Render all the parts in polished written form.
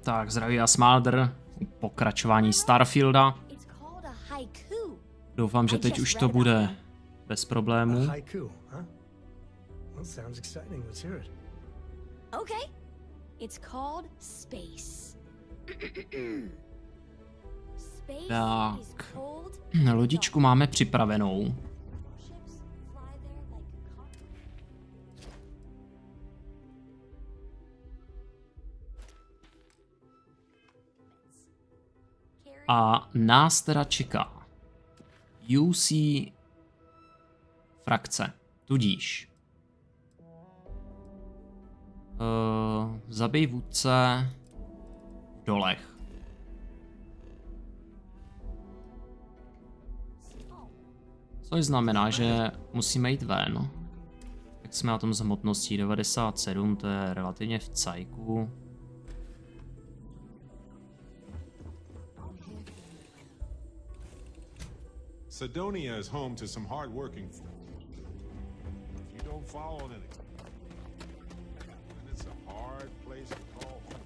Tak, zdraví a Smaldr, pokračování Starfielda. Doufám, že teď už to bude bez problémů. Tak, lodičku máme připravenou. A nás teda čeká UC frakce, tudíž zabij vůdce v dolech. Což znamená, že musíme jít ven. Jak jsme na tom s hmotností 97, to je relativně v cajku. Cydonia is home to some hard-working folk. If you don't follow them, then it's a hard place to call home.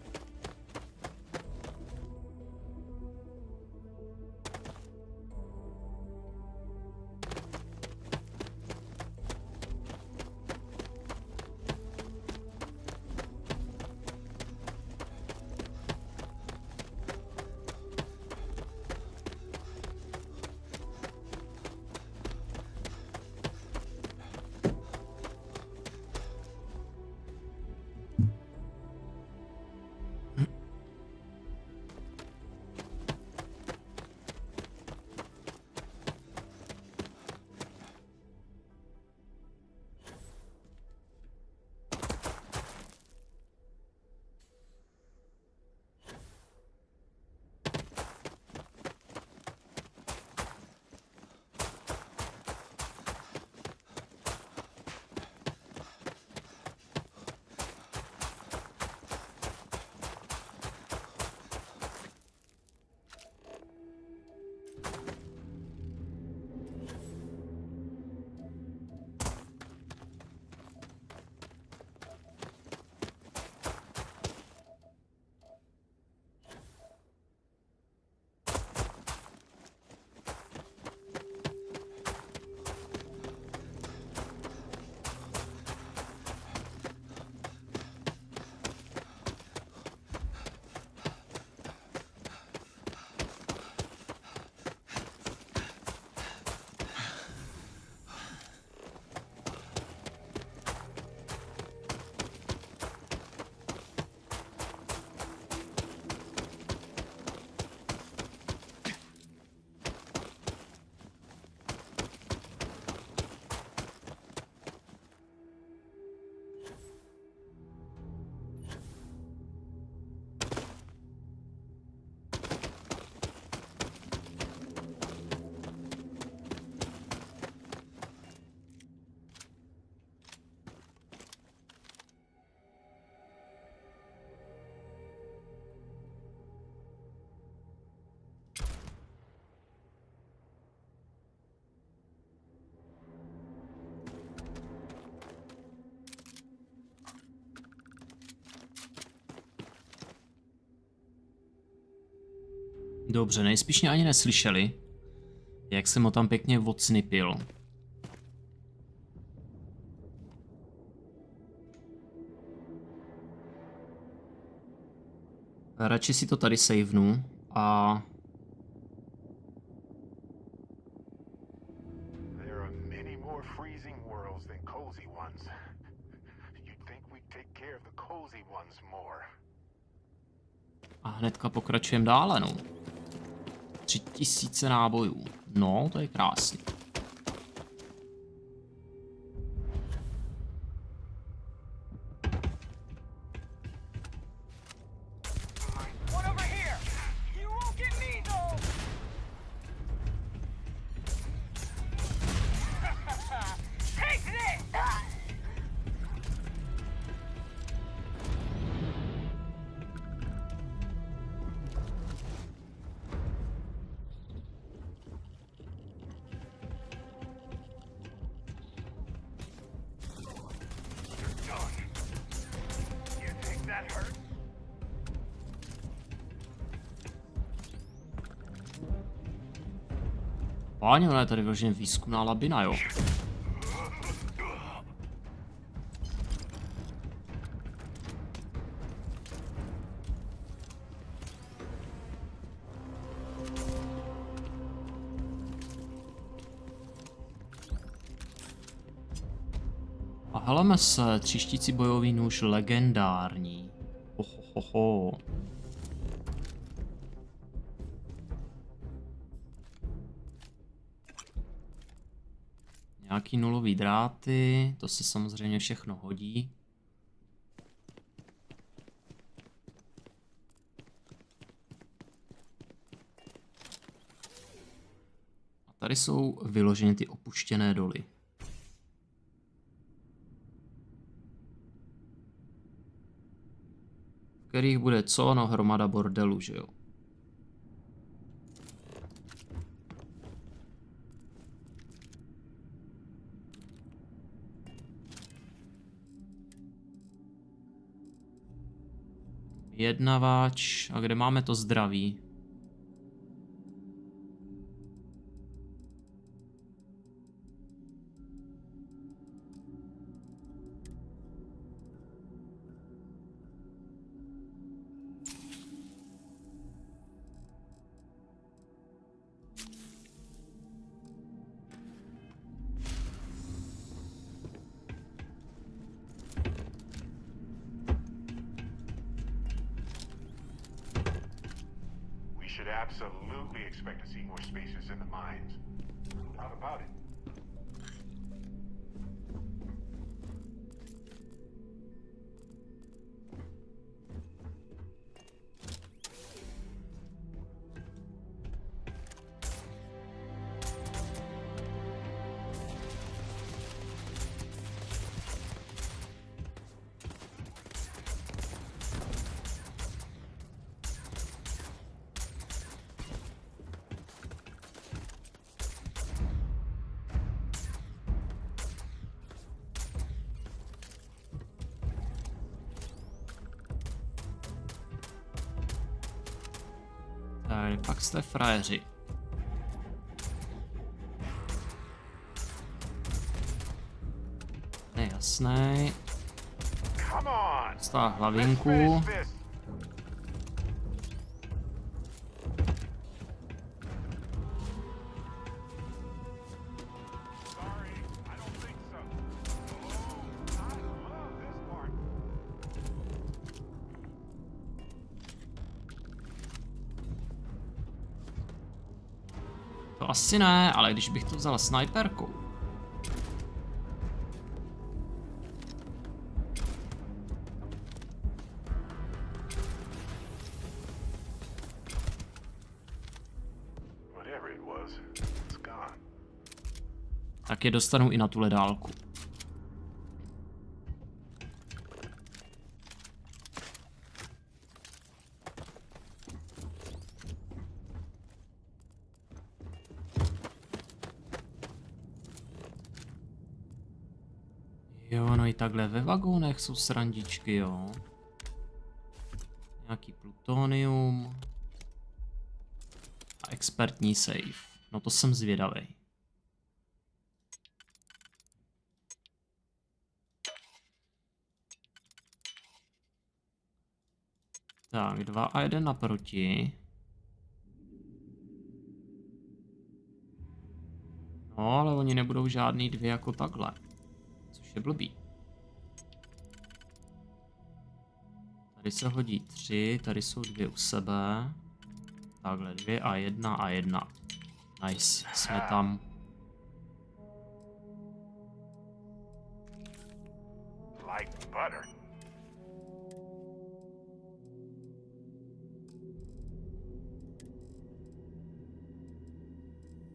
Dobře, nejspíš mě ani neslyšeli, jak jsem ho tam pěkně odsnipil. Radši si to tady savenu a... A hnedka pokračujeme dále, no. 3000 nábojů. No, to je krásný. Páně, ona je tady vyloženě výzkumná labina, jo. A heleme se, tříštící bojový nůž legendární. Ohohoho. Nějaký nulový dráty, to se samozřejmě všechno hodí. A tady jsou vyloženě ty opuštěné doly. V kterých bude co? No hromada bordelu, že jo. Vyjednavač. A kde máme to zdraví? Absolutely expect to see more spacers in the mines. No doubt about it. Pak jste frajeři. Nejasnej. Dostává hlavinku. To asi ne, ale když bych to vzal snajperkou. Tak je dostanu i na tuhle dálku. Jo, no i takhle ve vagónech jsou srandičky, jo. Nějaký plutonium. A expertní save. No to jsem zvědavej. Tak, 2 a 1 naproti. No, ale oni nebudou žádný 2 jako takhle. Což je blbý. Tady se hodí 3, tady jsou 2 u sebe. Takhle 2 a 1 a 1. Nice, jsme tam. Like butter.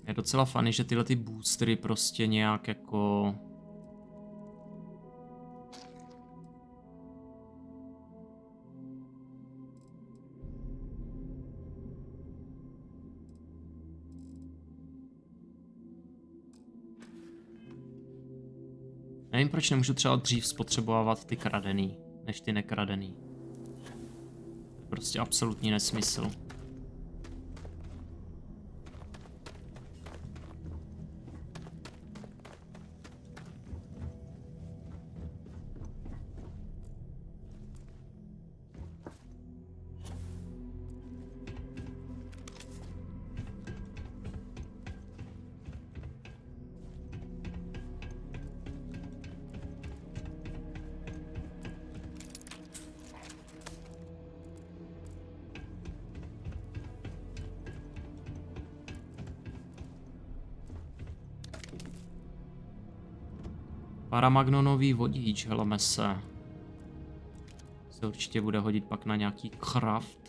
Je docela funny, že tyhle ty boostery prostě nějak jako... Nevím, proč nemůžu třeba dřív spotřebovávat ty kradený, než ty nekradený. To je prostě absolutní nesmysl. Paramagnonový vodič, heleme se. Se určitě bude hodit pak na nějaký craft.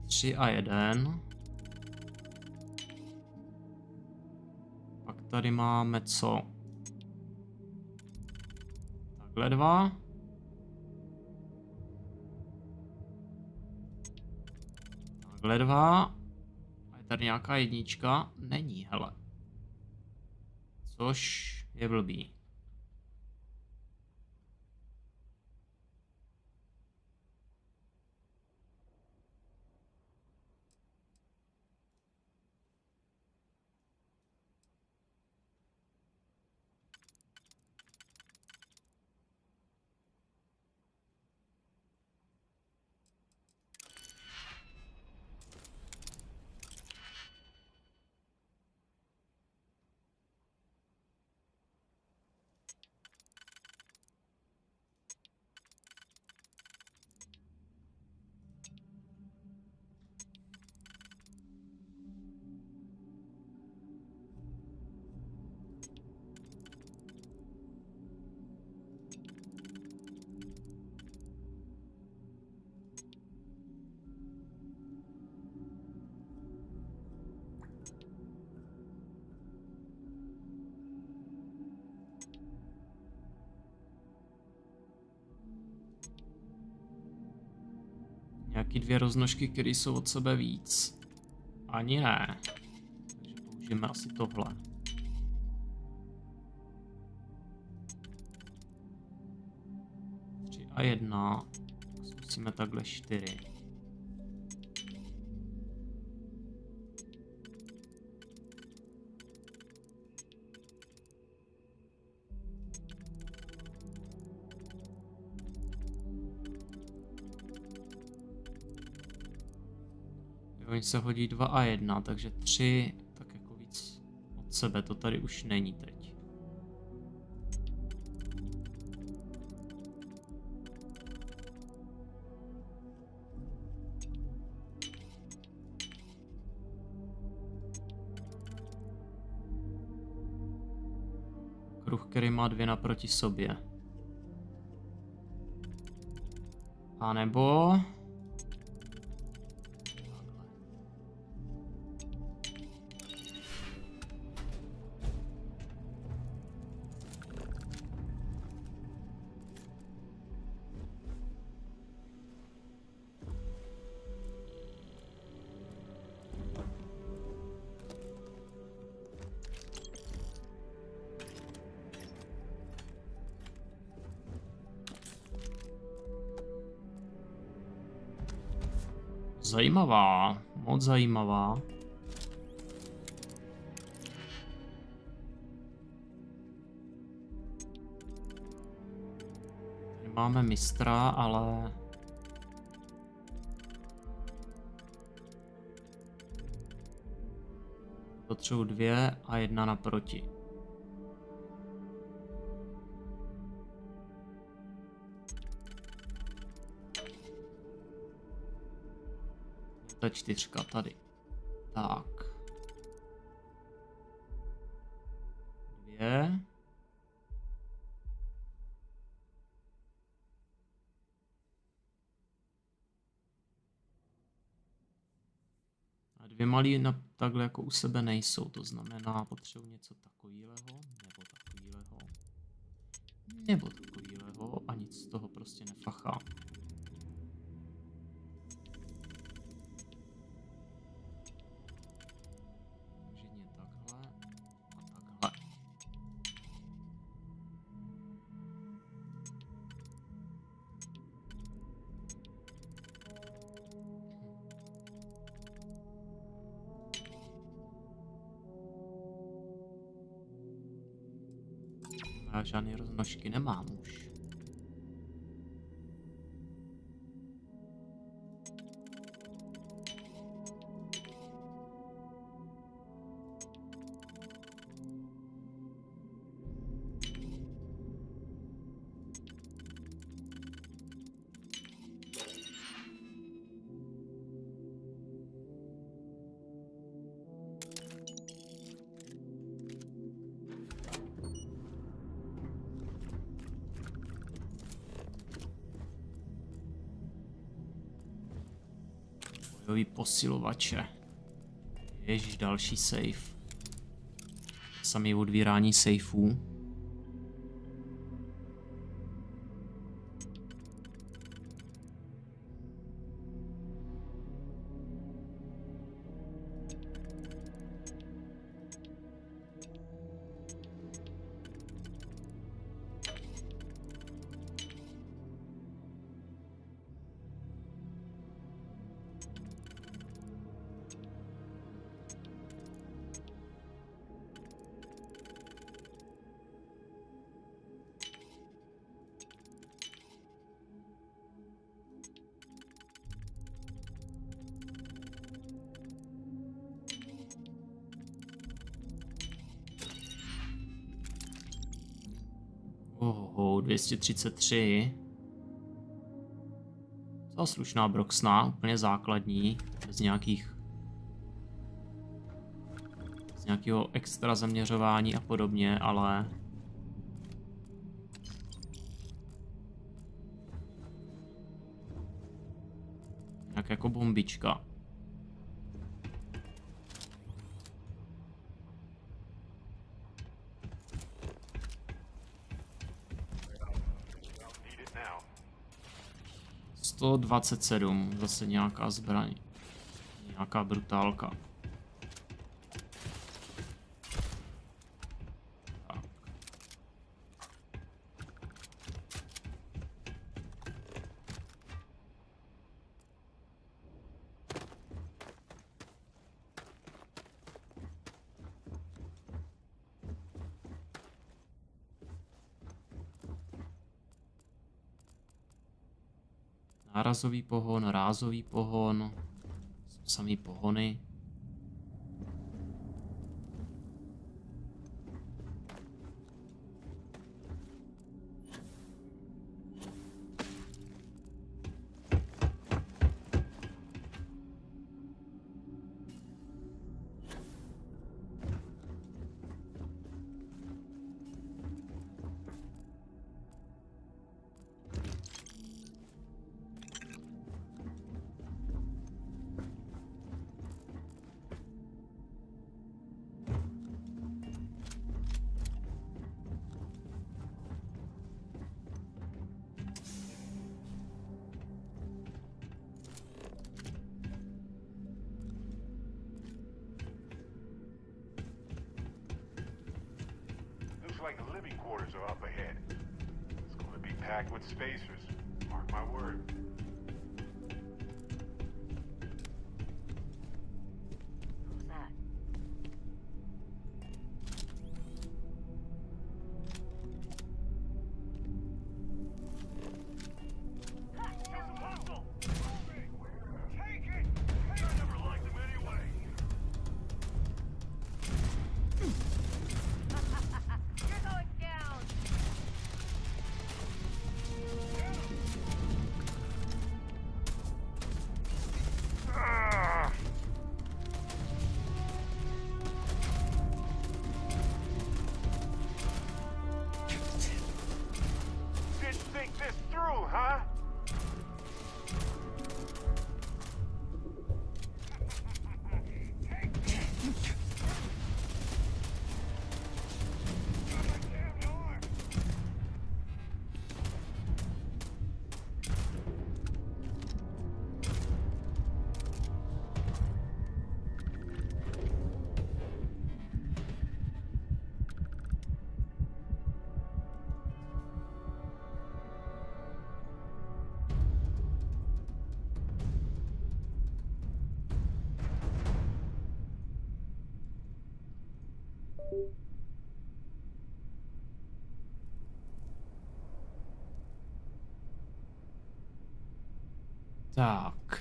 Tři a jeden. Pak tady máme co? Takhle dva. Takhle dva. A je tady nějaká jednička? Není, hele. Což je blbý. Nějaký dvě roznožky, které jsou od sebe víc. Ani ne. Takže použijeme asi tohle. Tři a jedna. Zkusíme takhle 4. Oni se hodí 2 a 1, takže 3, tak jako víc od sebe, to tady už není teď. Kruh, který má 2 naproti sobě. A nebo... Zajímavá, moc zajímavá. Tady máme mistra, ale... potřebuji 2 a 1 naproti. Ta 4 tady. Tak. 2. A 2 malí takhle jako u sebe nejsou, to znamená potřebuji něco takového, nebo takového a nic z toho prostě nefachá. Já žádné roznožky nemám už. Bojový posilovače. Ježíš, další safe. Samý odvírání safeů. Oho, 233. To slušná broxna, úplně základní, bez nějakého extra zaměřování a podobně, ale nějak jako bombička. To 27, zase nějaká zbraň, nějaká brutálka. Tak. Nárazový pohon, rázový pohon, jsou samý pohony. Like the living quarters are up ahead. It's going to be packed with spacers. Mark my word. Who's that? Tak.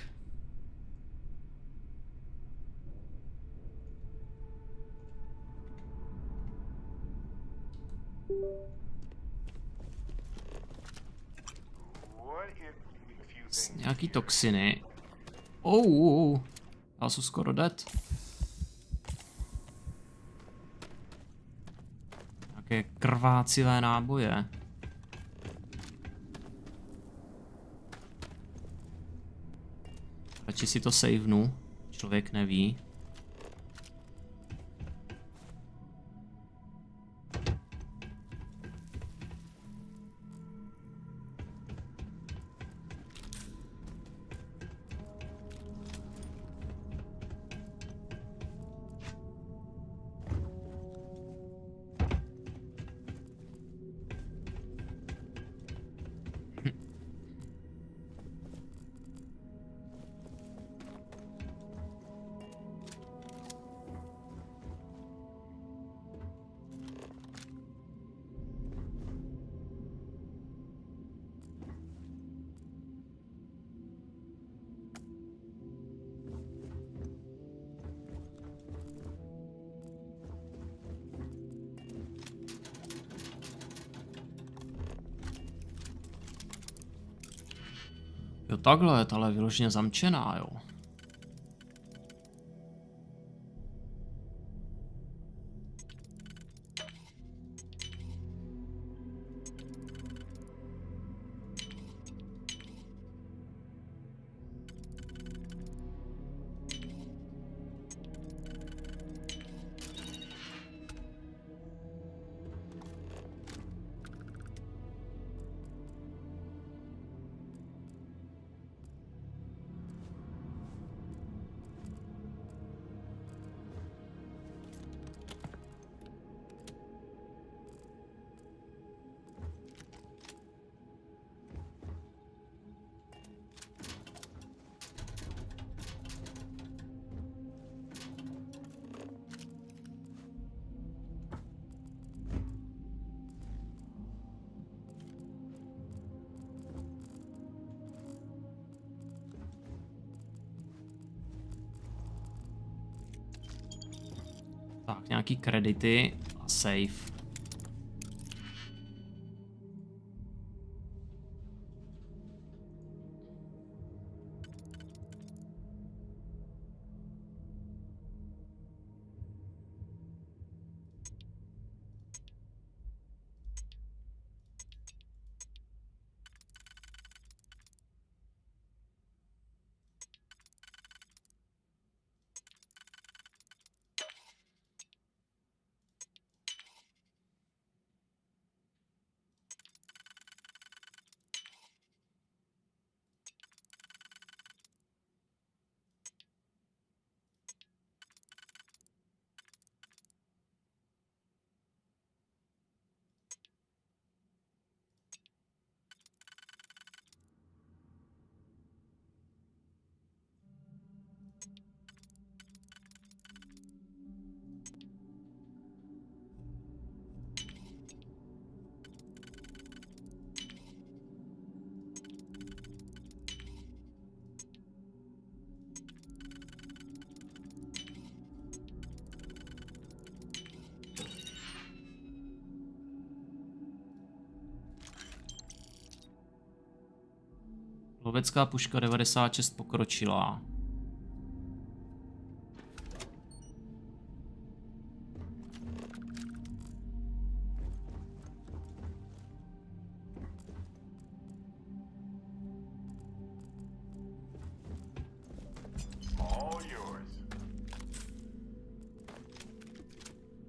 Nějaký toxiny. Já jsem skoro dead. Nějaké krvácivé náboje. radši si to savenu. Člověk neví. Jo, takhle, tahle je vyloženě zamčená, jo. Tak, nějaký kredity a save. Lovecká puška 96 pokročilá.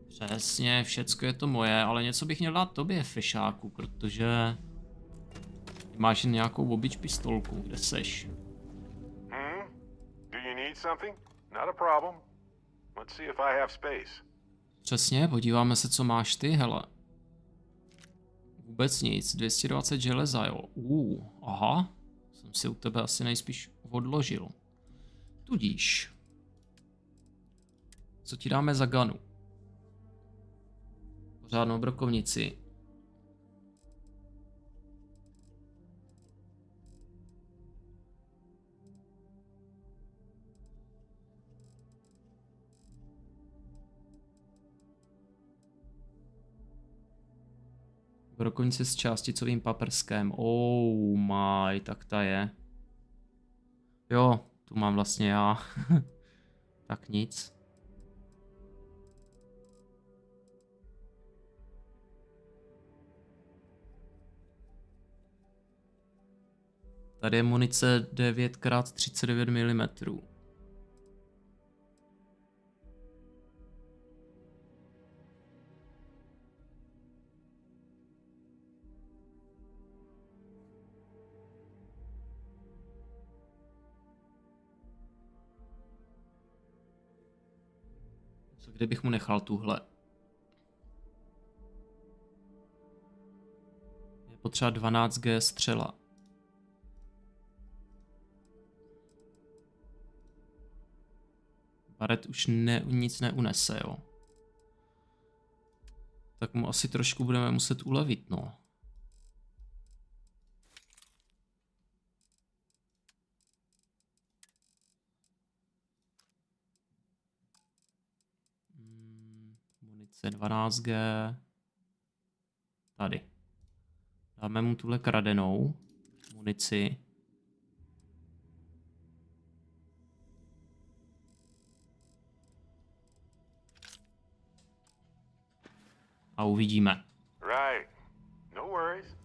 Přesně, všecko je to moje, ale něco bych měl dát tobě, fešáku, protože máš jen nějakou obyč pistolku, kde seš? Do you need something? Not a problem. Let's see if I have space. Přesně, podíváme se, co máš ty, hele. Vůbec nic, 220 železa, jo. Aha, jsem si u tebe asi nejspíš odložil. Tudíž. Co ti dáme za ganu? Pořádnou brokovnici. Brokovnice s částicovým paprskem. Oh my, tak ta je. Jo, tu mám vlastně já. Tak nic. Tady je munice 9x39 mm. Co kdybych mu nechal tuhle? Je potřeba 12G střela. Baret už nic neunese, jo. Tak mu asi trošku budeme muset ulevit, no. Munice 12G. Tady. Dáme mu tuhle kradenou munici. A uvidíme. Right. No worries.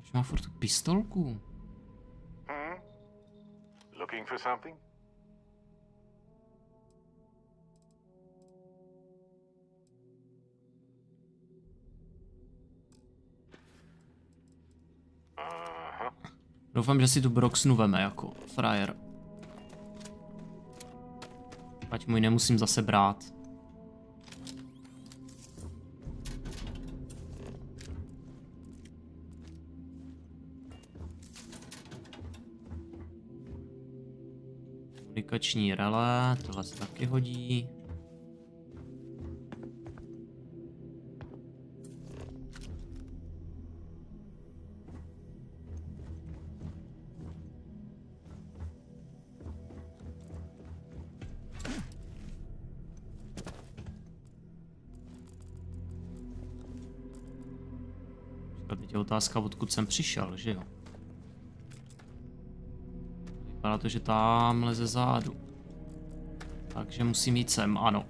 Už má furt tu pistolku. Looking for something? Doufám, že si tu Broxnu veme jako frajer. Ať mu ji nemusím zase brát. Komunikační relé, tohle se taky hodí. Teď je otázka, odkud jsem přišel, že jo? Vypadá to, že tamhle ze zádu. Takže musím jít sem, ano.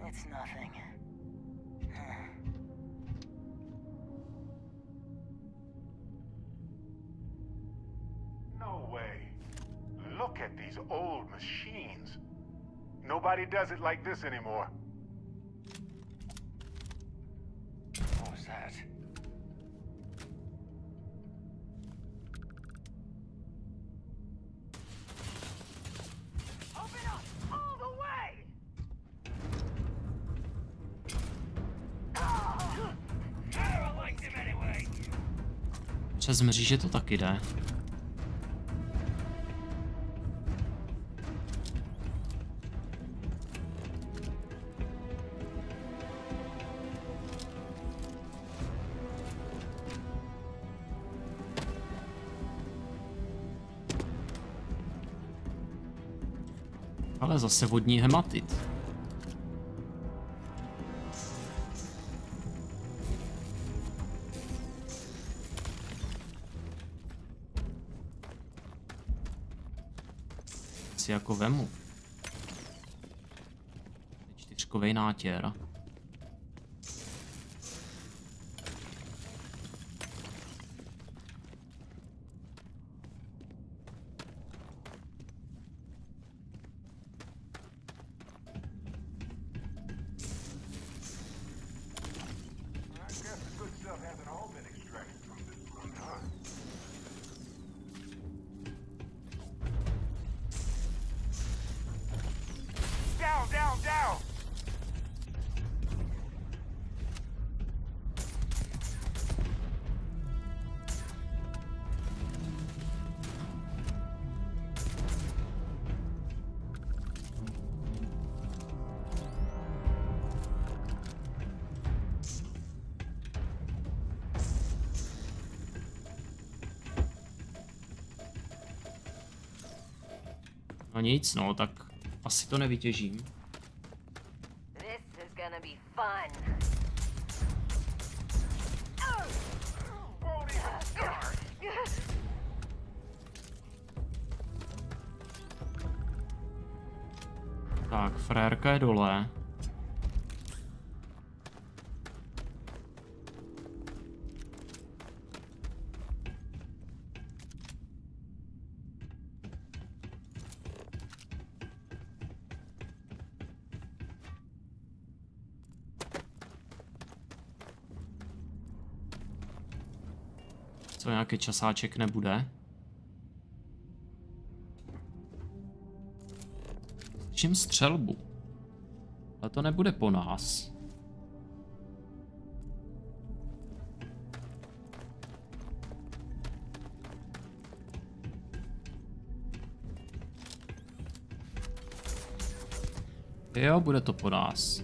It's nothing. No way. Look at these old machines. Nobody does it like this anymore. What was that? Open up all the way! I liked him anyway. Přes mříže to taky jde. Ale zase vodní hematit. Si jako vemu. 4kovej nátěr. Down, down, down! No nic, no, tak asi to nevytěžím. This is gonna be fun. Tak, frérka je dole. Co, nějaký časáček nebude? Čím střelbu? Ale to nebude po nás. Jo, bude to po nás.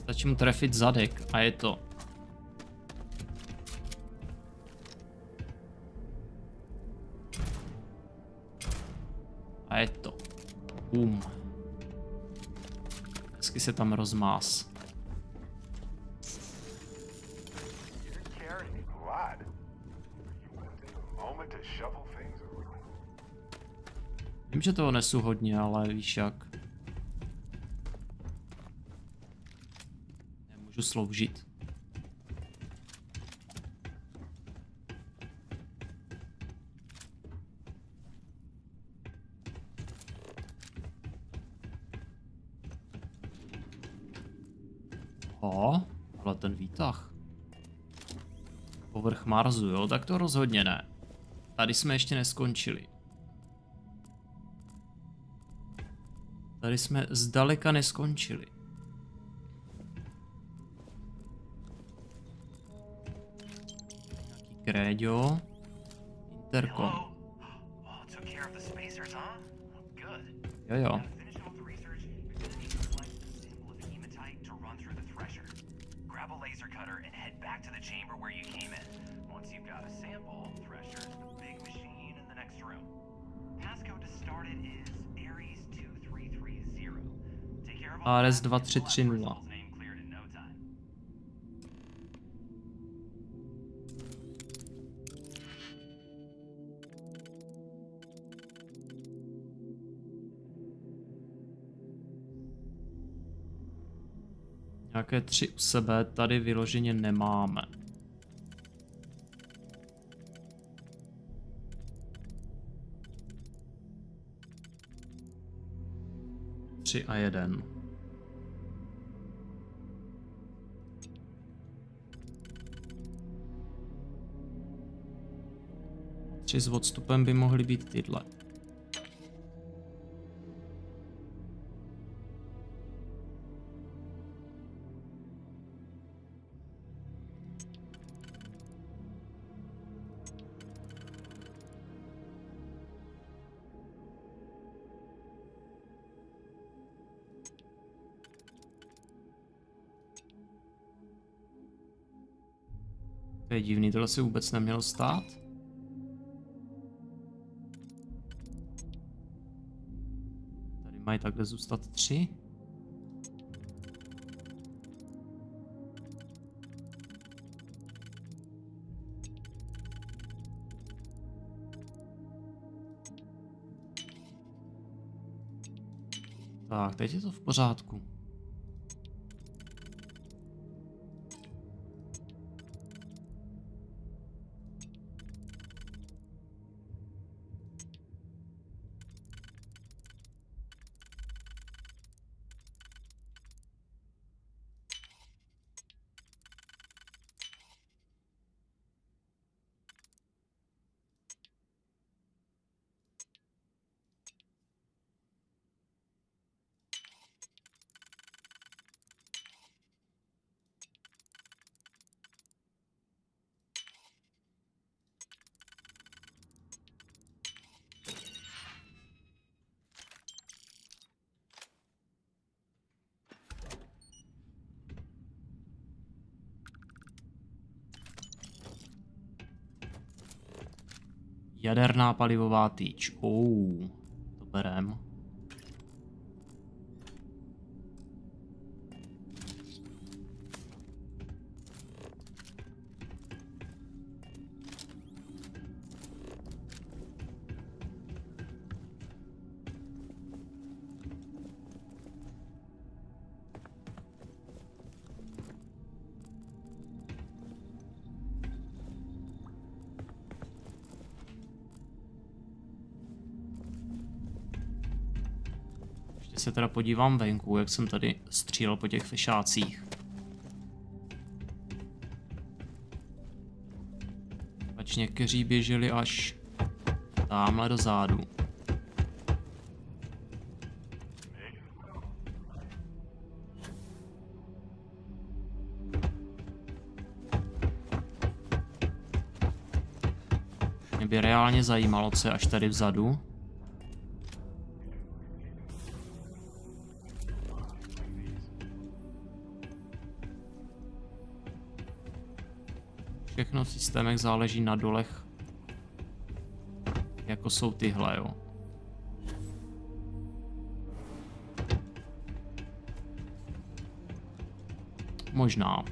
Stačí mu trefit zadek a je to. A je to. Hezky se tam rozmás. Vím, že toho nesu hodně, ale víš jak. Nemůžu sloužit. Ale ten výtah. Povrch Marsu, jo, tak to rozhodně ne. Tady jsme ještě neskončili. Tady jsme zdaleka neskončili. Nějaký kréďo. Interkom. Jo, jo. ARS 2330. Nějaké 3 u sebe tady vyloženě nemáme. Tři a 1. 3 s odstupem by mohly být tyhle. To je divný, tohle si vůbec nemělo stát. Tady mají takhle zůstat 3. Tak, teď je to v pořádku. Jaderná palivová tyč. To berem. Se teda podívám venku, jak jsem tady střílel po těch fešácích. Pač někteří běželi až tamhle dozadu. Mě by reálně zajímalo, co je až tady vzadu. Všechno v systémech záleží na dolech, jako jsou tyhle, jo. Možná.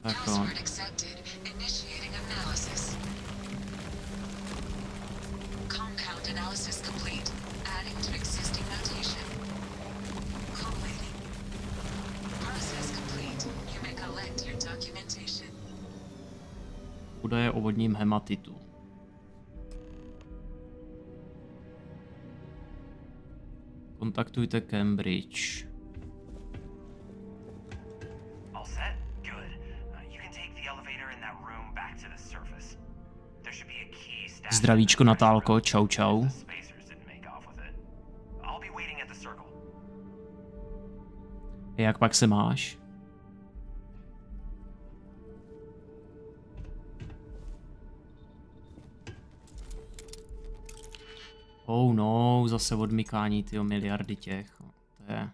Tak jo. Údaje o vodním hematitu. Kontaktujte Cambridge. All set? Good. You can take the elevator in that room back to the surface. There should be a key stashed. Zdravíčko, Natálko, čau čau. Jak pak se máš? Oh no, zase odmykání, tyjo, miliardy těch. To je...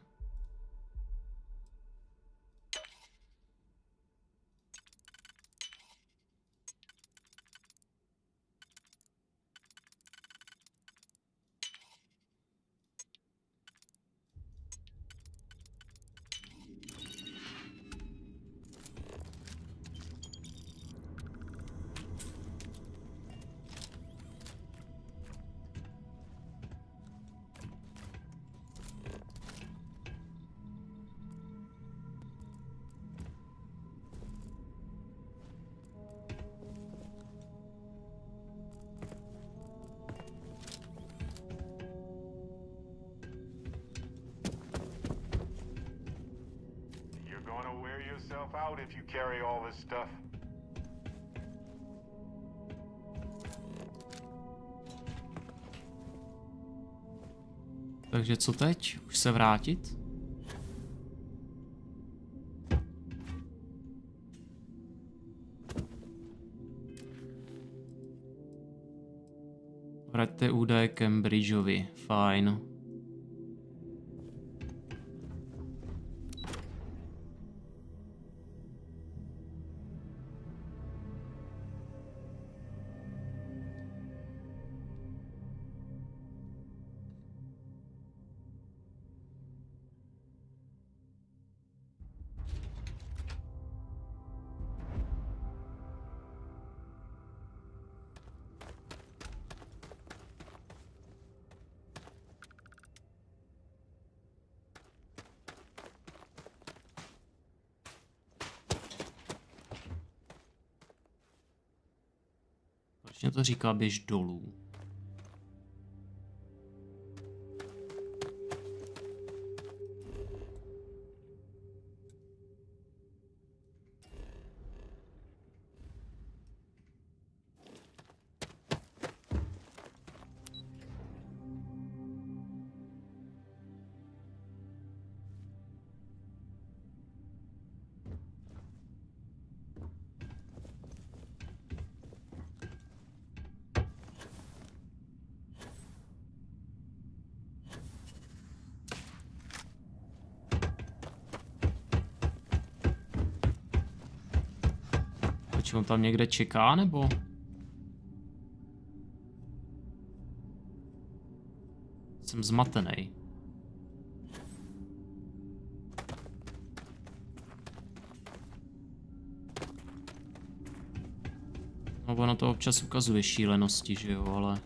Out if you carry all this stuff. Takže co teď? Už se vrátit? Vraťte údaje Cambridgeovi. Fajn. Proč mě to říká běž dolů? Či on tam někde čeká, nebo? Jsem zmatený. No, ono to občas ukazuje šílenosti, že jo, ale...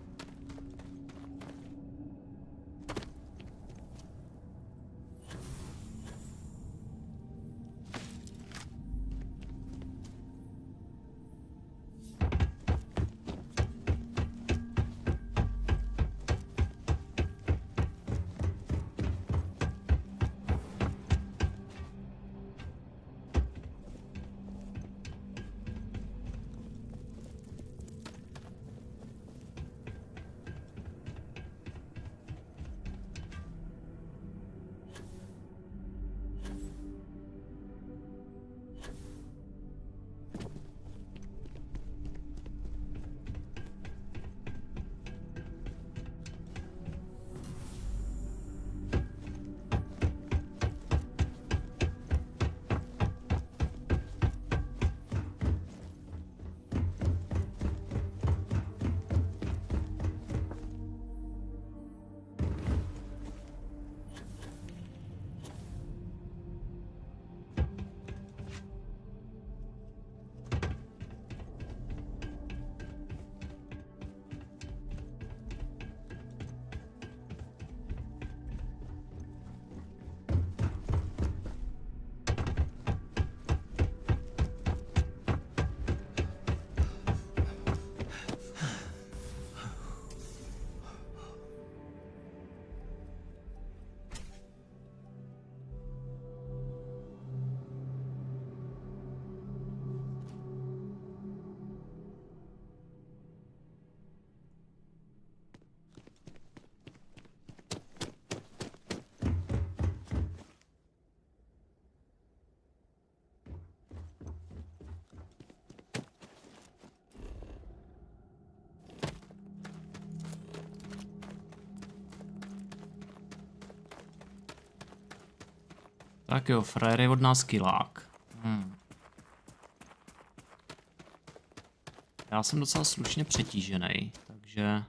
Tak jo, frajer je od nás kilák. Já jsem docela slušně přetížený, takže...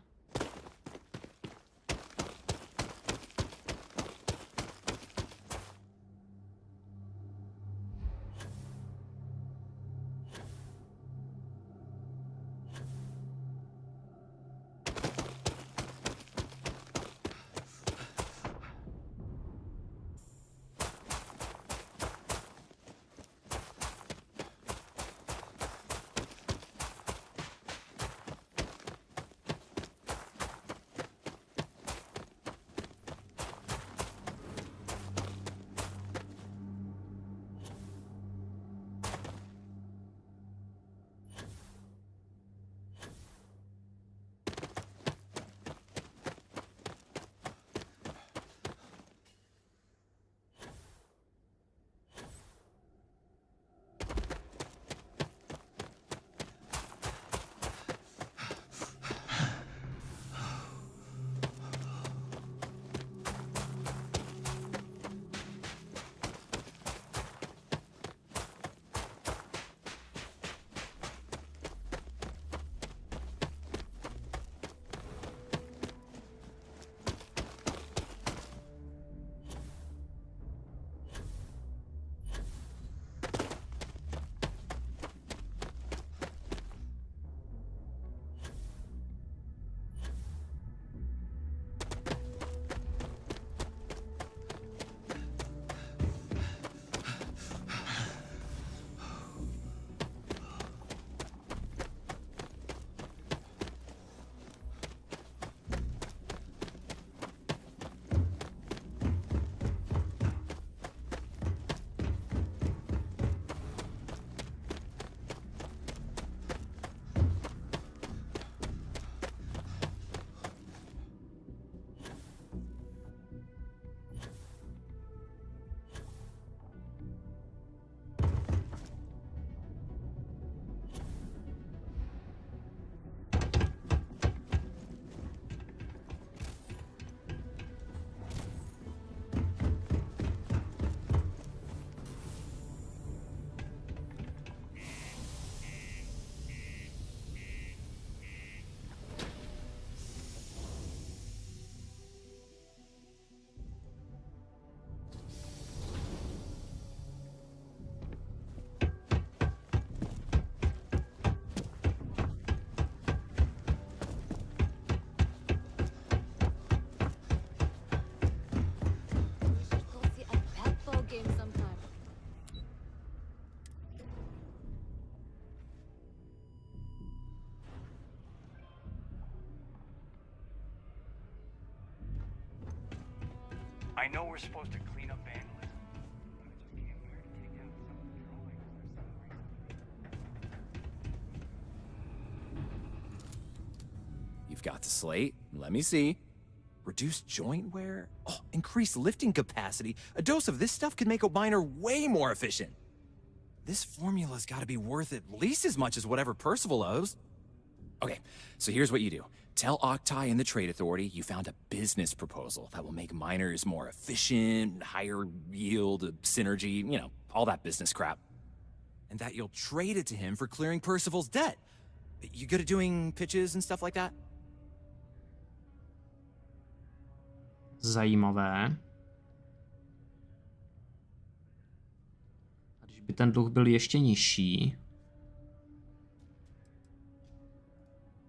I know we're supposed to clean up vandalism, but I just can't bear to take out some of the drawings for some reason. You've got the slate. Let me see. Reduced joint wear? Oh, increased lifting capacity. A dose of this stuff could make a miner way more efficient. This formula's gotta be worth at least as much as whatever Percival owes. Okay, so here's what you do. Tell Octai and the Trade Authority you found a business proposal that will make miners more efficient, higher yield, synergy, you know, all that business crap. And that you'll trade it to him for clearing Percival's debt. You good at doing pitches and stuff like that? Zajímavé. A když by ten dluh byl ještě nižší.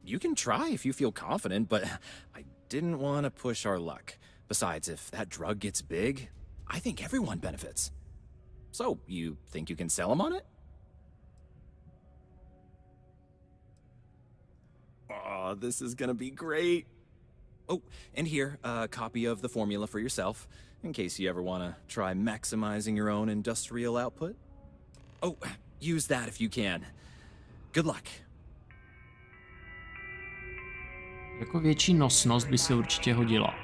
You can try if you feel confident, but I didn't want to push our luck. Besides, if that drug gets big, I think everyone benefits. So, you think you can sell him on it? Oh, this is gonna be great. Oh, and here, a copy of the formula for yourself, in case you ever want to try maximizing your own industrial output. Oh, use that if you can. Good luck. Jako větší nosnost by se určitě hodila.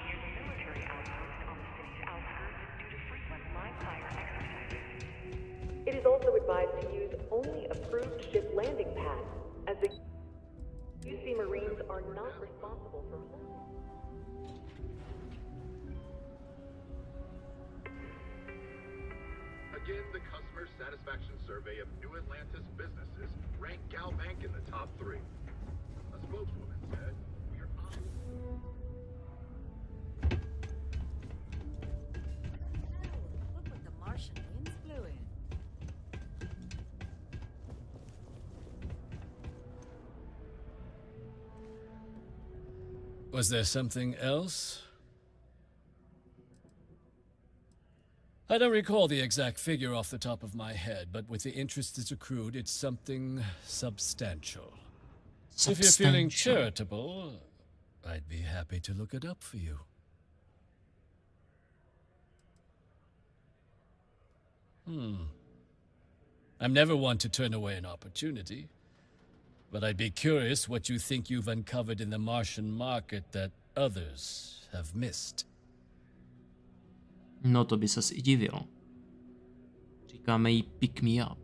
It is also advised to use only approved ship landing pads, as the UC Marines are not responsible for Again, the customer satisfaction survey of New Atlantis businesses ranked Galbank in the top 3. A spokeswoman said, "We are honored." Look what the Martian winds blew in. Was there something else? I don't recall the exact figure off the top of my head, but with the interest that's accrued, it's something substantial. If you're feeling charitable, I'd be happy to look it up for you. I'm never one to turn away an opportunity, but I'd be curious what you think you've uncovered in the Martian market that others have missed. No to by ses i divil. Říkáme jí pick me up.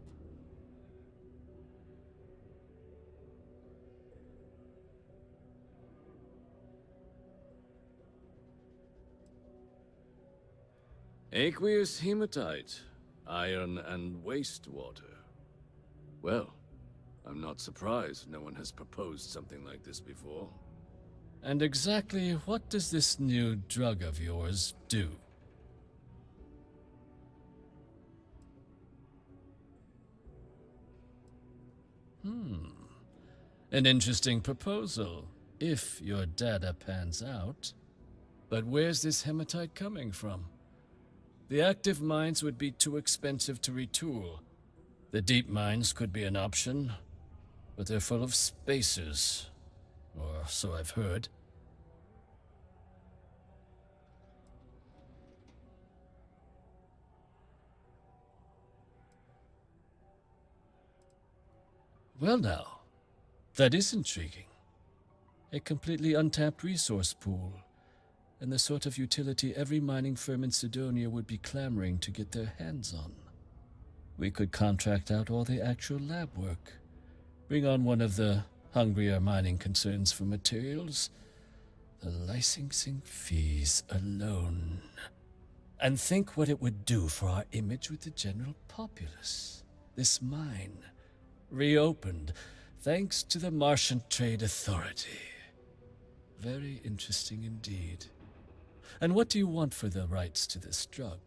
Aqueous hematite, iron and wastewater. Well, I'm not surprised no one has proposed something like this before. And exactly what does this new drug of yours do? An interesting proposal, if your data pans out. But where's this hematite coming from? The active mines would be too expensive to retool. The deep mines could be an option, but they're full of spacers, or so I've heard. Well now, that is intriguing. A completely untapped resource pool, and the sort of utility every mining firm in Sidonia would be clamoring to get their hands on. We could contract out all the actual lab work, bring on one of the hungrier mining concerns for materials, the licensing fees alone. And think what it would do for our image with the general populace. This mine, reopened thanks to the Martian Trade Authority. Very interesting indeed. And what do you want for the rights to this drug?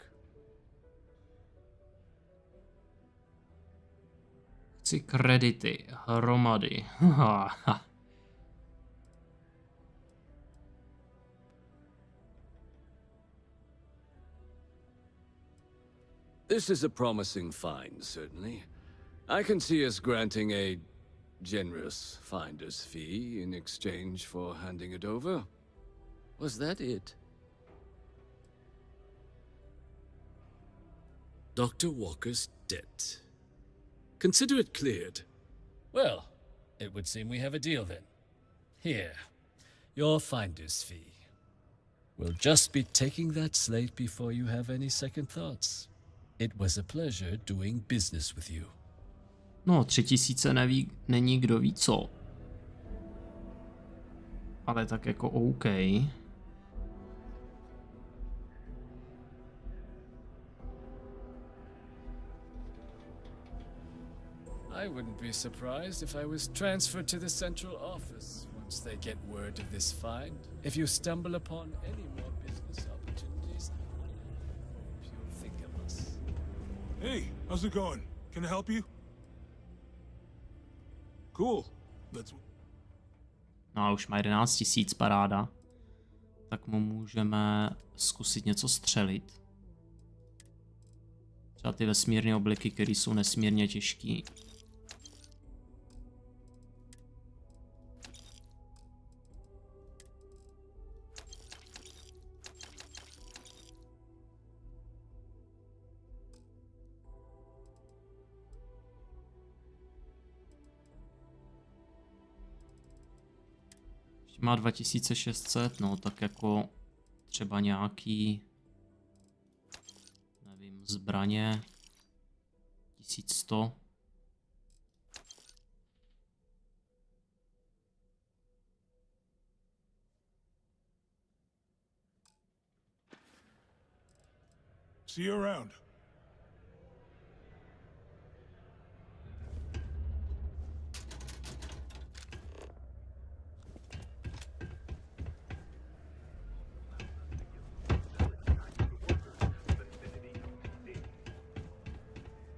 Chci kredity, hromady. This is a promising find, certainly. I can see us granting a generous finder's fee in exchange for handing it over. Was that it? Dr. Walker's debt. Consider it cleared. Well, it would seem we have a deal then. Here, your finder's fee. We'll just be taking that slate before you have any second thoughts. It was a pleasure doing business with you. No, 3000 není kdo ví co. Ale tak jako OK. I wouldn't be surprised if I was transferred to the central office once they get word of this find. If you stumble upon any more business opportunities, hope you'll think of us. Hey, how's it going? Can I help you? Cool. Let's... No a už má 11 000, paráda. Tak mu můžeme zkusit něco střelit. Třeba ty vesmírné obliky, které jsou nesmírně těžký. Má 2600, no tak jako třeba nějaký, nevím, zbraně 1100. See you around.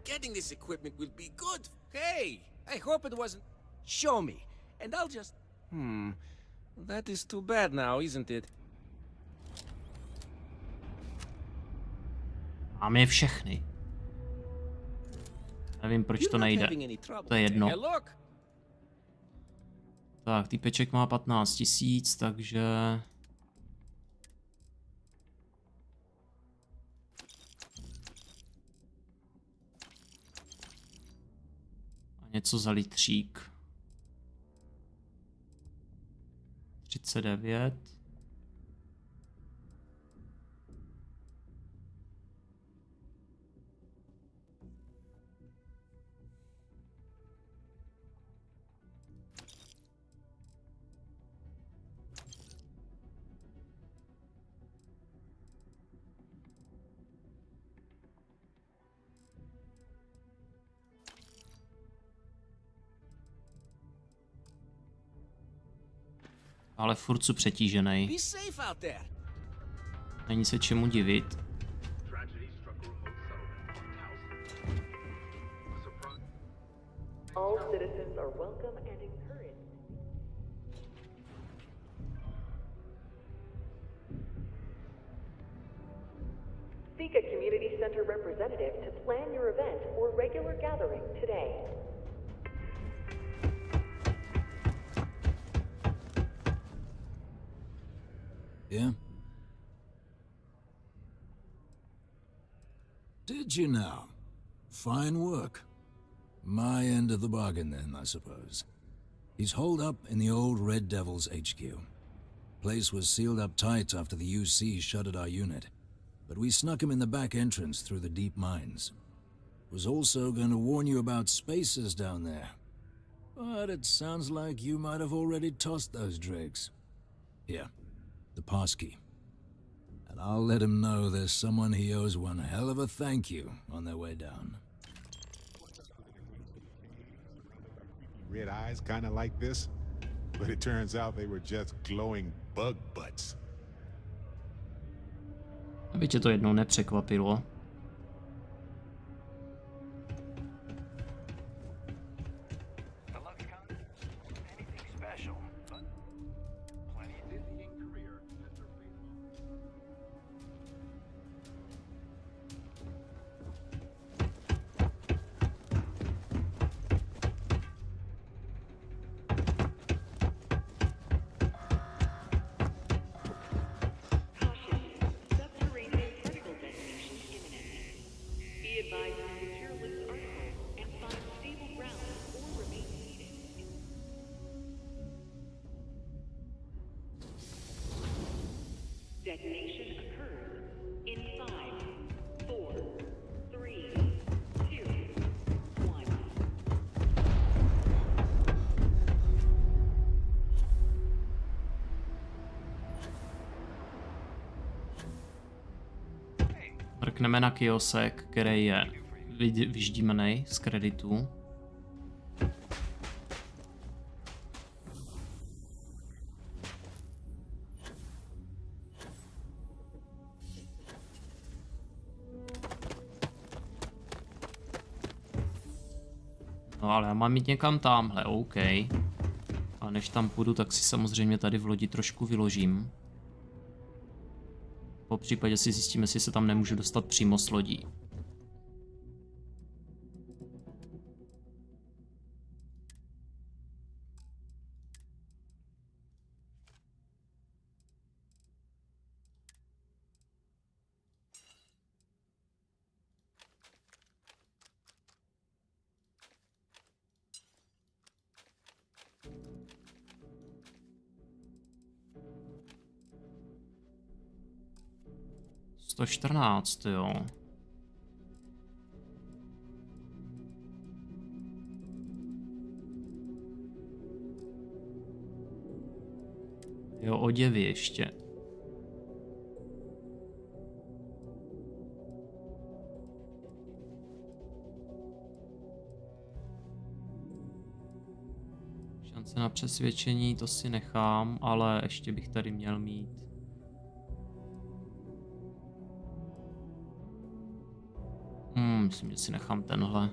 Getting this equipment will be good. Hey, I hope it wasn't... Show me, and I'll just... That is too bad now, isn't it? Máme je všechny. Nevím, proč to nejde. To je jedno. Tak, týpeček má 15 000, takže... Něco za litřík. 39. Ale furt jsou přetížený. Není se čemu divit. All citizens are welcome and encouraged. Seek a community center representative to plan your event or regular gathering today. Yeah? Did you now? Fine work. My end of the bargain then, I suppose. He's holed up in the old Red Devil's HQ. Place was sealed up tight after the UC shuttered our unit, but we snuck him in the back entrance through the deep mines. Was also going to warn you about spacers down there. But it sounds like you might have already tossed those dregs. Here. The passkey. And I'll let him know there's someone he owes one hell of a thank you on their way down. Red eyes kind of like this, but it turns out they were just glowing bug butts. Aby tě to jednou nepřekvapilo. Mrkneme na kiosek, který je vyždímaný z kreditů. No ale já mám jít někam tamhle, OK. A než tam půjdu, tak si samozřejmě tady v lodi trošku vyložím. Po případě si zjistíme, jestli se tam nemůžu dostat přímo s lodí. To 14, jo. Jo, oděvy ještě. Šance na přesvědčení, to si nechám, ale ještě bych tady měl mít. Myslím, že si nechám tenhle.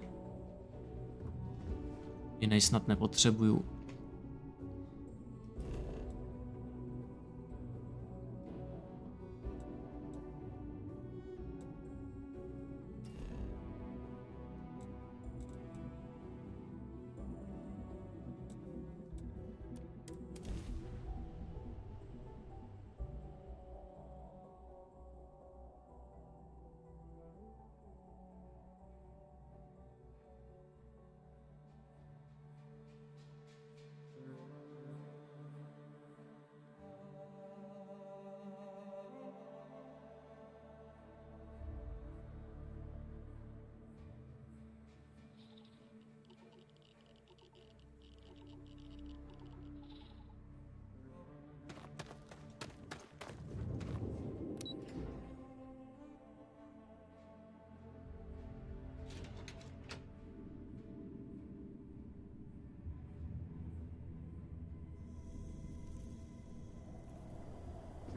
Jiný snad nepotřebuju.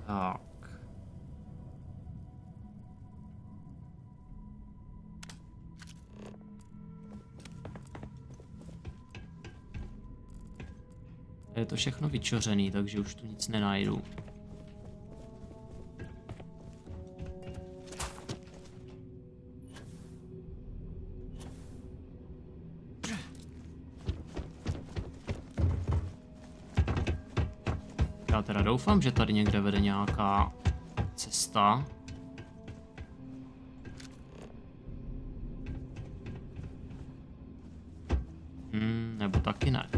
Tak. Je to všechno vyčořený, takže už tu nic nenajdu. Já teda doufám, že tady někde vede nějaká cesta. Nebo taky ne.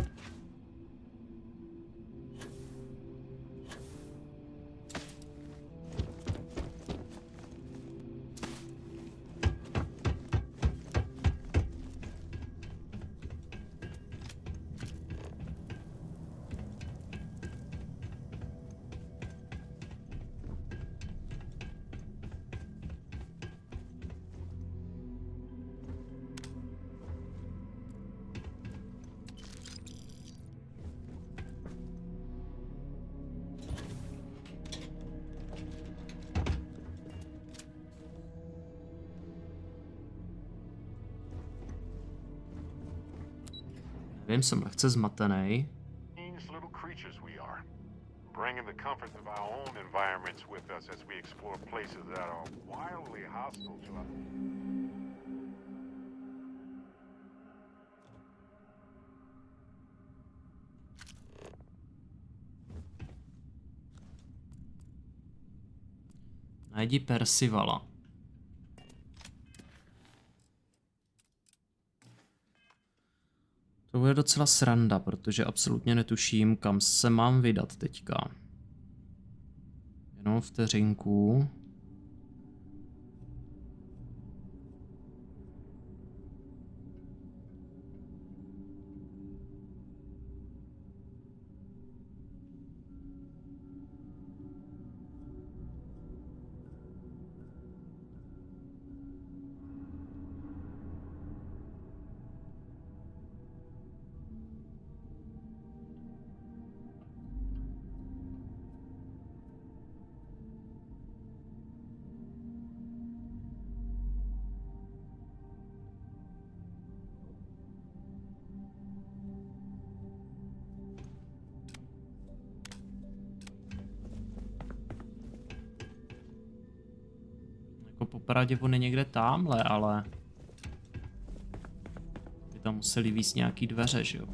Vím, jsem lehce zmatený. Little creatures we are, bringing the comforts of our own environments with us as we explore places that are wildly hostile to us. Najdi Percivala. To bude docela sranda, protože absolutně netuším, kam se mám vydat teďka. Jenom vteřinku. Jako popravdě on je někde támhle, ale... by tam museli víc nějaký dveře, že jo?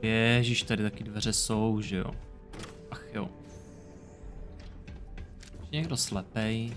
Ježíš, tady taky dveře jsou, že jo? Ach jo. Ještě někdo slepej.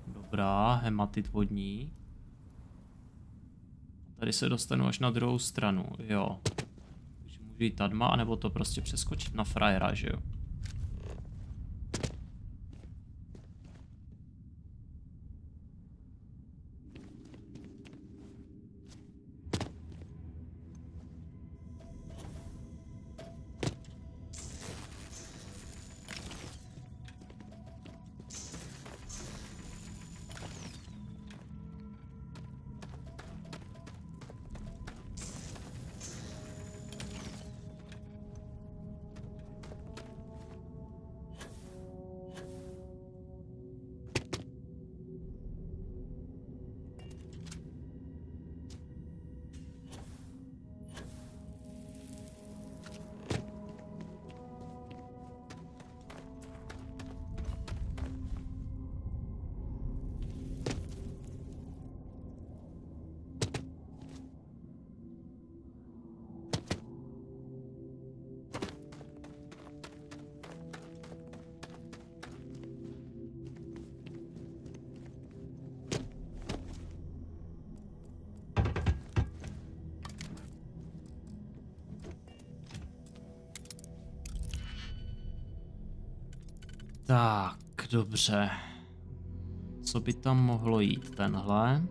Dobrá, hematit vodní. Tady se dostanu až na druhou stranu, jo. Takže můžu jít tadma, anebo to prostě přeskočit na frajera, že jo. Tak, dobře. Co by tam mohlo jít? Tenhle.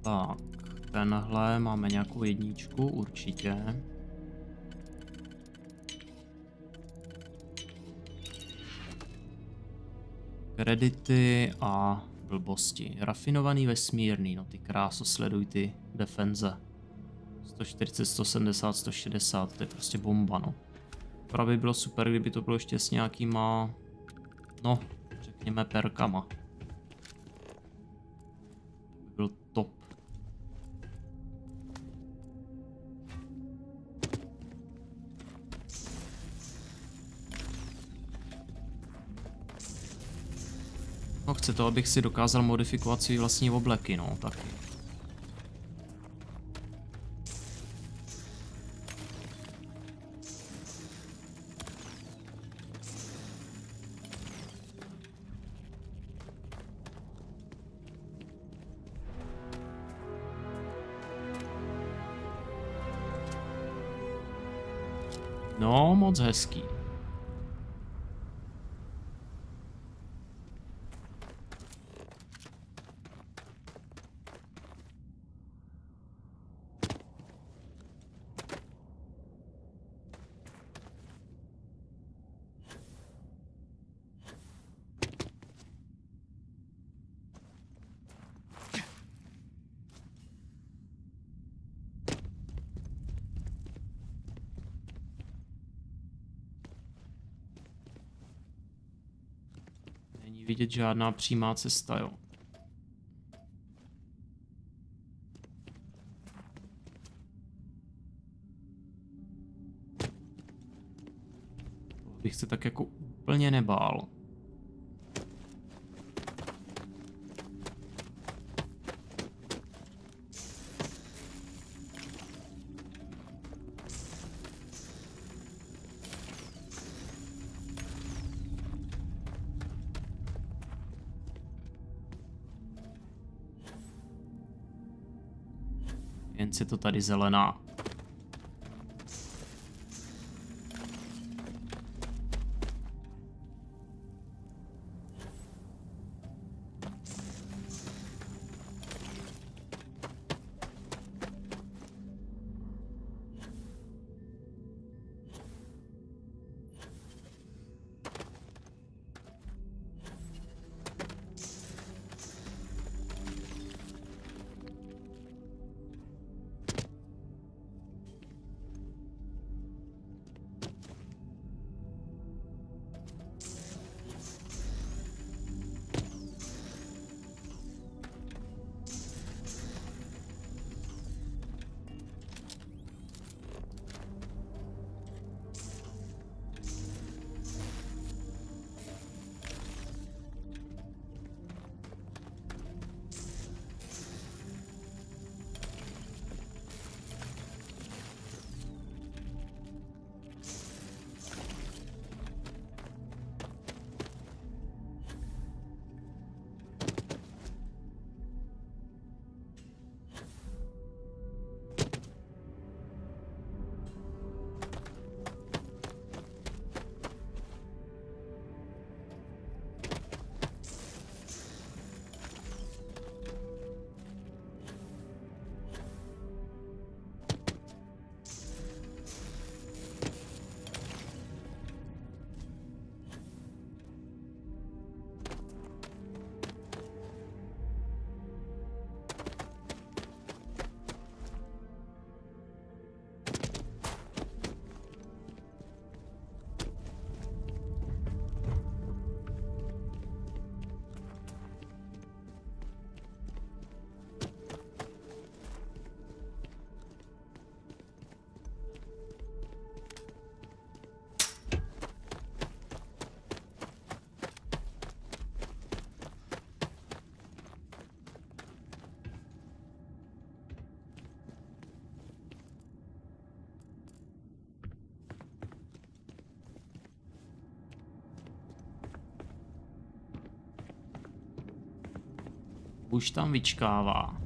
Tak, tenhle máme nějakou jedničku, určitě. Kredity a blbosti. Rafinovaný vesmírný, no ty kráso, sleduj ty defenze. 140, 170, 160, to je prostě bomba, no. Právě by bylo super, kdyby to bylo ještě s nějakýma, no, řekněme perkama. To by byl top. No, chce to, abych si dokázal modifikovat svý vlastní obleky, no, taky. No, moc hezký. Není vidět žádná přímá cesta, jo. Bych se tak jako úplně nebál. Jen si to tady zelená. Už tam vyčkává.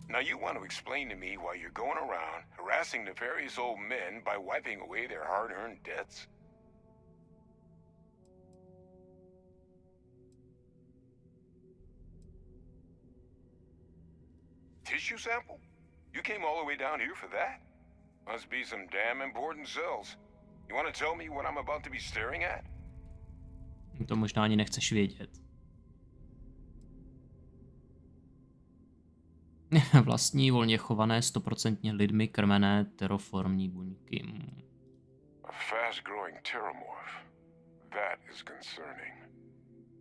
Now you want to explain to me why you're going around harassing nefarious old men by wiping away their hard-earned debts? Tissue sample? You came all the way down here for that? Must be some damn important cells. You want to tell me what I'm about to be staring at? To možná ani nechceš vědět. Vlastní volně chované 100% lidmi krmené teroformní buňky. A fast-growing terramorph. That is concerning.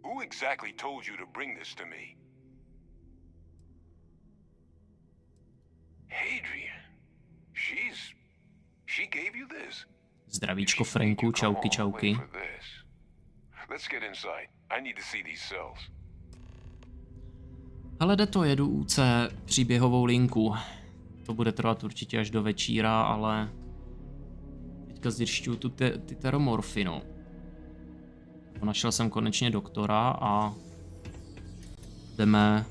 Who exactly told you to bring this to me? Hadrian. She gave you this? Zdravíčko Franku, čauky, čauky. Let's get inside. I need to see these cells. Ale jde to, jedu UC příběhovou linku. To bude trvat určitě až do večíra, ale teďka zjišťuju tu ty teromorfy, no. Našel jsem konečně doktora a jdeme,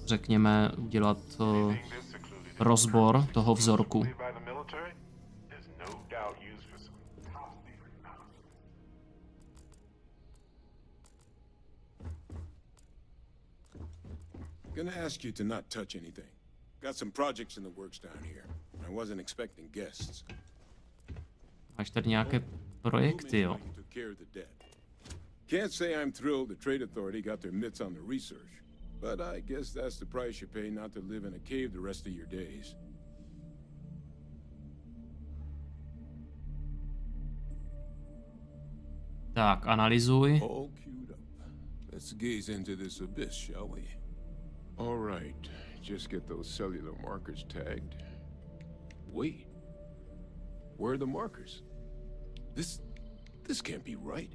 řekněme, udělat rozbor toho vzorku. Gonna ask you to not touch anything. Got some projects in the works down here. I wasn't expecting guests. Máš tady nějaké projekty, jo? Can't say I'm thrilled the Trade Authority got their mitts on the research. But I guess that's the price you pay not to live in a cave the rest of your days. Tak, analyzuj. All queued up. Let's gaze into this abyss, shall we? All right. Just get those cellular markers tagged. Wait. Where are the markers? This can't be right.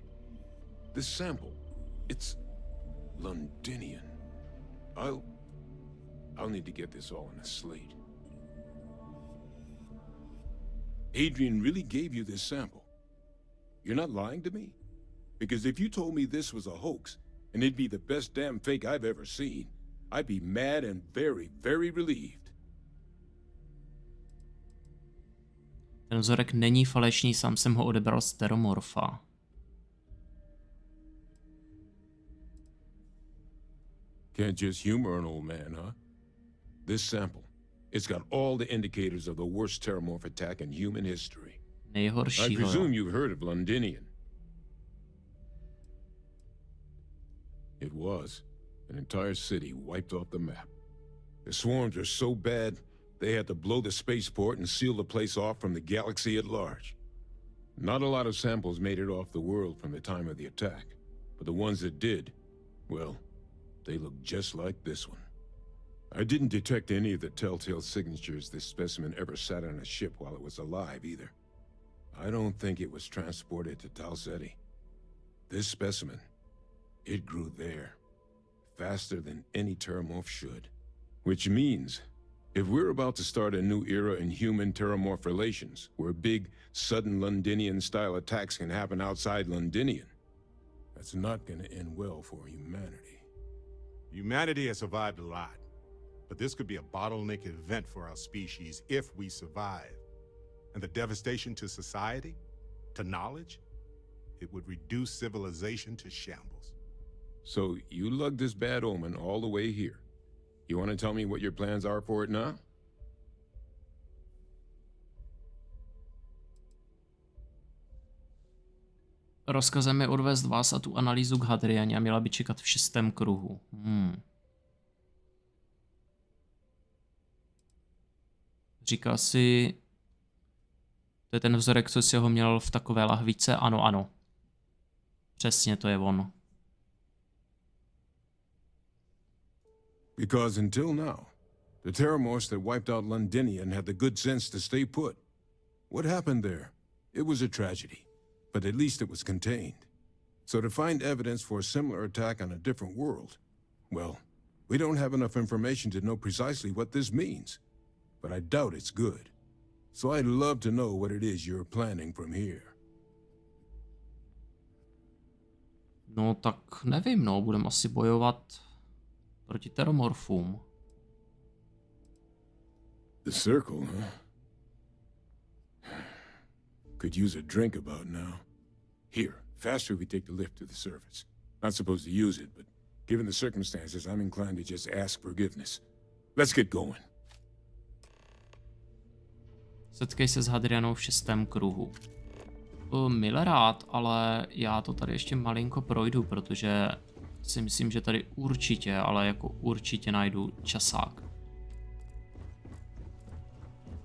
This sample, it's Londinian. I'll need to get this all on a slate. Adrian really gave you this sample. You're not lying to me? Because if you told me this was a hoax, and it'd be the best damn fake I've ever seen, I'd be mad and very, very relieved. Ten vzorek není falešný, sám jsem ho odebral z teromorfa. Can't just humor an old man, huh? This sample, it's got all the indicators of the worst terramorph attack in human history. I presume you've heard of Londinian. It was. An entire city wiped off the map. The swarms were so bad, they had to blow the spaceport and seal the place off from the galaxy at large. Not a lot of samples made it off the world from the time of the attack, but the ones that did, well, they look just like this one. I didn't detect any of the telltale signatures this specimen ever sat on a ship while it was alive, either. I don't think it was transported to Tau Ceti. This specimen, it grew there, faster than any terramorph should. Which means, if we're about to start a new era in human-terramorph relations, where big, sudden Londinian-style attacks can happen outside Londinian, that's not gonna end well for humanity. Humanity has survived a lot, but this could be a bottleneck event for our species if we survive. And the devastation to society, to knowledge, it would reduce civilization to shambles. So you lugged this bad omen all the way here. You want to tell me what your plans are for it now? Rozkazem je odvést vás a tu analýzu k Hadrianě a měla by čekat v 6. kruhu. Říkal si... To je ten vzorek, co si ho měl v takové lahvice? Ano, ano. Přesně, to je on. Because until now, the terramorphs that wiped out Londinian had the good sense to stay put. What happened there? It was a tragedy, but at least it was contained. So to find evidence for a similar attack on a different world, well, we don't have enough information to know precisely what this means. But I doubt it's good. So I'd love to know what it is you're planning from here. No tak nevím, no, budeme asi bojovat proti teromorfům. The circle, huh? Could use a drink about now. Here, faster we take the lift to the surface. Not supposed to use it, but given the circumstances, I'm inclined to just ask forgiveness. Let's get going. Setkej se s Hadrianou v 6. kruhu. Mile rád, ale já to tady ještě malinko projdu, protože si myslím, že tady určitě, ale jako určitě najdu časák.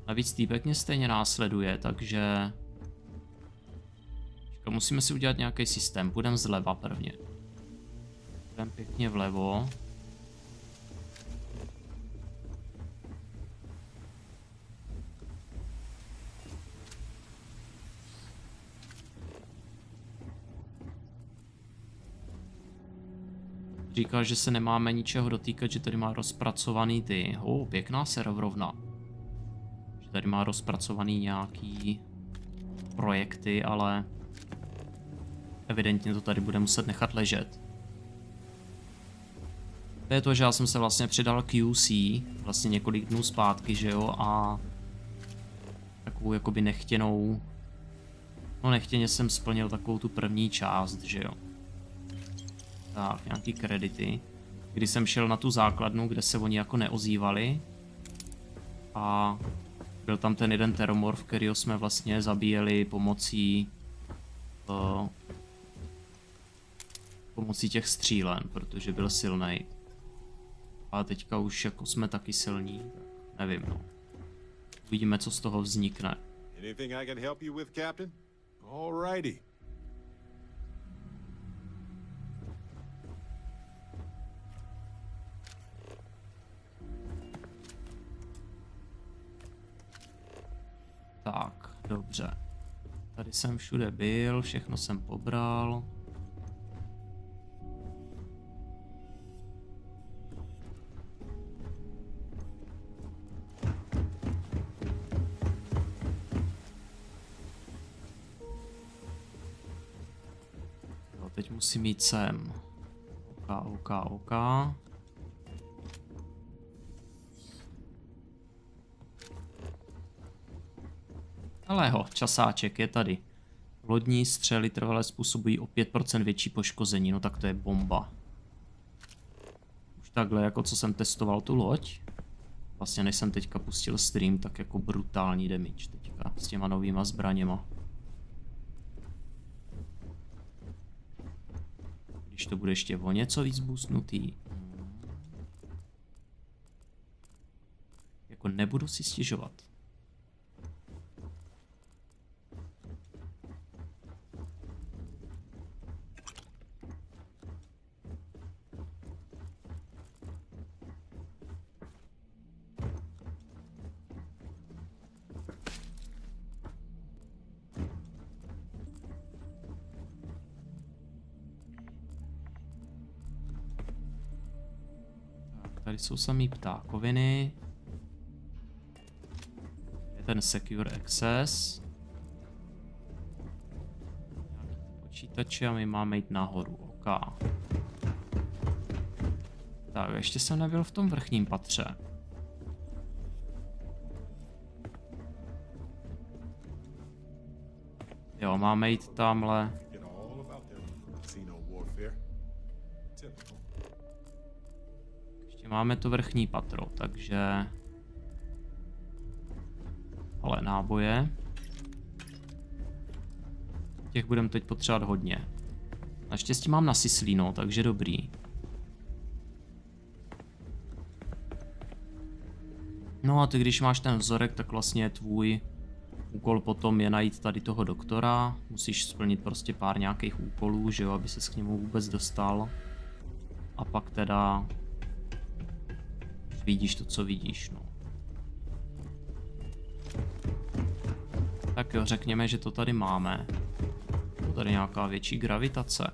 Navíc týpek mě stejně následuje, takže... Musíme si udělat nějaký systém. Půjdeme zleva prvně. Půjdeme pěkně vlevo. Říkal, že se nemáme ničeho dotýkat, že tady má rozpracovaný ty... pěkná serverovna. Že tady má rozpracovaný nějaký projekty, ale evidentně to tady bude muset nechat ležet. To je to, že já jsem se vlastně přidal QC vlastně několik dnů zpátky, že jo, a takovou jakoby nechtěnou... No nechtěně jsem splnil takovou tu první část, že jo. Tak, nějaký kredity. Když jsem šel na tu základnu, kde se oni jako neozývali. A byl tam ten jeden teromorf, kterýho jsme vlastně zabíjeli pomocí těch střílen, protože byl silnej. A teďka už jako jsme taky silní, tak nevím, no. Uvidíme, co z toho vznikne. Anything I can help you with, Captain? All righty. Tak, dobře. Tady jsem všude byl, všechno jsem pobral. Jo, teď musím jít sem. OK. Aleho, časáček je tady. Lodní střely trvale způsobují o 5% větší poškození, no tak to je bomba. Už takhle, jako co jsem testoval tu loď. Vlastně než jsem teďka pustil stream, tak jako brutální damage teďka s těma novýma zbraněma. Když to bude ještě o něco víc boostnutý. Jako nebudu si stěžovat. Tady jsou samý ptákoviny. Je ten secure access. Nějaký počítače a my máme jít nahoru. OK. Tak, ještě jsem nebyl v tom vrchním patře. Jo, máme jít tamhle. Máme to vrchní patro, takže... Ale náboje. Těch budeme teď potřebovat hodně. Naštěstí mám na syslíno, takže dobrý. No a ty, když máš ten vzorek, tak vlastně tvůj úkol potom je najít tady toho doktora. Musíš splnit prostě pár nějakých úkolů, že jo, aby ses k němu vůbec dostal. A pak teda... vidíš to, co vidíš, no. Tak jo, řekněme, že to tady máme. Je tady nějaká větší gravitace.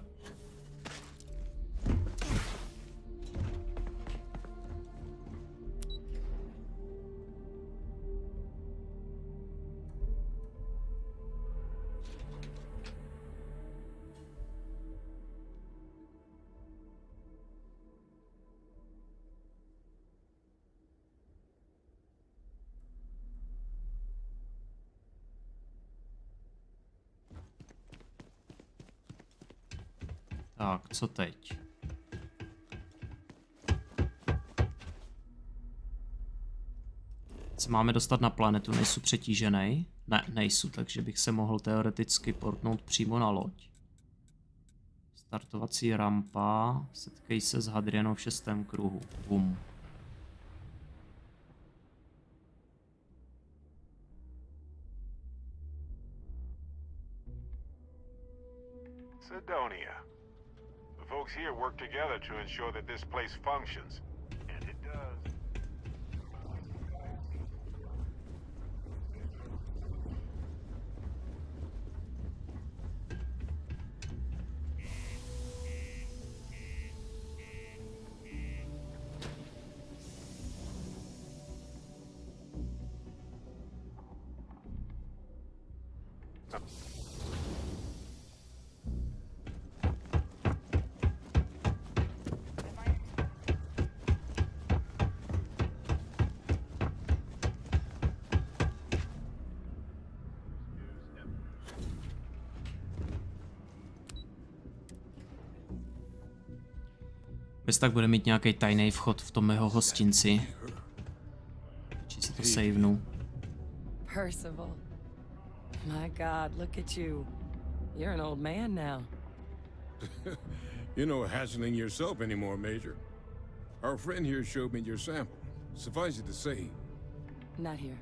Tak, co teď? Se máme dostat na planetu, nejsou přetížený? Ne, nejsou, takže bych se mohl teoreticky portnout přímo na loď. Startovací rampa, setkej se s Hadrianou v 6. kruhu. Bum. Sidonia. The folks here work together to ensure that this place functions. And it does. Bez tak bude mít nějaký tajný vchod v tom mého hostinci. Či si to savenu. Percival. My God, look at you. You're an old man now. You're no hatchling yourself anymore, Major. Our friend here showed me your sample. Suffice it to say... Not here.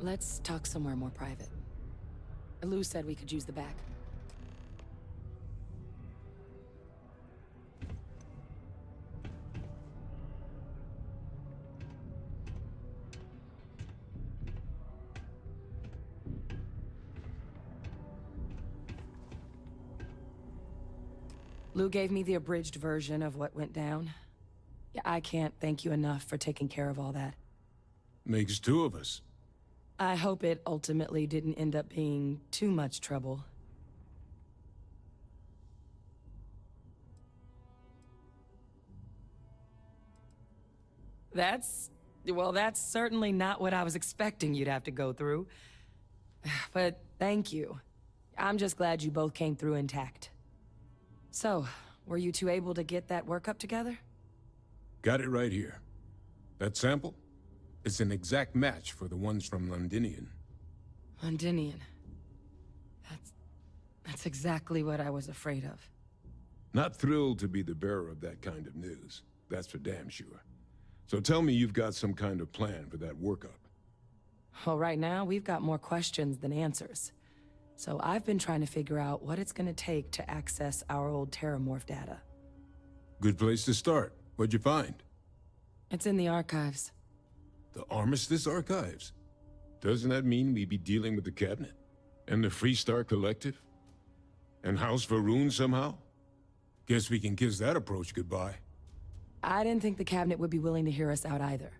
Let's talk somewhere more private. Lou said we could use the back. Lou gave me the abridged version of what went down. Yeah, I can't thank you enough for taking care of all that. Makes two of us. I hope it ultimately didn't end up being too much trouble. That's certainly not what I was expecting you'd have to go through. But thank you. I'm just glad you both came through intact. So, were you two able to get that workup together? Got it right here. That sample? It's an exact match for the ones from Londinian. Londinian. That's exactly what I was afraid of. Not thrilled to be the bearer of that kind of news. That's for damn sure. So tell me you've got some kind of plan for that workup. Well, right now, we've got more questions than answers. So I've been trying to figure out what it's gonna take to access our old Terramorph data. Good place to start. What'd you find? It's in the archives. The Armistice Archives? Doesn't that mean we'd be dealing with the Cabinet? And the Freestar Collective? And House Varun somehow? Guess we can kiss that approach goodbye. I didn't think the Cabinet would be willing to hear us out either.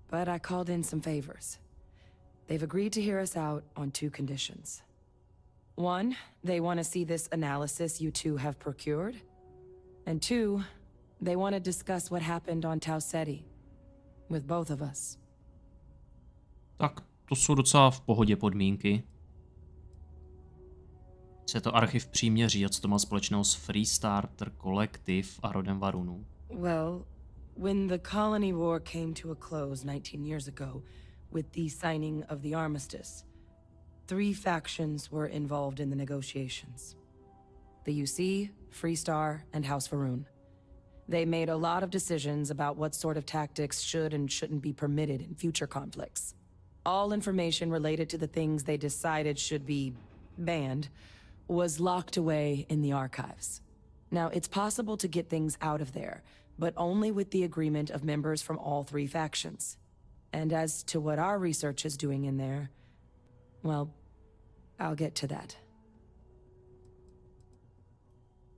But I called in some favors. They've agreed to hear us out on two conditions. One, they want to see this analysis you two have procured. And two, they want to discuss what happened on Tau Ceti. With both of us. Tak, to jsou docela v pohodě podmínky. Co je to archiv příměří a co to má společného s Freestarter Collective a rodem Varunů? Well, when the colony war came to a close 19 years ago, with the signing of the armistice, 3 factions were involved in the negotiations. The UC, Freestar, and House Varun. They made a lot of decisions about what sort of tactics should and shouldn't be permitted in future conflicts. All information related to the things they decided should be banned was locked away in the archives. Now, it's possible to get things out of there, but only with the agreement of members from all 3 factions. And as to what our research is doing in there, well, I'll get to that.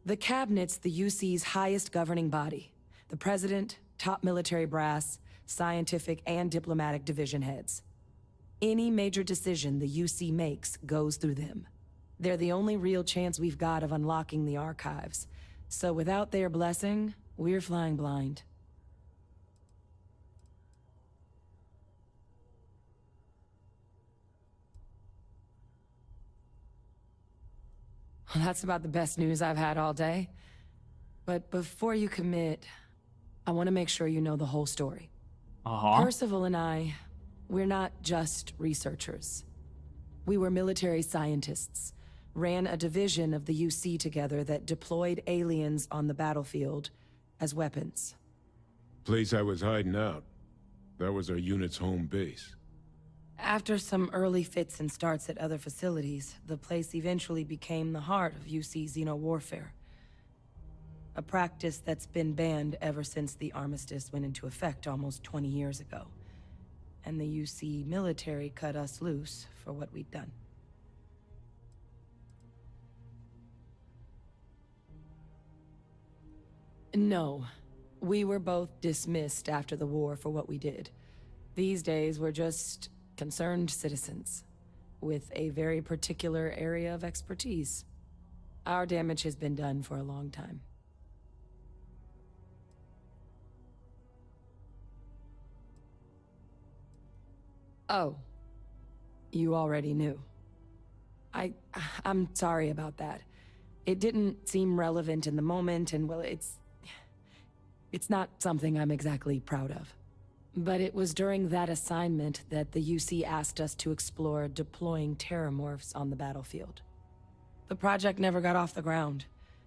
The Cabinet's the UC's highest governing body. The President, top military brass, scientific and diplomatic division heads. Any major decision the UC makes goes through them. They're the only real chance we've got of unlocking the archives. So without their blessing, we're flying blind. Well, that's about the best news I've had all day. But before you commit, I want to make sure you know the whole story. Percival and I, we're not just researchers. We were military scientists, ran a division of the UC together that deployed aliens on the battlefield as weapons. Place I was hiding out. That was our unit's home base. After some early fits and starts at other facilities, the place eventually became the heart of UC xeno-warfare. A practice that's been banned ever since the armistice went into effect almost 20 years ago. And the UC military cut us loose for what we'd done. No. We were both dismissed after the war for what we did. These days, we're just concerned citizens with a very particular area of expertise. Our damage has been done for a long time. Oh, you already knew. I'm sorry about that. It didn't seem relevant in the moment, and well, it's not something I'm exactly proud of. But it was during that assignment that the UC asked us to explore deploying terramorphs on the battlefield. The project never got off the ground,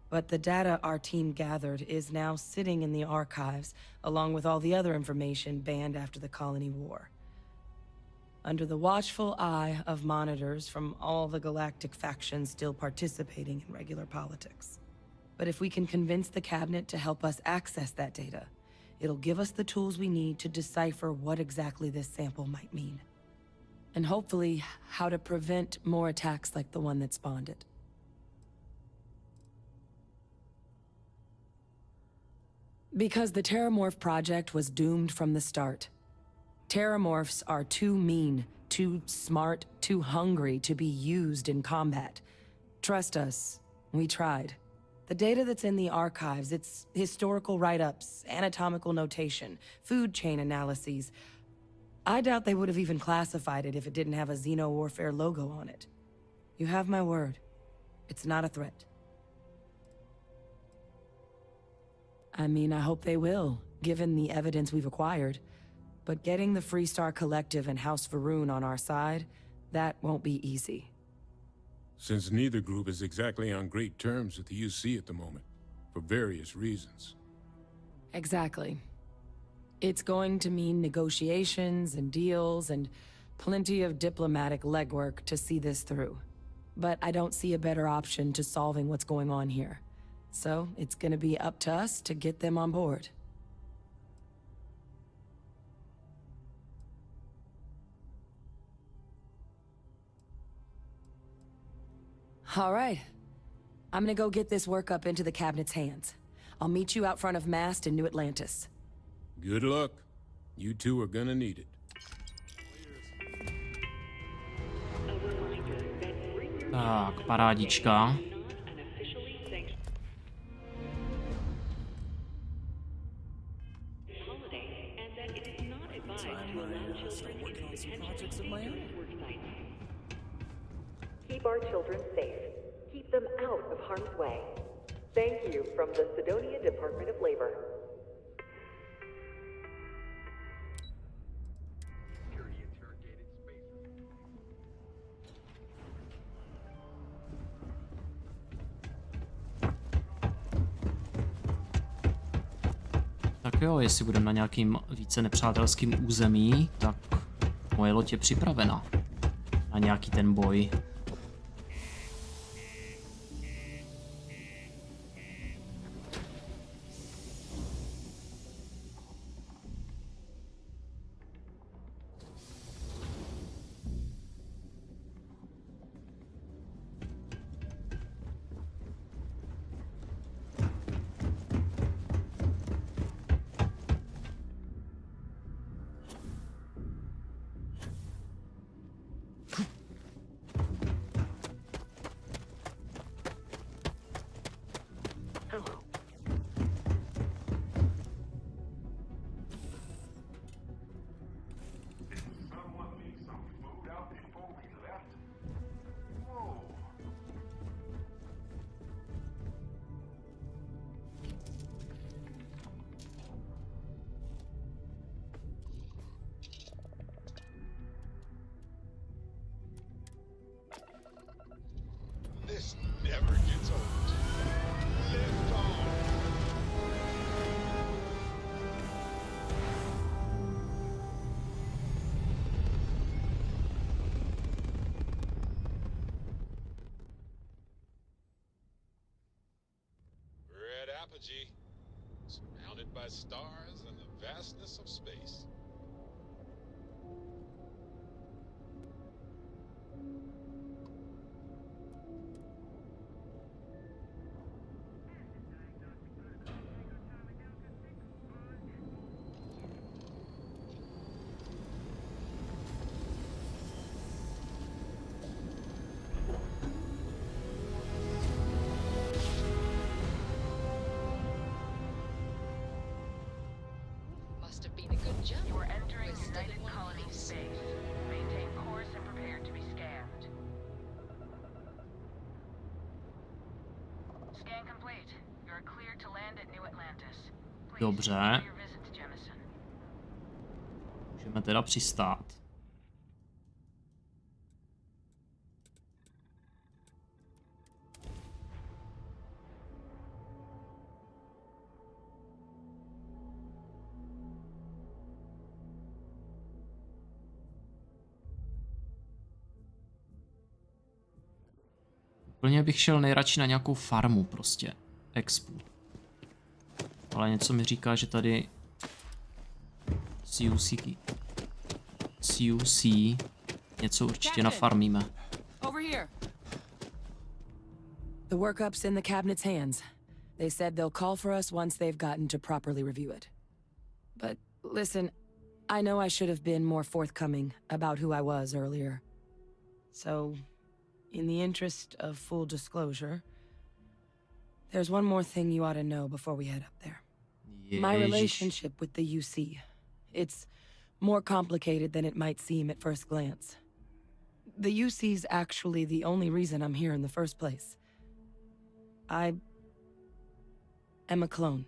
But the data our team gathered is now sitting in the archives, along with all the other information banned after the Colony War. Under the watchful eye of monitors from all the galactic factions still participating in regular politics. But if we can convince the cabinet to help us access that data, it'll give us the tools we need to decipher what exactly this sample might mean. And hopefully, how to prevent more attacks like the one that spawned it. Because the Terramorph project was doomed from the start. Terramorphs are too mean, too smart, too hungry to be used in combat. Trust us, we tried. The data that's in the archives, it's historical write-ups, anatomical notation, food chain analyses. I doubt they would have even classified it if it didn't have a Xeno-warfare logo on it. You have my word. It's not a threat. I mean, I hope they will, given the evidence we've acquired. But getting the Freestar Collective and House Va'ruun on our side, that won't be easy. Since neither group is exactly on great terms with the UC at the moment, for various reasons. Exactly. It's going to mean negotiations and deals and plenty of diplomatic legwork to see this through. But I don't see a better option to solving what's going on here. So it's gonna be up to us to get them on board. All right. I'm gonna go get this work up into the cabinet's hands. I'll meet you out front of Mast in New Atlantis. Good luck. You two are gonna need it. Tak, parádička. Keep our children safe. Keep them out of harm's way. Thank you from the Sidonia Department of Labor. Tak jo, jestli budeme na nějakým více nepřátelským území, tak moje loď je připravena na nějaký ten boj. This never gets old. Live on. We're at Apogee, surrounded by stars and the vastness of space. Must have been a good jump. You are entering United Colony space. Maintain course and prepare to be scanned. Scan complete. You are clear to land at New Atlantis. Please Dobře. continue your visit to Jemison. Můžeme teda přistát. Plně bych šel nejradši na nějakou farmu prostě. Expu. Ale něco mi říká, že tady CUC něco určitě nafarmíme. Over here. The workup's in the cabinet's hands. They said they'll call for us once they've gotten to properly review it. But listen, I know I should have been more forthcoming about who I was earlier. So, in the interest of full disclosure, there's one more thing you ought to know before we head up there. My relationship with the UC. It's more complicated than it might seem at first glance. The UC's actually the only reason I'm here in the first place. I am a clone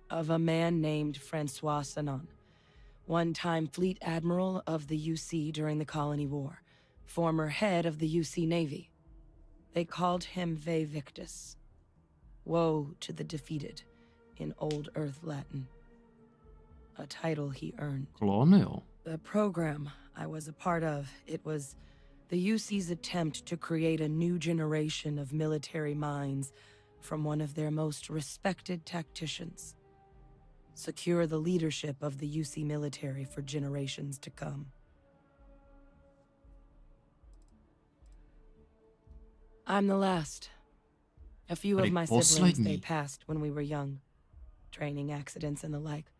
of a man named Francois Sanon, one-time fleet admiral of the UC during the Colony War, former head of the UC Navy. They called him Ve Victus. Woe to the defeated, in Old Earth Latin. A title he earned. Colonial. The program I was a part of, it was the UC's attempt to create a new generation of military minds from one of their most respected tacticians. Secure the leadership of the UC military for generations to come. I'm the last. A few of my siblings, they passed when we were young. Training accidents and the like.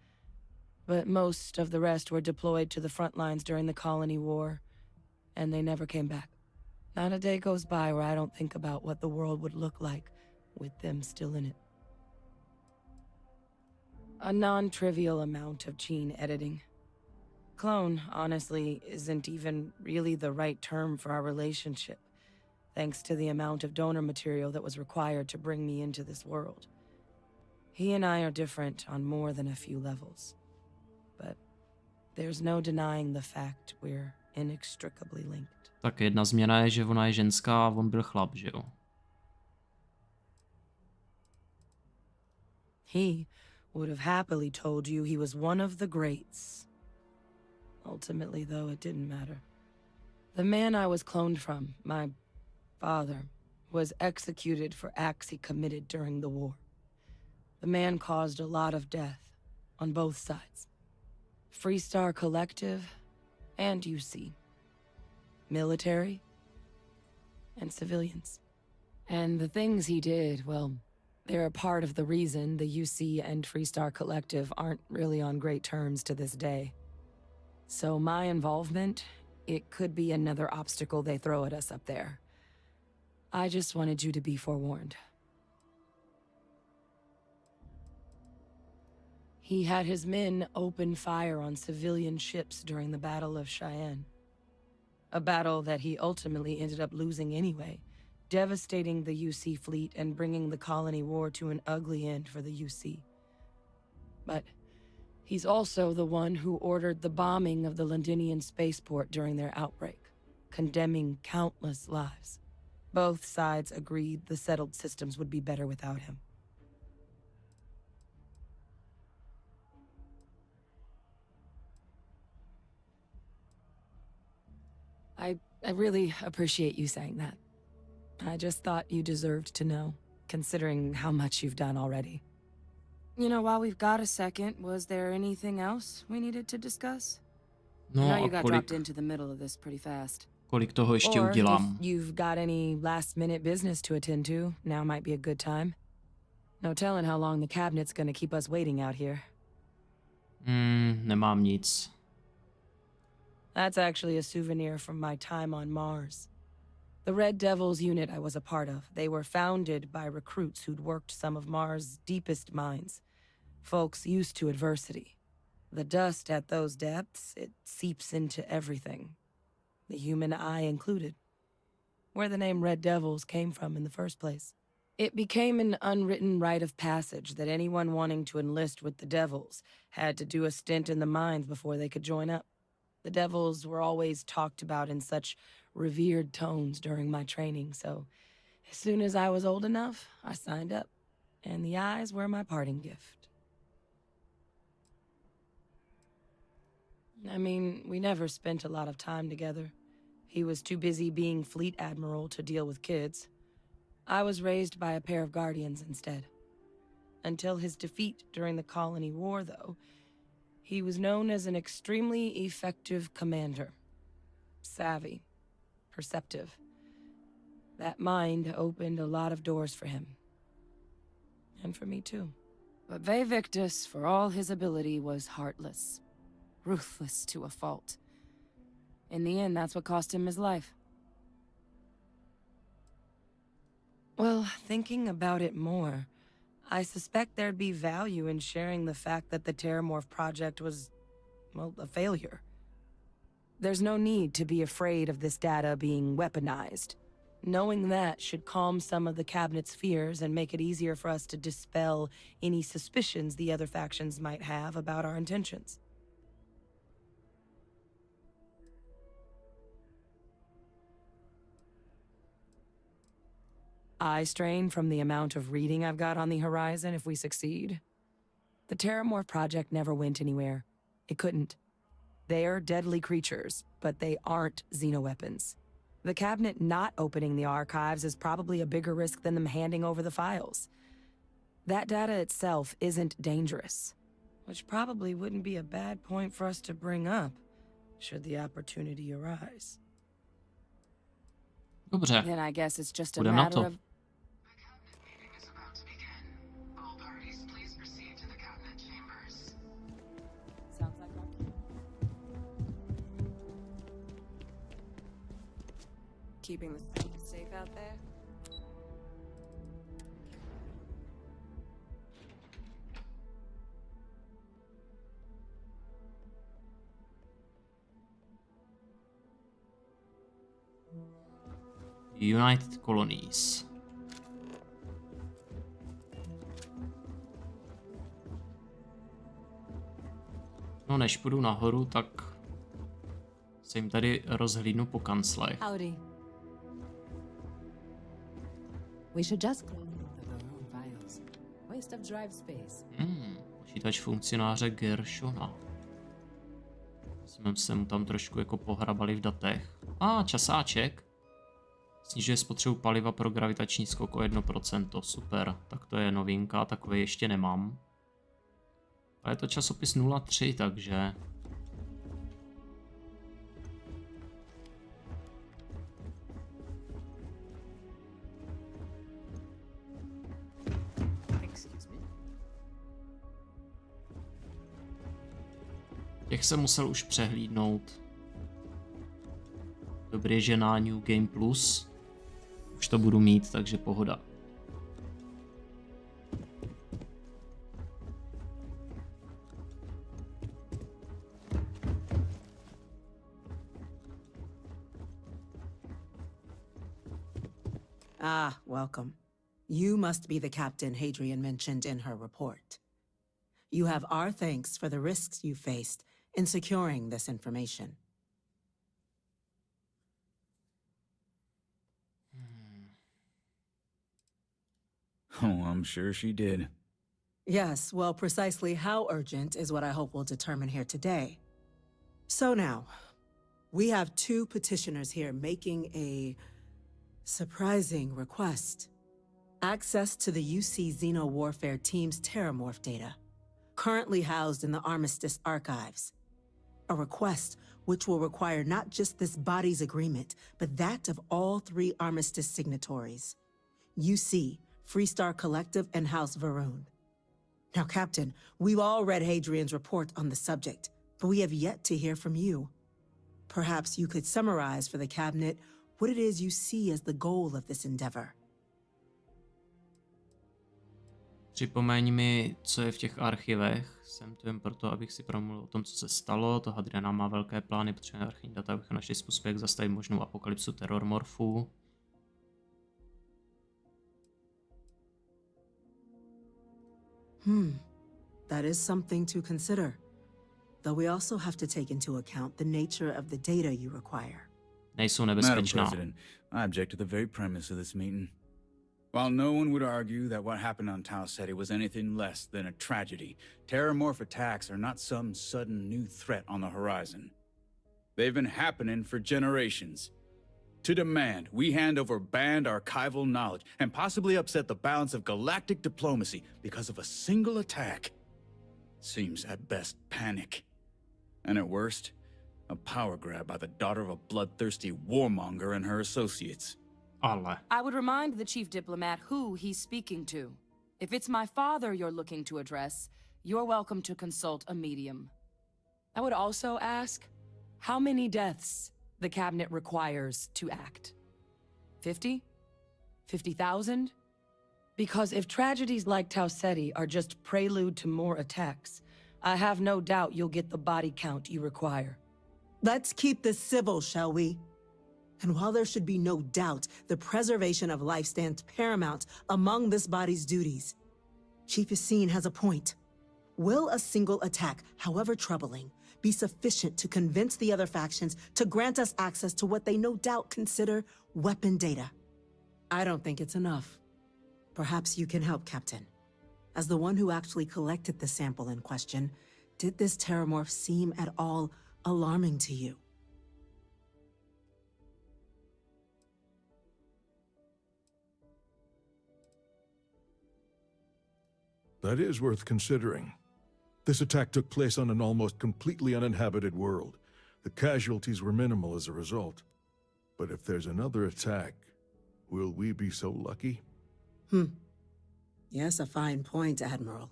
But most of the rest were deployed to the front lines during the Colony War, and they never came back. Not a day goes by where I don't think about what the world would look like with them still in it. A non-trivial amount of gene editing. Clone, honestly, isn't even really the right term for our relationship, thanks to the amount of donor material that was required to bring me into this world. He and I are different on more than a few levels. But there's no denying the fact we're inextricably linked. Tak jedna změna je, že ona je ženská a on byl chlap, že jo? He would have happily told you he was one of the greats. Ultimately, though, it didn't matter. The man I was cloned from, my father, was executed for acts he committed during the war. The man caused a lot of death on both sides. Freestar Collective and UC. Military and civilians. And the things he did, well, they're a part of the reason the UC and Freestar Collective aren't really on great terms to this day. So my involvement, it could be another obstacle they throw at us up there. I just wanted you to be forewarned. He had his men open fire on civilian ships during the Battle of Cheyenne. A battle that he ultimately ended up losing anyway, devastating the UC fleet and bringing the Colony War to an ugly end for the UC. But he's also the one who ordered the bombing of the Londinian spaceport during their outbreak, condemning countless lives. Both sides agreed the settled systems would be better without him. I really appreciate you saying that. I just thought you deserved to know, considering how much you've done already. You know, while we've got a second, was there anything else we needed to discuss? No, I know you got dropped into the middle of this pretty fast. Kolik toho ještě udělám? If you've got any last-minute business to attend to, now might be a good time. No telling how long the cabinet's gonna keep us waiting out here. Nemám nic. That's actually a souvenir from my time on Mars. The Red Devils unit I was a part of, they were founded by recruits who'd worked some of Mars' deepest mines. Folks used to adversity. The dust at those depths, it seeps into everything. The human eye included. Where the name Red Devils came from in the first place. It became an unwritten rite of passage that anyone wanting to enlist with the Devils had to do a stint in the mines before they could join up. The Devils were always talked about in such revered tones during my training, so as soon as I was old enough, I signed up, and the eyes were my parting gift. I mean, we never spent a lot of time together. He was too busy being fleet admiral to deal with kids. I was raised by a pair of guardians instead. Until his defeat during the Colony War, though, he was known as an extremely effective commander. Savvy, perceptive. That mind opened a lot of doors for him. And for me, too. But Victus, for all his ability, was heartless. Ruthless to a fault. In the end, that's what cost him his life. Well, thinking about it more, I suspect there'd be value in sharing the fact that the Terramorph project was, well, a failure. There's no need to be afraid of this data being weaponized. Knowing that should calm some of the Cabinet's fears and make it easier for us to dispel any suspicions the other factions might have about our intentions. Eye strain from the amount of reading I've got on the horizon if we succeed. The Terramorph project never went anywhere. It couldn't. They're deadly creatures, but they aren't xenoweapons. The Cabinet not opening the archives is probably a bigger risk than them handing over the files. That data itself isn't dangerous, which probably wouldn't be a bad point for us to bring up, should the opportunity arise. Dobře. Then I guess it's just a Budeme na matter to. of... Sounds like our... Keeping the safe out there? United Colonies. No, než půjdu nahoru, tak se jim tady rozhlídnu po kanclech. Howdy. We should just clean up our own files. Waste of drive space. Počítač funkcionáře Gershona. Jsme se mu tam trošku jako pohrabali v datech. Časáček. Snižuje spotřebu paliva pro gravitační skok o 1%. Super, tak to je novinka, takové ještě nemám. Ale je to časopis 03, takže... Těch jsem musel už přehlídnout. Dobrý, že na New Game Plus už to budu mít, takže pohoda. Welcome. You must be the captain Hadrian mentioned in her report. You have our thanks for the risks you faced in securing this information. Oh, I'm sure she did. Yes, well, precisely how urgent is what I hope we'll determine here today. So now, we have two petitioners here making a surprising request. Access to the UC Xeno Warfare Team's Terramorph data, currently housed in the Armistice archives. A request which will require not just this body's agreement, but that of all three Armistice signatories. UC, Freestar Collective, and House Varun. Now, Captain, we've all read Hadrian's report on the subject, but we have yet to hear from you. Perhaps you could summarize for the Cabinet what it is you see as the goal of this endeavor. Připomeň mi, co je v těch archivech. Jsem tu jen proto, abych si promluvil o tom, co se stalo. To Hadriana má velké plány, potřebujeme archivní data, abychom našli způsob, jak zastavit možnou apokalypsu terormorfů. That is something to consider. Though we also have to take into account the nature of the data you require. Nejsou Madam nebezpečná. President, I object to the very premise of this meeting. While no one would argue that what happened on Tau Ceti was anything less than a tragedy, terramorph attacks are not some sudden new threat on the horizon. They've been happening for generations. to demand we hand over banned archival knowledge and possibly upset the balance of galactic diplomacy because of a single attack seems at best panic. And at worst, a power grab by the daughter of a bloodthirsty warmonger and her associates. Ale. I would remind the chief diplomat who he's speaking to. If it's my father you're looking to address, you're welcome to consult a medium. I would also ask how many deaths the cabinet requires to act. 50? 50,000? Because if tragedies like Tau Ceti are just prelude to more attacks, I have no doubt you'll get the body count you require. Let's keep this civil, shall we? And while there should be no doubt the preservation of life stands paramount among this body's duties, Chief Yassine has a point. Will a single attack, however troubling, be sufficient to convince the other factions to grant us access to what they no doubt consider weapon data? I don't think it's enough. Perhaps you can help, Captain. As the one who actually collected the sample in question, did this terramorph seem at all alarming to you? That is worth considering. This attack took place on an almost completely uninhabited world. The casualties were minimal as a result. But if there's another attack, will we be so lucky? Yes, a fine point, Admiral.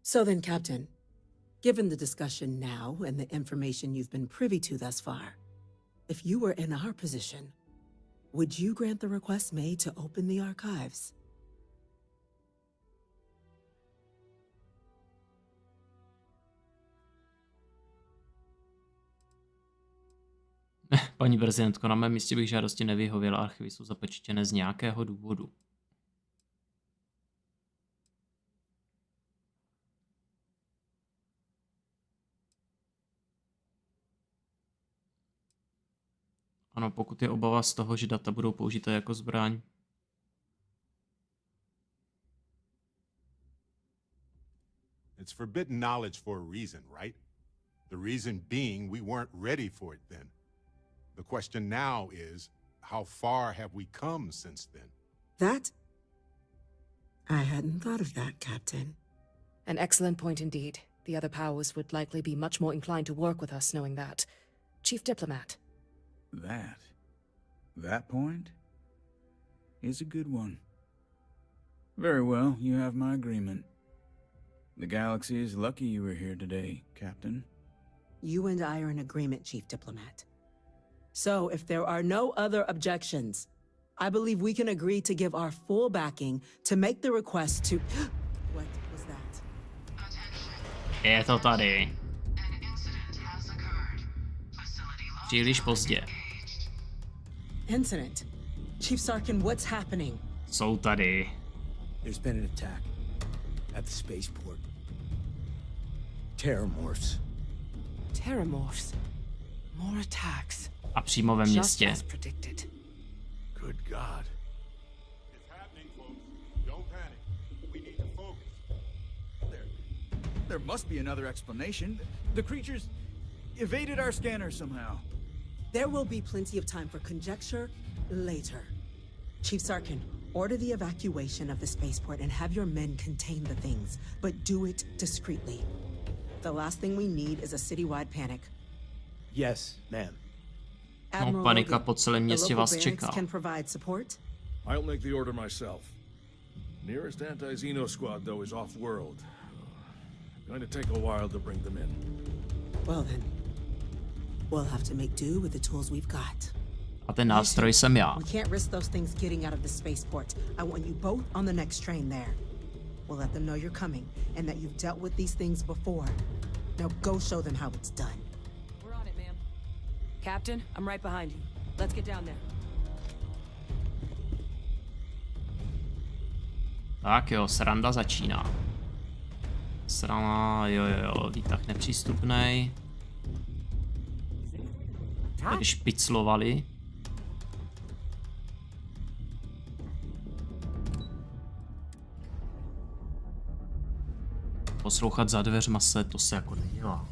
So then, Captain, given the discussion now and the information you've been privy to thus far, if you were in our position, would you grant the request made to open the archives? Paní prezidentko, na mém místě bych žádosti nevyhověl, archivy jsou zapečetěné z nějakého důvodu. Ano, pokud je obava z toho, že data budou použité jako zbraň. It's forbidden knowledge for a reason, right? The reason being we weren't ready for it then. The question now is, how far have we come since then? That? I hadn't thought of that, Captain. An excellent point indeed. The other powers would likely be much more inclined to work with us knowing that. Chief Diplomat. That point is a good one. Very well, you have my agreement. The galaxy is lucky you were here today, Captain. You and I are in agreement, Chief Diplomat. So, if there are no other objections, I believe we can agree to give our full backing to make the request to... What was that? Je to tady. Příliš pozdě. Incident. Chief Sarkin, what's happening? Jsou tady. There's been an attack at the spaceport. Terramorphs. Terramorphs. More attacks. A přímo ve městě. Just as predicted. Good God. It's happening, folks. Don't panic. We need to focus. There must be another explanation. The creatures evaded our scanner somehow. There will be plenty of time for conjecture later. Chief Sarkin, order the evacuation of the spaceport and have your men contain the things, but do it discreetly. The last thing we need is a citywide panic. Yes, ma'am. No, panika po celém městě vás čeká. Can provide support? I'll make the order myself. Nearest anti-Xeno squad, though, is off-world. Going to take a while to bring them in. Well then, we'll have to make do with the tools we've got. A ten nástroj jsem já. We can't risk those things getting out of the spaceport. I want you both on the next train there. We'll let them know you're coming and that you've dealt with these things before. Now go show them how it's done. We're on it, ma'am. Captain, I'm right behind you. Let's get down there. Tak jo, sranda začíná. Sranda, jo, výtah nepřístupnej. Tady špiclovali. Poslouchat za dveřma to se jako nedělá.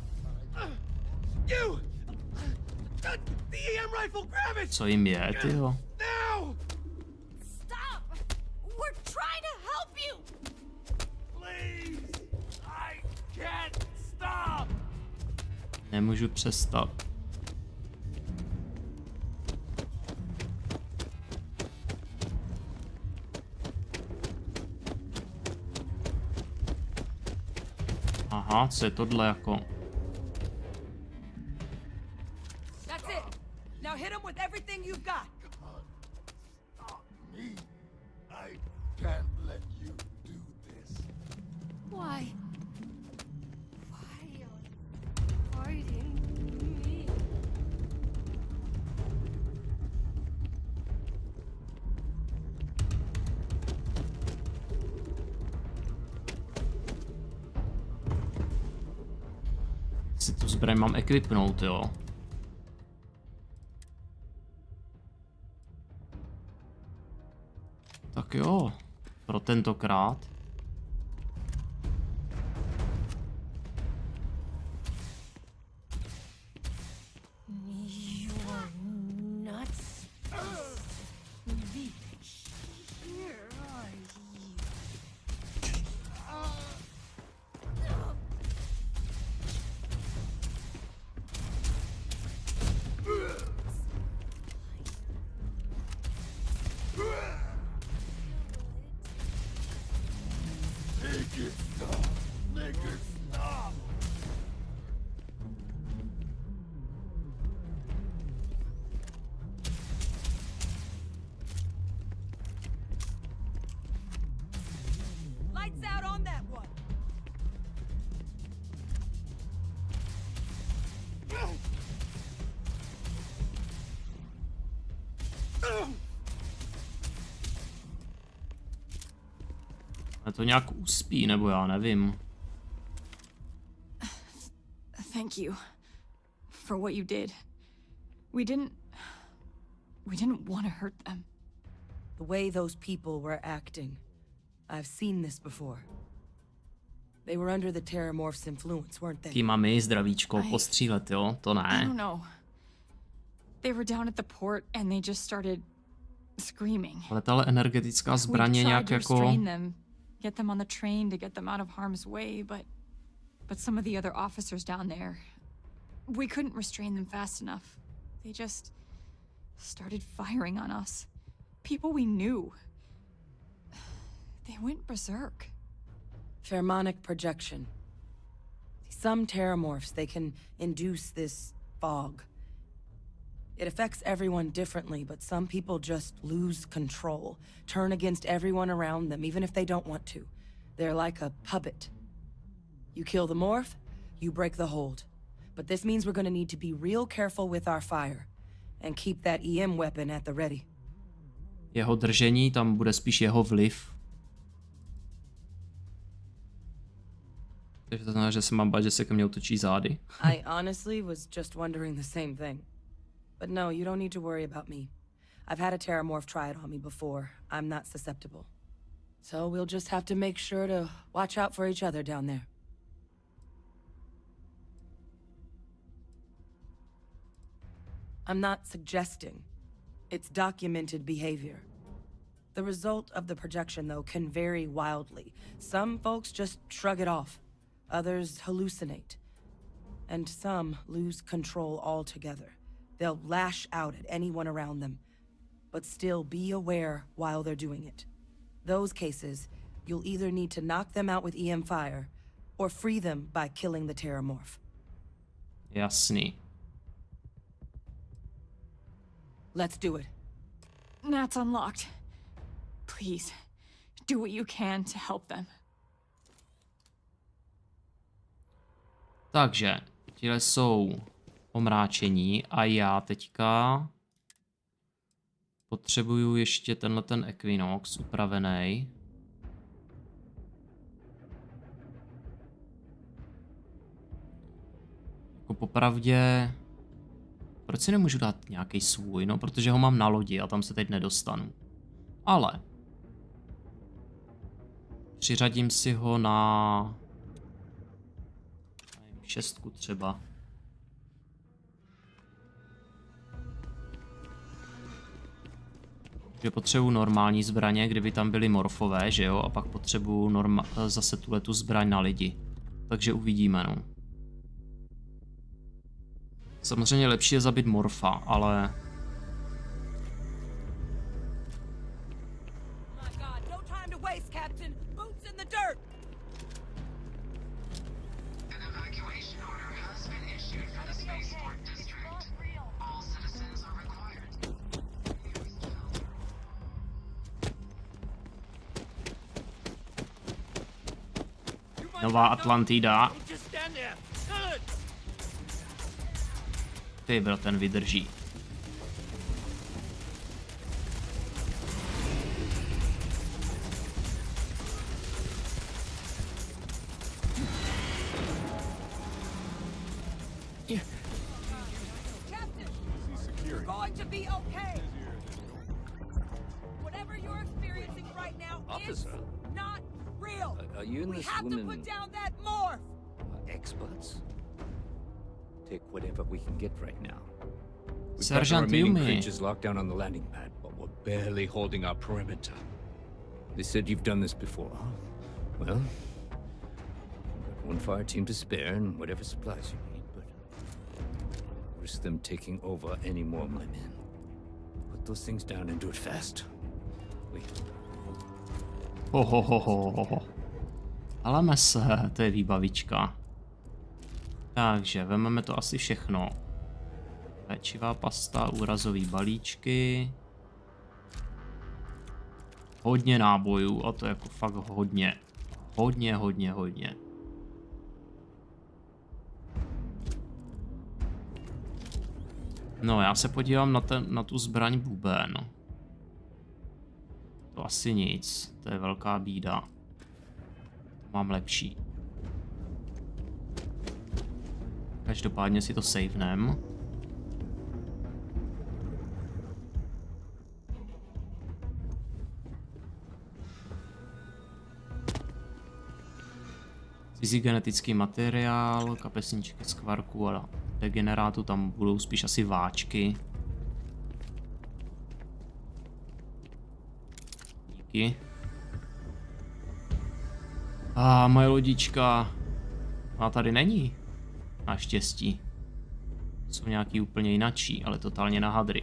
Co jim je, tyjo? Stop! We're trying to help you! Please! I can't stop! Nemůžu přestat. Aha, co je tohle jako? That's it. Now hit him with everything you've got. Stop me! I can't let you do this. Why? Why are you fighting me? Si tu zbraň mám equipnout, jo? Tak jo, pro tentokrát. You're nuts. Be here, are you? Make it stop! Make it stop! Lights out on that one. A to nějak uspí, nebo já nevím. Thank you for what you did. We didn't want to hurt them. The way those people were acting. I've seen this before. They were under the Terramorph's influence, weren't they? Ty mami, zdravíčko, postřílet, jo? To I ne. don't know. They were down at the port and they just started screaming. Ale tahle energetická zbraň je nějak jako... restrain them, get them on the train to get them out of harm's way, but some of the other officers down there, we couldn't restrain them fast enough. They just started firing on us. People we knew. They went berserk. Pheromonic projection. Some Terramorphs, they can induce this fog. It affects everyone differently, but some people just lose control, turn against everyone around them, even if they don't want to. They're like a puppet. You kill the morph, you break the hold. But this means we're gonna need to be real careful with our fire, and keep that EM weapon at the ready. Jeho držení, tam bude spíš jeho vliv. Takže to znamená, že se mám bát, že se ke mně otočí zády. I honestly was just wondering the same thing. But no, you don't need to worry about me. I've had a Terramorph try it on me before. I'm not susceptible. So we'll just have to make sure to watch out for each other down there. I'm not suggesting. It's documented behavior. The result of the projection, though, can vary wildly. Some folks just shrug it off. Others hallucinate. And some lose control altogether. They'll lash out at anyone around them, but still be aware while they're doing it. Those cases, you'll either need to knock them out with EM fire, or free them by killing the Terramorph. Jasný. Let's do it. Nat's unlocked. Please, do what you can to help them. Takže, tihle jsou omráčení a já teďka potřebuju ještě tenhle ten Equinox upravený. Jako popravdě, proč si nemůžu dát nějaký svůj, no protože ho mám na lodi a tam se teď nedostanu. Ale přiřadím si ho na 6 třeba. Že potřebuji normální zbraně, kdyby tam byly morfové, že jo? A pak potřebuji zase tuhletu zbraň na lidi. Takže uvidíme, no. Samozřejmě lepší je zabít morfa, ale... Nová Atlantida. Ty, bro, ten vydrží. Are you and this woman experts? Take whatever we can get right now. We've got the Sergeant remaining Yumi. creatures locked down on the landing pad, but we're barely holding our perimeter. They said you've done this before. Well, we've got one fire team to spare and whatever supplies you need, but risk them taking over any more of my men. Put those things down and do it fast. Wait. Ho. Ale se, to je výbavička. Takže vezmeme to asi všechno. Léčivá pasta, úrazový balíčky. Hodně nábojů, a to jako fakt hodně. Hodně. No, já se podívám na tu zbraň buben. To asi nic, to je velká bída. To mám lepší. Každopádně si to savenem. Cizí genetický materiál, kapesníčky z kvarku a degenerátu, tam budou spíš asi váčky. Díky. A moje lodička. A tady není. Naštěstí. Jsou nějaký úplně jinačí, ale totálně na hadry.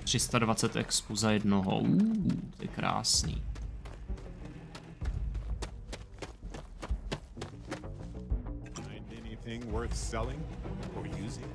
$320 expu za jednoho. To je krásný. Anything worth selling or using?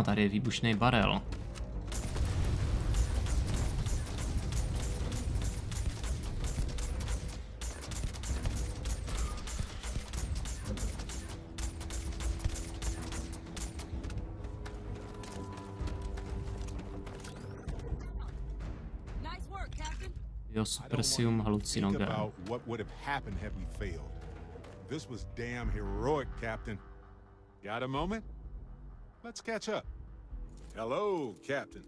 Tady je výbušný barel. Jo, supresium halucinogen. What would have happened had we failed? This was damn heroic, Captain. Got a moment? Let's catch up. Hello, Captain.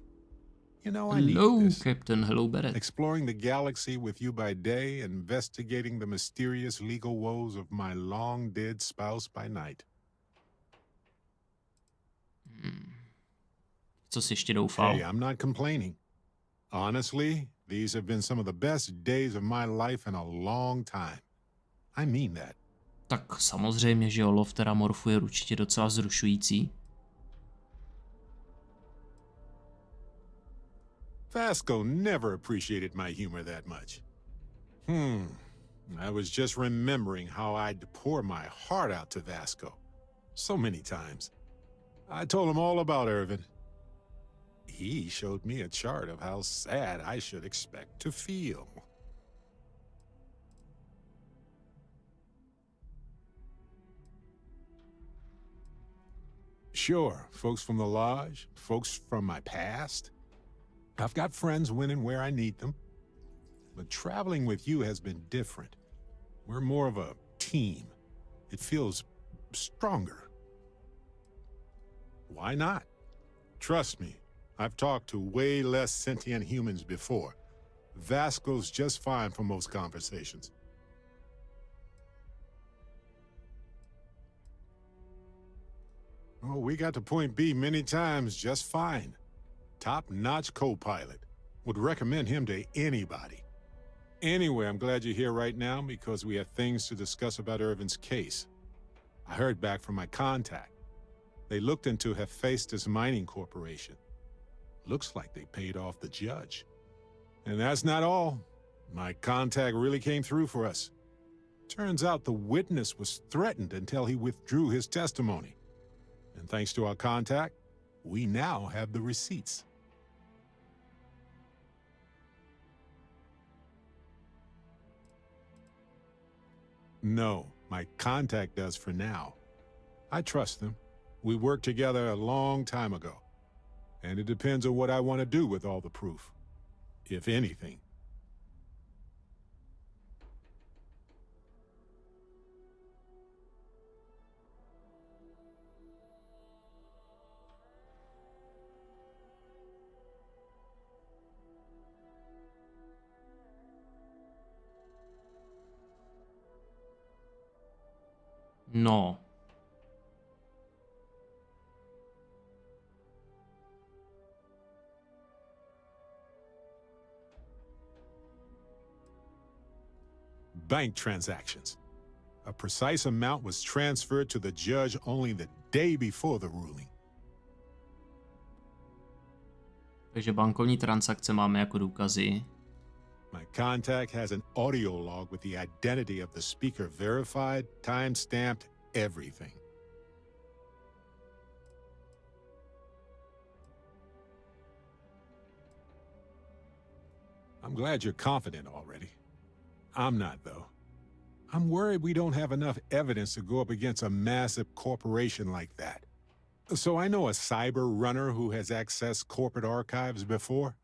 You know, I need Hello, this. Captain. Hello, Beret. Exploring the galaxy with you by day, investigating the mysterious legal woes of my long-dead spouse by night. Co jsi ještě doufal? Hey, I'm not complaining. Honestly, these have been some of the best days of my life in a long time. I mean that. Tak samozřejmě, že lov teramorfu je určitě docela zrušující. Vasco never appreciated my humor that much. I was just remembering how I'd pour my heart out to Vasco. So many times. I told him all about Irvin. He showed me a chart of how sad I should expect to feel. Sure, folks from the Lodge, folks from my past. I've got friends when and where I need them. But traveling with you has been different. We're more of a team. It feels stronger. Why not? Trust me, I've talked to way less sentient humans before. Vasco's just fine for most conversations. Oh, we got to point B many times just fine. Top-notch co-pilot. Would recommend him to anybody. Anyway, I'm glad you're here right now because we have things to discuss about Irvin's case. I heard back from my contact. They looked into Hephaestus Mining Corporation. Looks like they paid off the judge. And that's not all. My contact really came through for us. Turns out the witness was threatened until he withdrew his testimony. And thanks to our contact, we now have the receipts. No, my contact does for now. I trust them. We worked together a long time ago. And it depends on what I want to do with all the proof. If anything. No. Bank transactions. A precise amount was transferred to the judge only the day before the ruling. Takže bankovní transakce máme jako důkazy. My contact has an audio log with the identity of the speaker verified, time-stamped, everything. I'm glad you're confident already. I'm not, though. I'm worried we don't have enough evidence to go up against a massive corporation like that. So I know a cyber runner who has accessed corporate archives before.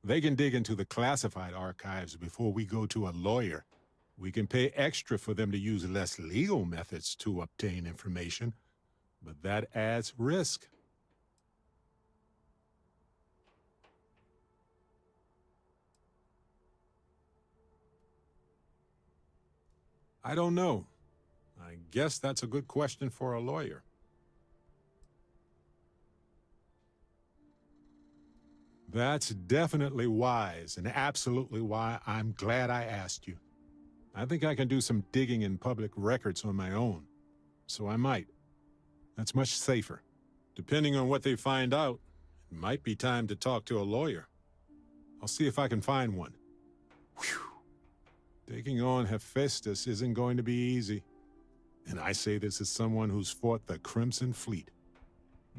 They can dig into the classified archives before we go to a lawyer. We can pay extra for them to use less legal methods to obtain information, but that adds risk. I don't know. I guess that's a good question for a lawyer. That's definitely wise, and absolutely why I'm glad I asked you. I think I can do some digging in public records on my own, so I might. That's much safer. Depending on what they find out, it might be time to talk to a lawyer. I'll see if I can find one. Whew. Taking on Hephaestus isn't going to be easy. And I say this as someone who's fought the Crimson Fleet.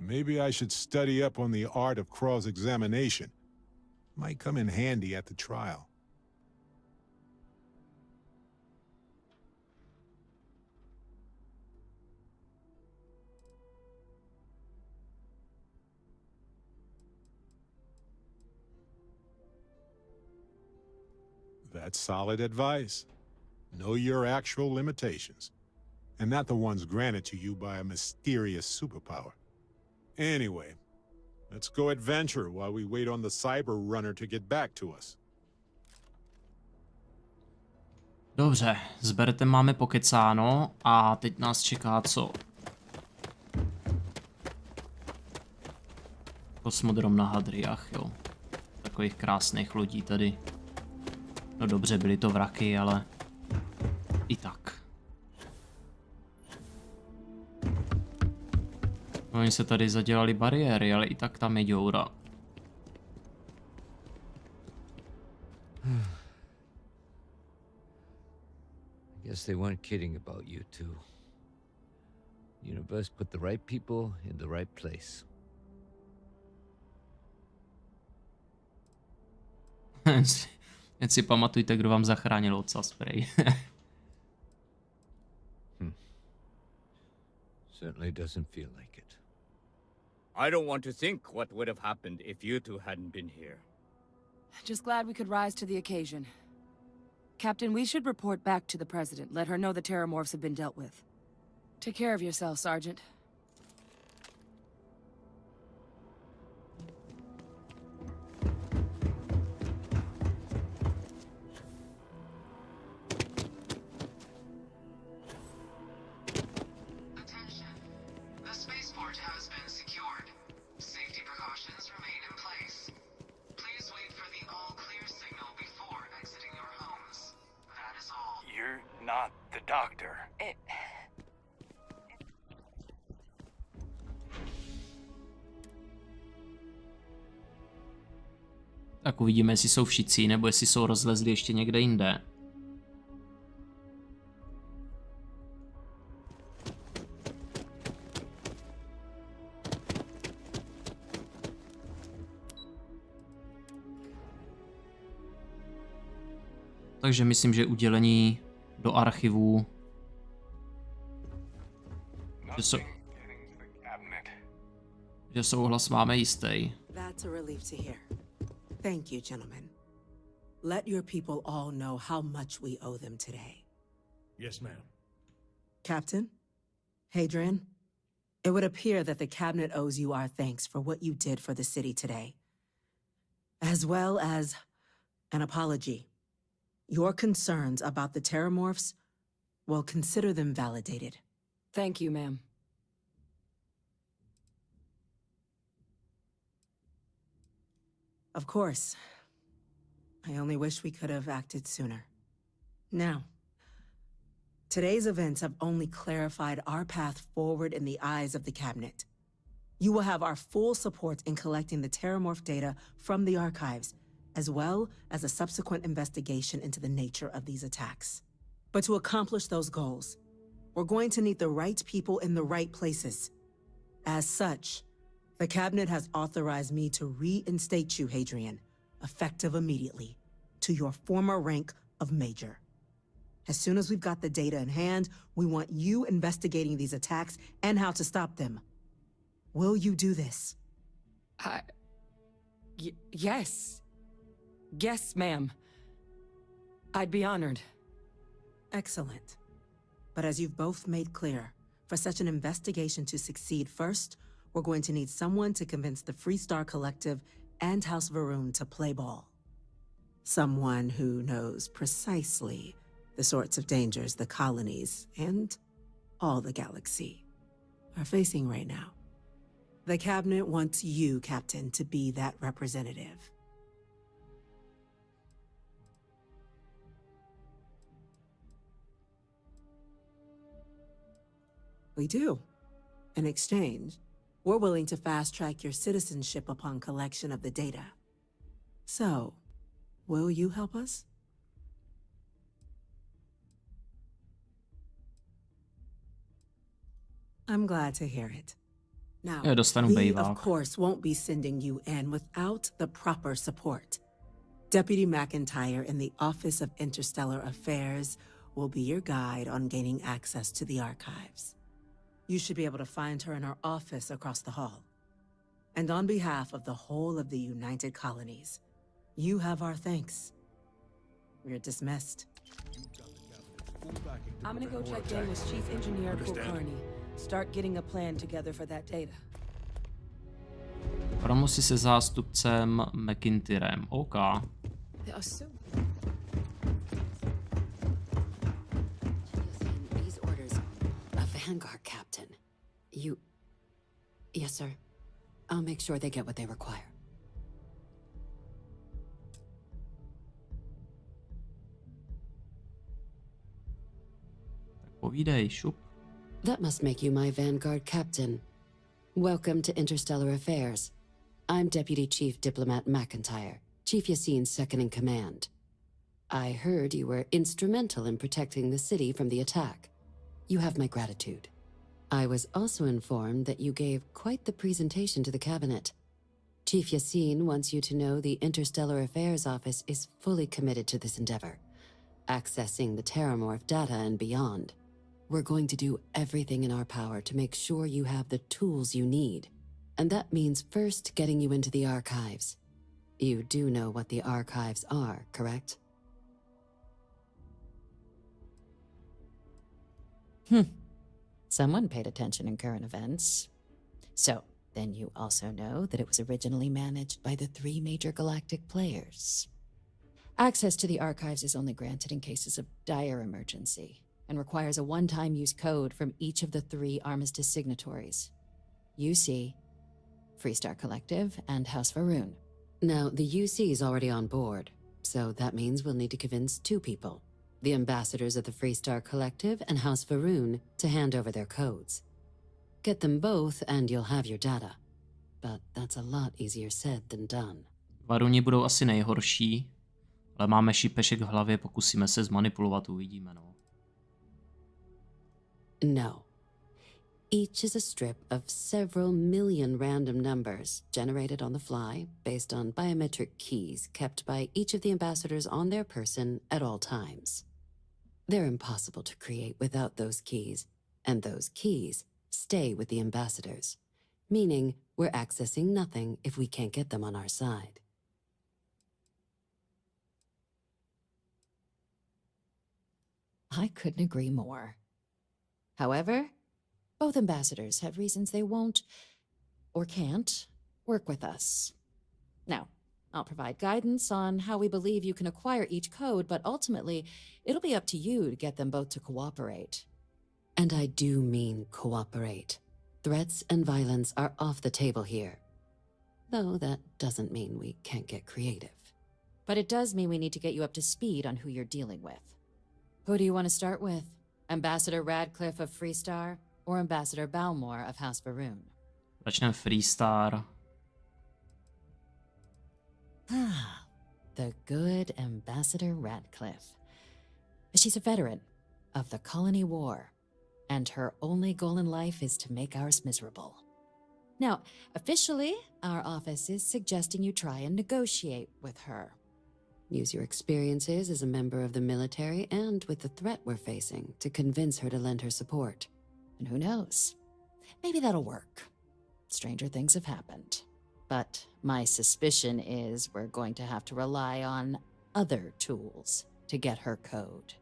Maybe I should study up on the art of cross-examination. Might come in handy at the trial. That's solid advice. Know your actual limitations, and not the ones granted to you by a mysterious superpower. Anyway, let's go adventure while we wait on the cyber runner to get back to us. Dobře, s Bertem máme pokecáno a teď nás čeká co? Kosmodrom na Hadriách, jo. Takových krásných lodí tady. No dobře, byly to vraky, ale i tak. Oni se tady zadělali bariéry, ale i tak tam je děura. I guess they weren't kidding about you two. The universe put the right people in the right place. Jen si pamatujte, kdo vám zachránil ocas spray. Certainly doesn't feel like it. I don't want to think what would have happened if you two hadn't been here. Just glad we could rise to the occasion. Captain, we should report back to the President. Let her know the Terramorphs have been dealt with. Take care of yourself, Sergeant. Attention. The spaceport has been secured. Safety precautions remain in place. Please wait for the all-clear signal before exiting your homes. That is all. You're not the doctor. Tak uvidíme, jestli jsou všichni, nebo jestli jsou rozlezli ještě někde jinde. Takže myslím, že udělení do archivů, že souhlas máme jistý. That's a relief to hear. Thank you, gentlemen. Let your people all know how much we owe them today. Yes, ma'am. Captain, Hadrian, it would appear that the Cabinet owes you our thanks for what you did for the city today, as well as an apology. Your concerns about the Terramorphs, well, consider them validated. Thank you, ma'am. Of course. I only wish we could have acted sooner. Now, today's events have only clarified our path forward in the eyes of the Cabinet. You will have our full support in collecting the Terramorph data from the archives, as well as a subsequent investigation into the nature of these attacks. But to accomplish those goals, we're going to need the right people in the right places. As such, the Cabinet has authorized me to reinstate you, Hadrian, effective immediately, to your former rank of Major. As soon as we've got the data in hand, we want you investigating these attacks and how to stop them. Will you do this? Yes. Yes, ma'am. I'd be honored. Excellent. But as you've both made clear, for such an investigation to succeed first, we're going to need someone to convince the Freestar Collective and House Varun to play ball. Someone who knows precisely the sorts of dangers the colonies and all the galaxy are facing right now. The Cabinet wants you, Captain, to be that representative. We do. In exchange, we're willing to fast-track your citizenship upon collection of the data. So, will you help us? I'm glad to hear it. Now, we, of course, won't be sending you in without the proper support. Deputy McIntyre in the Office of Interstellar Affairs will be your guide on gaining access to the archives. You should be able to find her in her office across the hall. And on behalf of the whole of the United Colonies, you have our thanks. You're dismissed. I'm gonna go check in with Chief Engineer Kulkarni. Start getting a plan together for that data. Promluv se zástupcem McIntyrem. OK. These orders. A Vanguard captain. You... Yes, sir. I'll make sure they get what they require. Povídej, šup. That must make you my Vanguard captain. Welcome to Interstellar Affairs. I'm Deputy Chief Diplomat McIntyre, Chief Yassine's second-in-command. I heard you were instrumental in protecting the city from the attack. You have my gratitude. I was also informed that you gave quite the presentation to the Cabinet. Chief Yassine wants you to know the Interstellar Affairs Office is fully committed to this endeavor, accessing the Terramorph data and beyond. We're going to do everything in our power to make sure you have the tools you need, and that means first getting you into the archives. You do know what the archives are, correct? Someone paid attention in current events. So, then you also know that it was originally managed by the 3 major galactic players. Access to the archives is only granted in cases of dire emergency, and requires a one-time use code from each of the 3 Armistice signatories. UC, Freestar Collective, and House Varun. Now, the UC is already on board, so that means we'll need to convince 2 people. The ambassadors of the Freestar Collective and House Varun to hand over their codes. Get them both and you'll have your data. But that's a lot easier said than done. Varuni budou asi nejhorší, ale máme šípešek v hlavě, pokusíme se zmanipulovat, uvidíme, no. No. Each is a strip of several million random numbers generated on the fly based on biometric keys kept by each of the ambassadors on their person at all times. They're impossible to create without those keys, and those keys stay with the ambassadors, meaning we're accessing nothing if we can't get them on our side. I couldn't agree more. However, both ambassadors have reasons they won't, or can't, work with us. Now, I'll provide guidance on how we believe you can acquire each code, but ultimately, it'll be up to you to get them both to cooperate. And I do mean cooperate. Threats and violence are off the table here. Though that doesn't mean we can't get creative. But it does mean we need to get you up to speed on who you're dealing with. Who do you want to start with? Ambassador Radcliffe of Freestar, or Ambassador Balmore of House Varun? Začneme Freestar. The good Ambassador Radcliffe. She's a veteran of the Colony War, and her only goal in life is to make ours miserable. Now, officially, our office is suggesting you try and negotiate with her. Use your experiences as a member of the military and with the threat we're facing to convince her to lend her support. And who knows? Maybe that'll work. Stranger things have happened. But my suspicion is we're going to have to rely on other tools to get her code.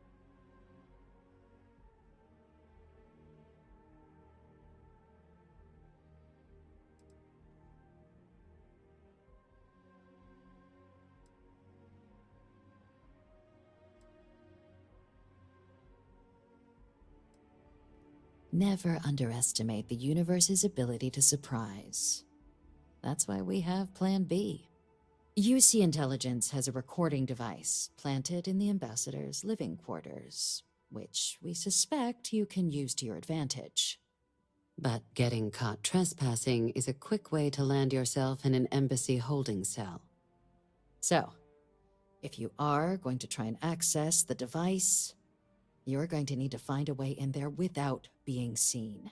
Never underestimate the universe's ability to surprise. That's why we have Plan B. UC Intelligence has a recording device planted in the ambassador's living quarters, which we suspect you can use to your advantage. But getting caught trespassing is a quick way to land yourself in an embassy holding cell. So, if you are going to try and access the device, you're going to need to find a way in there without being seen.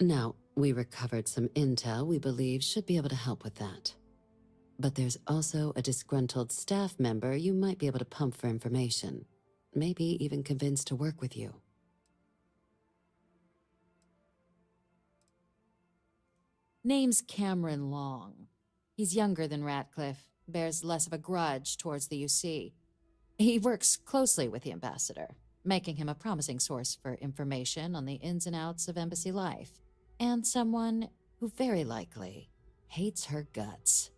Now, we recovered some intel we believe should be able to help with that. But there's also a disgruntled staff member you might be able to pump for information. Maybe even convince to work with you. Name's Cameron Long. He's younger than Ratcliffe, bears less of a grudge towards the UC. He works closely with the ambassador, making him a promising source for information on the ins and outs of embassy life, and someone who very likely hates her guts.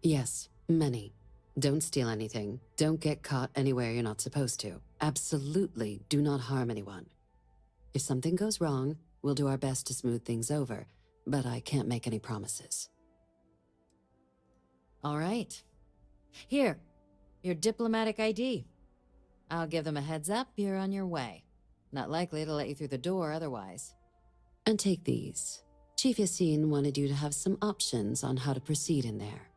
Yes, many. Don't steal anything. Don't get caught anywhere you're not supposed to. Absolutely do not harm anyone. If something goes wrong, we'll do our best to smooth things over, but I can't make any promises. All right. Here, your diplomatic ID. I'll give them a heads up, you're on your way. Not likely to let you through the door otherwise. And take these. Chief Yassine wanted you to have some options on how to proceed in there.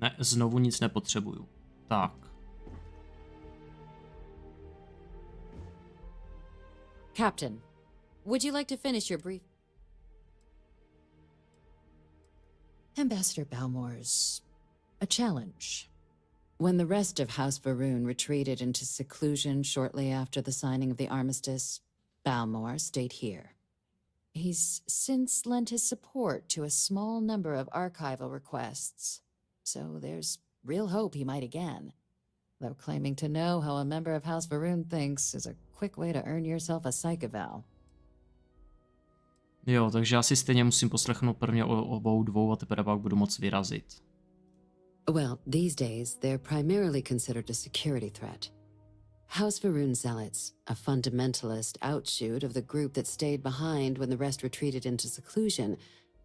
Ne, znovu nic nepotřebuju. Tak. Captain, would you like to finish your brief? Ambassador Balmore's A challenge. When the rest of House Varun retreated into seclusion shortly after the signing of the armistice, Balmor stayed here. He's since lent his support to a small number of archival requests, so there's real hope he might again. Though claiming to know how a member of House Varun thinks is a quick way to earn yourself a psych eval. Jo, takže já si stejně musím poslechnout prvně o obou dvou a teprve pak budu moct vyrazit. Well, these days, they're primarily considered a security threat. House Varun Zealots, a fundamentalist outshoot of the group that stayed behind when the rest retreated into seclusion,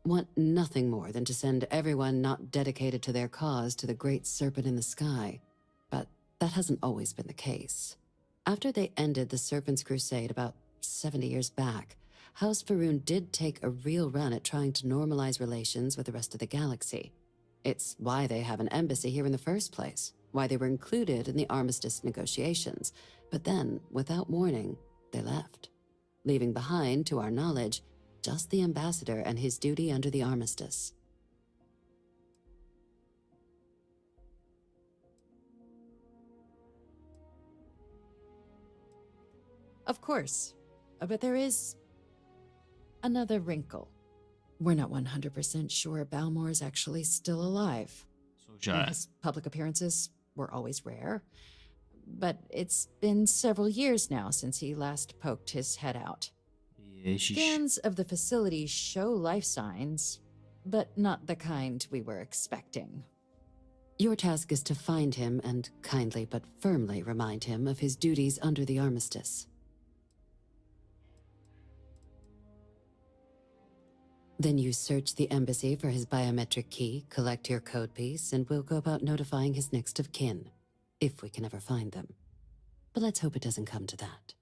want nothing more than to send everyone not dedicated to their cause to the great serpent in the sky. But that hasn't always been the case. After they ended the Serpent's Crusade about 70 years back, House Varun did take a real run at trying to normalize relations with the rest of the galaxy. It's why they have an embassy here in the first place, why they were included in the armistice negotiations. But then, without warning, they left, leaving behind, to our knowledge, just the ambassador and his duty under the armistice. Of course, but there is another wrinkle. We're not 100% sure Balmor is actually still alive. And his public appearances were always rare, but it's been several years now since he last poked his head out. Scans of the facility show life signs, but not the kind we were expecting. Your task is to find him and kindly but firmly remind him of his duties under the armistice. Then you search the embassy for his biometric key, collect your code piece, and we'll go about notifying his next of kin, if we can ever find them. But let's hope it doesn't come to that.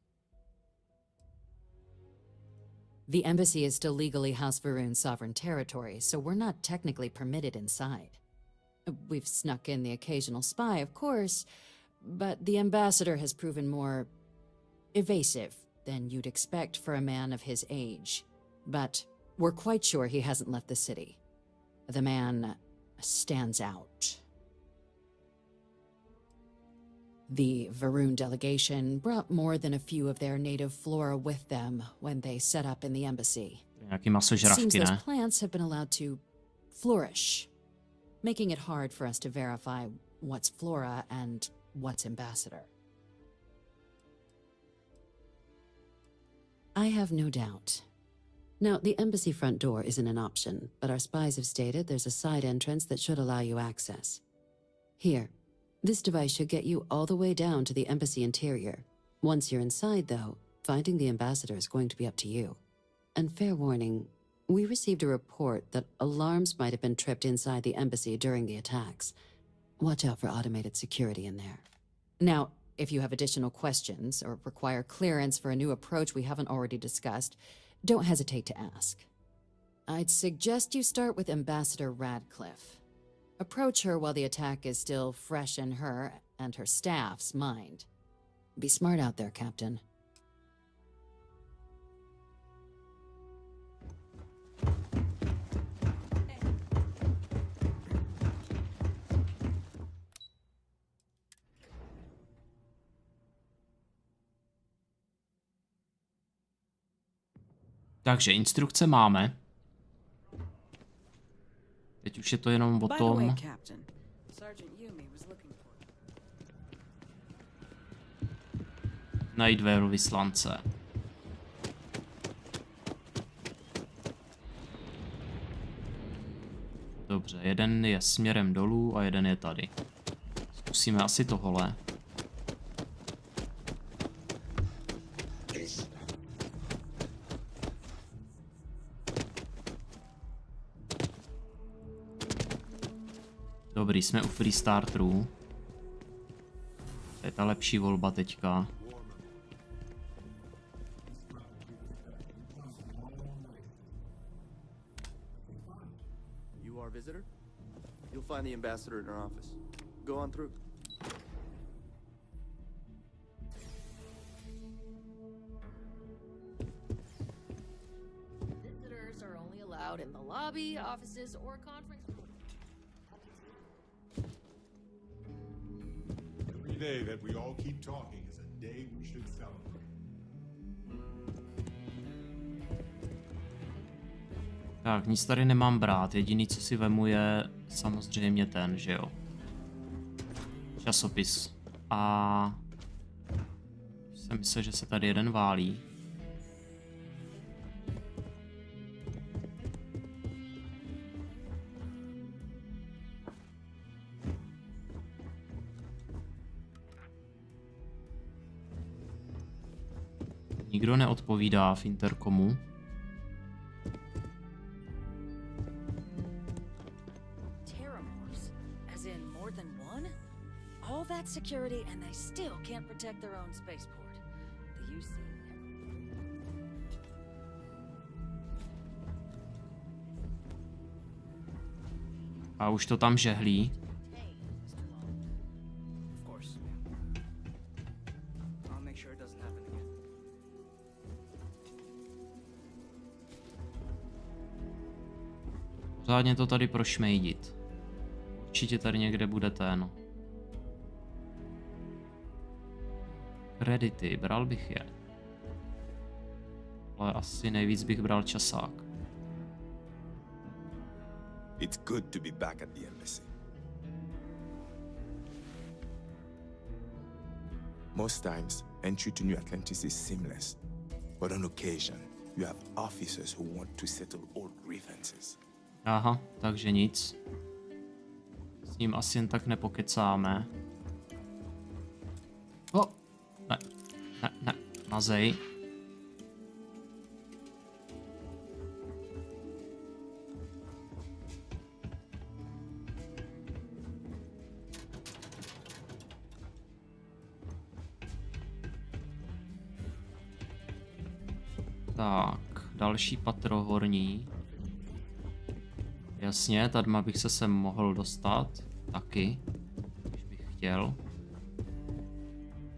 The embassy is still legally House Varun's sovereign territory, so we're not technically permitted inside. We've snuck in the occasional spy, of course, but the ambassador has proven more evasive than you'd expect for a man of his age. But we're quite sure he hasn't left the city. The man stands out. The Varun delegation brought more than a few of their native flora with them when they set up in the embassy. Seems those plants have been allowed to flourish, making it hard for us to verify what's flora and what's ambassador. I have no doubt. Now, the embassy front door isn't an option, but our spies have stated there's a side entrance that should allow you access. Here, this device should get you all the way down to the embassy interior. Once you're inside, though, finding the ambassador is going to be up to you. And fair warning, we received a report that alarms might have been tripped inside the embassy during the attacks. Watch out for automated security in there. Now, if you have additional questions or require clearance for a new approach we haven't already discussed, don't hesitate to ask. I'd suggest you start with Ambassador Radcliffe. Approach her while the attack is still fresh in her and her staff's mind. Be smart out there, Captain. Takže instrukce máme. Teď už je to jenom o tom... najít velvyslance. Dobře, jeden je směrem dolů a jeden je tady. Zkusíme asi tohle. Dobrý, jsme u free starterů. To je ta lepší volba teďka. You are a visitor? You'll find the ambassador in our office. Go on through. Visitors are only allowed in the lobby, offices, or conference rooms. day that we all keep talking is a day we should celebrate. Tak, nic tady nemám brát. Jediný, co si vemu, je samozřejmě ten, že jo. Časopis. A jsem myslel, že se tady jeden válí. Nikdo neodpovídá v interkomu. All that security and they still can't protect their own spaceport. The UC. A už to tam žehlí. Of course. I'll make sure it doesn't happen again. Pořádně to tady prošmejdit. Určitě tady někde bude ten. Kredity, bral bych je. Ale asi nejvíc bych bral časák. It's good to be back at the embassy. Most times, entry to New Atlantis is seamless. But on occasion, you have officers who want to settle old grievances. Aha, takže nic. S ním asi jen tak nepokecáme. Ne, mazej. Tak, další patro horní. Jasně, tady bych se sem mohl dostat. Taky, když bych chtěl.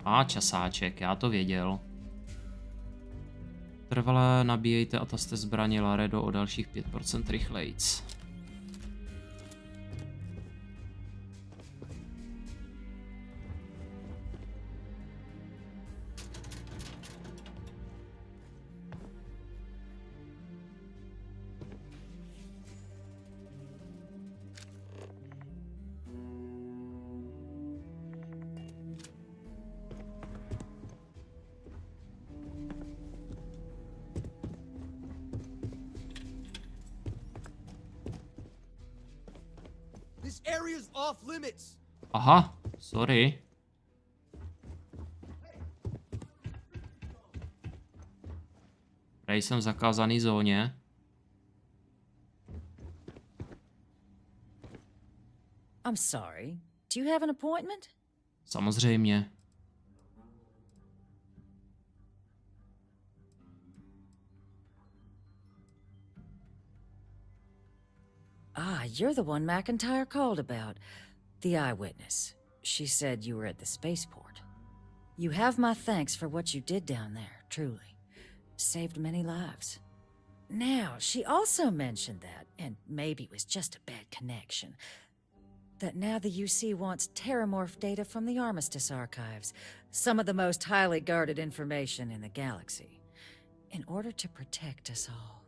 A časáček, já to věděl. Trvale nabíjejte a taste zbraně Laredo o dalších 5% rychlejc. This area's off limits. Aha, sorry. Prej jsem v zakázaný zóně. I'm sorry. Do you have an appointment? Samozřejmě. Ah, you're the one McIntyre called about. The eyewitness. She said you were at the spaceport. You have my thanks for what you did down there, truly. Saved many lives. Now, she also mentioned that, and maybe it was just a bad connection, that now the UC wants terramorph data from the Armistice archives, some of the most highly guarded information in the galaxy, in order to protect us all.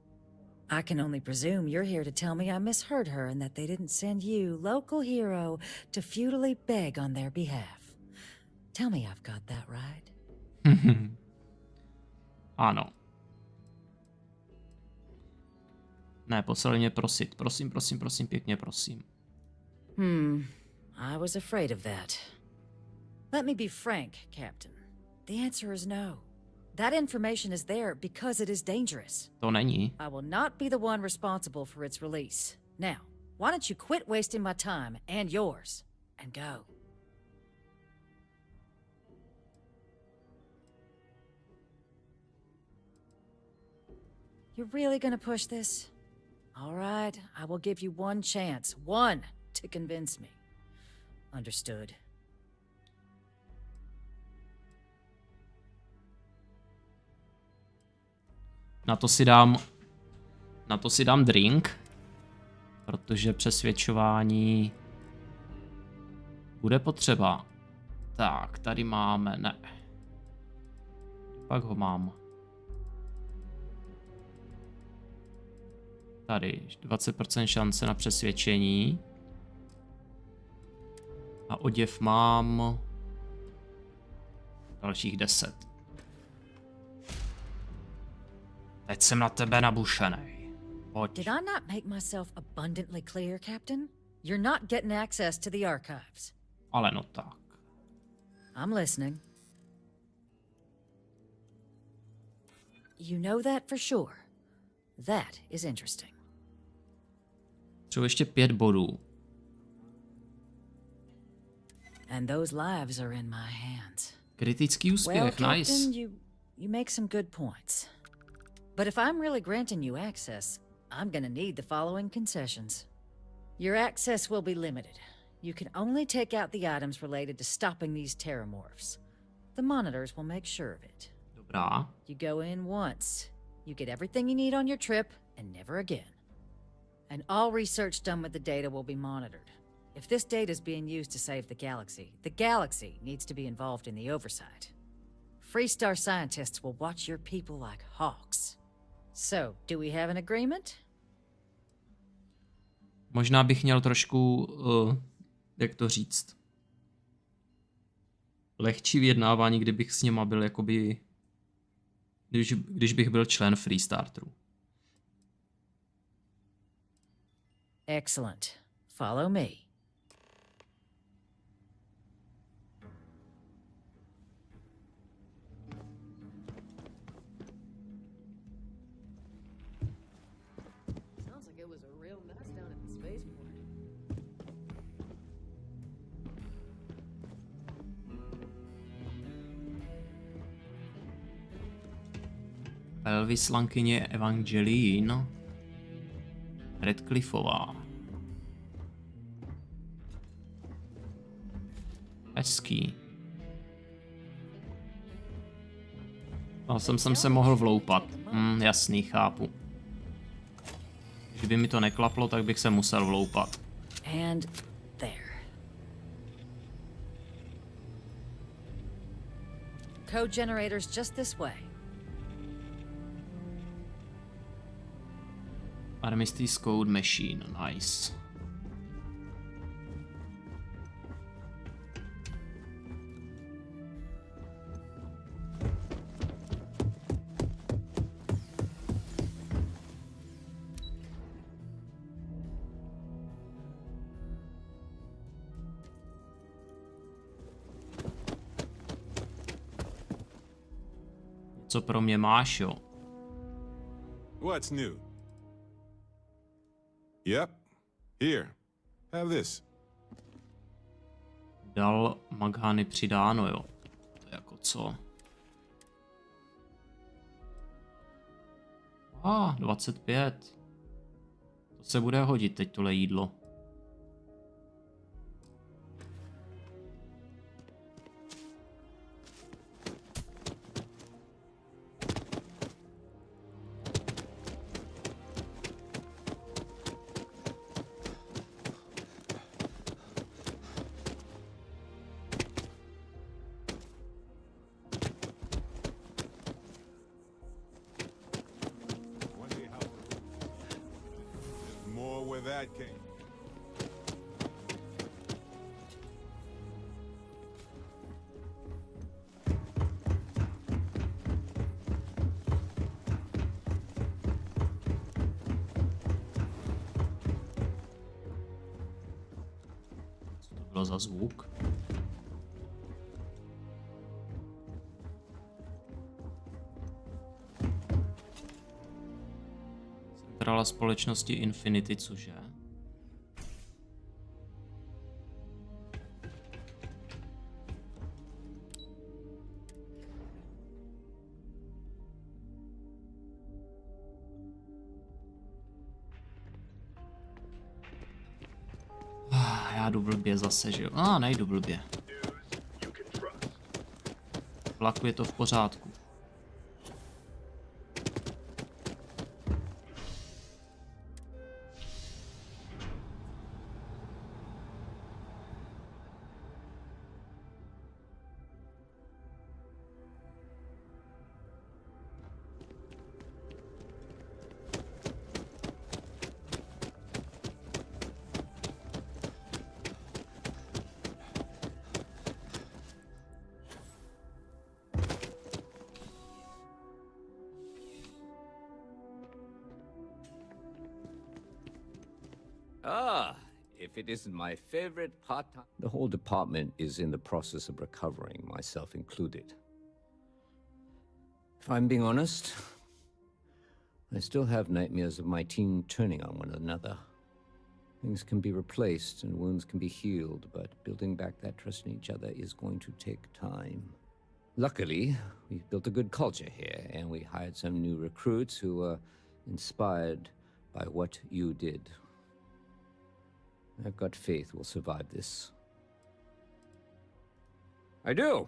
I can only presume you're here to tell me I misheard her and that they didn't send you, local hero, to futilely beg on their behalf. Tell me I've got that right. Ano. Ne, poslali mě prosit. Prosím, prosím, prosím, pěkně prosím. I was afraid of that. Let me be frank, Captain. The answer is no. That information is there because it is dangerous. To není. I will not be the one responsible for its release. Now, why don't you quit wasting my time and yours and go? You're really gonna push this? All right, I will give you one chance. One to convince me. Understood. Na to si dám drink, protože přesvědčování bude potřeba. Tak, tady máme, ne. Pak ho mám. Tady 20% šance na přesvědčení. A oděv mám dalších 10. Teď jsem na tebe nabušenej. Pojď. Did I not make myself abundantly clear, Captain? You're not getting access to the archives. Ale no tak. I'm listening. You know that for sure. That is interesting. Třeba ještě 5 bodů. And those lives are in my hands. Kritický úspěch, well, nice. Captain, you make some good points. But if I'm really granting you access, I'm gonna need the following concessions. Your access will be limited. You can only take out the items related to stopping these terramorphs. The monitors will make sure of it. Dobrá. You go in once. You get everything you need on your trip, and never again. And all research done with the data will be monitored. If this data is being used to save the galaxy needs to be involved in the oversight. Freestar scientists will watch your people like hawks. So, do we have an agreement? Možná bych měl trošku, jak to říct, lehčí vyjednávání, kdybych s něma byl jakoby, když bych byl člen Freestarteru. Excellent. Follow me. Sounds like it was a real mess down at the spaceport. Velvyslankyně Evangeline Redcliffová. Hezký. No, jsem se mohl vloupat. Jasný, chápu. Kdyby mi to neklaplo, tak bych se musel vloupat. And there. Code generators just this way. Armistice Code Machine, nice. Co pro mě máš, jo? What's new? Yep. Here. Have this. Dal Maghany přidáno, jo. To je jako co? 25. To se bude hodit teď tohle jídlo. That came. Co to bylo za zvuk? Centrála společnosti Infinity, cože? Já jdu blbě zase, že jo? Nejdu blbě. Vlaku je to v pořádku. Ah, if it isn't my favorite part-time... The whole department is in the process of recovering, myself included. If I'm being honest, I still have nightmares of my team turning on one another. Things can be replaced and wounds can be healed, but building back that trust in each other is going to take time. Luckily, we've built a good culture here, and we hired some new recruits who were inspired by what you did. I've got faith we'll survive this. I do.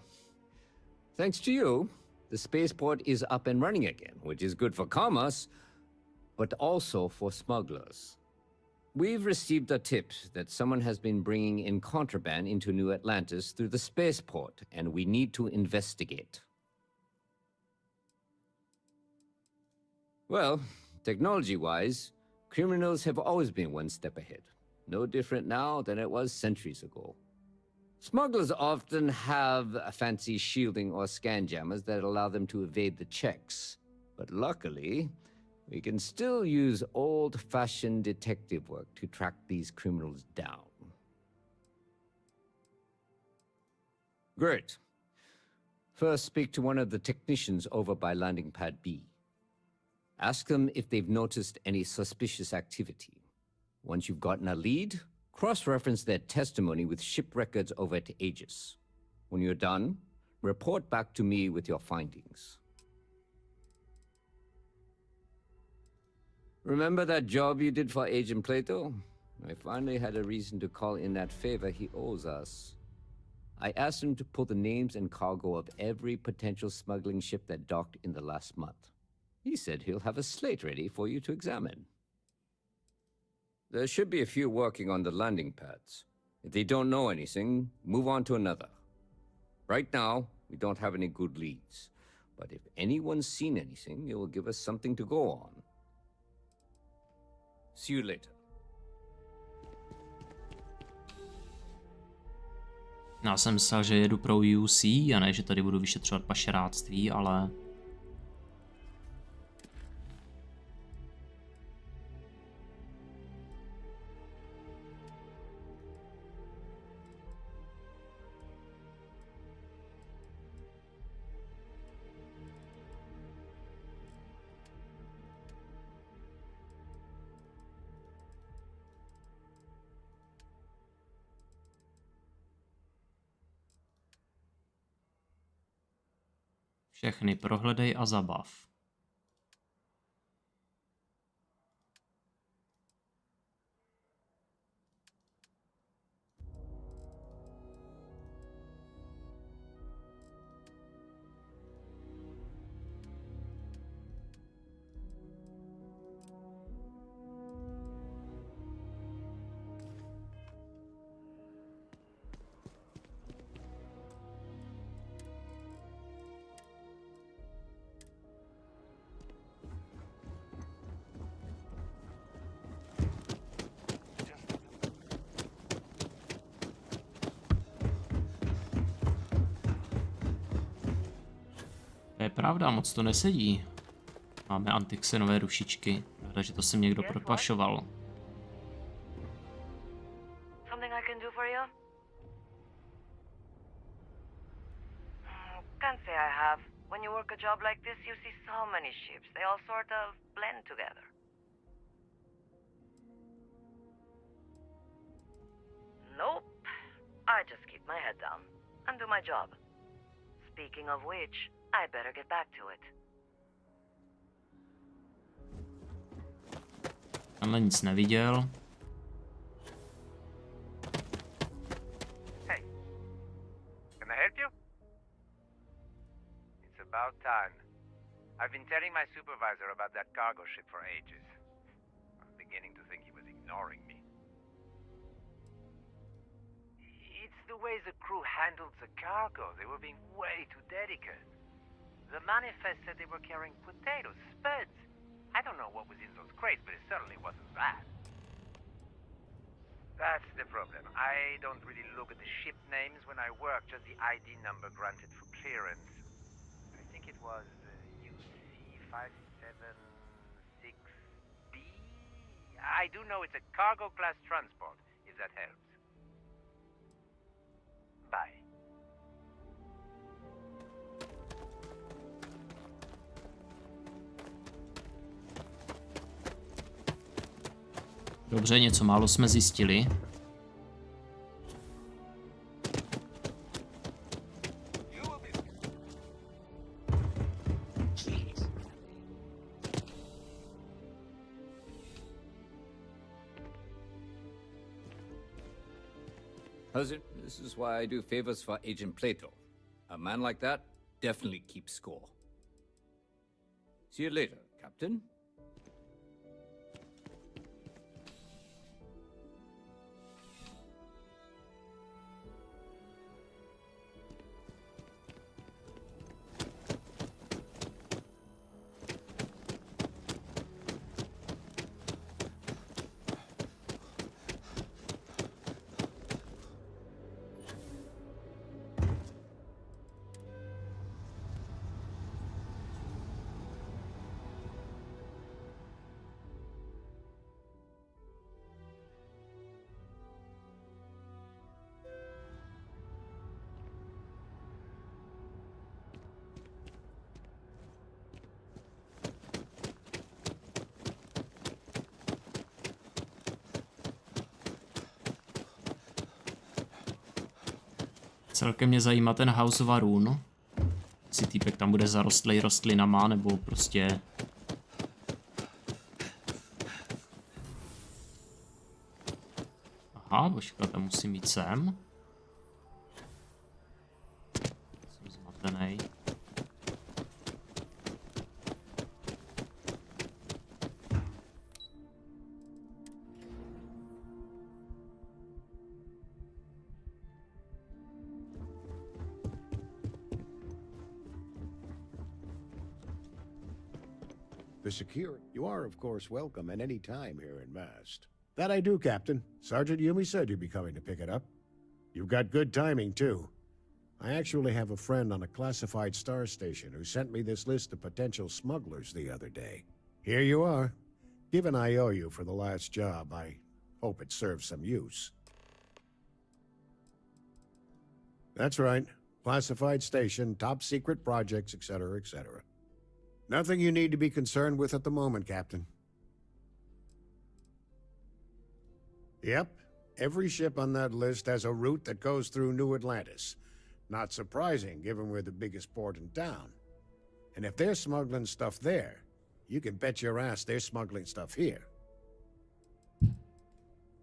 Thanks to you, the spaceport is up and running again, which is good for commerce, but also for smugglers. We've received a tip that someone has been bringing in contraband into New Atlantis through the spaceport, and we need to investigate. Well, technology-wise, criminals have always been one step ahead. No different now than it was centuries ago. Smugglers often have a fancy shielding or scan jammers that allow them to evade the checks. But luckily, we can still use old-fashioned detective work to track these criminals down. Great. First, speak to one of the technicians over by landing pad B. Ask them if they've noticed any suspicious activity. Once you've gotten a lead, cross-reference their testimony with ship records over at Aegis. When you're done, report back to me with your findings. Remember that job you did for Agent Plato? I finally had a reason to call in that favor he owes us. I asked him to pull the names and cargo of every potential smuggling ship that docked in the last month. He said he'll have a slate ready for you to examine. There should be a few working on the landing pads. If they don't know anything, move on to another. Right now, we don't have any good leads. But if anyone's seen anything, it will give us something to go on. See you later. Já jsem myslel, že jedu pro UC a ne, že tady budu vyšetřovat pašeráctví, ale... Všechny prohledej a zabav. To je pravda, moc to nesedí. Máme antixenové rušičky. Pravda, že to sem někdo propašoval. Something I can do for you? Can't say I have. When you work a job like this, you see so many ships. They all sort of blend together. Nope. I just keep my head down and do my job. Speaking of which, I better get back to it. Tamhle nic neviděl. Hey, can I help you? It's about time. I've been telling my supervisor about that cargo ship for ages. I'm beginning to think he was ignoring me. It's the way the crew handled the cargo. They were being way too delicate. The manifest said they were carrying potatoes, spuds. I don't know what was in those crates, but it certainly wasn't that. That's the problem. I don't really look at the ship names when I work, just the ID number granted for clearance. I think it was UC576B. I do know it's a cargo-class transport, if that helps. Bye. Dobře, něco málo jsme zjistili. This is why I do favors for Agent Plato. A man like that definitely keeps score. See you later, Captain. Celkem mě zajímá ten House of Arun. Jestli týpek tam bude zarostlej rostlinama, nebo prostě... Aha, počkat, tam musím jít sem. Jsem zmatenej. The secure. You are, of course, welcome at any time here in Mast. That I do, Captain. Sergeant Yumi said you'd be coming to pick it up. You've got good timing, too. I actually have a friend on a classified star station who sent me this list of potential smugglers the other day. Here you are. Given I owe you for the last job, I hope it serves some use. That's right. Classified station, top secret projects, etc., etc. Nothing you need to be concerned with at the moment, Captain. Yep, every ship on that list has a route that goes through New Atlantis. Not surprising, given we're the biggest port in town. And if they're smuggling stuff there, you can bet your ass they're smuggling stuff here.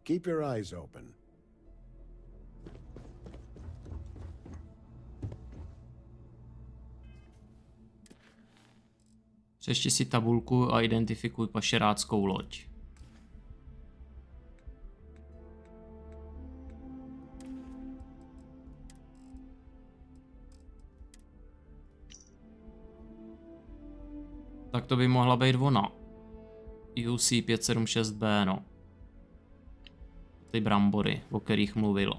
Keep your eyes open. Přečti si tabulku a identifikuj pašeráckou loď. Tak to by mohla být ona. UC 576B, no. Ty brambory, o kterých mluvil.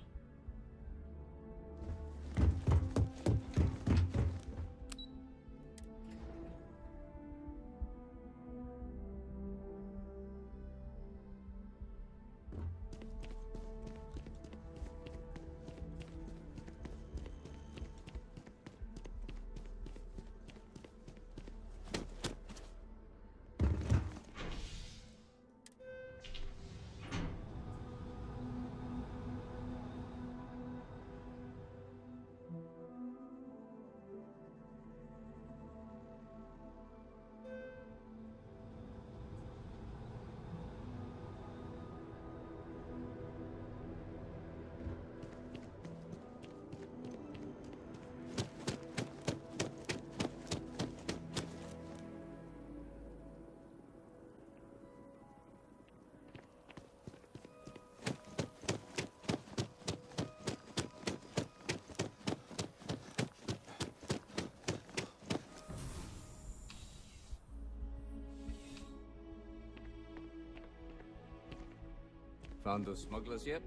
Found those smugglers yet?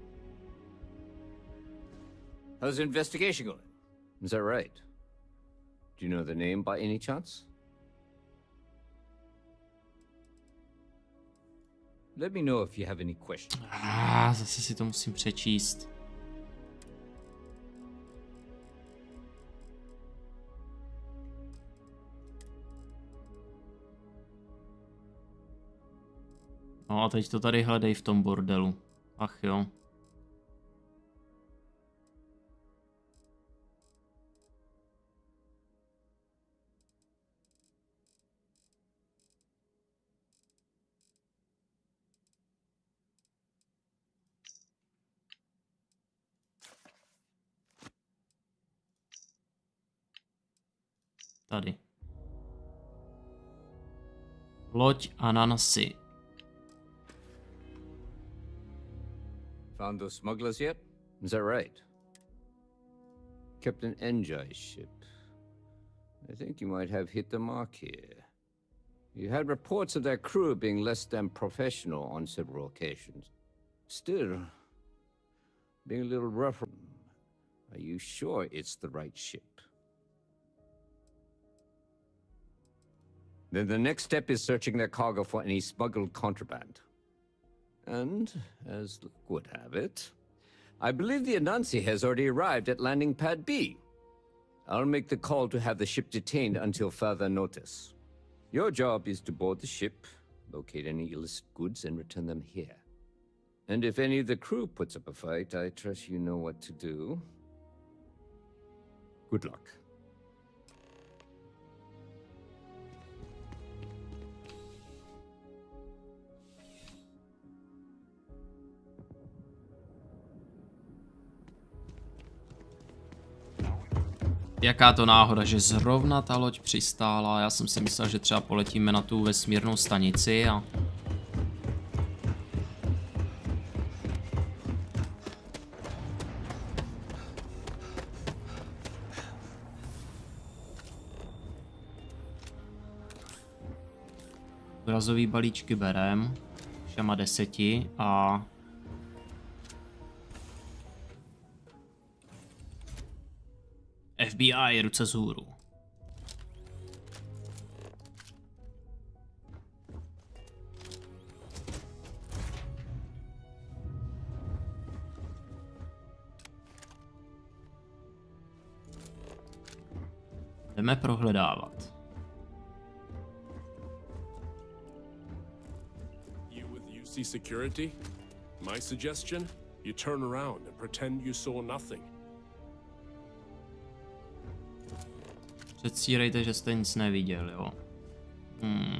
How's the investigation going? Is that right? Do you know the name by any chance? Let me know if you have any questions. Zase si to musím přečíst. No a teď to tady hledej v tom bordelu. Ach jo. Tady. Loď Ananasy. Found those smugglers yet? Is that right? Captain Enjai's ship. I think you might have hit the mark here. You had reports of their crew being less than professional on several occasions. Still, being a little rough. Are you sure it's the right ship? Then the next step is searching their cargo for any smuggled contraband. And, as luck would have it, I believe the Anansi has already arrived at landing pad B. I'll make the call to have the ship detained until further notice. Your job is to board the ship, locate any illicit goods, and return them here. And if any of the crew puts up a fight, I trust you know what to do. Good luck. Jaká to náhoda, že zrovna ta loď přistála. Já jsem si myslel, že třeba poletíme na tu vesmírnou stanici a... Úrazový balíčky berem. Všema 10 a... FBI, ruce vzhůru. Jdeme prohledávat. You with UC security? My suggestion? You turn around and pretend you saw nothing. Předstírejte, že jste nic neviděl, jo?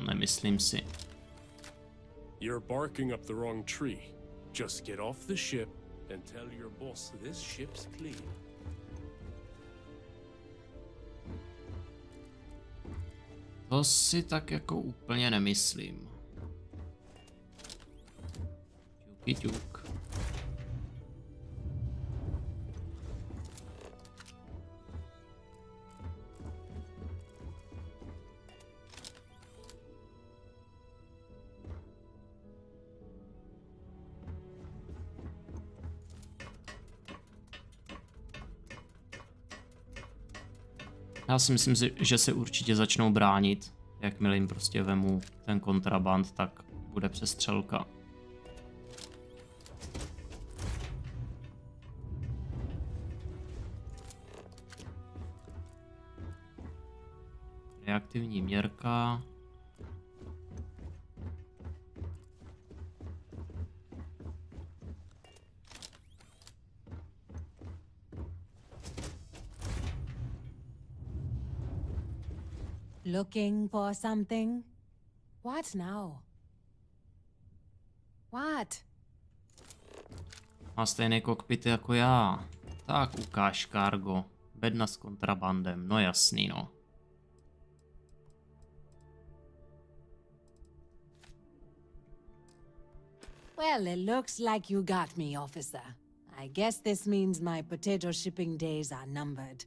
Nemyslím si. You're barking up the wrong tree. Just get off the ship and tell your boss this ship's clean. To si tak jako úplně nemyslím. Ťuk. Já si myslím, že se určitě začnou bránit. Jakmile jim prostě vemu ten kontraband, tak bude přestřelka. Reaktivní měrka. Looking for something? What now? What? Má stejné kokpity jako já. Tak ukáž, Kargo. Bedna s kontrabandem, no jasný, no. Well, it looks like you got me, officer. I guess this means my potato shipping days are numbered.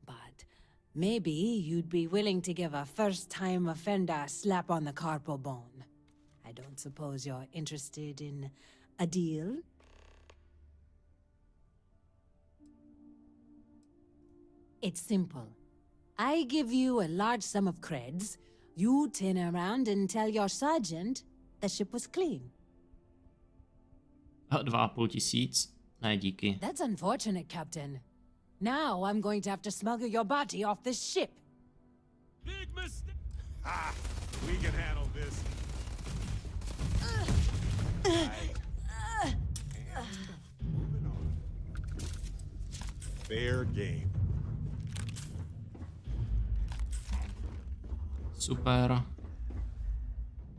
But maybe you'd be willing to give a first-time offender a slap on the carpal bone. I don't suppose you're interested in a deal? It's simple. I give you a large sum of creds, you turn around and tell your sergeant the ship was clean. 2,5 tisíc? Ne, díky. That's unfortunate, Captain. Now I'm going to have to smuggle your body off this ship. Big mistake. Ah, we can handle this. Moving on. Fair game. Super.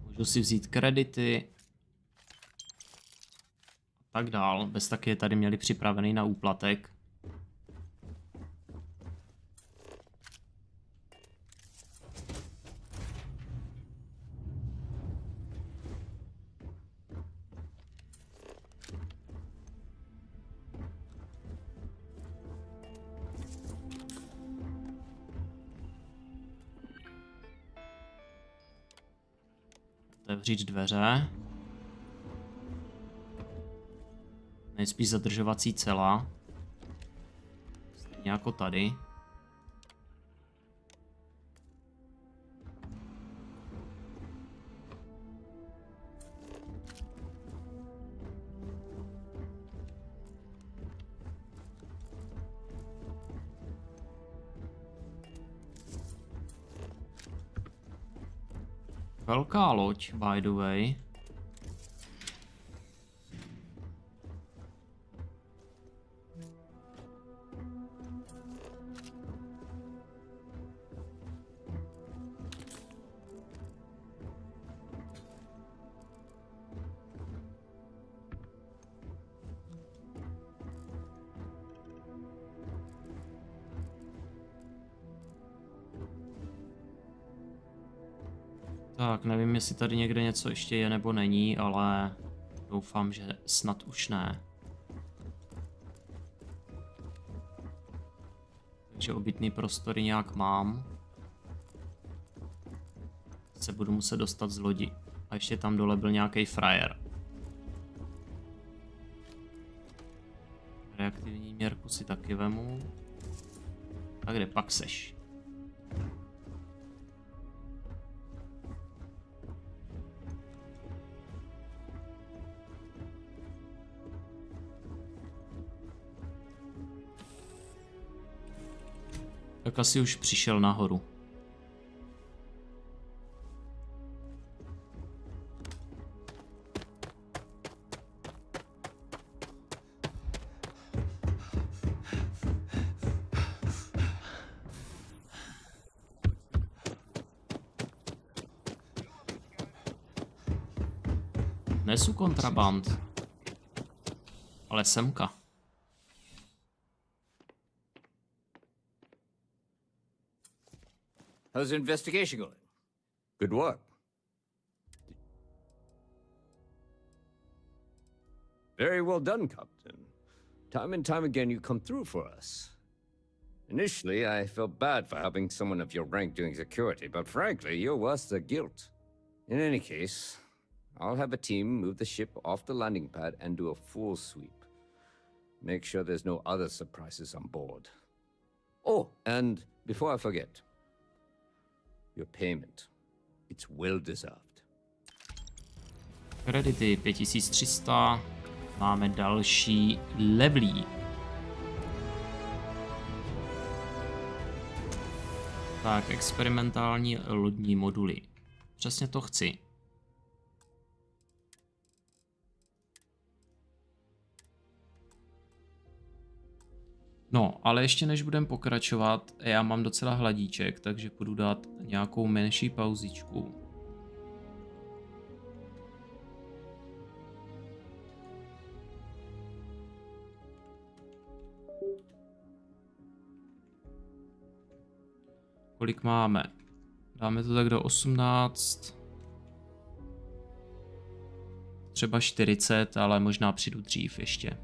Můžu si vzít kredity. A tak dál. Bez taky je tady měli připravený na úplatek. Otevřít dveře. Nejspíš zadržovací cela. Stejně jako tady. Velká loď, by the way. Tak, nevím, jestli tady někde něco ještě je nebo není, ale doufám, že snad už ne. Takže obytný prostory nějak mám. Se budu muset dostat z lodi. A ještě tam dole byl nějaký frajer. Reaktivní měrku si taky vemu. A kde pak seš? Tak asi už přišel nahoru. Nesu kontraband. Ale semka. How's the investigation going? Good work. Very well done, Captain. Time and time again you come through for us. Initially, I felt bad for helping someone of your rank doing security, but frankly, you're worth the guilt. In any case, I'll have a team move the ship off the landing pad and do a full sweep. Make sure there's no other surprises on board. Oh, and before I forget, your payment. It's well deserved. Kredity 5300. Máme další levely. Tak, experimentální lodní moduly. Přesně to chci. No, ale ještě než budeme pokračovat, já mám docela hladíček, takže půjdu dát nějakou menší pauzičku. Kolik máme? Dáme to tak do 18. Třeba 40, ale možná přijdu dřív ještě.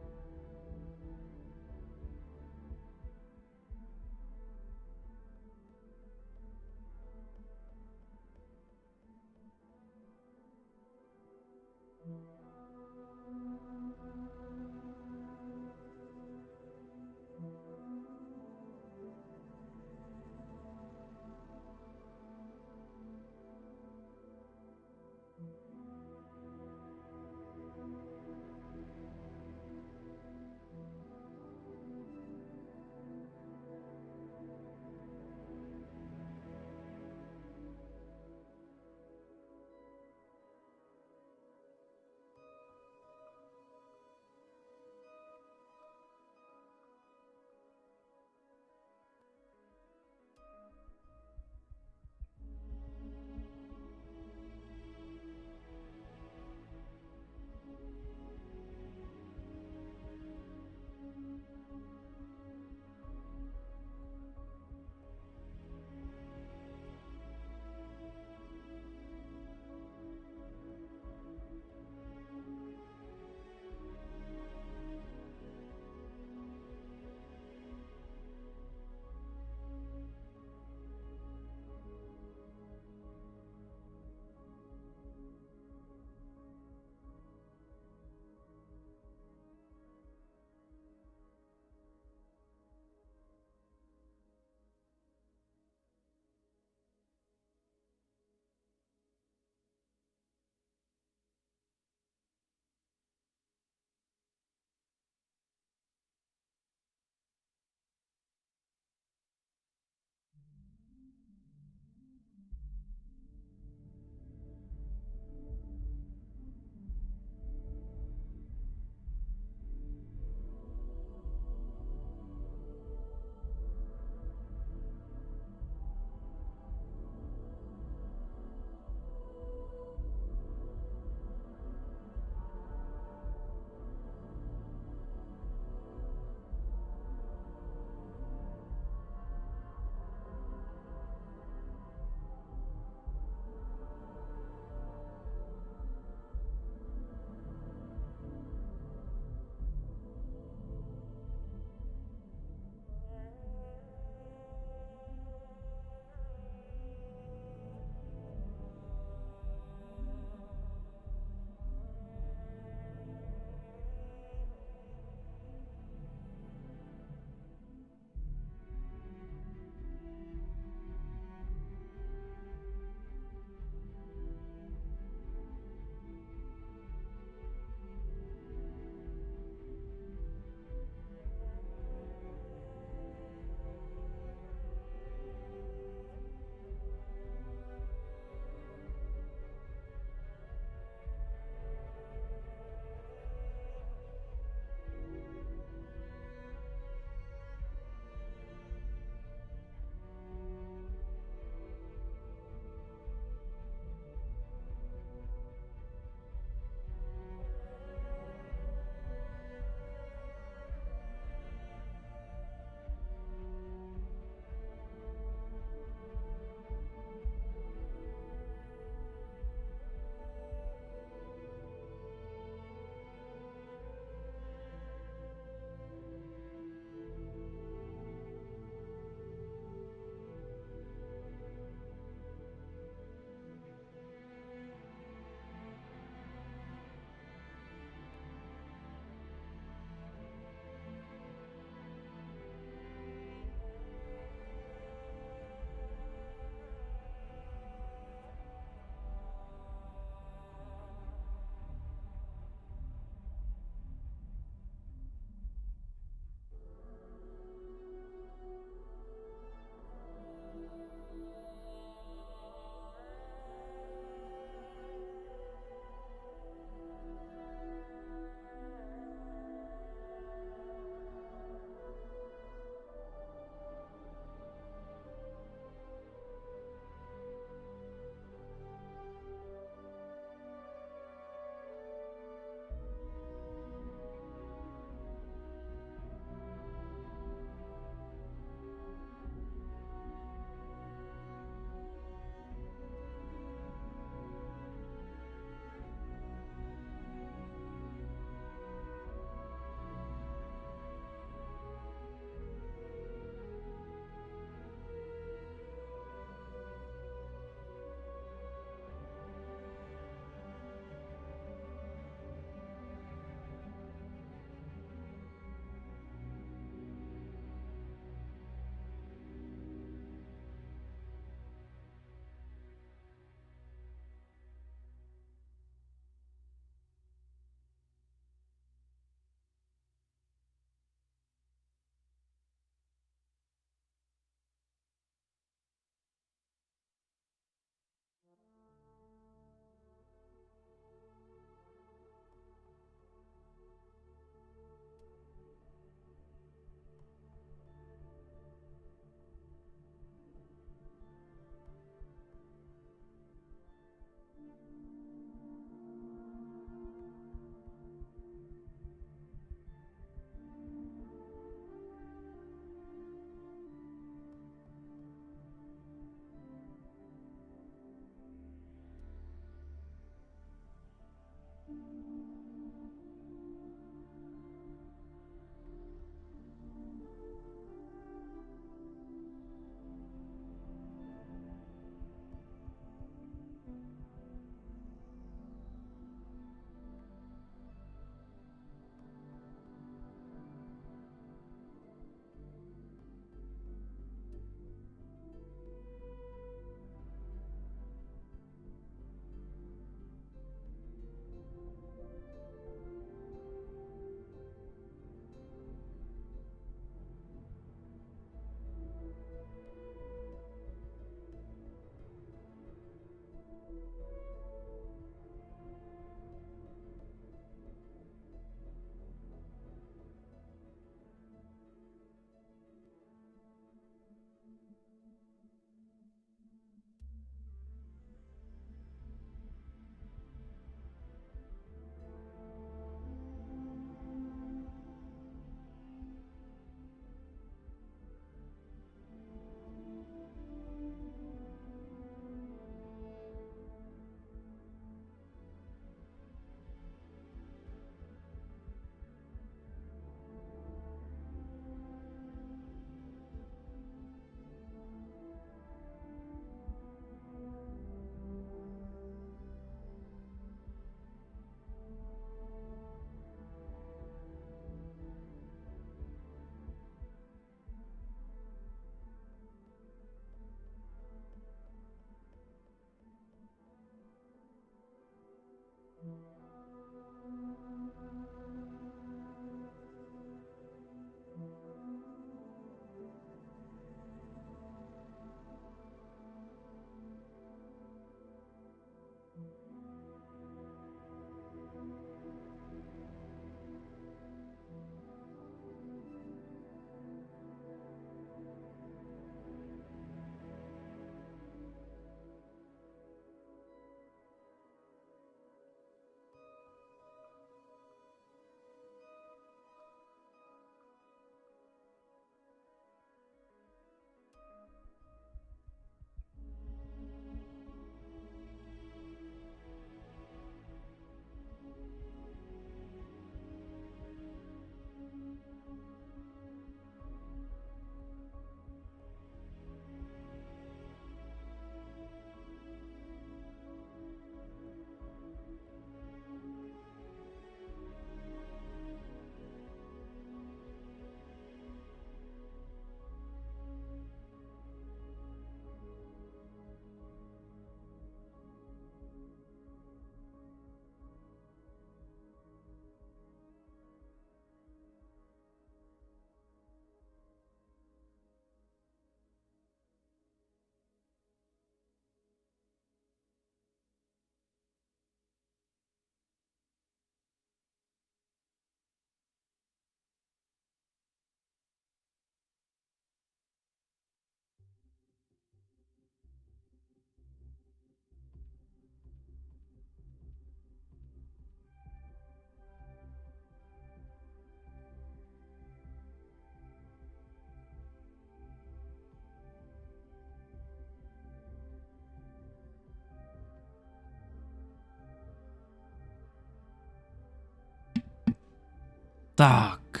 Tak.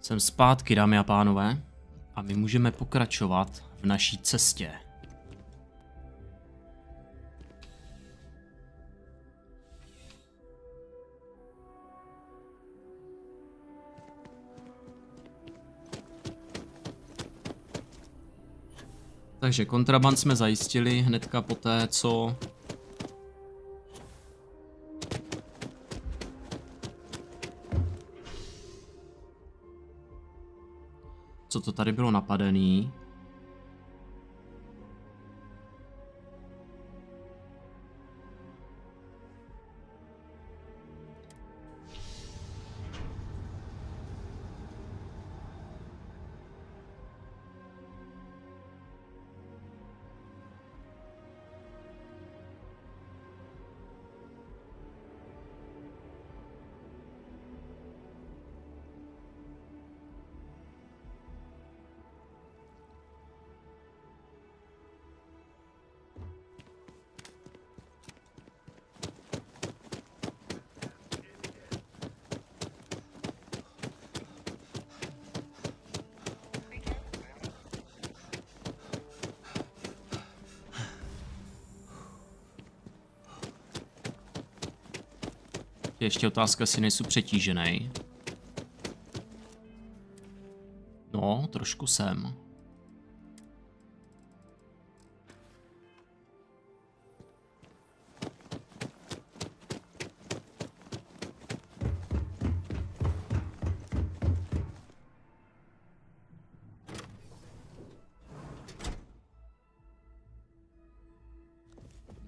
Jsem zpátky, dámy a pánové, a my můžeme pokračovat v naší cestě. Takže kontraband jsme zajistili hnedka poté, co to tady bylo napadený. Ještě otázka, jestli nejsou přetížený. No, trošku jsem.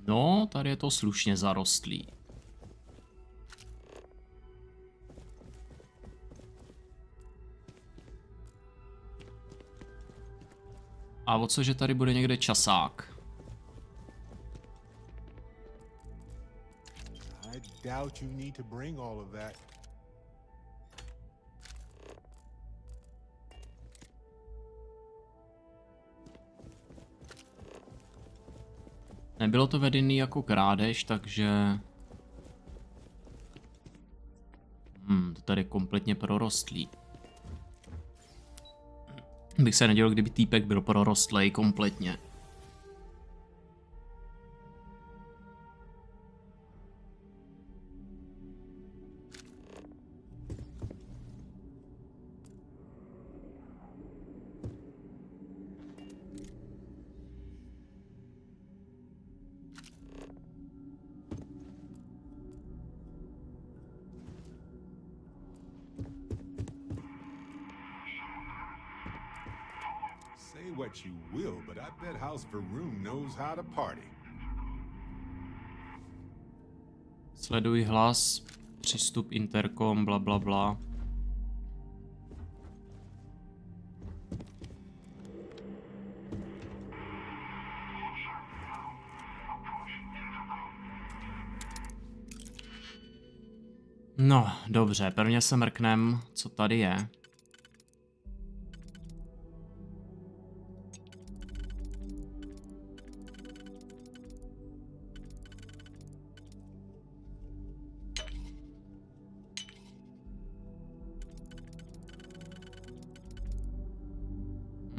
No, tady je to slušně zarostlý. A o co, že tady bude někde časák? I doubt you need to bring all of that. Nebylo to vedený jako krádež, takže... to tady je kompletně prorostlý. Bych se nedělal, kdyby týpek byl prorostlej kompletně. What you will, but I bet House Varun knows how to party. Sleduj hlas, přístup interkom, bla bla bla. No, dobře, prvně se mrknem, co tady je.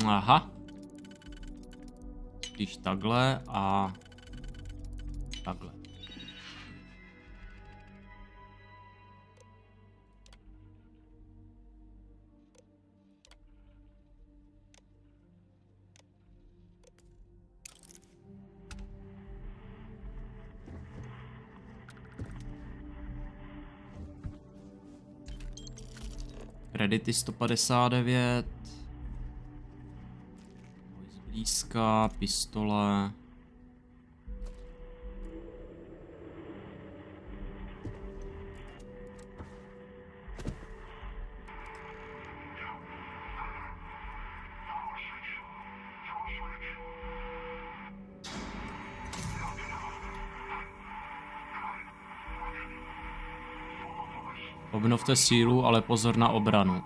Aha. Když takhle a takhle. Kredity 159. Blízká, pistole. Obnovte sílu, ale pozor na obranu.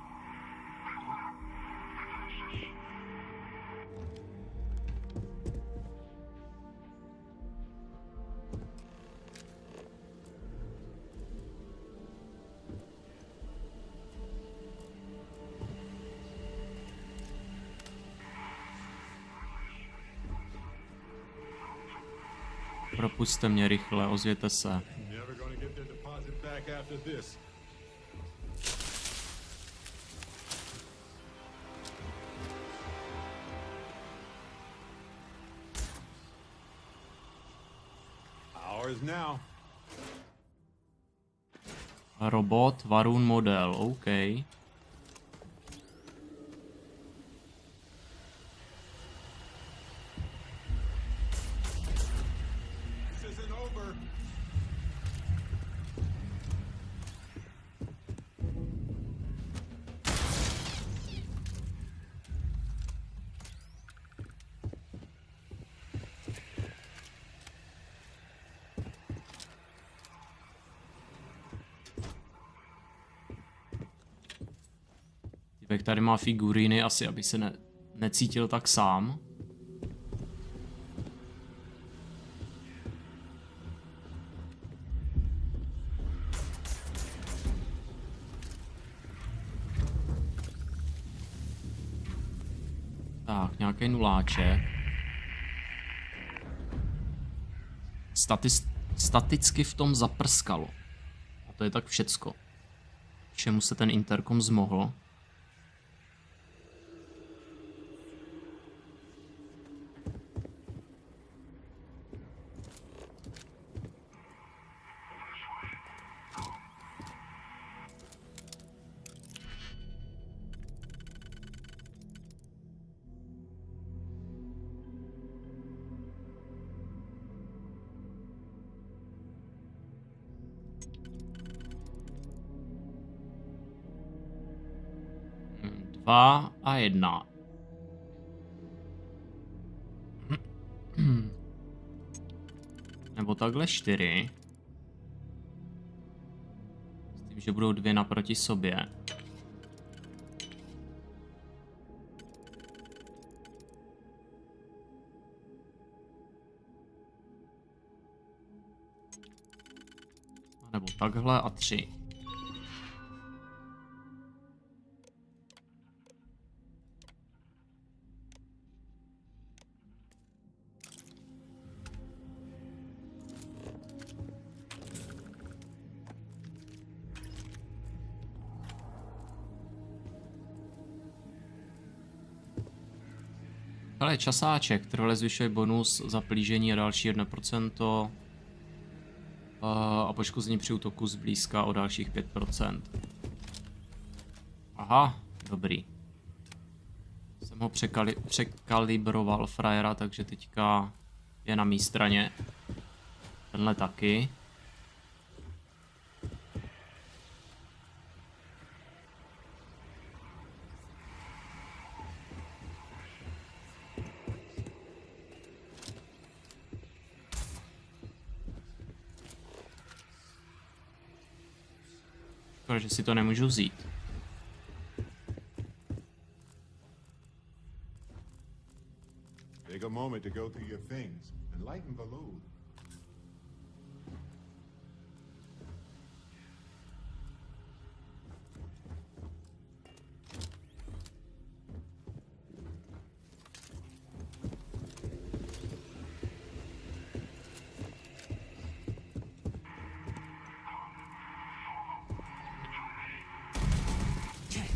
Propusťte mě rychle, ozvěte se. Never gonna get their deposit back after this. Ours now. Robot, Varun model, OK. Týpek tady má figuríny, asi aby se necítil tak sám. Tak, nějaký nuláček. Staticky v tom zaprskalo. A to je tak všecko. Čemu se ten interkom zmohl. Dva a jedna. Nebo takhle 4. S tím, že budou 2 naproti sobě. Nebo takhle a 3. Ale časáček, trvale zvyšuje bonus za plížení a další 1% a poškození při útoku zblízka o dalších 5%. Aha, dobrý. Jsem ho překalibroval frajera, takže teďka je na mý straně. Tenhle taky. Že si to nemůžu vzít. Take a moment to go through your things and lighten the load.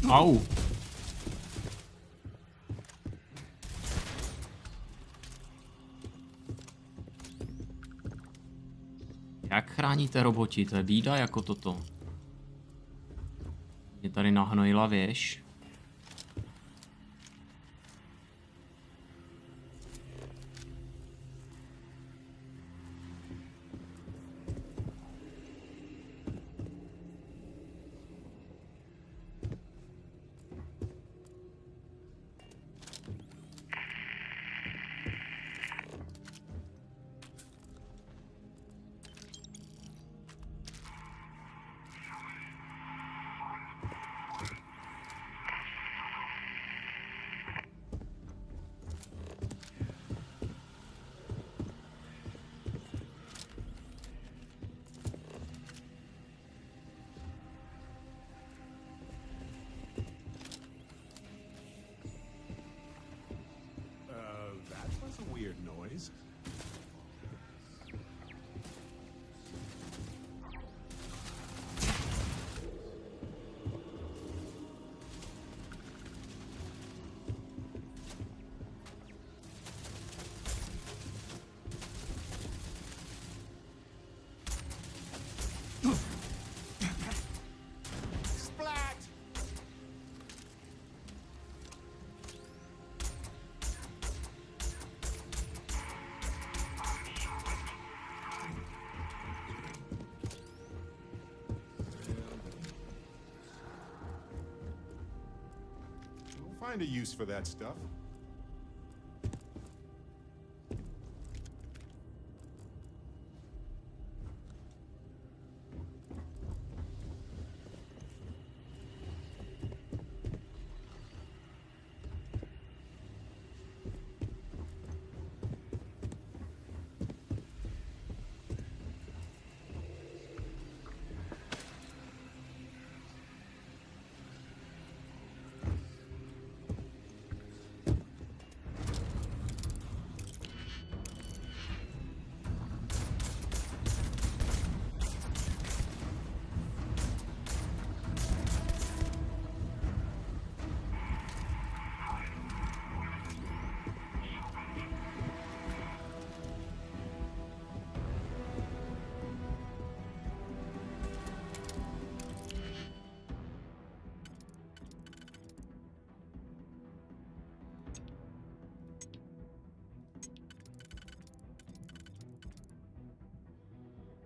Au. Jak chráníte roboti? To je bída jako toto. Je tady nahnojila věž. That was a weird noise. find a use for that stuff.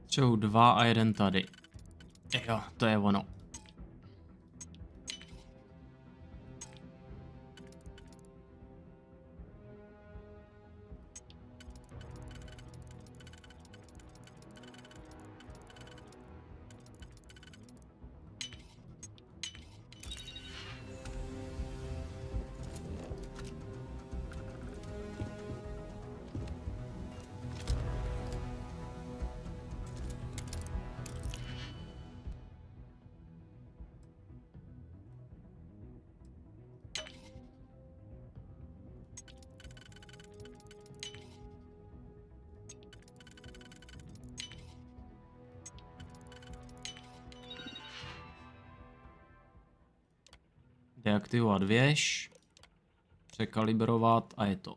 Jsou 2 a 1 tady. Jo, to je ono. Deaktivovat věž, překalibrovat a je to.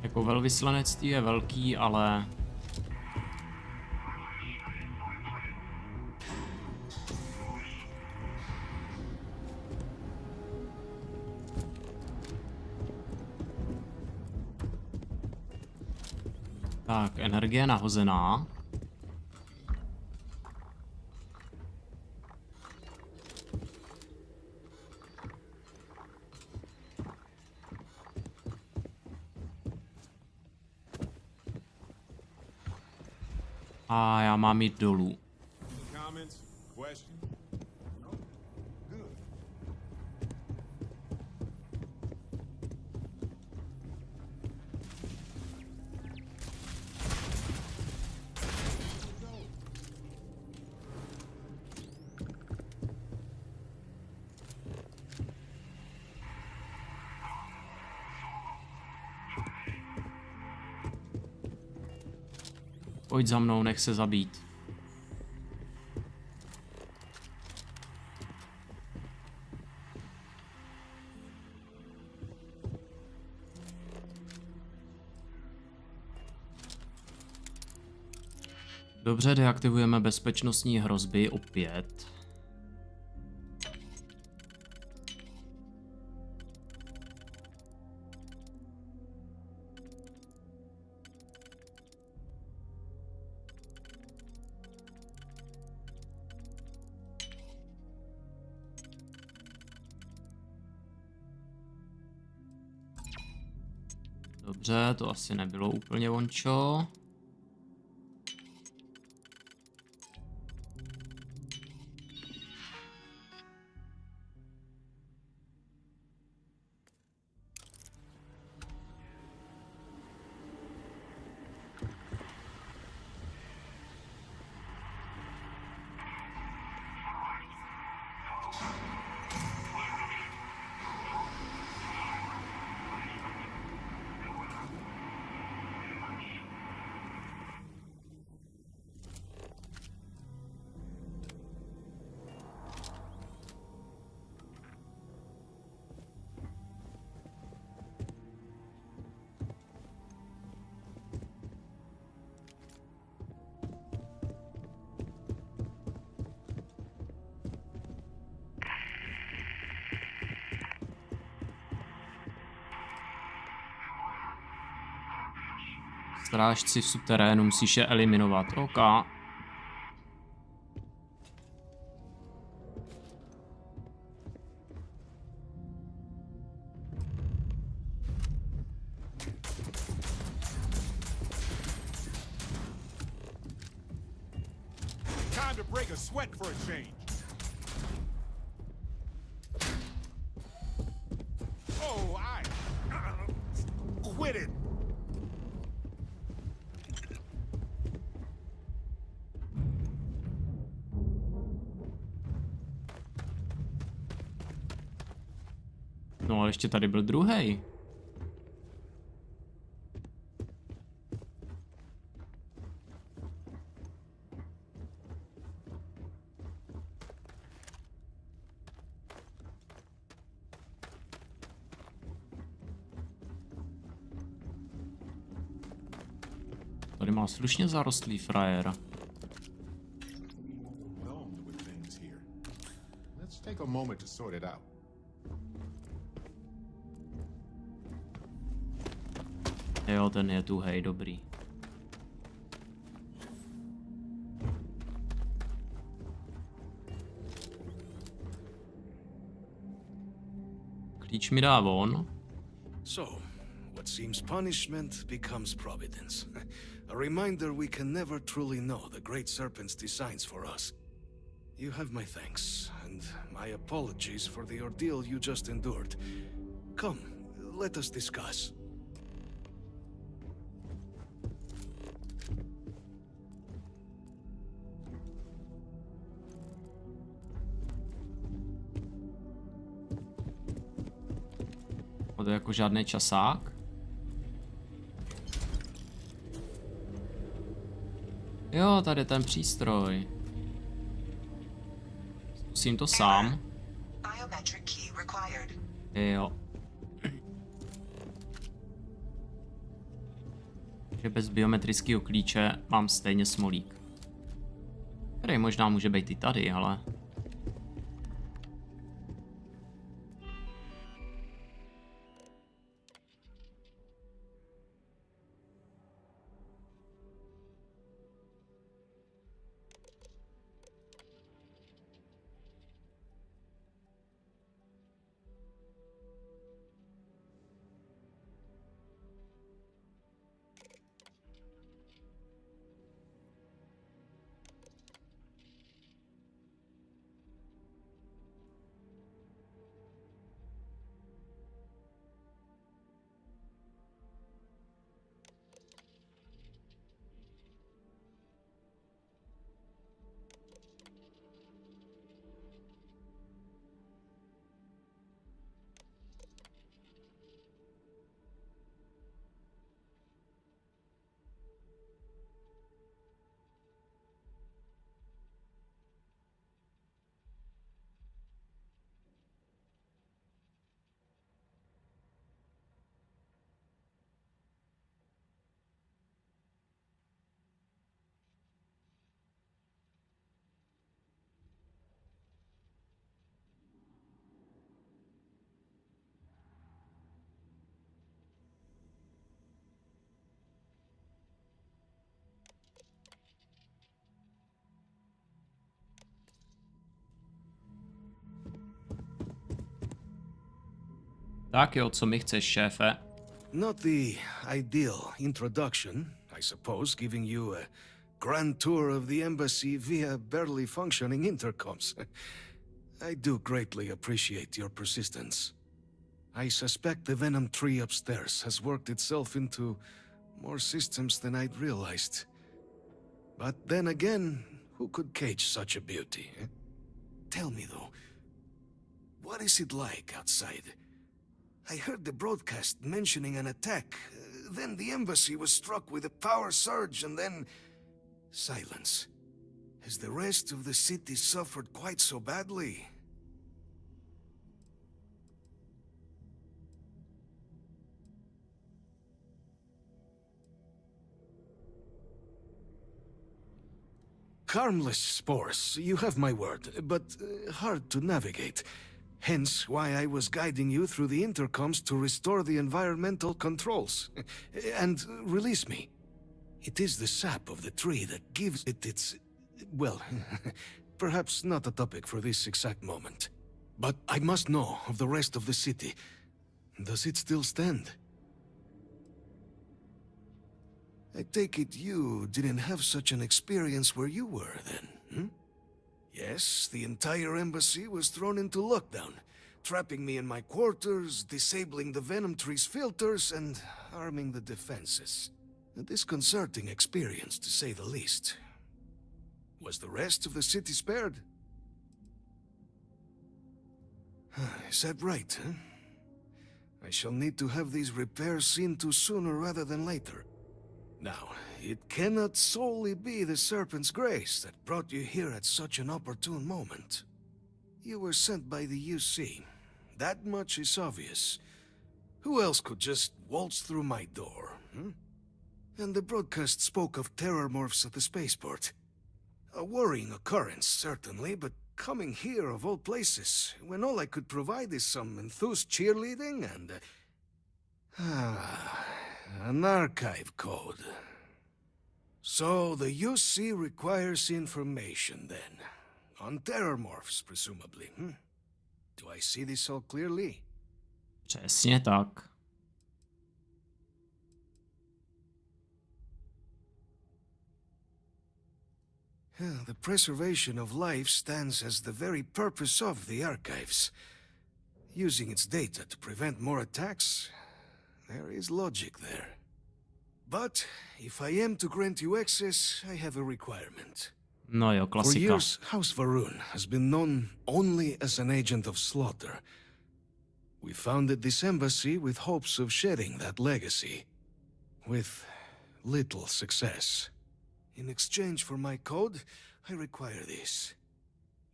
Jako velvyslanectví je velký, ale tak, energie nahozená. A já mám jít dolů. Pojď za mnou, nech se zabít. Dobře, deaktivujeme bezpečnostní hrozby opět. Dobře, to asi nebylo úplně vončo. Strážci v suterénu, musíš je eliminovat. OK. Time to break a sweat for a change. Oh, quit it. No ale ještě tady byl druhý. Tady má slušně zarostlý frajer. Let's take a moment to sort it out. Jo, ten je tu, hej, dobrý. Klíč mi dá on. So, what seems punishment becomes providence. A reminder we can never truly know the Great Serpent's designs for us. You have my thanks, and my apologies for the ordeal you just endured. Come, let us discuss. To je jako žádný časák. Jo, tady je ten přístroj. Zkusím to sám. Jo. Že bez biometrického klíče mám stejně smolík. Který možná může být i tady, ale... Tak jo, co mi chceš, šéfe? Not the ideal introduction, I suppose, giving you a grand tour of the embassy via barely functioning intercoms. I do greatly appreciate your persistence. I suspect the Venom tree upstairs has worked itself into more systems than I'd realized. But then again, who could cage such a beauty? Eh? Tell me though, what is it like outside? I heard the broadcast mentioning an attack. Then the embassy was struck with a power surge and then... silence. Has the rest of the city suffered quite so badly? Harmless spores, you have my word, but hard to navigate. Hence why I was guiding you through the intercoms to restore the environmental controls. And release me. It is the sap of the tree that gives it its... well, perhaps not a topic for this exact moment. But I must know of the rest of the city. Does it still stand? I take it you didn't have such an experience where you were, then, hmm? Yes, the entire embassy was thrown into lockdown, trapping me in my quarters, disabling the Venom Tree's filters, and arming the defenses. A disconcerting experience, to say the least. Was the rest of the city spared? Is that right, huh? I shall need to have these repairs seen to sooner rather than later. Now, it cannot solely be the Serpent's grace that brought you here at such an opportune moment. You were sent by the UC. That much is obvious. Who else could just waltz through my door, hmm? And the broadcast spoke of terror morphs at the spaceport. A worrying occurrence, certainly, but coming here of all places, when all I could provide is some enthused cheerleading and... an archive code. So the UC requires information, then. On terror morphs, presumably, hmm? Do I see this all clearly? Přesně tak. The preservation of life stands as the very purpose of the archives. Using its data to prevent more attacks, there is logic there. But if I am to grant you access, I have a requirement. No jo, For klasika. years, House Varun has been known only as an agent of slaughter. We founded this embassy with hopes of shedding that legacy. With little success. In exchange for my code, I require this.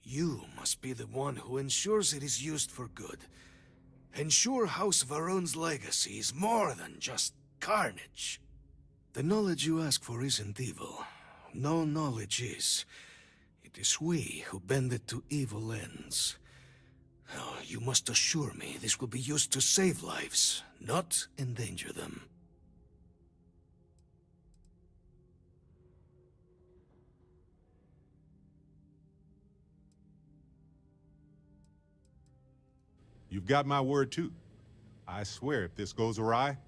You must be the one who ensures it is used for good. Ensure House Varun's legacy is more than just carnage. The knowledge you ask for isn't evil. No knowledge is. It is we who bend it to evil ends. Oh, you must assure me this will be used to save lives, not endanger them. You've got my word, too. I swear, if this goes awry,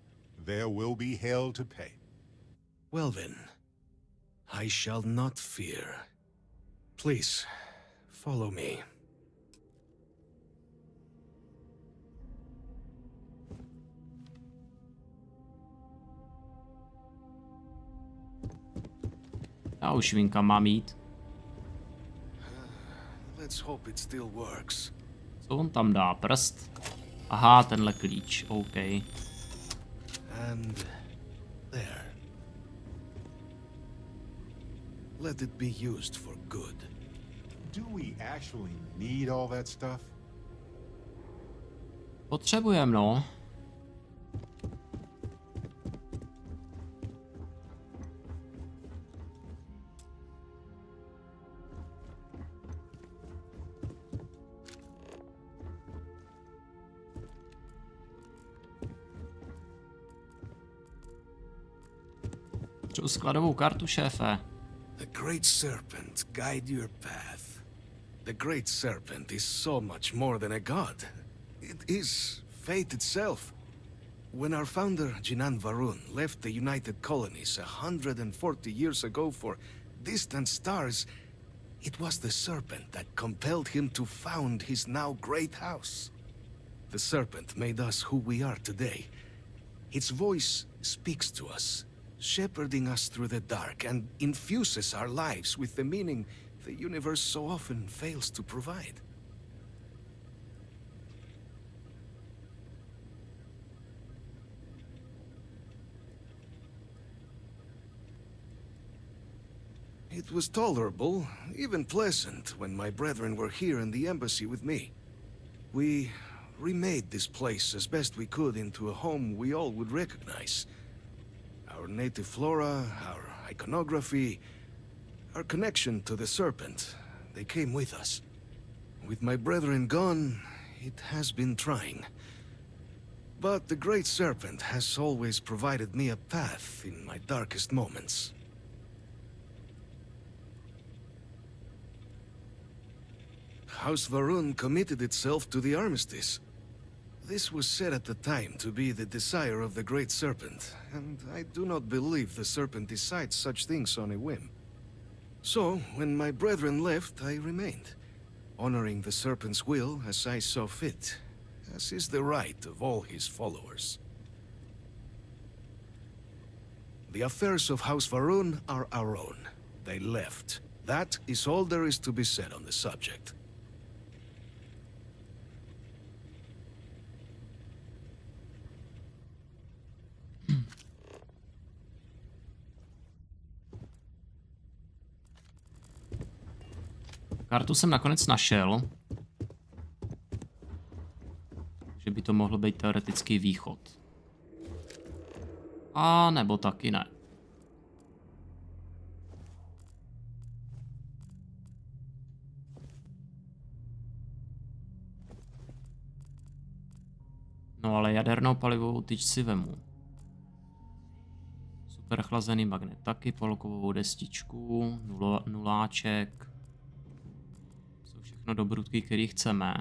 there will be hell to pay. Well then, I shall not fear. Please, follow me. Já už vím, kam mám jít. Let's hope it still works. Co on tam dá? Prst? Aha, tenhle klíč. OK. And there. Let it be used for good. Do we actually need all that stuff? Potřebujeme, no. Potřebuji skladovou kartu, šéfe. The Great Serpent guide your path. The Great Serpent is so much more than a god. It is fate itself. When our founder, Jinan Varun, left the United Colonies 140 years ago for distant stars, it was the Serpent that compelled him to found his now great house. The Serpent made us who we are today. Its voice speaks to us, shepherding us through the dark, and infuses our lives with the meaning the universe so often fails to provide. It was tolerable, even pleasant, when my brethren were here in the embassy with me. We remade this place as best we could into a home we all would recognize. Our native flora, our iconography, our connection to the Serpent, they came with us. With my brethren gone, it has been trying. But the Great Serpent has always provided me a path in my darkest moments. House Varun committed itself to the armistice. This was said at the time to be the desire of the Great Serpent, and I do not believe the Serpent decides such things on a whim. So, when my brethren left, I remained, honoring the Serpent's will as I saw fit, as is the right of all his followers. The affairs of House Varun are our own. They left. That is all there is to be said on the subject. Kartu jsem nakonec našel. Že by to mohl být teoretický východ. A nebo taky ne. No ale jadernou palivovou tyč si vemu. Super chlazený magnet taky, polkovou destičku, nuláček. Jsou všechno dobrutky, který chceme.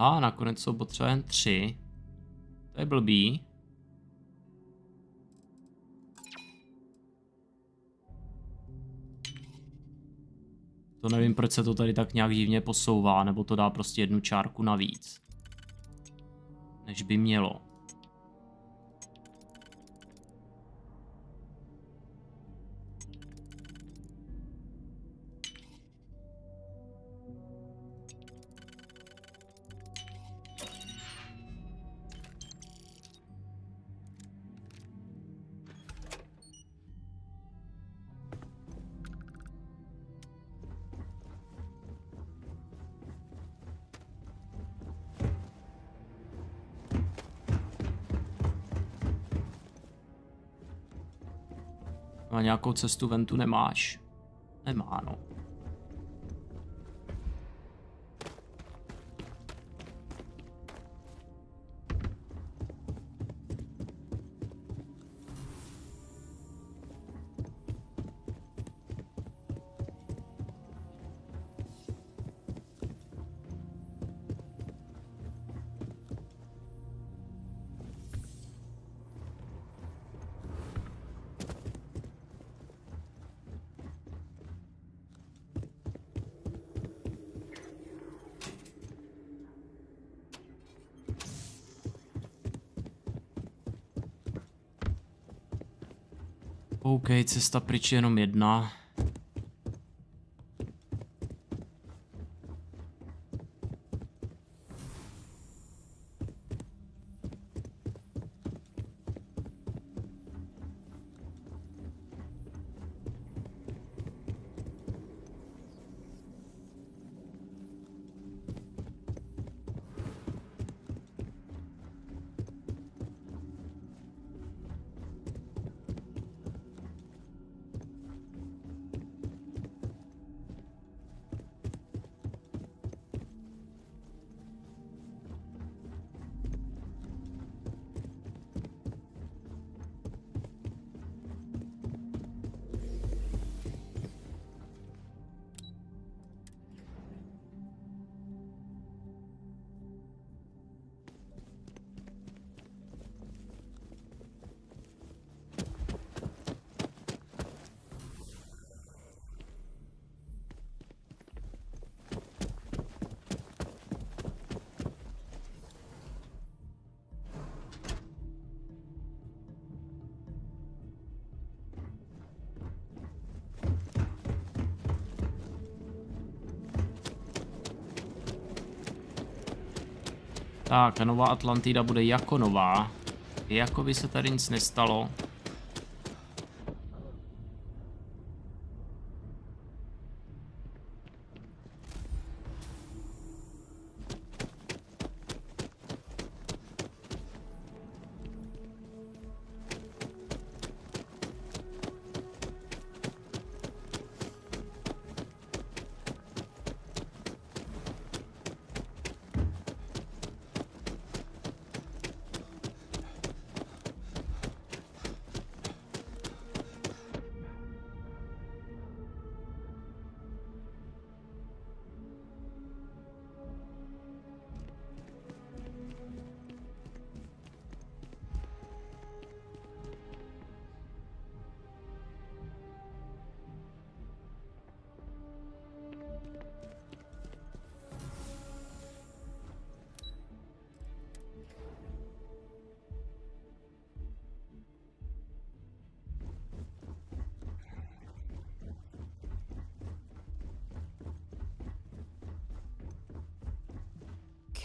A nakonec jsou potřeba jen 3. To je blbý. To nevím, proč se to tady tak nějak divně posouvá, nebo to dá prostě jednu čárku navíc. Než by mělo. A nějakou cestu ven tu nemáš? Nemá, no. OK, cesta pryč je jenom jedna. Tak, a Nová Atlantida bude jako nová. Jako by se tady nic nestalo.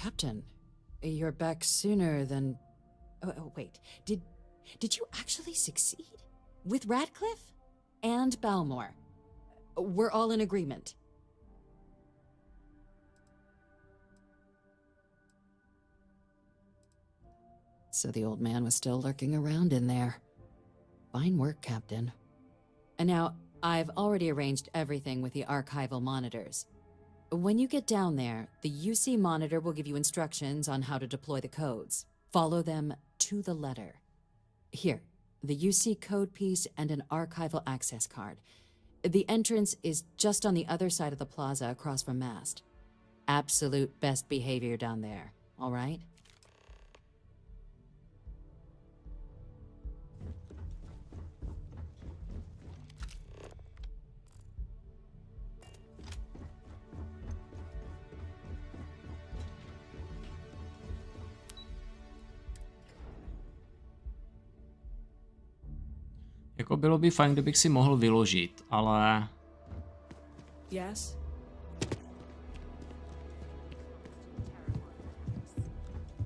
Captain, you're back sooner than... Oh, wait. Did you actually succeed? With Radcliffe? And Balmore? We're all in agreement. So the old man was still lurking around in there. Fine work, Captain. And now, I've already arranged everything with the archival monitors. When you get down there, the UC monitor will give you instructions on how to deploy the codes. Follow them to the letter. Here, the UC code piece and an archival access card. The entrance is just on the other side of the plaza across from Mast. Absolute best behavior down there, all right? Jako bylo by fajn, kdybych si mohl vyložit, ale... Yes?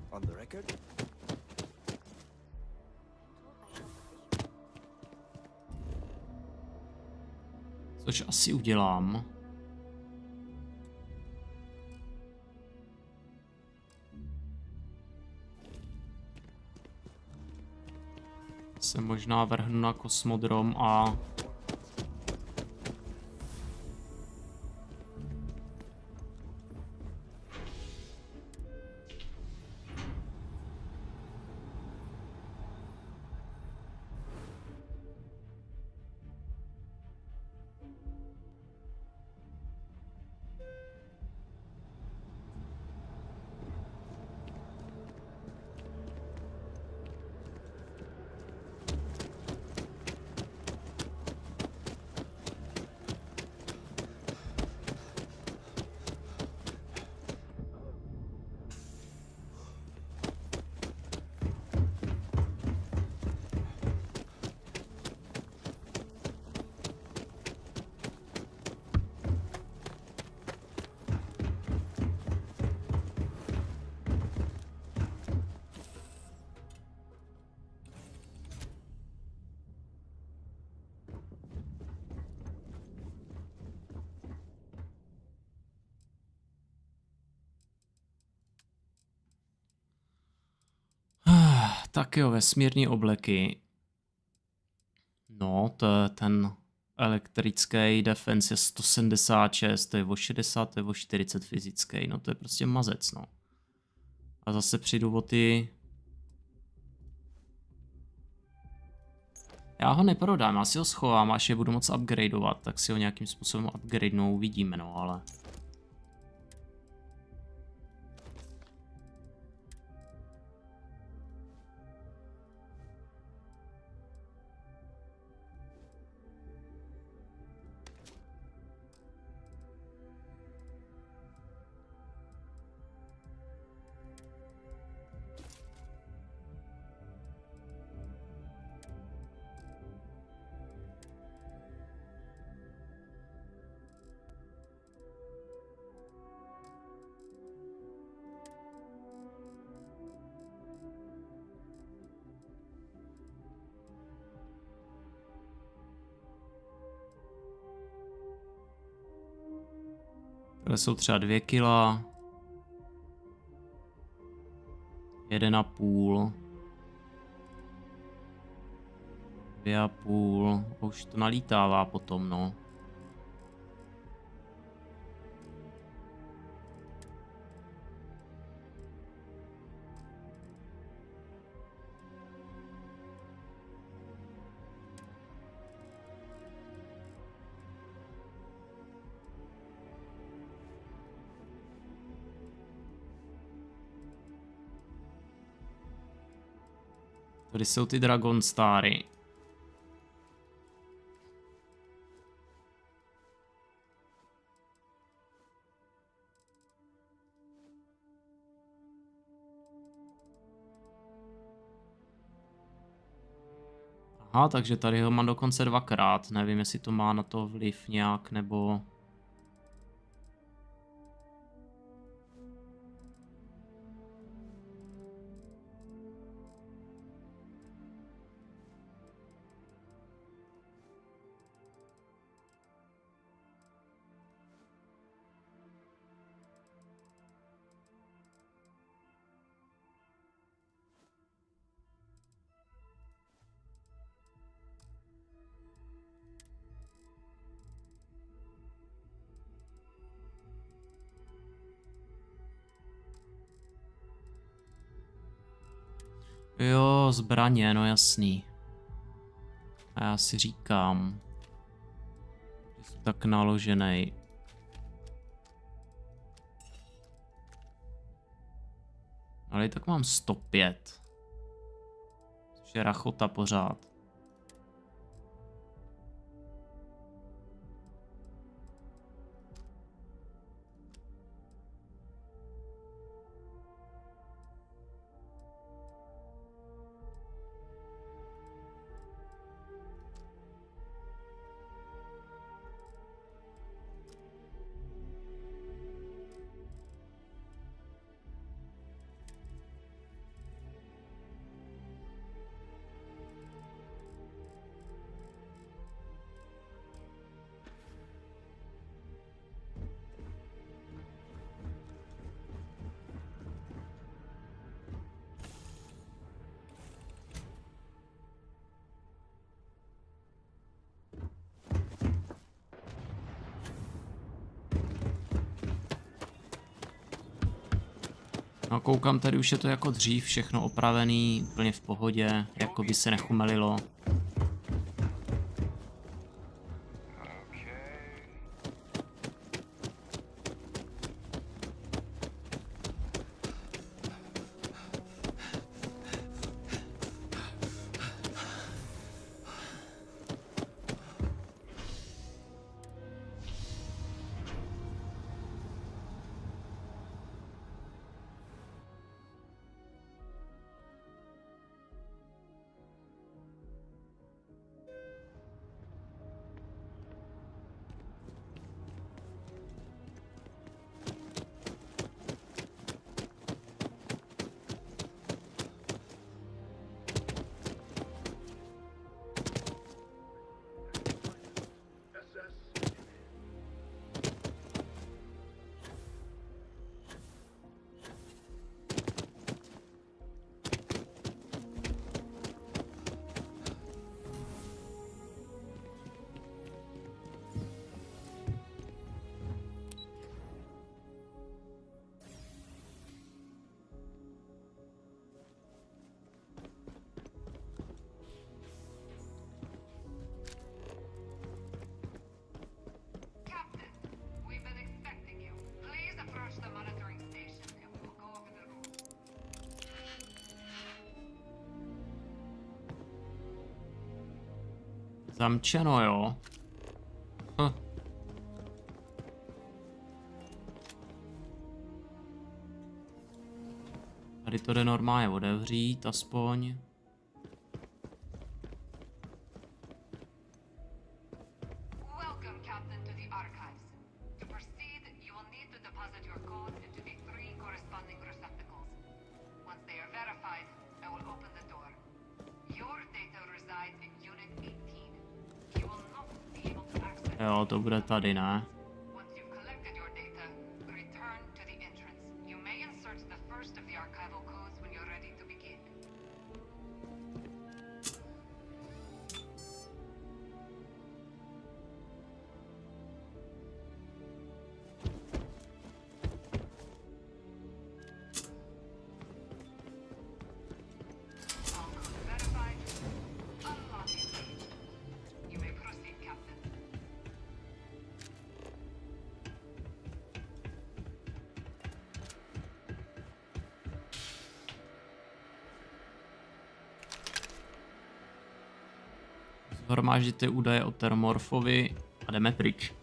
On the record? Což asi udělám. Se možná vrhnu na kosmodrom a... Tak jo, vesmírní obleky. No, ten elektrický defense je 176, to je o 60, to je o 40 fyzický, no to je prostě mazec, no. A zase přijdu o ty... Já ho neprodám, já si ho schovám, až je budu moc upgradeovat, tak si ho nějakým způsobem upgradenou, uvidíme, no, ale... Takhle jsou třeba 2 kila. 1,5. 2,5. Už to nalítává potom, no. Tady jsou ty Dragon Stary. Aha, takže tady ho mám dokonce 2krát. Nevím, jestli to má na to vliv nějak, nebo... Jo, zbraně, no jasný. A já si říkám, že jsem tak naložený. Ale tak mám 105. Což je rachota pořád. No koukám, tady už je to jako dřív, všechno opravený, úplně v pohodě, jako by se nechumelilo. Zamčeno, jo. Tady to jde normálně otevřít, aspoň. Jo, to bude tady, ne? Once you've collected your data, Shromáždíte údaje o Termorfovi a jdeme pryč.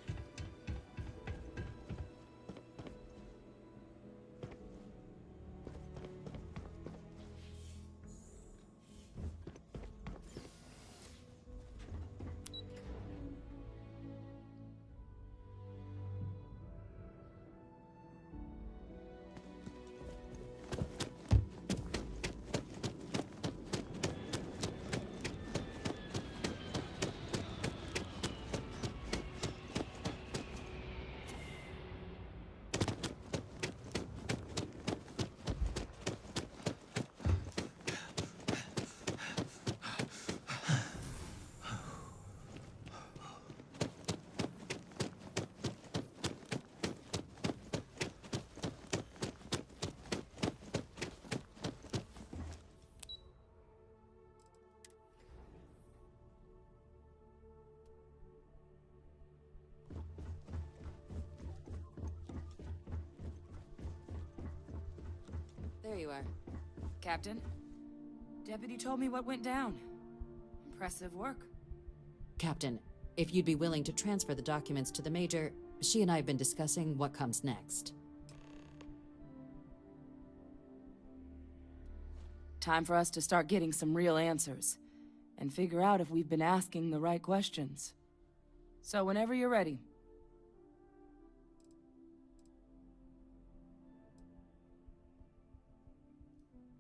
There you are. Captain, Deputy told me what went down. Impressive work. Captain, if you'd be willing to transfer the documents to the Major, she and I have been discussing what comes next. Time for us to start getting some real answers, and figure out if we've been asking the right questions. So whenever you're ready.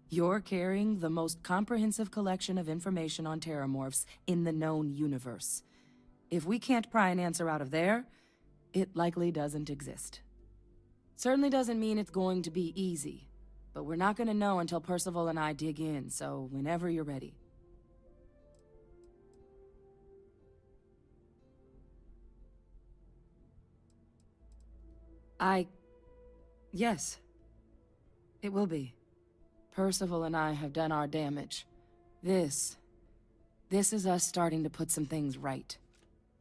You're carrying the most comprehensive collection of information on terramorphs in the known universe. If we can't pry an answer out of there, it likely doesn't exist. Certainly doesn't mean it's going to be easy, but we're not going to know until Percival and I dig in, so whenever you're ready. Yes. It will be. Percival and I have done our damage. This is us starting to put some things right.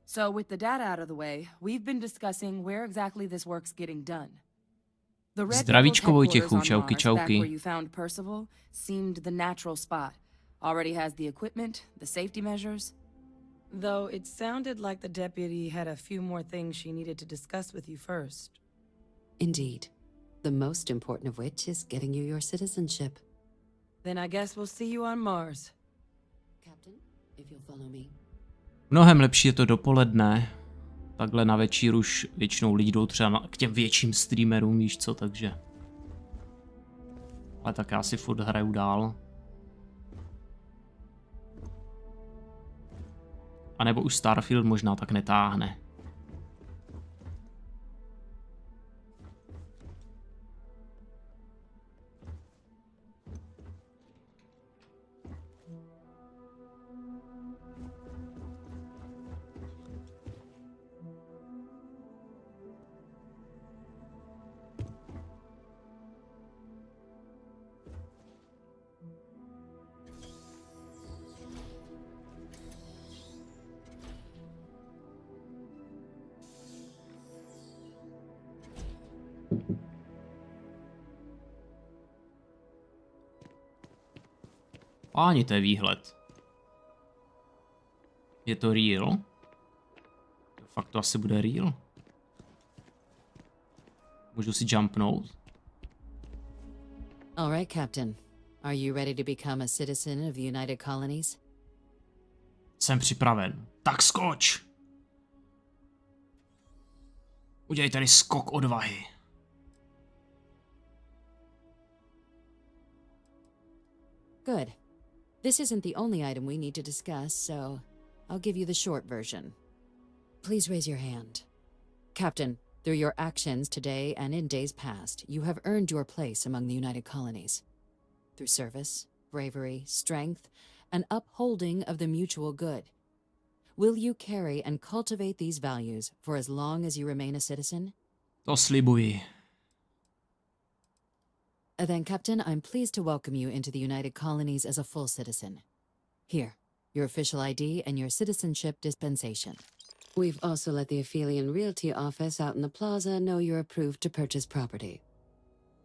So with the data out of the way, we've been discussing where exactly this work's getting done. The Red Devil's headquarters on Mars, back where you found Percival, seemed the natural spot. Already has the equipment, the safety measures. Though it sounded like the deputy had a few more things she needed to discuss with you first. Indeed. The most important of which is getting you your citizenship. Then I guess we'll see you on Mars. Captain, if you'll follow me. Mnohem lepší je to dopoledne. Takhle na večír už většinou lidi jdou třeba k těm větším streamerům, víš co, takže. Ale tak já si furt hraju dál. A nebo už Starfield možná tak netáhne. Páni, to je výhled. Je to real? Fakt to asi bude real. Můžu si jumpnout? All right, Captain. Are you ready to become a citizen of the United Colonies? Jsem připraven. Tak skoč! Udělej tady skok odvahy. Good. This isn't the only item we need to discuss, so I'll give you the short version. Please raise your hand. Captain, through your actions today and in days past, you have earned your place among the United Colonies. Through service, bravery, strength, and upholding of the mutual good. Will you carry and cultivate these values for as long as you remain a citizen? To slibuji. Then, Captain, I'm pleased to welcome you into the United Colonies as a full citizen. Here, your official ID and your citizenship dispensation. We've also let the Aphelion Realty office out in the plaza know you're approved to purchase property.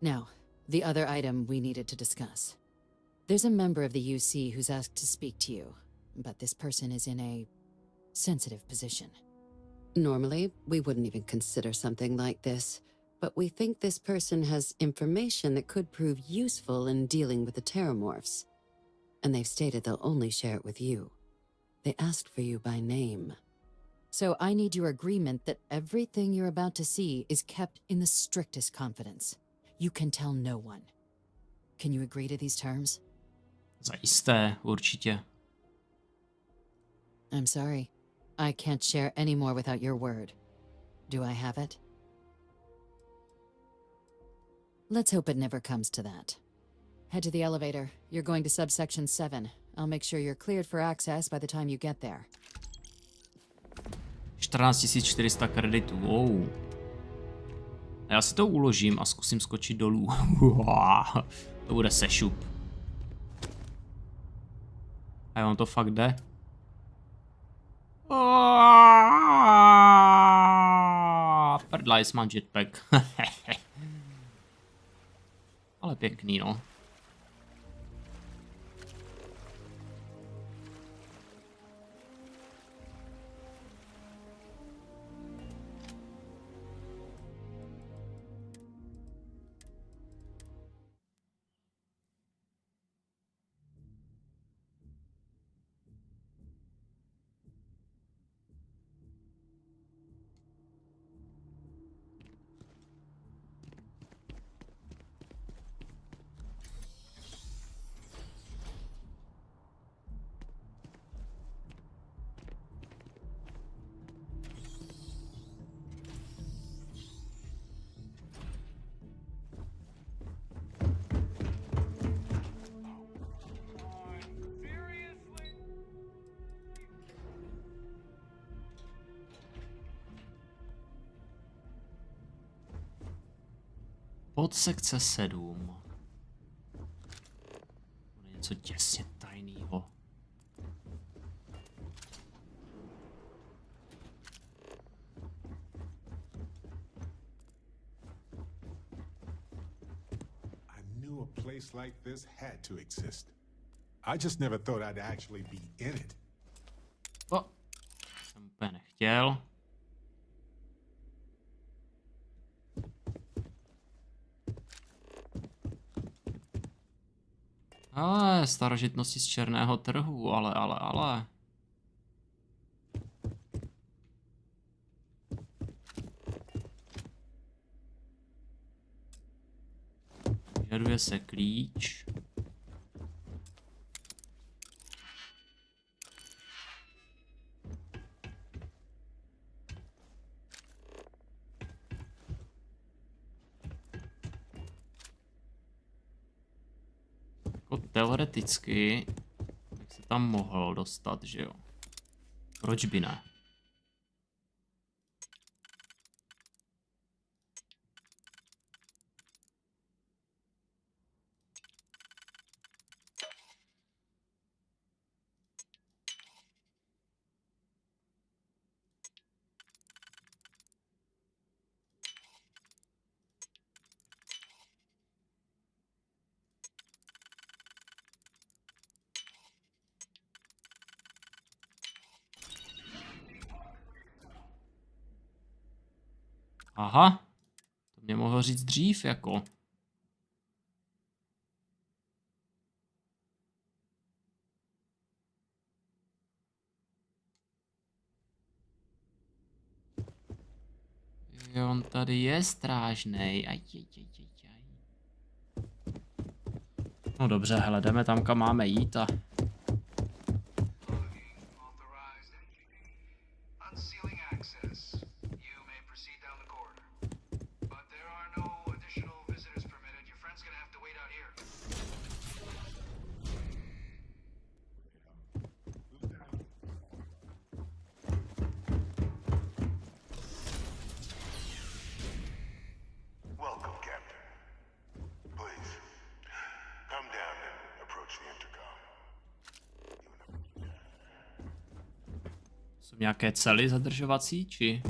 Now, the other item we needed to discuss. There's a member of the UC who's asked to speak to you, but this person is in a sensitive position. Normally, we wouldn't even consider something like this, but we think this person has information that could prove useful in dealing with the Terramorphs. And they've stated they'll only share it with you. They asked for you by name. So I need your agreement that everything you're about to see is kept in the strictest confidence. You can tell no one. Can you agree to these terms? Zajisté, určitě. I'm sorry. I can't share any more without your word. Do I have it? Let's hope it never comes to that. Head to the elevator. You're going to subsection 7. I'll make sure you're cleared for access by the time you get there. 14 400 kreditů, wow. Já si to uložím a zkusím skočit dolů. To bude sešup. A on to fakt jde. Prdlajs, mám jetpack. Ale pěkný, no. Podsekce 7. Něco těsně tajného. I knew a place like this had to exist. I just never thought I'd actually be in it. O, jsem úplně nechtěl. Ale starožitnosti z černého trhu, ale. Vyžaduje se klíč. Teoreticky bych se tam mohl dostat, že jo? Proč by ne? Aha, to mě mohl říct dřív, jako. Jo, on tady je strážnej. No dobře, hele, jdeme tam, kam máme jít a... Jsou nějaké cely zadržovací, či?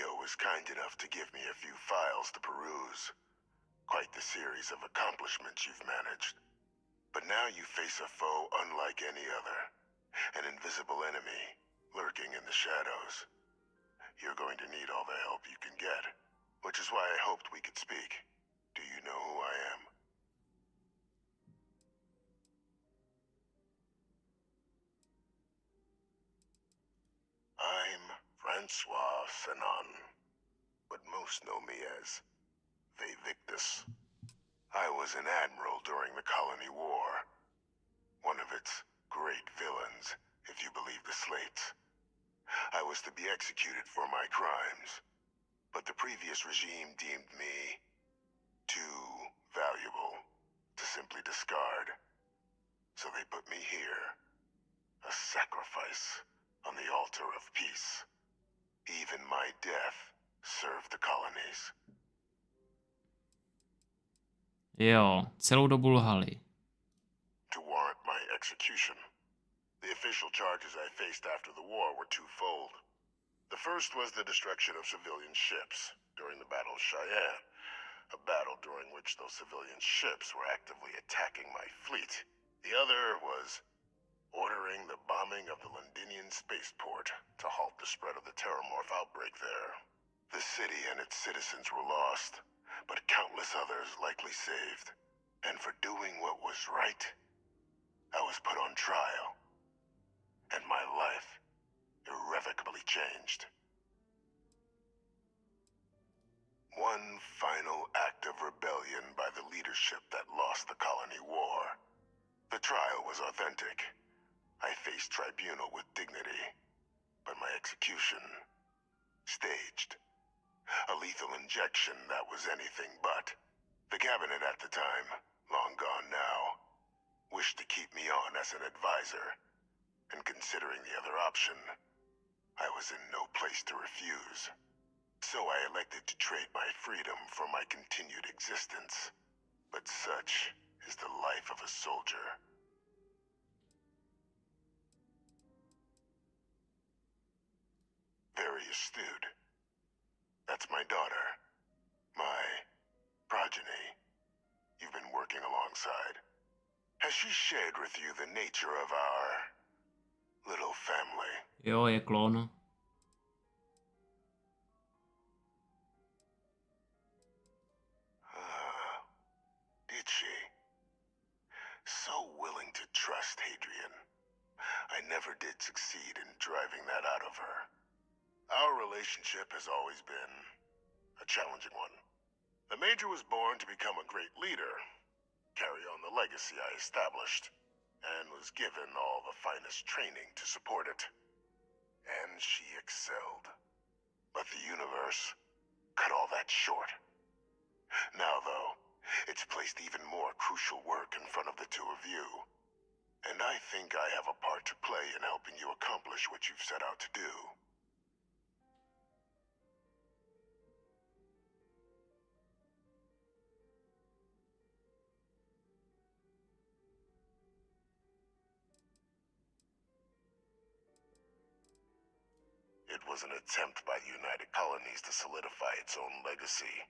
Theo was kind enough to give me a few files to peruse. Quite the series of accomplishments you've managed. But now you face a foe unlike any other. An invisible enemy, lurking in the shadows. You're going to need all the help you can get, which is why I hoped we could speak. Do you know who I am? I'm Francois Sanon, but most know me as Victus. I was an admiral during the Colony War. One of its great villains, if you believe the slates. I was to be executed for my crimes, but the previous regime deemed me too valuable to simply discard. So they put me here, a sacrifice on the altar of peace. Even my death served the colonies. Jo, celou dobu lhali. To warrant my execution. The official charges I faced after the war were twofold. The first was the destruction of civilian ships during the Battle of Cheyenne, a battle during which those civilian ships were actively attacking my fleet. The other was ordering the bombing of the Londinian spaceport to halt the spread of the Terramorph outbreak there. The city and its citizens were lost, but countless others likely saved. And for doing what was right, I was put on trial. And my life irrevocably changed. One final act of rebellion by the leadership that lost the Colony War. The trial was authentic. I faced tribunal with dignity, but my execution, staged. A lethal injection that was anything but. The cabinet at the time, long gone now, wished to keep me on as an advisor. And considering the other option, I was in no place to refuse. So I elected to trade my freedom for my continued existence. But such is the life of a soldier. Very astute. That's my daughter. My progeny. You've been working alongside. Has she shared with you the nature of our little family? Jo, je klon. Did she? So willing to trust Hadrian. I never did succeed in driving that out of her. Our relationship has always been a challenging one. The Major was born to become a great leader, carry on the legacy I established, and was given all the finest training to support it. And she excelled. But the universe cut all that short. Now, though, it's placed even more crucial work in front of the two of you. And I think I have a part to play in helping you accomplish what you've set out to do. It was an attempt by the United Colonies to solidify its own legacy,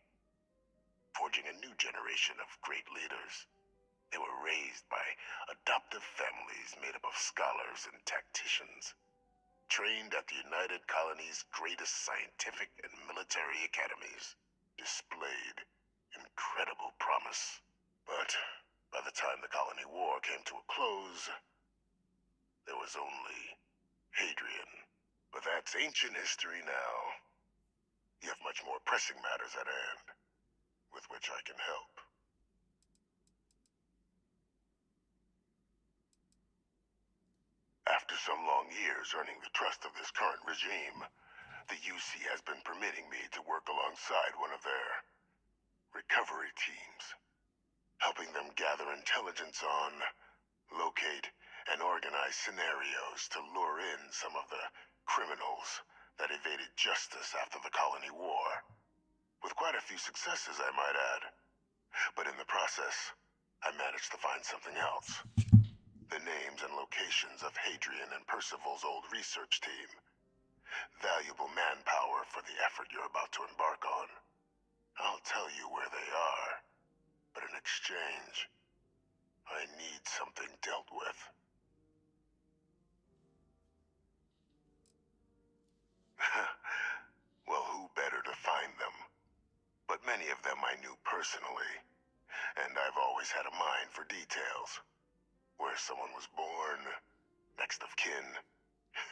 forging a new generation of great leaders. They were raised by adoptive families made up of scholars and tacticians, trained at the United Colonies' greatest scientific and military academies, displayed incredible promise. But by the time the Colony War came to a close, there was only Hadrian. But that's ancient history now. You have much more pressing matters at hand, with which I can help. After some long years earning the trust of this current regime, the UC has been permitting me to work alongside one of their recovery teams, helping them gather intelligence on, locate, and organize scenarios to lure in some of the criminals that evaded justice after the Colony War. With quite a few successes, I might add. But in the process, I managed to find something else. The names and locations of Hadrian and Percival's old research team. valuable manpower for the effort you're about to embark on. I'll tell you where they are, but in exchange, I need something dealt with. Well, who better to find them? But many of them I knew personally, and I've always had a mind for details. Where someone was born, next of kin.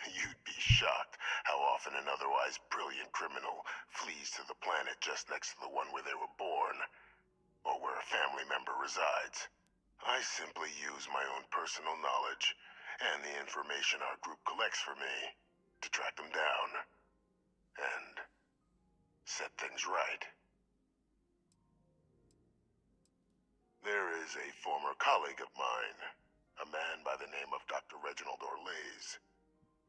You'd be shocked how often an otherwise brilliant criminal flees to the planet just next to the one where they were born, or where a family member resides. I simply use my own personal knowledge and the information our group collects for me to track them down and set things right. There is a former colleague of mine, a man by the name of Dr. Reginald Orlaise.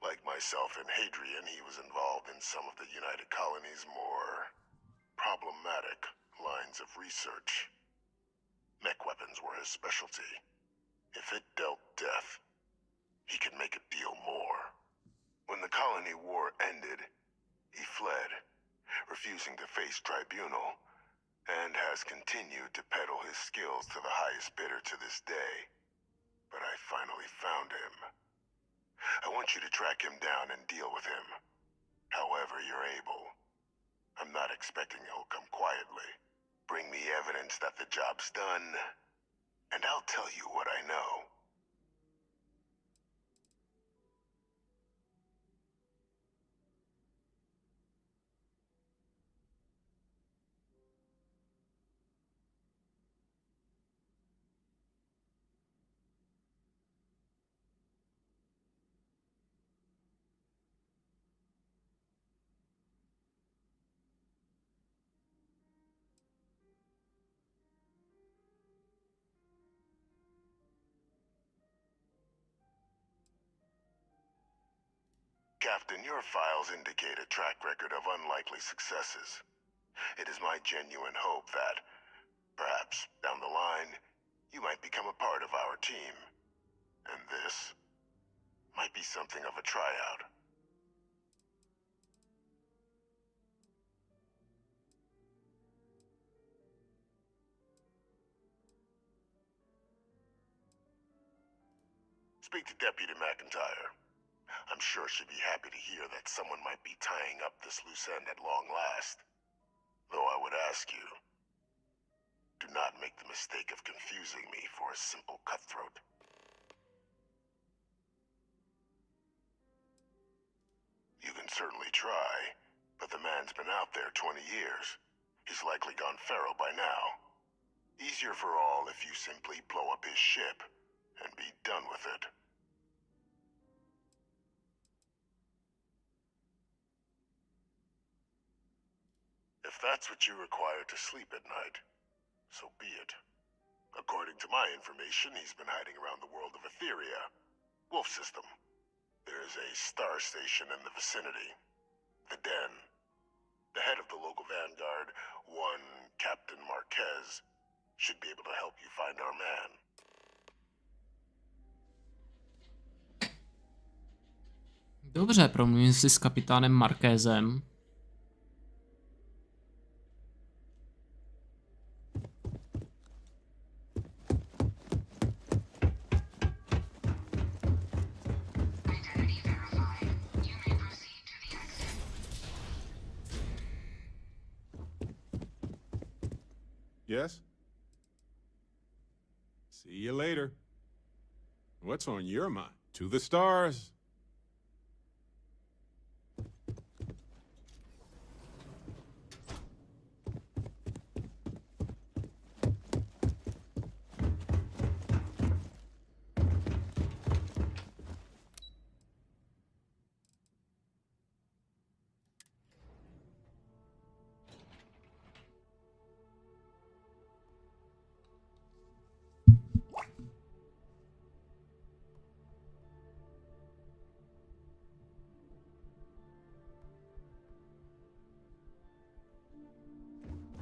Like myself and Hadrian, he was involved in some of the United Colony's more problematic lines of research. Mech weapons were his specialty. If it dealt death, he could make a deal more. When the Colony War ended, he fled, refusing to face tribunal, and has continued to peddle his skills to the highest bidder to this day. But I finally found him. I want you to track him down and deal with him, however you're able. I'm not expecting he'll come quietly. Bring me evidence that the job's done, and I'll tell you what I know. Captain, your files indicate a track record of unlikely successes. It is my genuine hope that, perhaps down the line, you might become a part of our team. And this might be something of a tryout. Speak to Deputy McIntyre. I'm sure she'd be happy to hear that someone might be tying up this loose end at long last. Though I would ask you, do not make the mistake of confusing me for a simple cutthroat. You can certainly try, but the man's been out there 20 years. He's likely gone feral by now. Easier for all if you simply blow up his ship and be done with it. If that's what you require to sleep at night, so be it. According to my information, he's been hiding around the world of Etheria, Wolf System. There is a star station in the vicinity, the Den. The head of the local vanguard, one Captain Marquez, should be able to help you find our man. Dobře, promluvím si s kapitánem Markézem. Yes? See you later. What's on your mind? To the stars.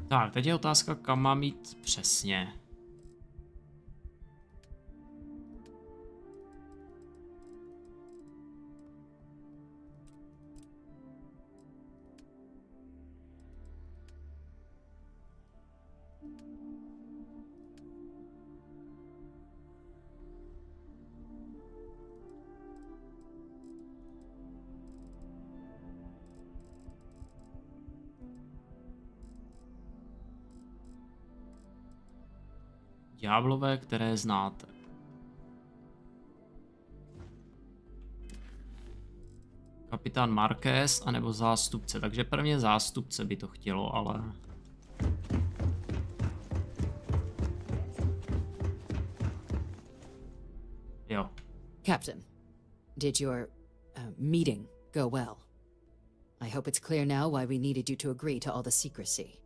Tak, teď je otázka, kam mám jít přesně. Ďáblové, které znáte. Kapitán Marquez anebo zástupce, takže prvně zástupce by to chtělo, ale... Jo. Captain, did your meeting go well? I hope it's clear now why we needed you to agree to all the secrecy.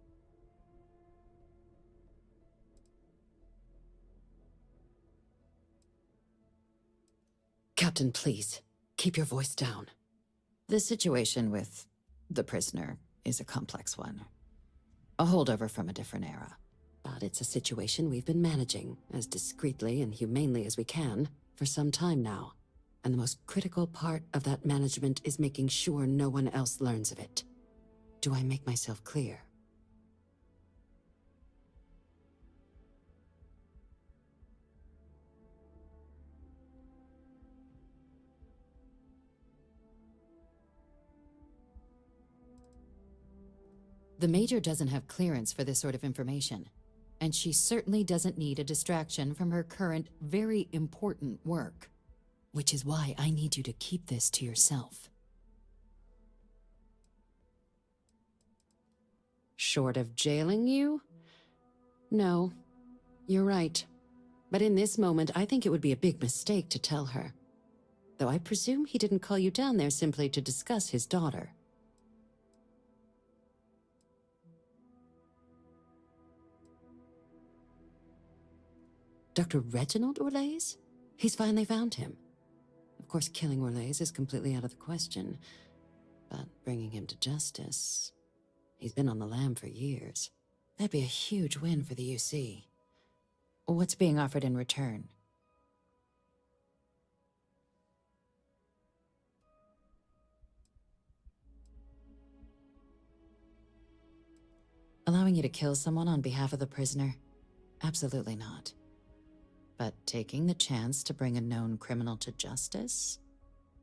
Captain, please, keep your voice down. The situation with the prisoner is a complex one. A holdover from a different era. But it's a situation we've been managing as discreetly and humanely as we can for some time now. And the most critical part of that management is making sure no one else learns of it. Do I make myself clear? The Major doesn't have clearance for this sort of information, and she certainly doesn't need a distraction from her current, very important work. Which is why I need you to keep this to yourself. Short of jailing you? No, you're right. But in this moment, I think it would be a big mistake to tell her. Though I presume he didn't call you down there simply to discuss his daughter. Dr. Reginald Orlaise? He's finally found him. Of course, killing Orlaise is completely out of the question. But bringing him to justice... He's been on the lam for years. That'd be a huge win for the UC. What's being offered in return? Allowing you to kill someone on behalf of the prisoner? Absolutely not. But taking the chance to bring a known criminal to justice?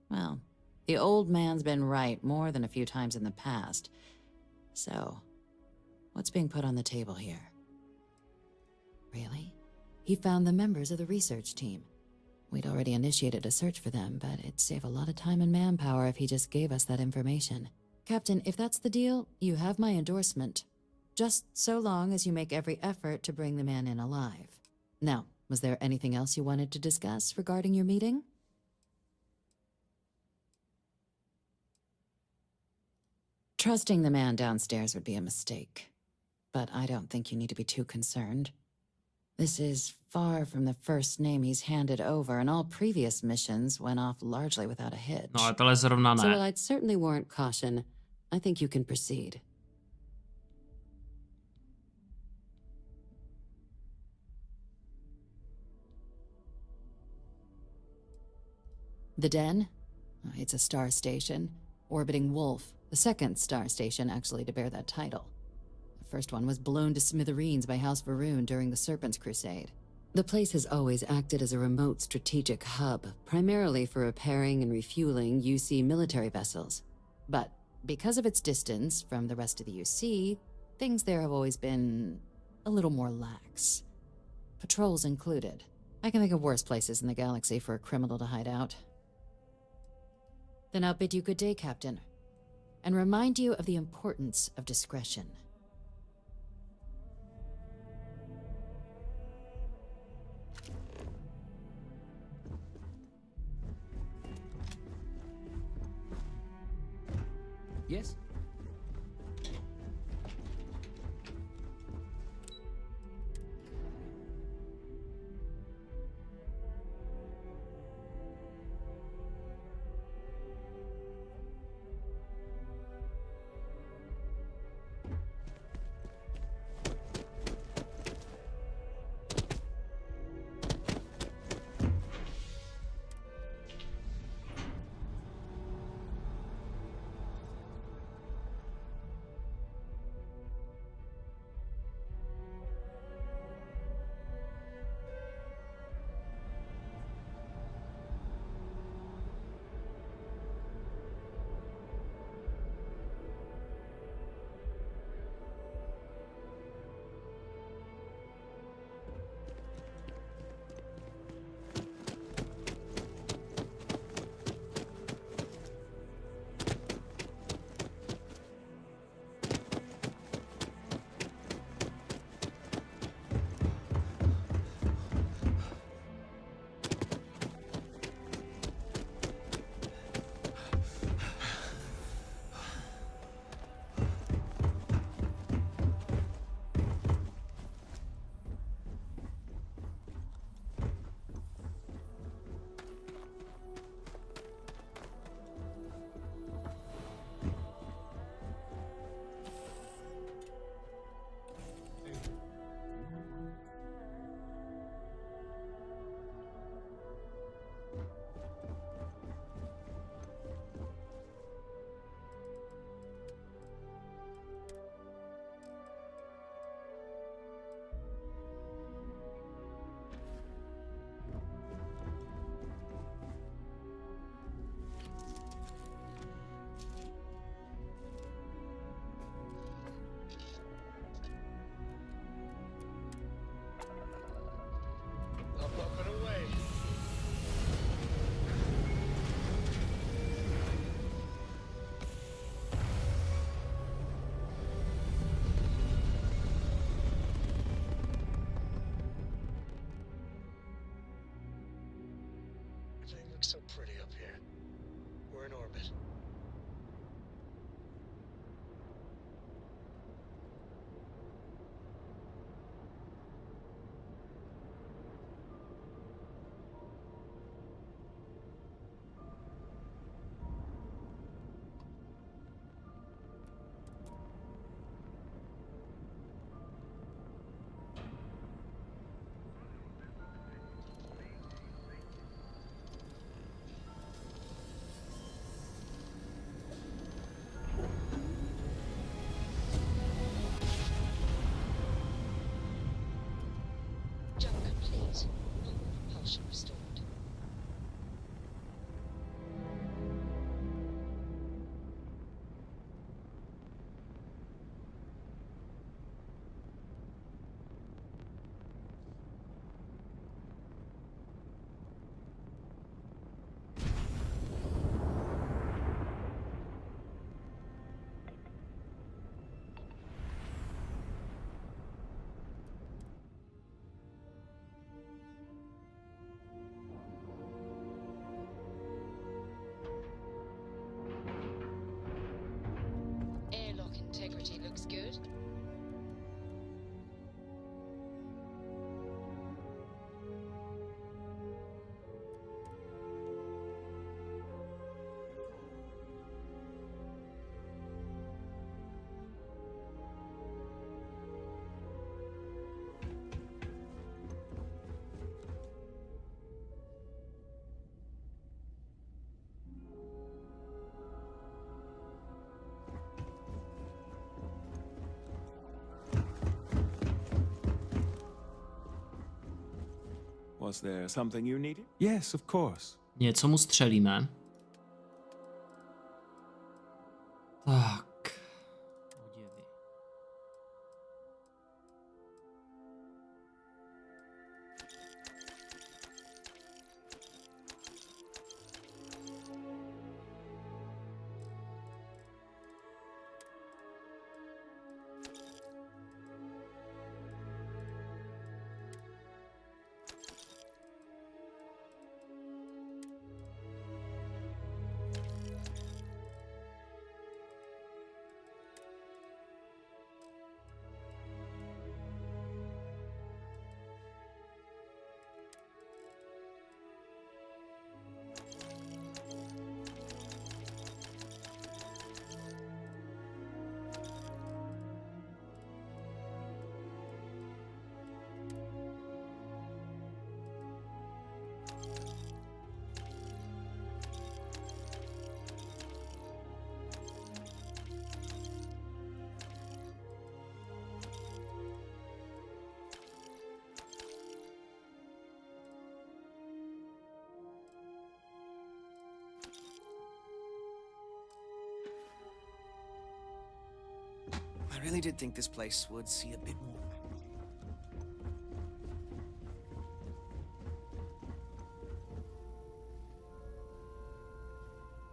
Well, the old man's been right more than a few times in the past. So, what's being put on the table here? Really? He found the members of the research team. We'd already initiated a search for them, but it'd save a lot of time and manpower if he just gave us that information. Captain, if that's the deal, you have my endorsement. Just so long as you make every effort to bring the man in alive. Now, was there anything else you wanted to discuss regarding your meeting? Trusting the man downstairs would be a mistake. But I don't think you need to be too concerned. This is far from the first name he's handed over, and all previous missions went off largely without a hitch. No, ale tohle zrovna ne. So while I'd certainly warrant caution, I think you can proceed. The Den? It's a star station, orbiting Wolf, the second star station actually to bear that title. The first one was blown to smithereens by House Varun during the Serpent's Crusade. The place has always acted as a remote strategic hub, primarily for repairing and refueling UC military vessels. But because of its distance from the rest of the UC, things there have always been a little more lax. Patrols included. I can think of worse places in the galaxy for a criminal to hide out. Then I'll bid you good day, Captain, and remind you of the importance of discretion. Yes? so pretty up here. We're in orbit. Jump complete. Normal propulsion restored. Airlock integrity looks good. Was there something you needed? Yes, of course. Něco mu střelíme. Tak. Oděvy. I really did think this place would see a bit more.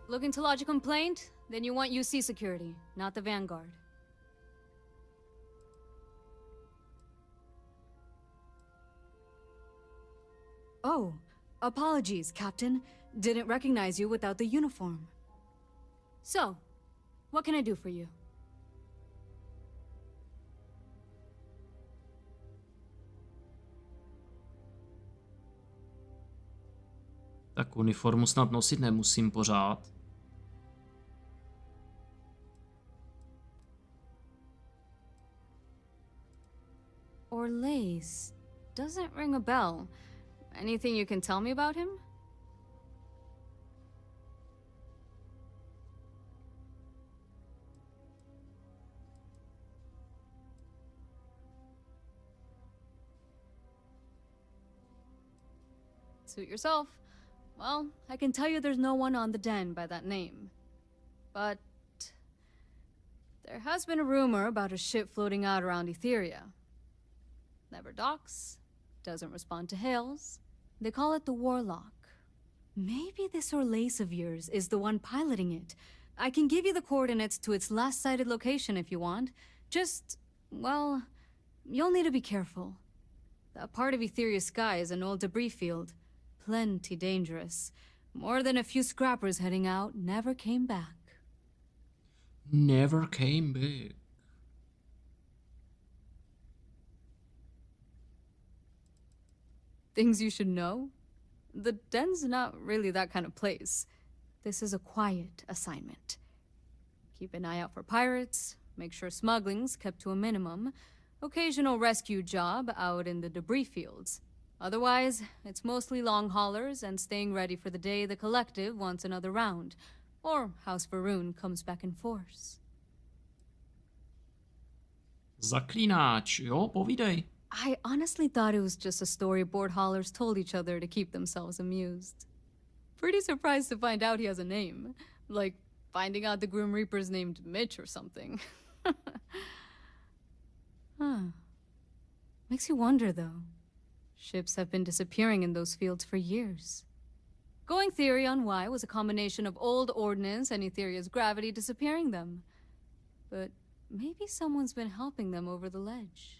Looking to lodge a complaint? Then you want UC security, not the Vanguard. Oh, apologies, Captain. Didn't recognize you without the uniform. So, what can I do for you? Tak uniformu snad nosit nemusím pořád. Or lace. Doesn't ring a bell. Anything you can tell me about him? Suit yourself. Well, I can tell you there's no one on the den by that name. But there has been a rumor about a ship floating out around Etheria. Never docks, doesn't respond to hails. They call it the Warlock. Maybe this Orlace of yours is the one piloting it. I can give you the coordinates to its last sighted location if you want. Just, well, you'll need to be careful. That part of Etheria's sky is an old debris field. Plenty dangerous. more than a few scrappers heading out, never came back. Never came back. Things you should know? The den's not really that kind of place. This is a quiet assignment. Keep an eye out for pirates, make sure smuggling's kept to a minimum, occasional rescue job out in the debris fields. Otherwise, it's mostly long haulers and staying ready for the day the collective wants another round, or House Varun comes back in force. Zaklínáč, jo, povídej. I honestly thought it was just a storyboard haulers told each other to keep themselves amused. Pretty surprised to find out he has a name. Like, finding out the Grim Reaper's named Mitch or something. Huh. Makes you wonder, though. Ships have been disappearing in those fields for years. Going theory on why was a combination of old ordnance and Etheria's gravity disappearing them. But maybe someone's been helping them over the ledge.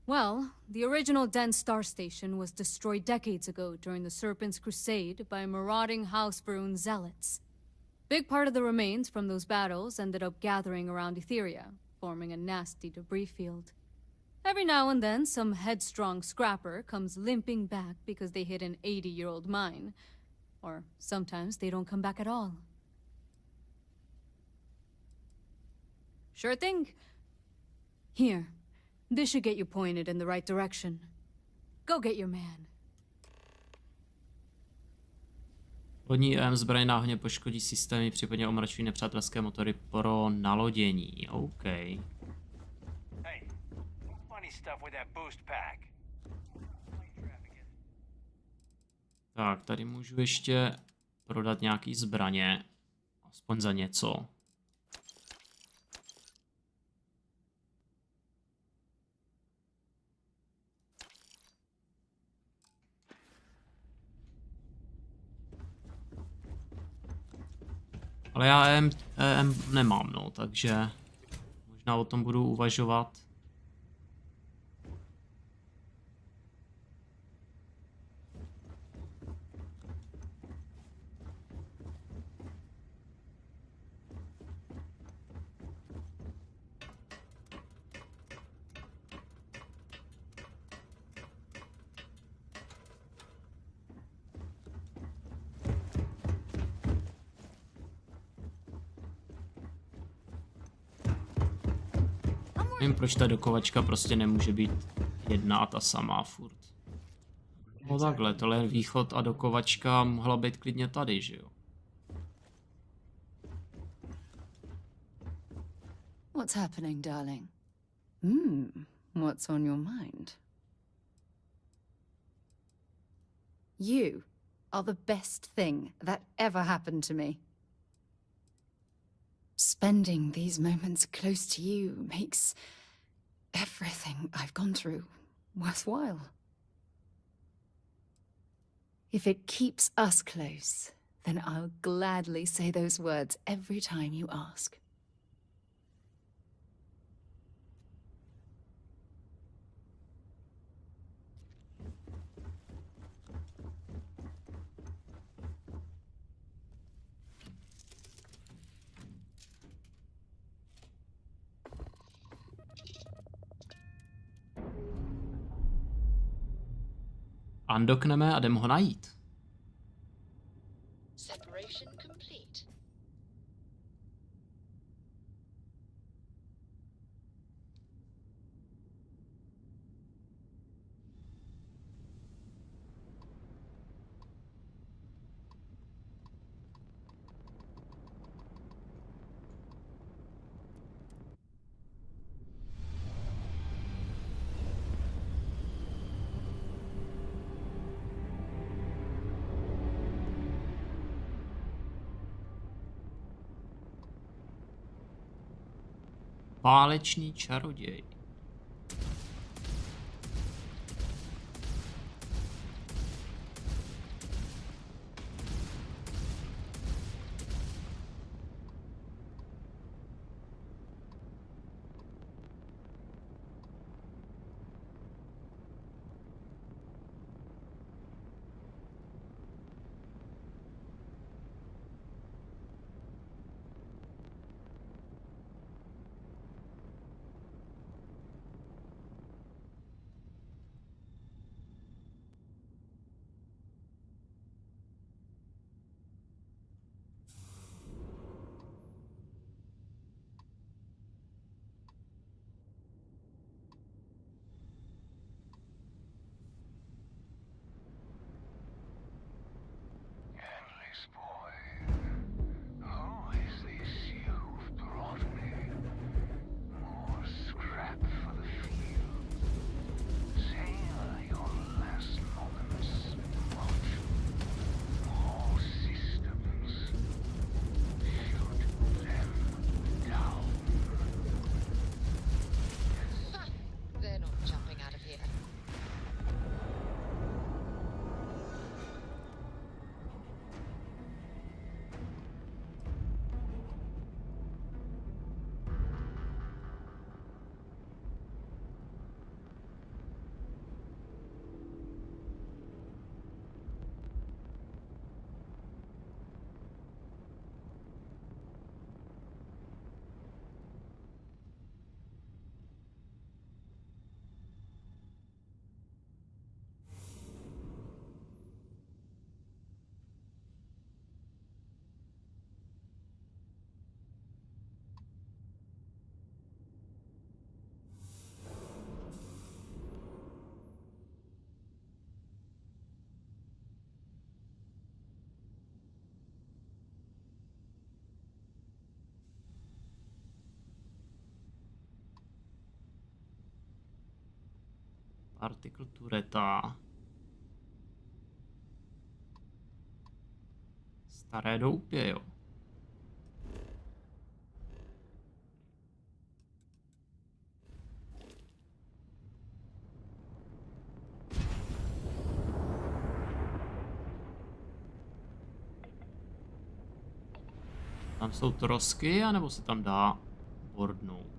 Well, the original Den Star Station was destroyed decades ago during the Serpent's Crusade by marauding House Varun zealots. Big part of the remains from those battles ended up gathering around Etheria, forming a nasty debris field. Every now and then, some headstrong scrapper comes limping back because they hit an 80-year-old mine. Or sometimes they don't come back at all. Sure thing. Here. This should get you pointed in the right direction. Go get your man. Lodní zbraně náhodně poškodí systémy, případně omračují nepřátelské motory pro nalodění. OK. Hey, funny stuff with that boost pack. Tak, tady můžu ještě prodat nějaký zbraně. Aspoň za něco. Ale já EM nemám, no, takže možná o tom budu uvažovat. Nevím, proč ta dokovačka prostě nemůže být jedna a ta samá furt. No takhle, tohle je východ a dokovačka mohla být klidně tady, že jo? What's happening, darling? What's on your mind? You are the best thing that ever happened to me. Spending these moments close to you makes everything I've gone through worthwhile. If it keeps us close, then I'll gladly say those words every time you ask. Undokneme a jdem ho najít. Separation complete. Válečný čaroděj. Artikl tureta. Staré doupě, jo. Tam jsou trosky, anebo se tam dá bordnout?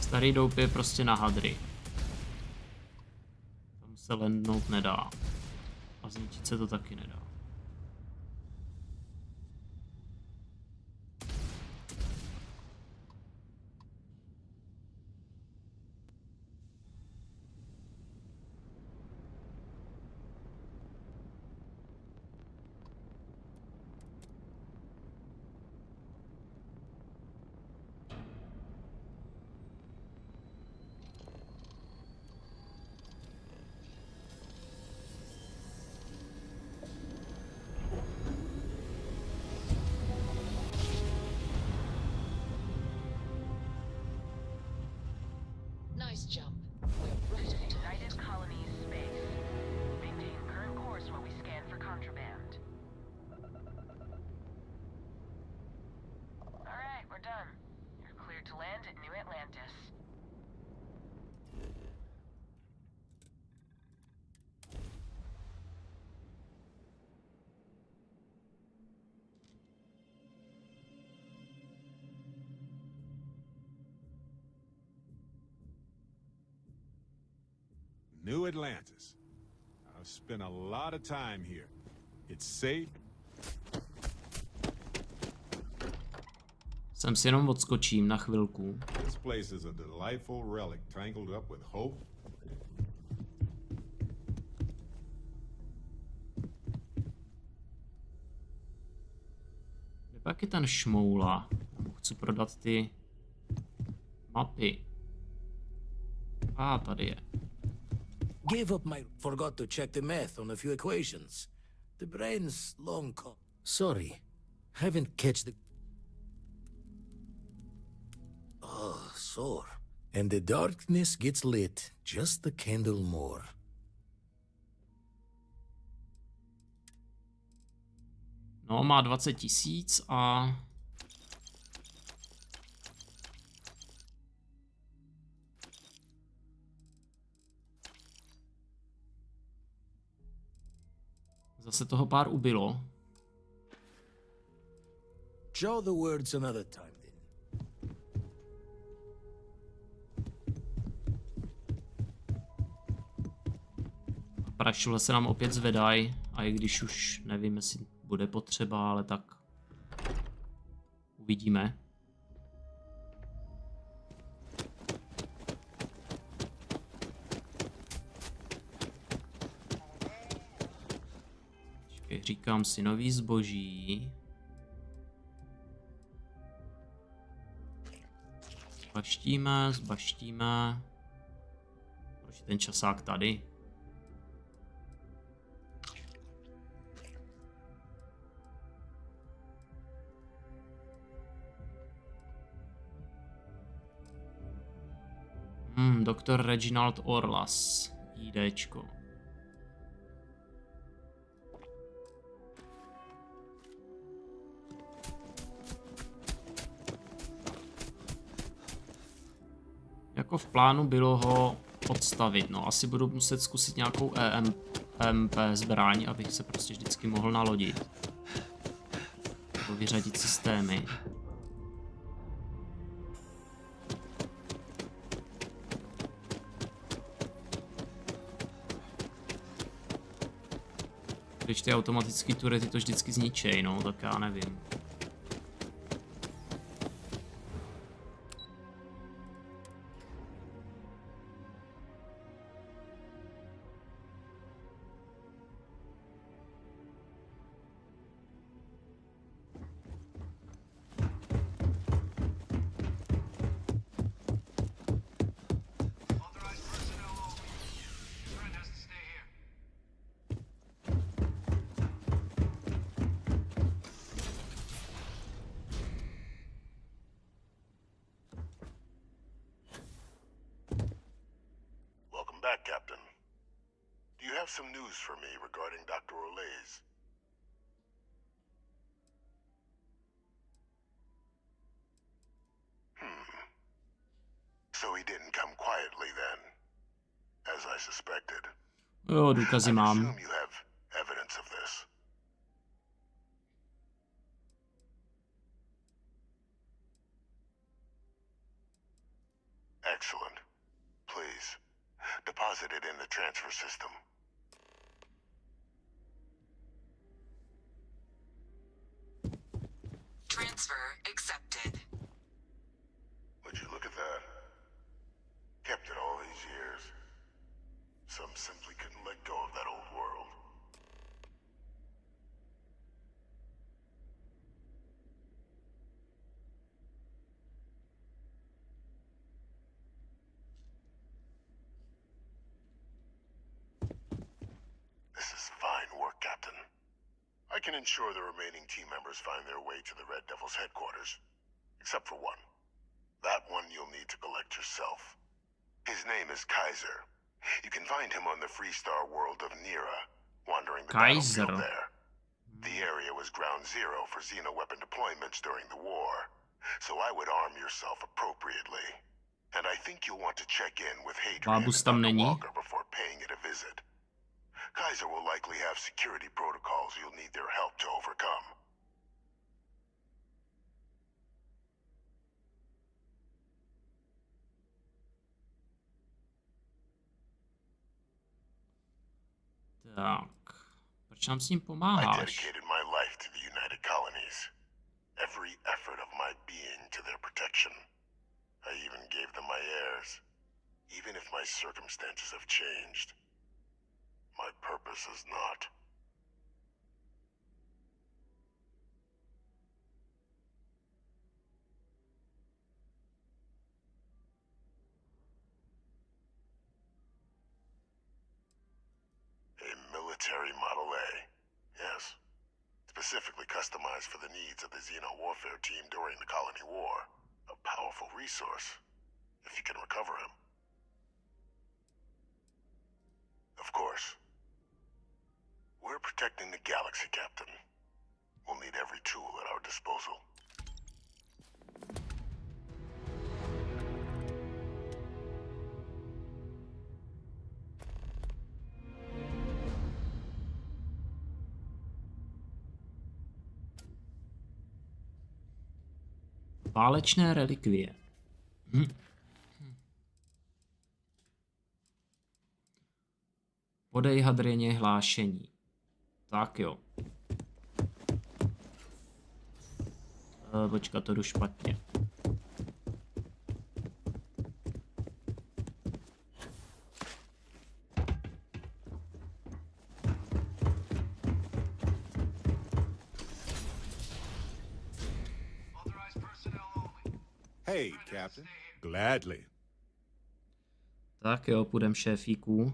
Starý doup je prostě na hadry. Tam se lendnout nedá. A zničit se to taky nedá. Nice jump. We're right at United Colonies space. Maintain current course while we scan for contraband. All right, we're done. You're cleared to land at New Atlantis. New Atlantis. I've spent a lot of time here. It's safe. Sem si jenom odskočím na chvilku. This place is a delightful relic tangled up with hope. Kde pak je ten šmoula? Chci prodat ty mapy. Tady je. Gave up my... Forgot to check the math on a few equations. The brain's long Sorry. Haven't catch the... Oh, sore. And the darkness gets lit just the candle more. No, má 20 000 a... Zase toho pár ubylo. Show the words another time, then. Prašule se nám opět zvedají, a i když už nevím, jestli bude potřeba, ale tak uvidíme. Říkám si nový zboží. Zbaštíme. Proč je ten časák tady? Doktor Reginald Orlas. IDčko. Jako v plánu bylo ho odstavit, no asi budu muset zkusit nějakou EMP zbraň, abych se prostě vždycky mohl nalodit. Nebo vyřadit systémy. Když ty automatický turety to vždycky zničej, no, tak já nevím. Captain. Do you have some news for me regarding Dr. Olays? So he didn't come quietly then, as I suspected. Jo, důkazy mám. I presume you have evidence of this. Excellent. Please, deposit it in the transfer system. Transfer accepted. Would you look at that? Kept it all these years. Some simply couldn't let go of that old world. This is fine work, Captain. I can ensure the remaining team members find their way to the Red Devil's headquarters. Except for one. That one you'll need to collect yourself. His name is Kaiser. You can find him on the Freestar world of Nira, wandering the battlefield there. The area was ground zero for xeno-weapon deployments during the war, so I would arm yourself appropriately. And I think you'll want to check in with Hadrian and Walker before paying it a visit. Kaiser will likely have security protocols you'll need their help to overcome. Tak, proč nám s ním I pomáháš? dedicated my life to the United Colonies. Every effort of my being to their protection. I even gave them my heirs. Even if my circumstances have changed, my purpose is not. A military Model A, yes. Specifically customized for the needs of the Xeno warfare team during the Colony War. A powerful resource, if you can recover him. Of course. We're protecting the galaxy, Captain. We'll need every tool at our disposal. Válečné relikvie. Podej Hadrianě hlášení. Tak jo. Počkat, to jdu špatně. Hey, Captain. Gladly. Tak jo, půjdem šéfíků.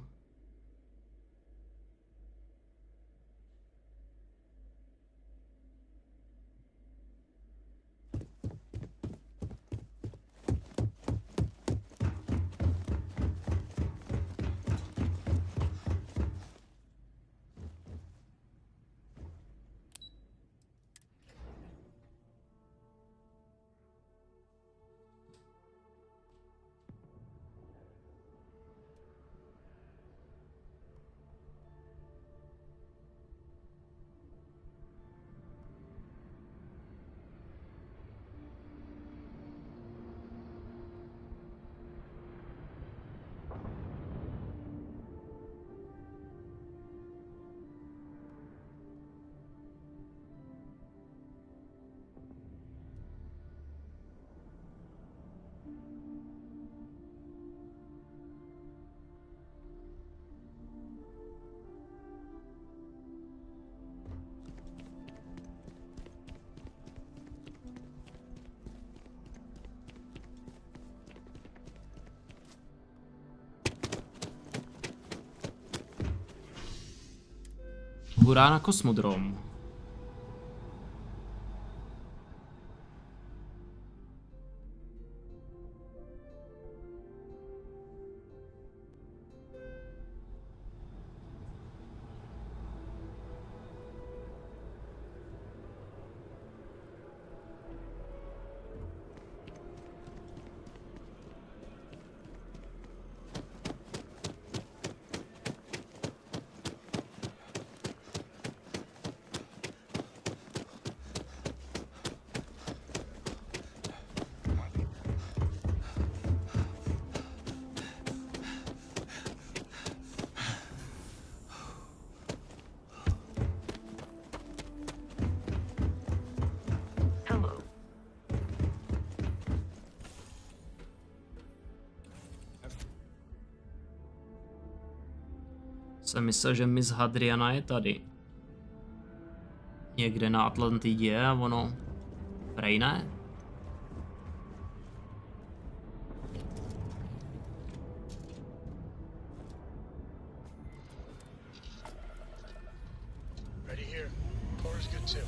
Hurá na kosmodrom. Jsem myslel, že Miss Hadriana je tady. Někde na Atlantidě a ono... Prej ne? Ready here. Core's good too.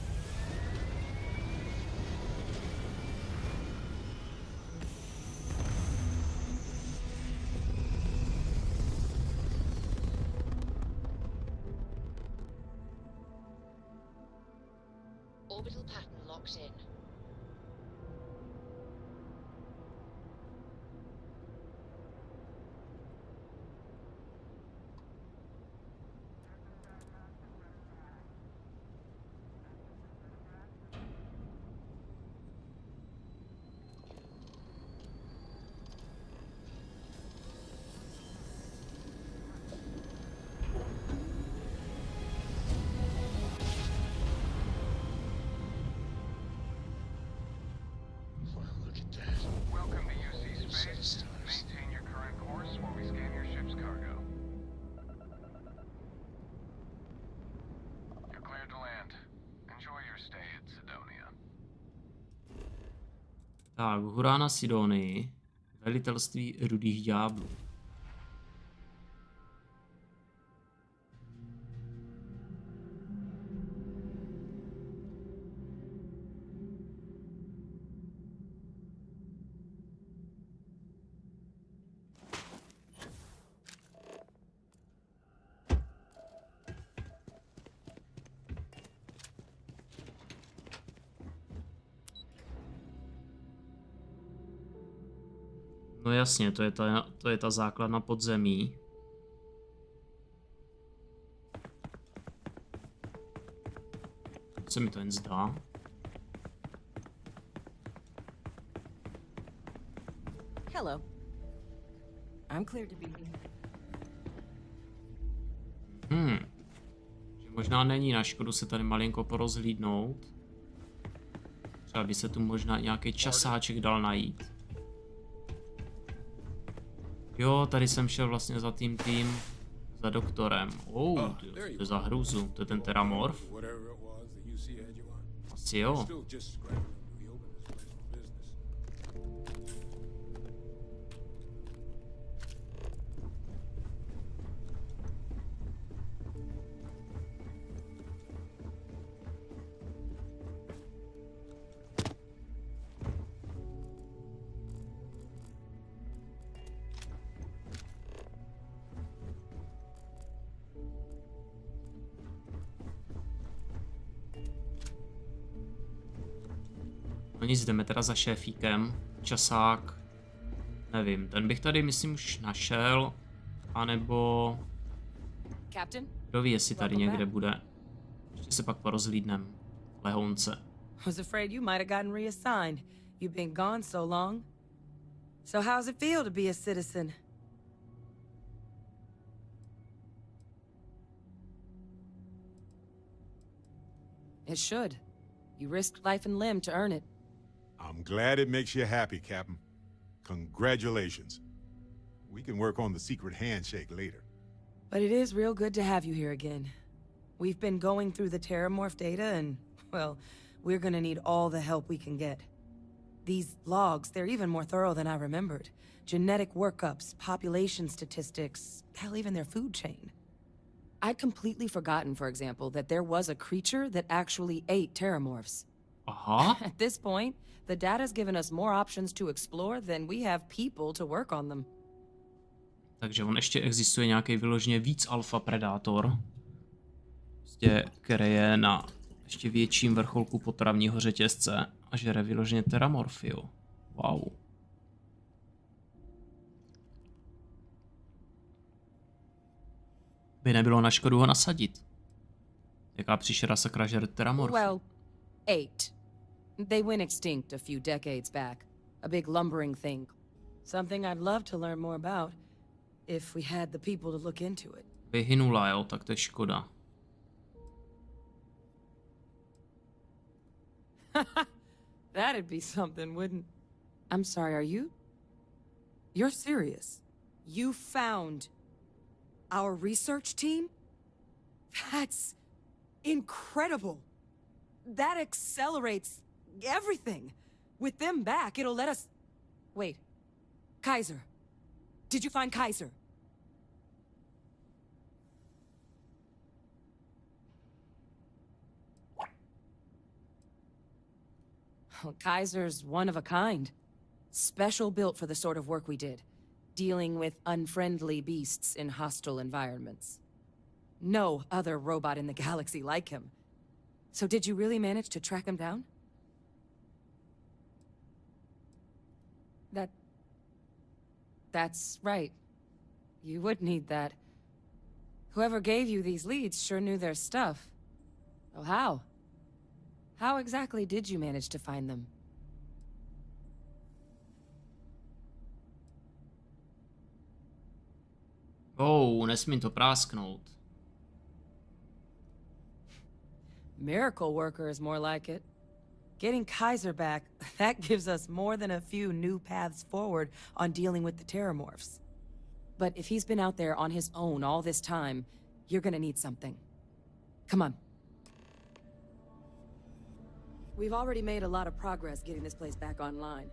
Orbital pattern locked in. Welcome to UC Space. Maintain your current course while we scan your ship's cargo. You're cleared to land. Enjoy your stay at Sidonia. Tak, hurá na Sidonii. Velitelství rudých ďáblů. No jasně, to je ta základna podzemí. Se mi to jen zdá. Hello. I'm clear to be here. Že možná není na škodu se tady malinko porozhlídnout. Třeba by se tu možná nějaký časáček dal najít. Jo, tady jsem šel vlastně za tým za doktorem. To je za hruzu, to je ten teramorf. Asi jo. No nic, jdeme teda za šéfíkem. Časák. Nevím, ten bych tady myslím už našel. Anebo... Kdo ví, jestli tady někde bude. Ještě se pak porozhlídnem. Lehounce. Was afraid you might have gotten reassigned. You've been gone so long. So how's it feel to be a citizen? It should. You risked life and limb to earn it. I'm glad it makes you happy, Captain. Congratulations. We can work on the secret handshake later. But it is real good to have you here again. We've been going through the Terramorph data and, well, we're gonna need all the help we can get. These logs, they're even more thorough than I remembered. Genetic workups, population statistics, hell, even their food chain. I'd completely forgotten, for example, that there was a creature that actually ate Terramorphs. At this point, the data's given us more options to explore than we have people to work on them. Takže on ještě existuje nějaký vyloženě víc alfa predátor, prostě, který je na ještě větším vrcholku potravního řetězce a žere vyloženě teramorfiu. Wow. By nebylo na škodu ho nasadit. Jaká příšera sakra žere teramorfiu? Well, 8. They went extinct a few decades back. A big lumbering thing. Something I'd love to learn more about, if we had the people to look into it. Vyhynula, jo, tak to je škoda. That'd be something, wouldn't... I'm sorry, are you? You're serious? You found our research team? That's incredible. That accelerates everything. With them back, it'll let us... Wait. Kaiser. Did you find Kaiser? Well, Kaiser's one of a kind. Special built for the sort of work we did. Dealing with unfriendly beasts in hostile environments. No other robot in the galaxy like him. So did you really manage to track him down? That's right. You would need that. Whoever gave you these leads sure knew their stuff. Oh, how? How exactly did you manage to find them? Oh, nesmím to prásknout. Miracle worker is more like it. Getting Kaiser back, that gives us more than a few new paths forward on dealing with the Terramorphs. But if he's been out there on his own all this time, you're gonna need something. Come on. We've already made a lot of progress getting this place back online.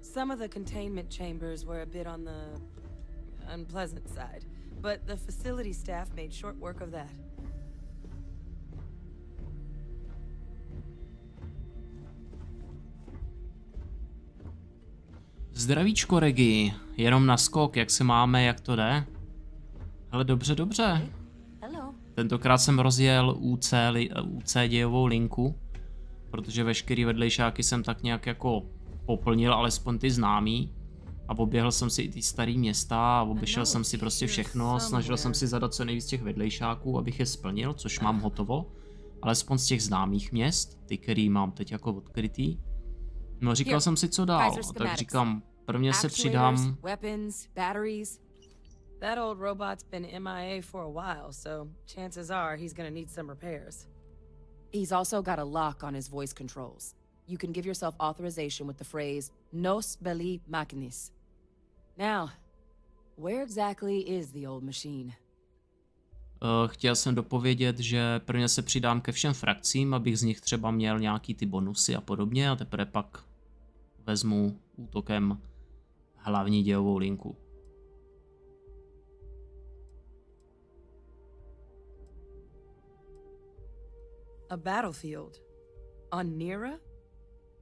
Some of the containment chambers were a bit on the unpleasant side, but the facility staff made short work of that. Zdravíčko, Regi. Jenom na skok, jak se máme, jak to jde? Ale dobře, dobře. Tentokrát jsem rozjel UC dějovou linku, protože veškerý vedlejšáky jsem tak nějak jako poplnil, alespoň ty známý. A oběhl jsem si i ty starý města a obešel jsem si prostě všechno. Snažil jsem si zadat co nejvíc těch vedlejšáků, abych je splnil, což mám hotovo. Alespoň z těch známých měst, ty, který mám teď jako odkrytý. No, říkal jsem si, co dál, tak říkám, prvně se přidám... That old robot's been MIA for a while, so chances are he's gonna need some repairs. He's also got a lock on his voice controls. You can give yourself authorization with the phrase "Nos belli machinis." Now, where exactly is the old machine? Chtěl jsem dopovědět, že prvně se přidám ke všem frakcím, abych z nich třeba měl nějaký ty bonusy a podobně, a teprve pak vezmu útokem hlavní dějovou linku. A battlefield? On Nera?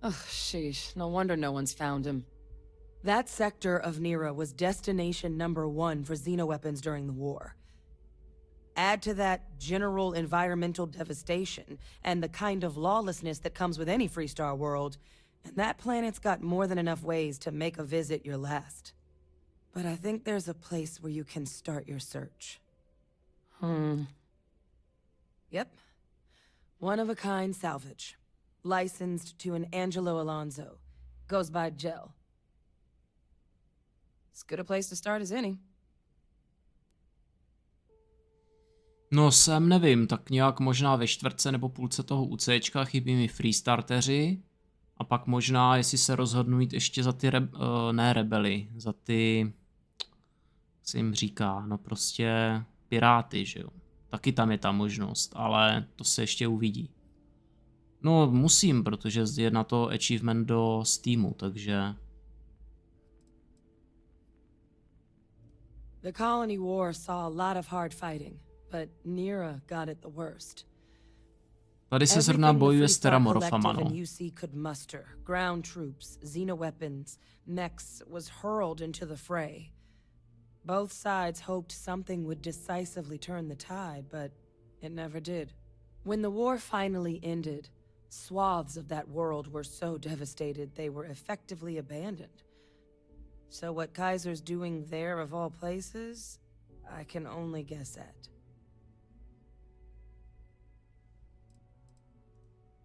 Oh, sheesh. No wonder no one's found him. That sector of Nera was destination #1 for xenoweapons during the war. Add to that general environmental devastation and the kind of lawlessness that comes with any Freestar world, and that planet's got more than enough ways to make a visit your last. But I think there's a place where you can start your search. Yep. One-of-a-kind salvage. Licensed to an Angelo Alonso. Goes by Gel. As good a place to start as any. No, sem nevím, tak nějak možná ve čtvrtce nebo půlce toho UCčka chybí mi freestarteři. A pak možná, jestli se rozhodnu jít ještě za ty ne rebely, za ty, jak se jim říká, no prostě piráty, že jo. Taky tam je ta možnost, ale to se ještě uvidí. No, musím, protože je na to achievement do Steamu, takže... The Colony War saw a lot of hard fighting, but Nera got it the worst. Tady se zrovna bojuje s Terramorphama, no. UC could muster, ground troops, xenoweapons, mechs was hurled into the fray. Both sides hoped something would decisively turn the tide, but it never did. When the war finally ended, swaths of that world were so devastated they were effectively abandoned. So what Kaiser's doing there of all places, I can only guess at.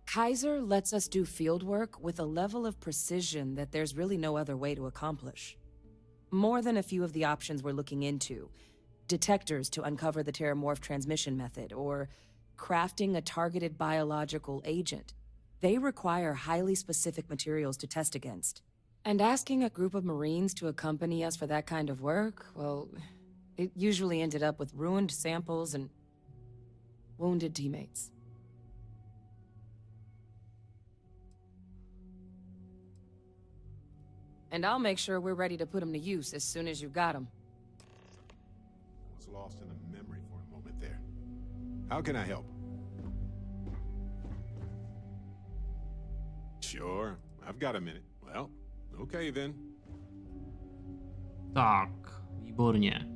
Kaiser lets us do field work with a level of precision that there's really no other way to accomplish. More than a few of the options we're looking into. Detectors to uncover the Terramorph transmission method, or crafting a targeted biological agent. They require highly specific materials to test against. And asking a group of Marines to accompany us for that kind of work, well, it usually ended up with ruined samples and... wounded teammates. And I'll make sure we're ready to put them to use as soon as you've got them. I was lost in a memory for a moment there. How can I help? Sure, I've got a minute. Well, okay then. Tak, výborně.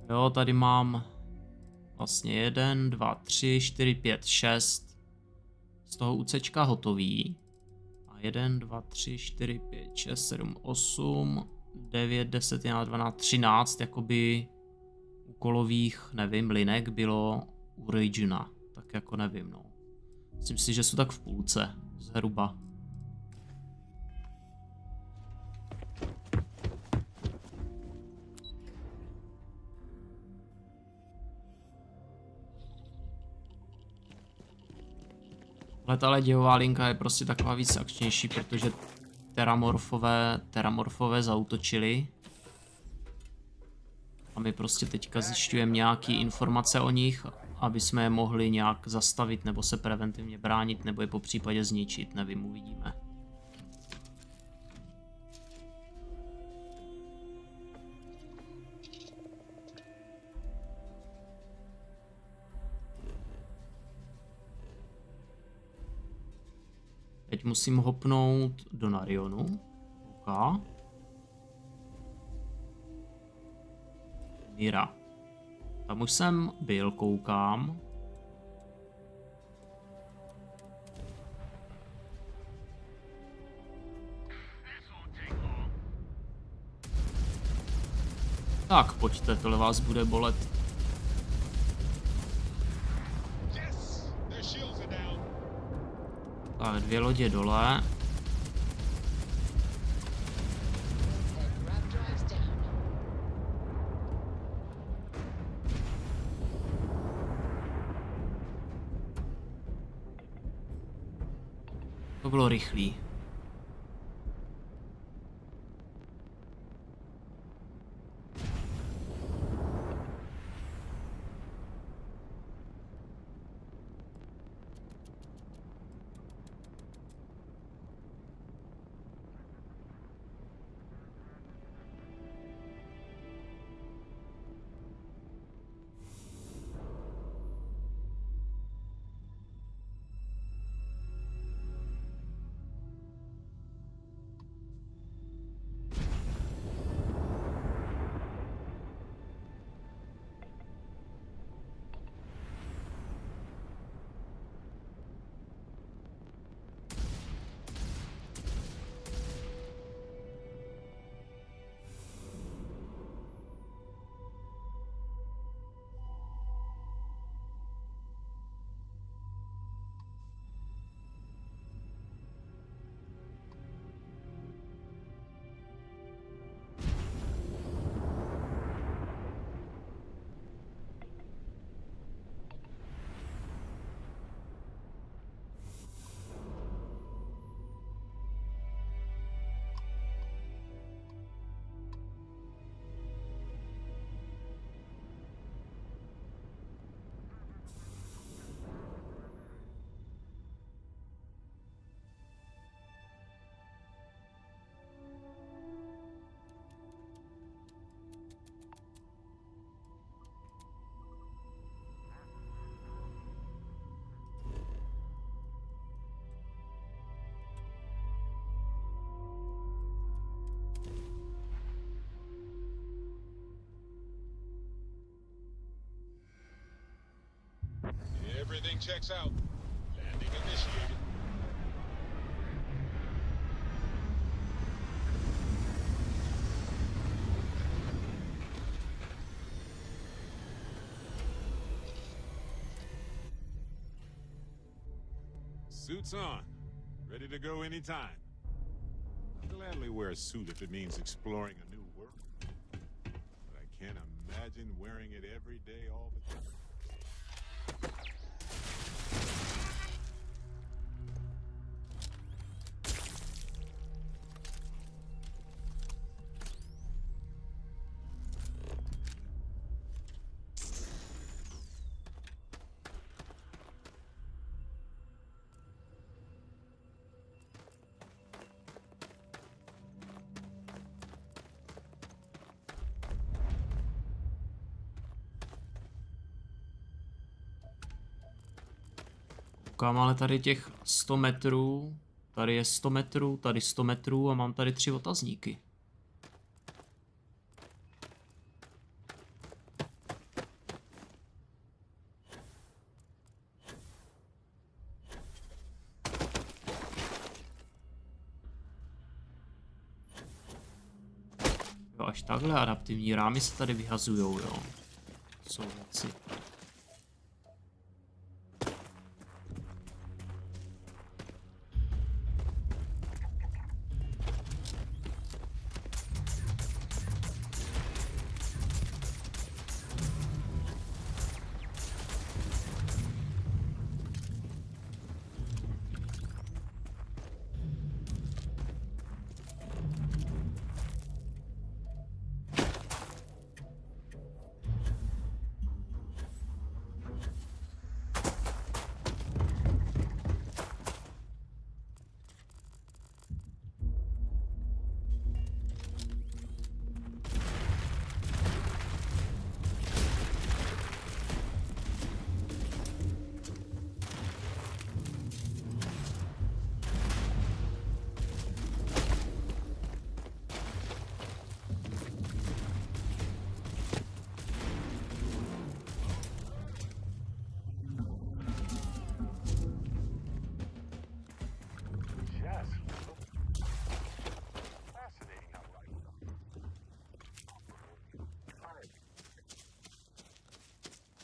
Jo, tady mám vlastně 1, 2, 3, 4, 5, 6 z toho UCčka hotový. A 1, 2, 3, 4, 5, 6, 7, 8, 9, 10, 11, 12, 13 jakoby úkolových, nevím, linek bylo u Regiona. Tak jako nevím, no. Myslím si, že jsou tak v půlce, zhruba. Ale dějová linka je prostě taková víc akčnější, protože teramorfové zaútočili. A my prostě teďka zjišťujeme nějaké informace o nich, aby jsme je mohli nějak zastavit nebo se preventivně bránit, nebo je po případě zničit, nevím, uvidíme. Teď musím hopnout do Narionu. OK. Mira. Tam už jsem byl, koukám. Tak, pojďte, tohle vás bude bolet. Tak, 2 lodě dole. To bylo rychlý. Everything checks out. Landing initiated. Suits on. Ready to go anytime. I'll gladly wear a suit if it means exploring a new world. But I can't imagine wearing it every day all the time. Koukám, ale tady těch 100 metrů, tady je 100 metrů, tady 100 metrů a mám tady 3 otazníky. Jo, až takhle adaptivní rámy se tady vyhazujou, jo. Jsou věci.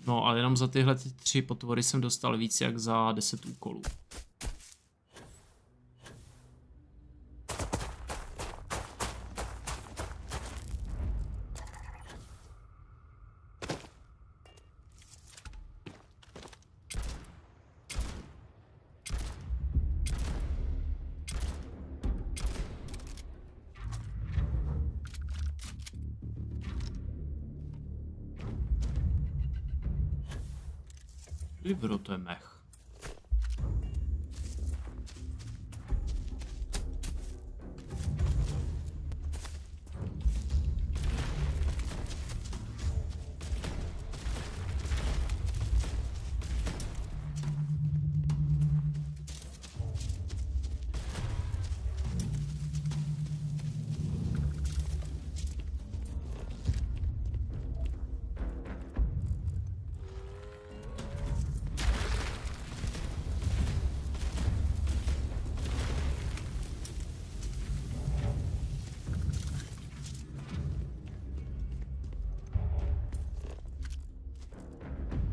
No ale jenom za tyhle 3 potvory jsem dostal víc jak za 10 úkolů. Libro, to je mech.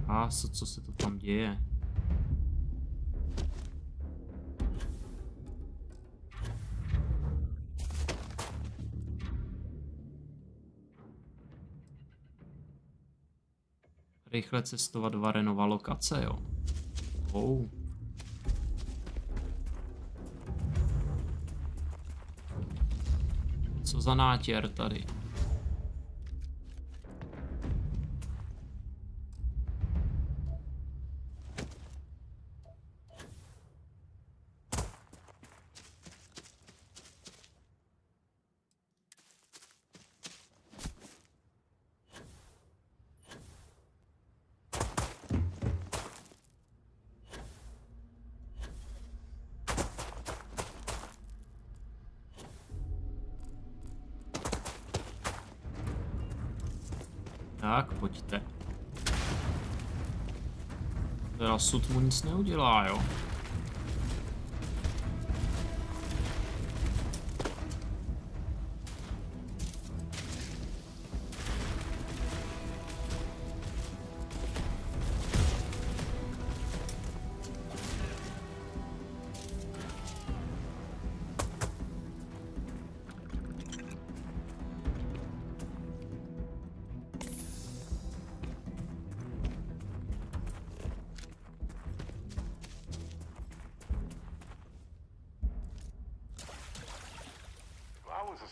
A co se to tam děje? Rychle cestovat Varenova lokace, jo. Oh. Co za nátěr tady? Tak, pojďte. Teda sud mu nic neudělá, jo.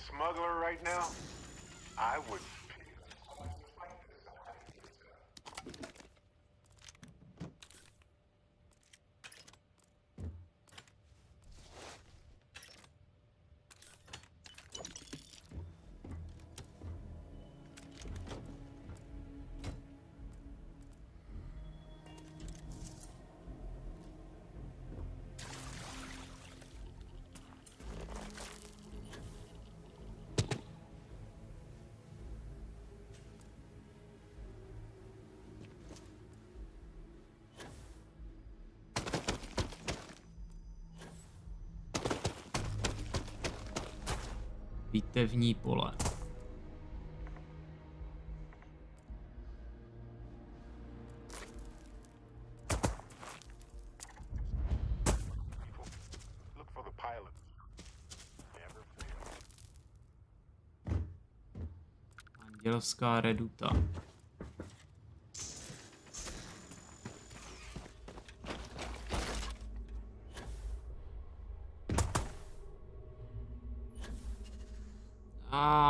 Smuggler right now, I would. Bitevní pole. Andělská reduta.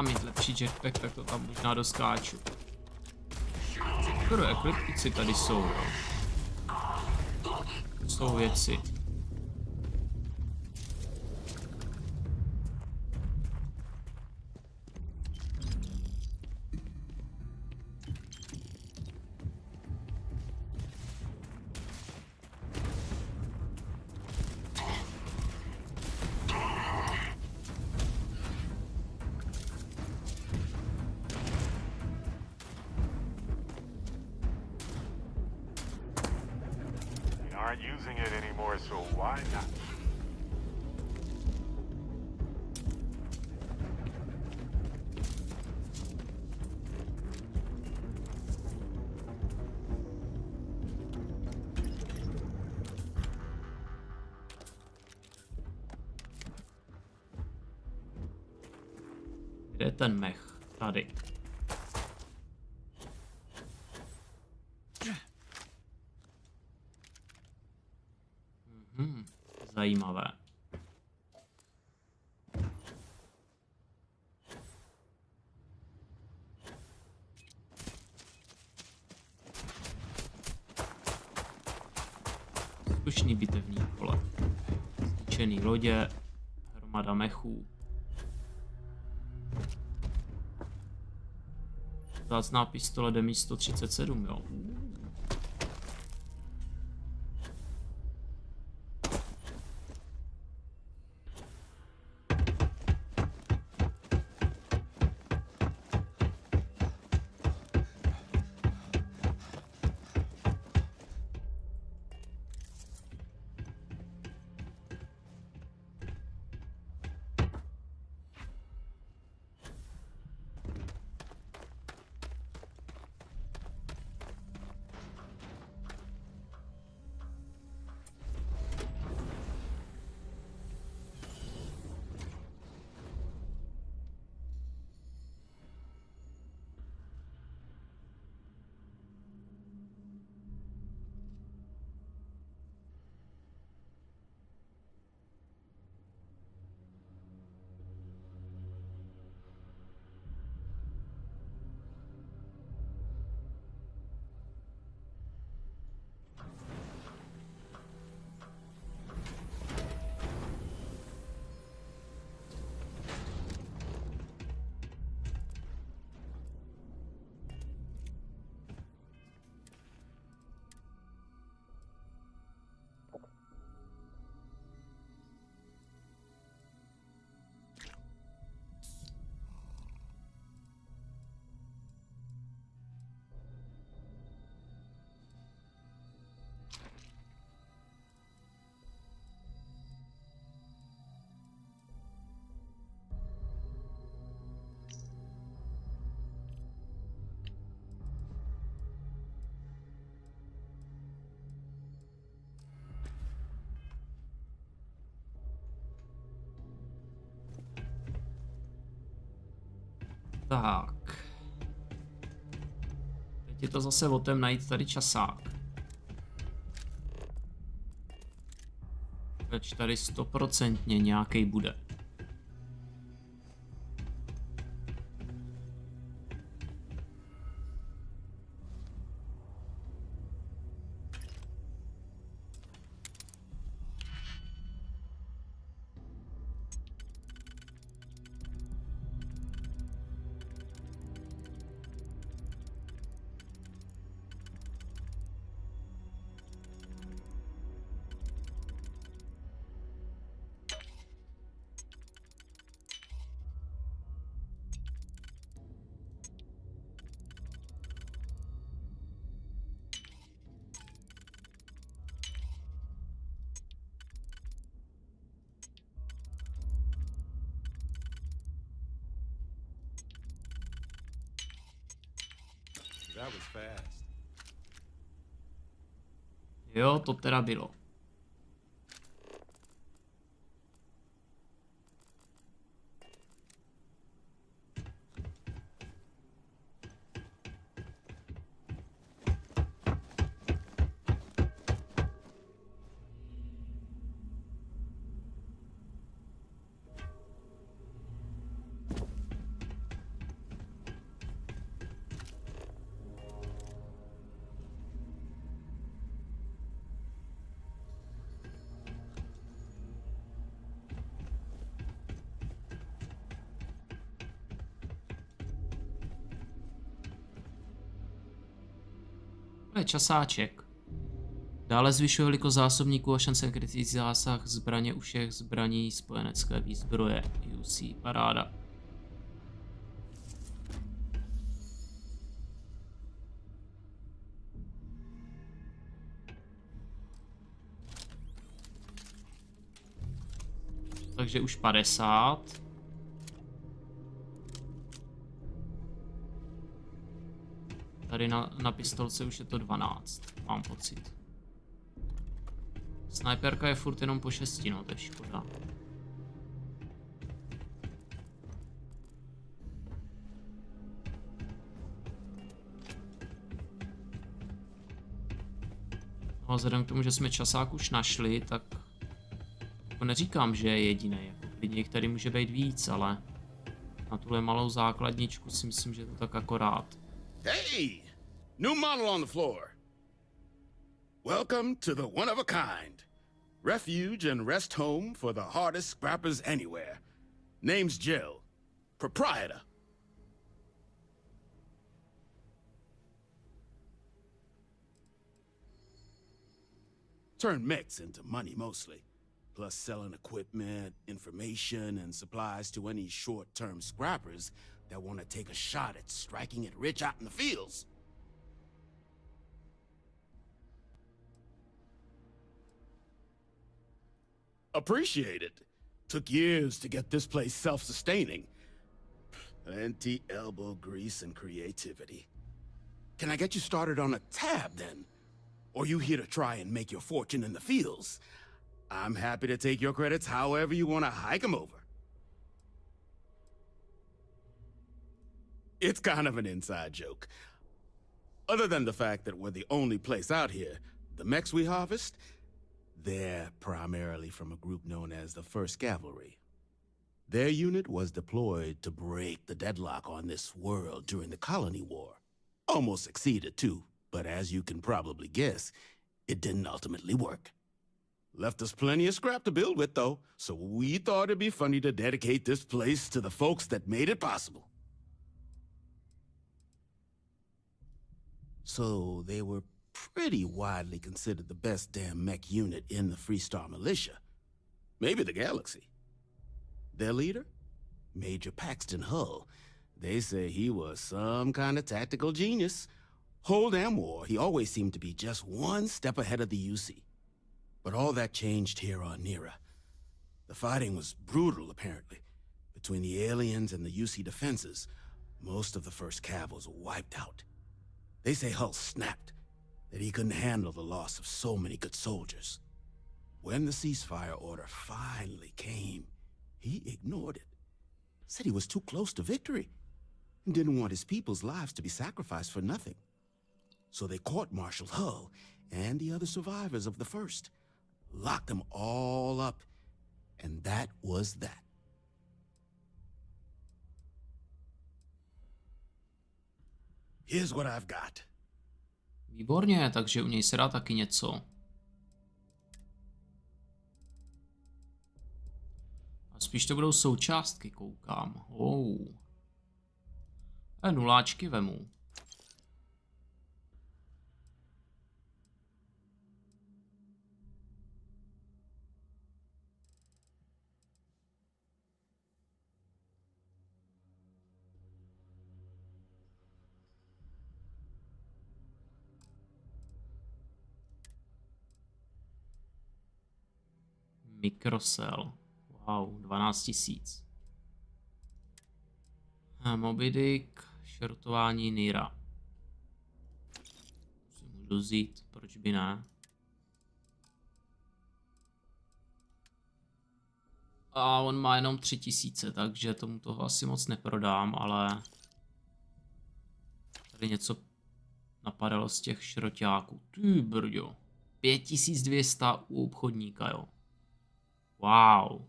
Mít lepší jetpack, tak to tam možná doskáču. Skoro ekliptici tady jsou, jo. To jsou věci. Using it anymore, so why not? Kde je ten mech? Tady. Zajímavé. Slušný bitevní pole. Zničený lodě, hromada mechů. Vzácná pistole Demi 137, jo. Tak. Teď je to zase o tom najít tady časák. Teď tady 100% nějaký bude. That was fast. Jo, to teda bylo. To je časáček. Dále zvyšuje velikost zásobníků a šance na kritický zásah zbraně u všech zbraní spojenecké výzbroje. UC, paráda. Takže už 50. Tady na pistolce už je to 12, mám pocit. Snajperka je furt jenom po 6, no to je škoda. No, vzhledem k tomu, že jsme časák už našli, tak jako neříkám, že je jediný. Jako klidně jich tady může být víc, ale na tuhle malou základničku si myslím, že to tak akorát. Hey! New model on the floor. Welcome to the one of a kind. Refuge and rest home for the hardest scrappers anywhere. Name's Jill. Proprietor. Turn mechs into money mostly. Plus selling equipment, information, and supplies to any short-term scrappers that want to take a shot at striking it rich out in the fields. Appreciate it. Took years to get this place self-sustaining. Plenty elbow grease and creativity. Can I get you started on a tab, then? Or you here to try and make your fortune in the fields? I'm happy to take your credits however you want to hike them over. It's kind of an inside joke. Other than the fact that we're the only place out here, the mechs we harvest, they're primarily from a group known as the 1st Cavalry. Their unit was deployed to break the deadlock on this world during the Colony War. Almost succeeded too, but as you can probably guess, it didn't ultimately work. Left us plenty of scrap to build with though, so we thought it'd be funny to dedicate this place to the folks that made it possible. So they were pretty widely considered the best damn mech unit in the Freestar Militia. Maybe the galaxy. Their leader? Major Paxton Hull. They say he was some kind of tactical genius. Whole damn war, he always seemed to be just one step ahead of the UC. But all that changed here on Nera. The fighting was brutal, apparently. Between the aliens and the UC defenses, most of the 1st Cav was wiped out. They say Hull snapped, that he couldn't handle the loss of so many good soldiers. When the ceasefire order finally came, he ignored it. Said he was too close to victory, and didn't want his people's lives to be sacrificed for nothing. So they court-martialed Hull and the other survivors of the 1st. Locked them all up, and that was that. Here's what I've got. Výborně, takže u něj se dá taky něco. A spíš to budou součástky, koukám. Nuláčky vemu. Mikrosel. Wow, 12 000. Moby Dick, šrotování Nera. Můžu vzít, proč by ne? A on má jenom 3000, takže tomu toho asi moc neprodám, ale... Tady něco napadalo z těch šroťáků. Ty brďo. 5200 u obchodníka, jo. Wow.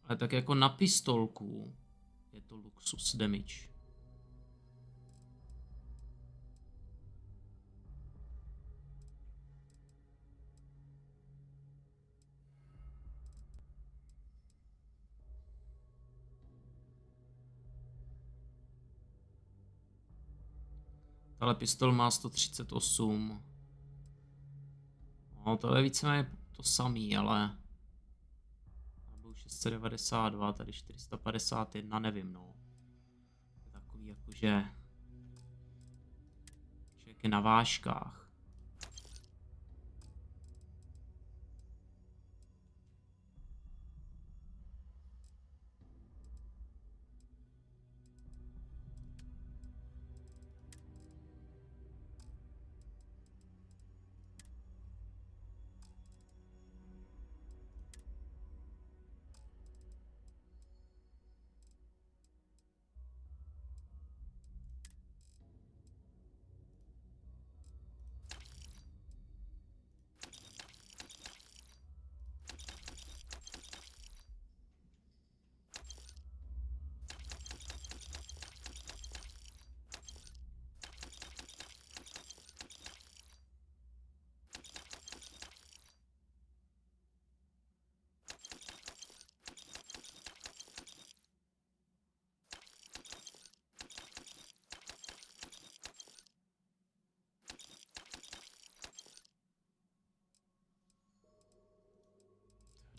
Ale tak jako na pistolku je to luxus damage. Tahle pistol má 138. No, to je víceméně to samý, ale... Byl 692, tady 451, nevím, no. Je takový jakože... Člověk je na vážkách.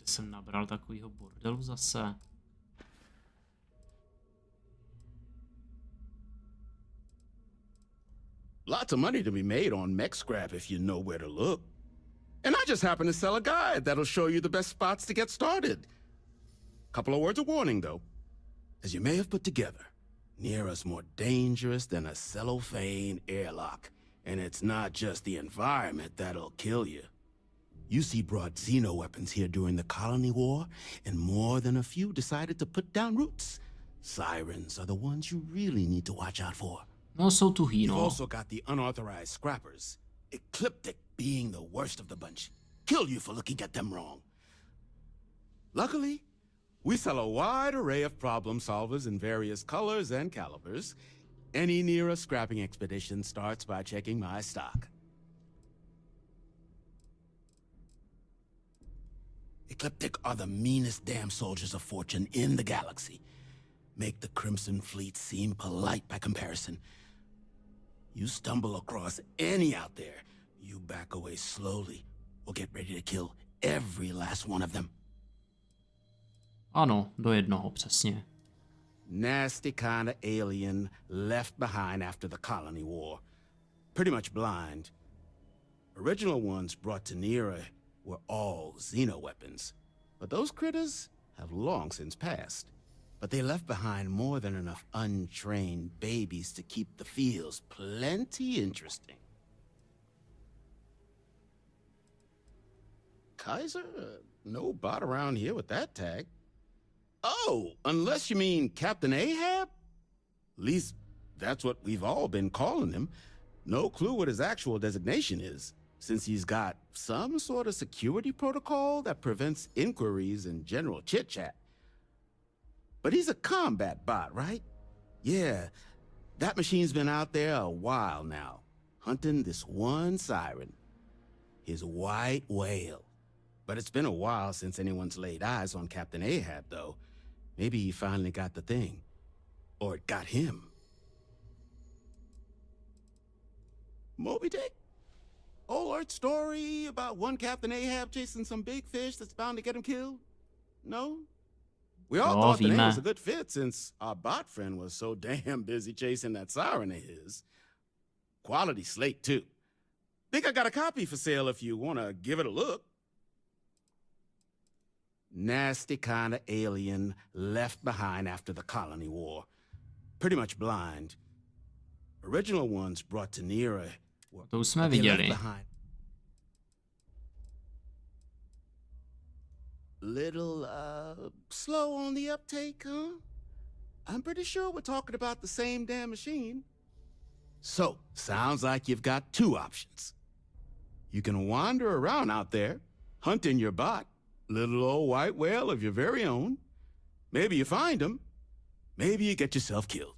Jsem nabral takovýho bordelu zase. Lots of money to be made on mech scrap if you know where to look. And I just happen to sell a guide that'll show you the best spots to get started. Couple of words of warning, though. As you may have put together, Neera's more dangerous than a cellophane airlock. And it's not just the environment that'll kill you. UC brought xeno-weapons here during the Colony War, and more than a few decided to put down roots. Sirens are the ones you really need to watch out for. No, jsou tuhý, You've no. also got the unauthorized scrappers, Ecliptic being the worst of the bunch. Kill you for looking at them wrong. Luckily, we sell a wide array of problem solvers in various colors and calibers. Any Neera scrapping expedition starts by checking my stock. Ecliptic are the meanest damn soldiers of fortune in the galaxy. Make the Crimson Fleet seem polite by comparison. You stumble across any out there, you back away slowly, or get ready to kill every last one of them. Ano, do jednoho, přesně. Nasty kind of alien left behind after the Colony War. Pretty much blind. Original ones brought to Neera were all xeno-weapons. But those critters have long since passed. But they left behind more than enough untrained babies to keep the fields plenty interesting. Kaiser? No bot around here with that tag. Oh, unless you mean Captain Ahab? At least that's what we've all been calling him. No clue what his actual designation is, since he's got some sort of security protocol that prevents inquiries and general chit-chat. But he's a combat bot, right? Yeah, that machine's been out there a while now, hunting this one siren, his white whale. But it's been a while since anyone's laid eyes on Captain Ahab, though. Maybe he finally got the thing. Or it got him. Moby Dick? Old Earth story about one Captain Ahab chasing some big fish that's bound to get him killed? No? We all thought the name was a good fit since our bot friend was so damn busy chasing that siren of his. Quality slate, too. Think I got a copy for sale if you want to give it a look. Nasty kind of alien left behind after the Colony War. Pretty much blind. Original ones brought to Neera To už jsme viděli. Little, slow on the uptake, huh? I'm pretty sure we're talking about the same damn machine. So, sounds like you've got two options. You can wander around out there, hunting your bot, little old white whale of your very own. Maybe you find him. Maybe you get yourself killed.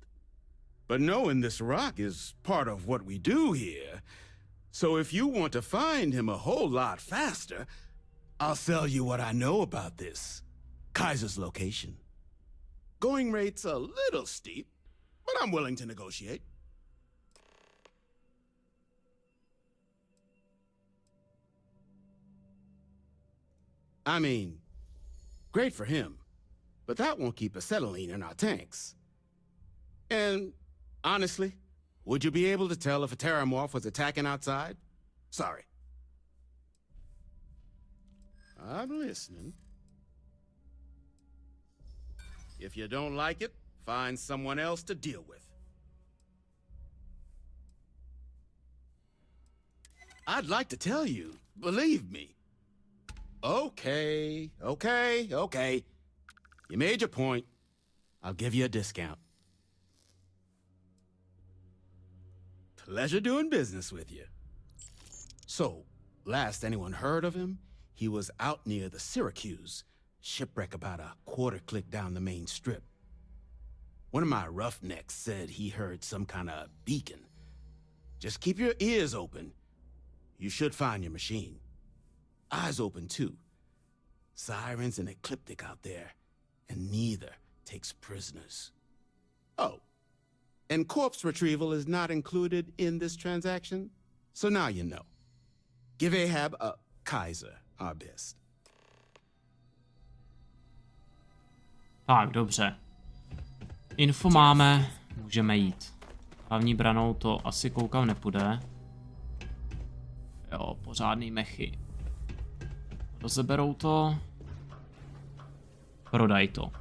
But knowing this rock is part of what we do here. So if you want to find him a whole lot faster, I'll sell you what I know about this. Kaiser's location. Going rate's a little steep, but I'm willing to negotiate. I mean, great for him, but that won't keep acetylene in our tanks. And honestly, would you be able to tell if a terramorph was attacking outside? Sorry. I'm listening. If you don't like it, find someone else to deal with. I'd like to tell you, believe me. Okay. You made your point. I'll give you a discount. Pleasure doing business with you. So, last anyone heard of him, he was out near the Syracuse. Shipwreck about a quarter click down the main strip. One of my roughnecks said he heard some kind of beacon. Just keep your ears open. You should find your machine. Eyes open too. Sirens and ecliptic out there, and neither takes prisoners. Oh, and corpse retrieval is not included in this transaction, so now you know. Give Ahab a Kaiser our best. Tak, dobře. Info máme, můžeme jít. Hlavní branou to asi koukám nepůjde. Jo, pořádný mechy. Rozeberou to. Prodaj to.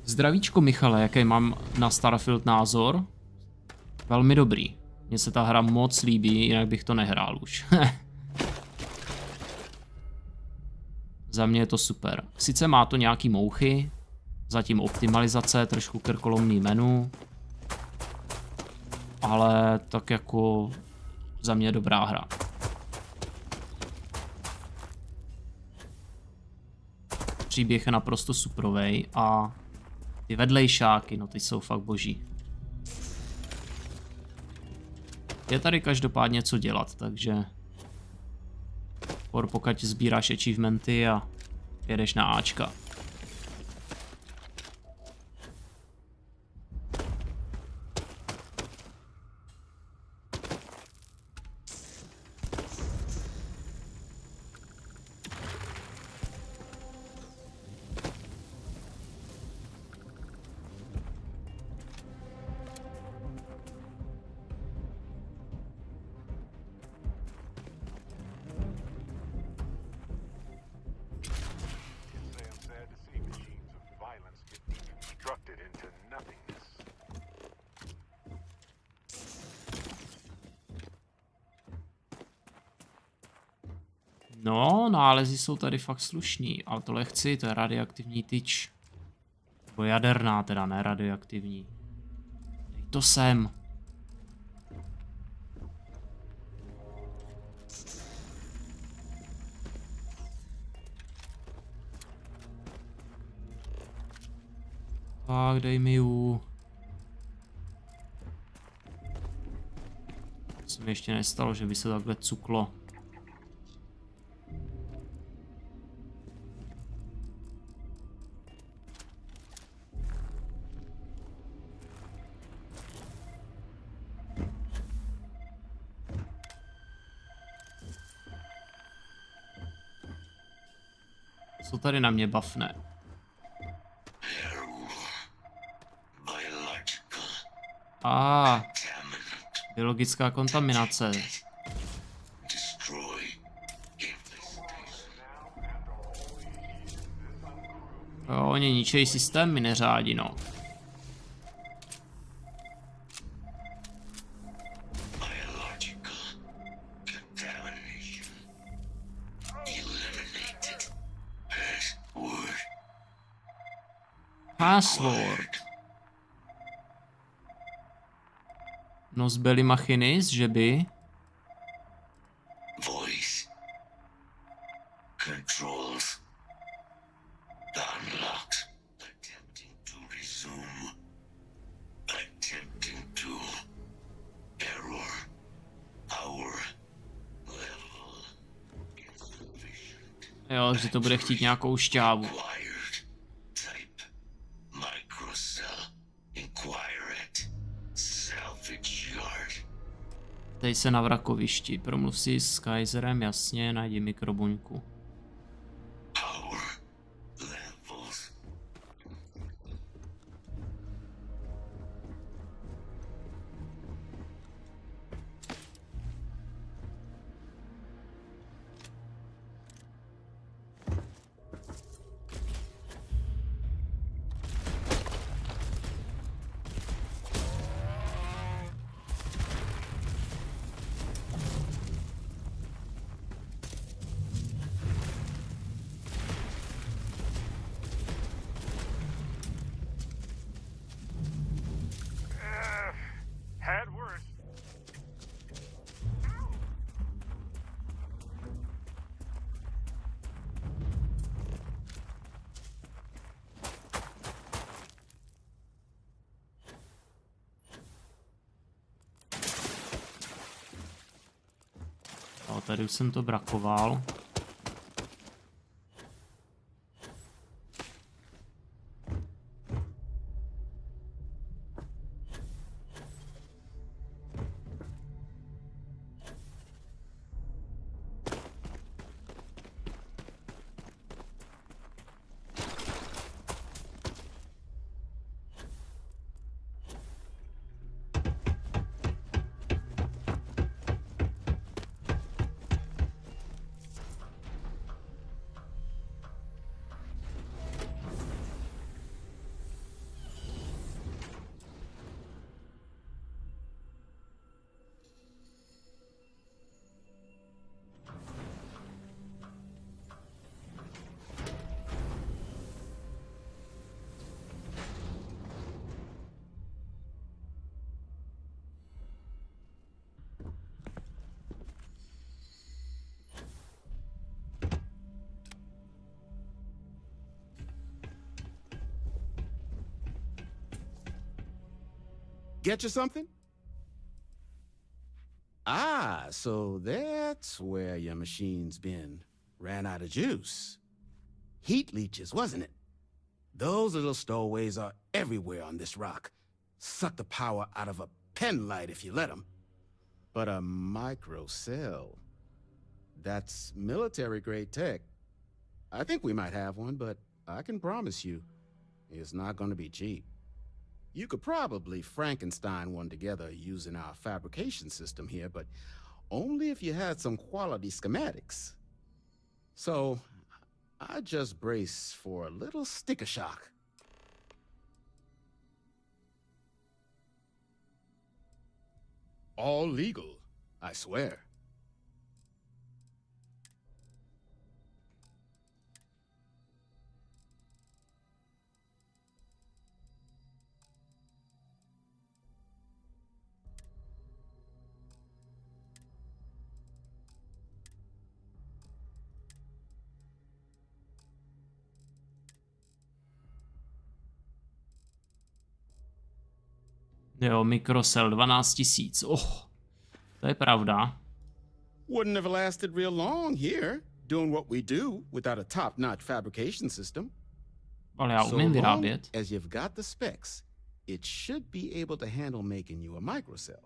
Zdravíčko Michale, jaký mám na Starfield názor? Velmi dobrý. Mně se ta hra moc líbí, jinak bych to nehrál už. Za mě je to super. Sice má to nějaký mouchy, zatím optimalizace, trošku krkolomný menu, ale tak jako za mě dobrá hra. Příběh je naprosto suprovej a ty vedlejšáky, no ty jsou fakt boží. Je tady každopádně co dělat, takže pokud sbíráš achievementy a jedeš na Ačka. No, nálezy jsou tady fakt slušný, ale tohle chci, to je radioaktivní tyč. Nebo jaderná teda, ne radioaktivní. Dej to sem. Tak, dej mi ju. To se mi ještě nestalo, že by se takhle cuklo. Co tady na mě bafne? Biologická kontaminace. Jo, oni ničejí systém, mi neřádí, no. Password. No zbyly machiny, že by... Voice. Controls. Unlocked. Attempting to resume. Attempting to. Error. Our level. Insufficient. Jo, že to bude chtít nějakou šťávu. Tady se na vrakovišti. Promluv si s Kaiserem, jasně, najdi mikrobuňku. Had worse. No, tady už jsem to brakoval. Get you something? Ah, so that's where your machine's been. Ran out of juice. Heat leeches, wasn't it? Those little stowaways are everywhere on this rock. Suck the power out of a pen light if you let them. But a microcell, that's military-grade tech. I think we might have one, but I can promise you, it's not going to be cheap. You could probably Frankenstein one together using our fabrication system here, but only if you had some quality schematics. So, I just brace for a little sticker shock. All legal, I swear. Jo, mikrosel 12 000. To je pravda. Wouldn't have lasted real long here, doing what we do without a top-notch fabrication system. Ale já umím vyrábět. As you've got the specs, it should be able to handle making you a microcell.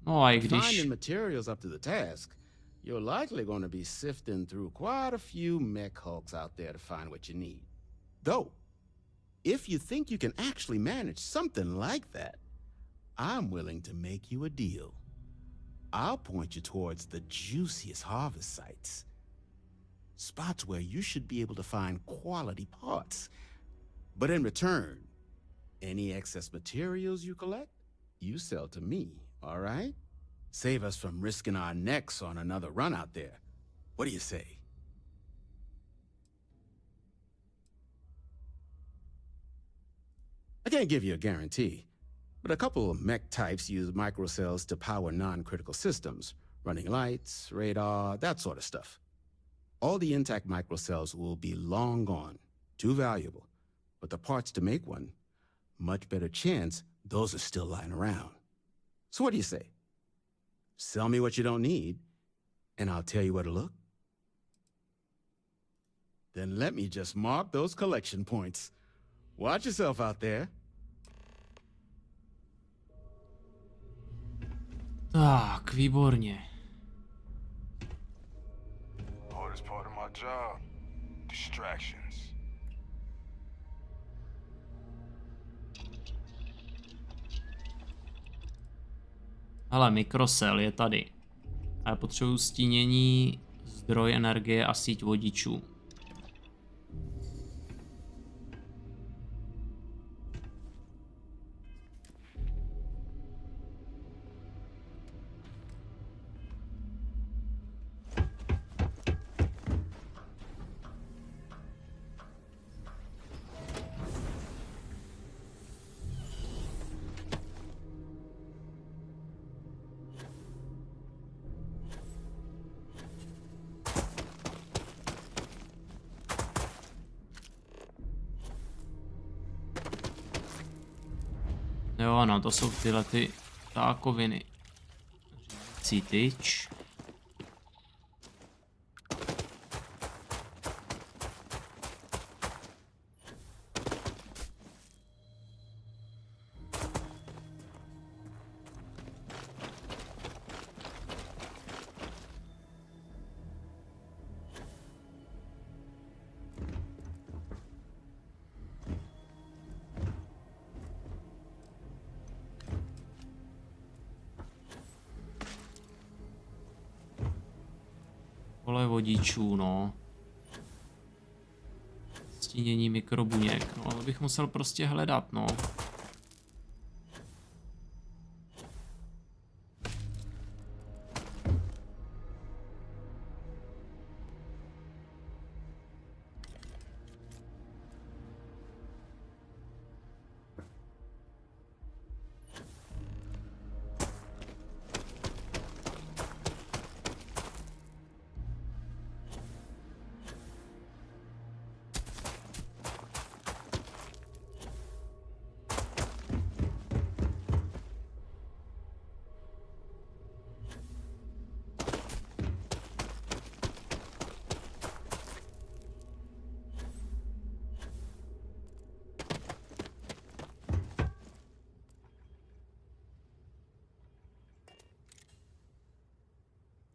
No a i když... Finding materials up to the task, you're likely going to be sifting through quite a few mech hulks out there to find what you need. Though, if you think you can actually manage something like that, I'm willing to make you a deal. I'll point you towards the juiciest harvest sites. Spots where you should be able to find quality parts. But in return, any excess materials you collect, you sell to me, all right? Save us from risking our necks on another run out there. What do you say? I can't give you a guarantee, but a couple of mech types use microcells to power non-critical systems, running lights, radar, that sort of stuff. All the intact microcells will be long gone, too valuable, but the parts to make one, much better chance those are still lying around. So what do you say? Sell me what you don't need, and I'll tell you where to look? Then let me just mark those collection points. Watch yourself out there. Tak, výborně. Hardest part of my job. Distractions. Hele, mikrosel je tady. A já potřebuji stínění, zdroj energie a síť vodičů. Jo, no, to jsou tyhle ty tákoviny. Řídící tyč. Pole vodičů, no. Stínění mikrobuněk, no, to bych musel prostě hledat, no.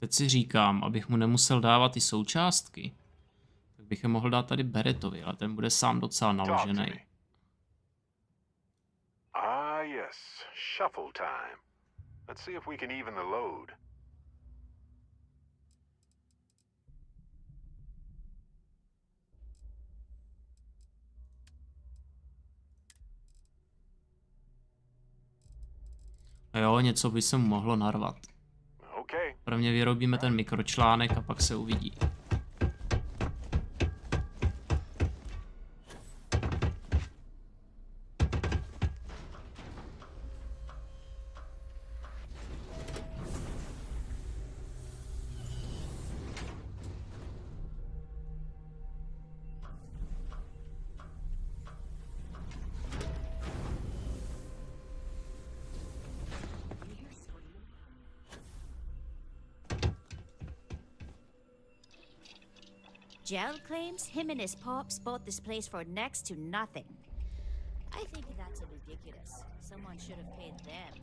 Teď si říkám, abych mu nemusel dávat ty součástky, tak bych je mohl dát tady Beretovi, ale ten bude sám docela naložený. Ah, yes. Shuffle time. Let's see if we can even the load. A jo, něco by se mu mohlo narvat. Prvně vyrobíme ten mikročlánek a pak se uvidí. Gel claims him and his pops bought this place for next to nothing. I think that's ridiculous. Someone should have paid them.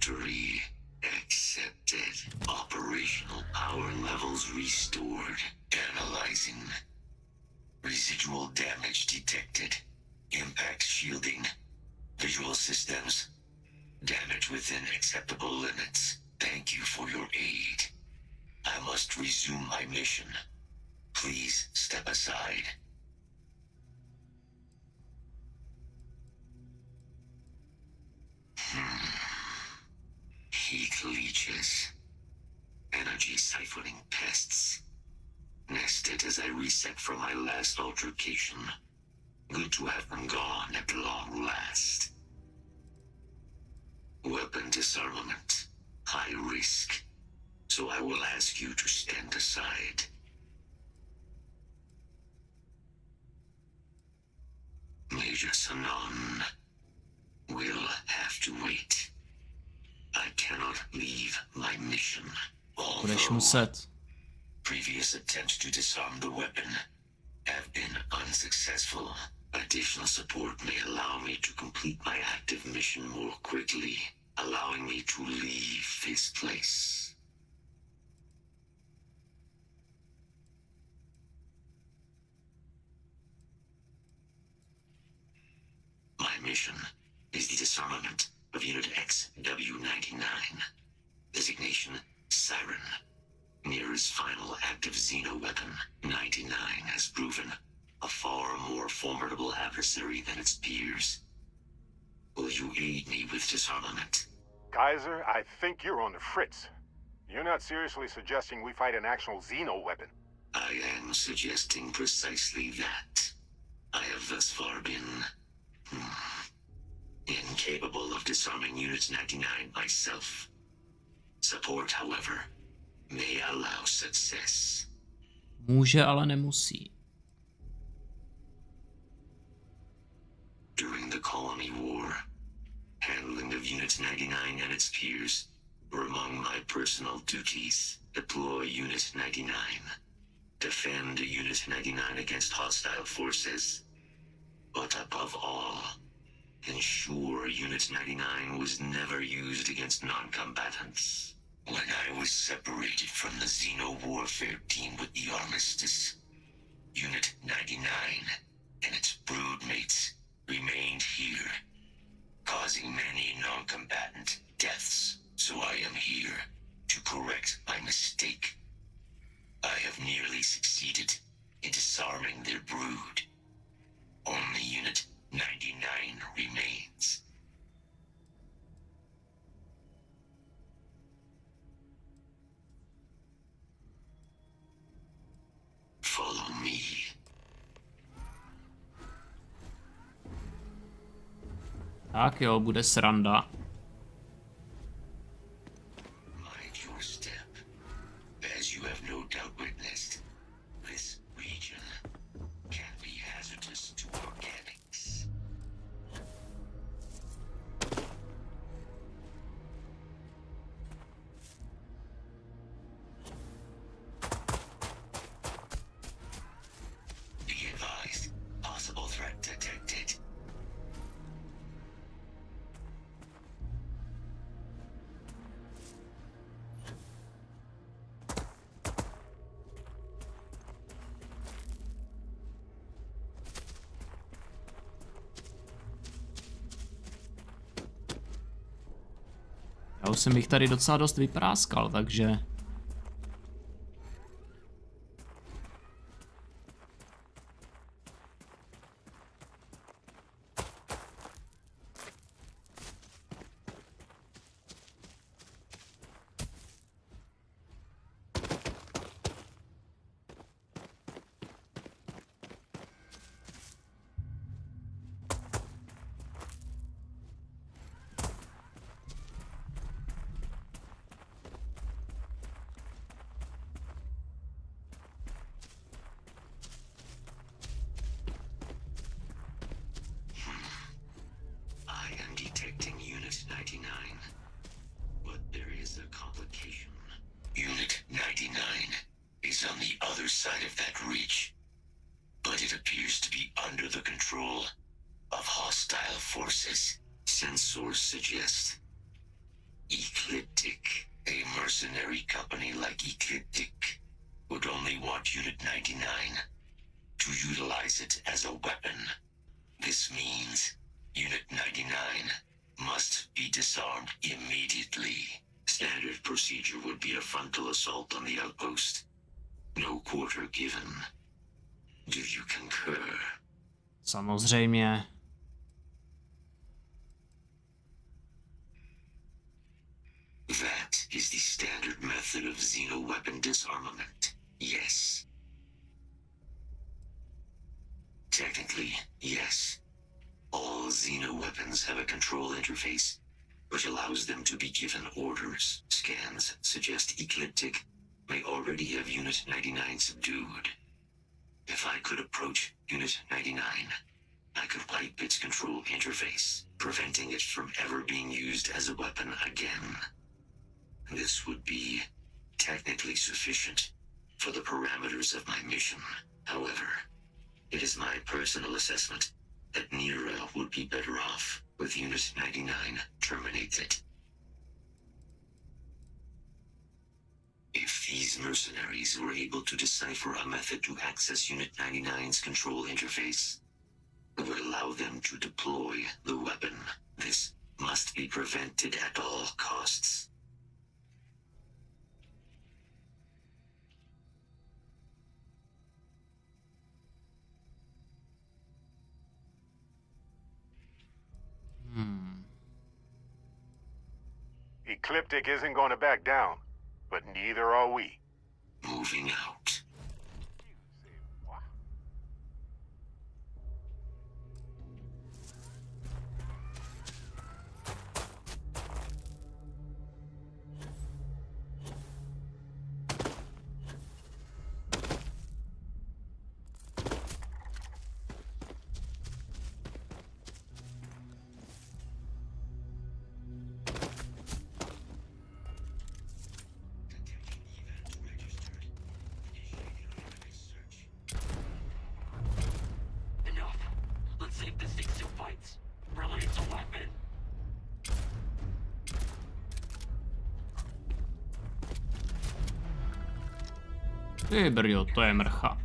Victory accepted. Operational power levels restored. Analyzing. Residual damage detected. Impact shielding. Visual systems. Damage within acceptable limits. Thank you for your aid. I must resume my mission. Please step aside. Heat leeches. Energy siphoning pests. Nested as I reset from my last altercation. Good to have them gone at long last. Weapon disarmament. High risk. So I will ask you to stand aside. Major Sanon will have to wait. I cannot leave my mission. Budeš muset. Previous attempts to disarm the weapon have been unsuccessful. Additional support may allow me to complete my active mission more quickly, allowing me to leave this place. My mission is the disarmament of Unit XW-99. Designation, Siren. Nearest final active Xeno weapon, 99 has proven a far more formidable adversary than its peers. Will you aid me with disarmament? Kaiser, I think you're on the fritz. You're not seriously suggesting we fight an actual Xeno weapon. I am suggesting precisely that. I have thus far been incapable of disarming Unit 99 myself. Support, however, may allow success. Může, ale nemusí. During the Colony War, handling of Unit 99 and its peers were among my personal duties. Deploy Unit 99. Defend Unit 99 against hostile forces. But above all, ensure Unit 99 was never used against non-combatants. When I was separated from the Xeno warfare team with the Armistice, Unit 99 and its broodmates remained here, causing many non-combatant deaths. So I am here to correct my mistake. I have nearly succeeded in disarming their brood. Only Unit 99 remains. Follow me. Tak jo, bude sranda. Mind your step. As you have no doubt witnessed, this region can be hazardous to organics. Be advised, possible threat detected. Já už jsem jich tady docela dost vypráskal, takže... Detecting Unit 99. But there is a complication. Unit 99 is on the other side of that reach. But it appears to be under the control of hostile forces. Sensors suggest Ecliptic, a mercenary company like Ecliptic, would only want Unit 99 to utilize it as a weapon. This means Unit 99 must be disarmed immediately. Standard procedure would be a frontal assault on the outpost. No quarter given. Do you concur? Samozřejmě. That is the standard method of xeno-weapon disarmament. Yes. Technically, yes. All xeno-weapons have a control interface, which allows them to be given orders. Scans suggest Ecliptic may already have Unit 99 subdued. If I could approach Unit 99, I could wipe its control interface, preventing it from ever being used as a weapon again. This would be technically sufficient for the parameters of my mission. However, it is my personal assessment that Nira would be better off with Unit 99 terminated. If these mercenaries were able to decipher a method to access Unit 99's control interface, it would allow them to deploy the weapon. This must be prevented at all costs. Ecliptic isn't going to back down, but neither are we. Moving out. Ty brjo, to je mrcha.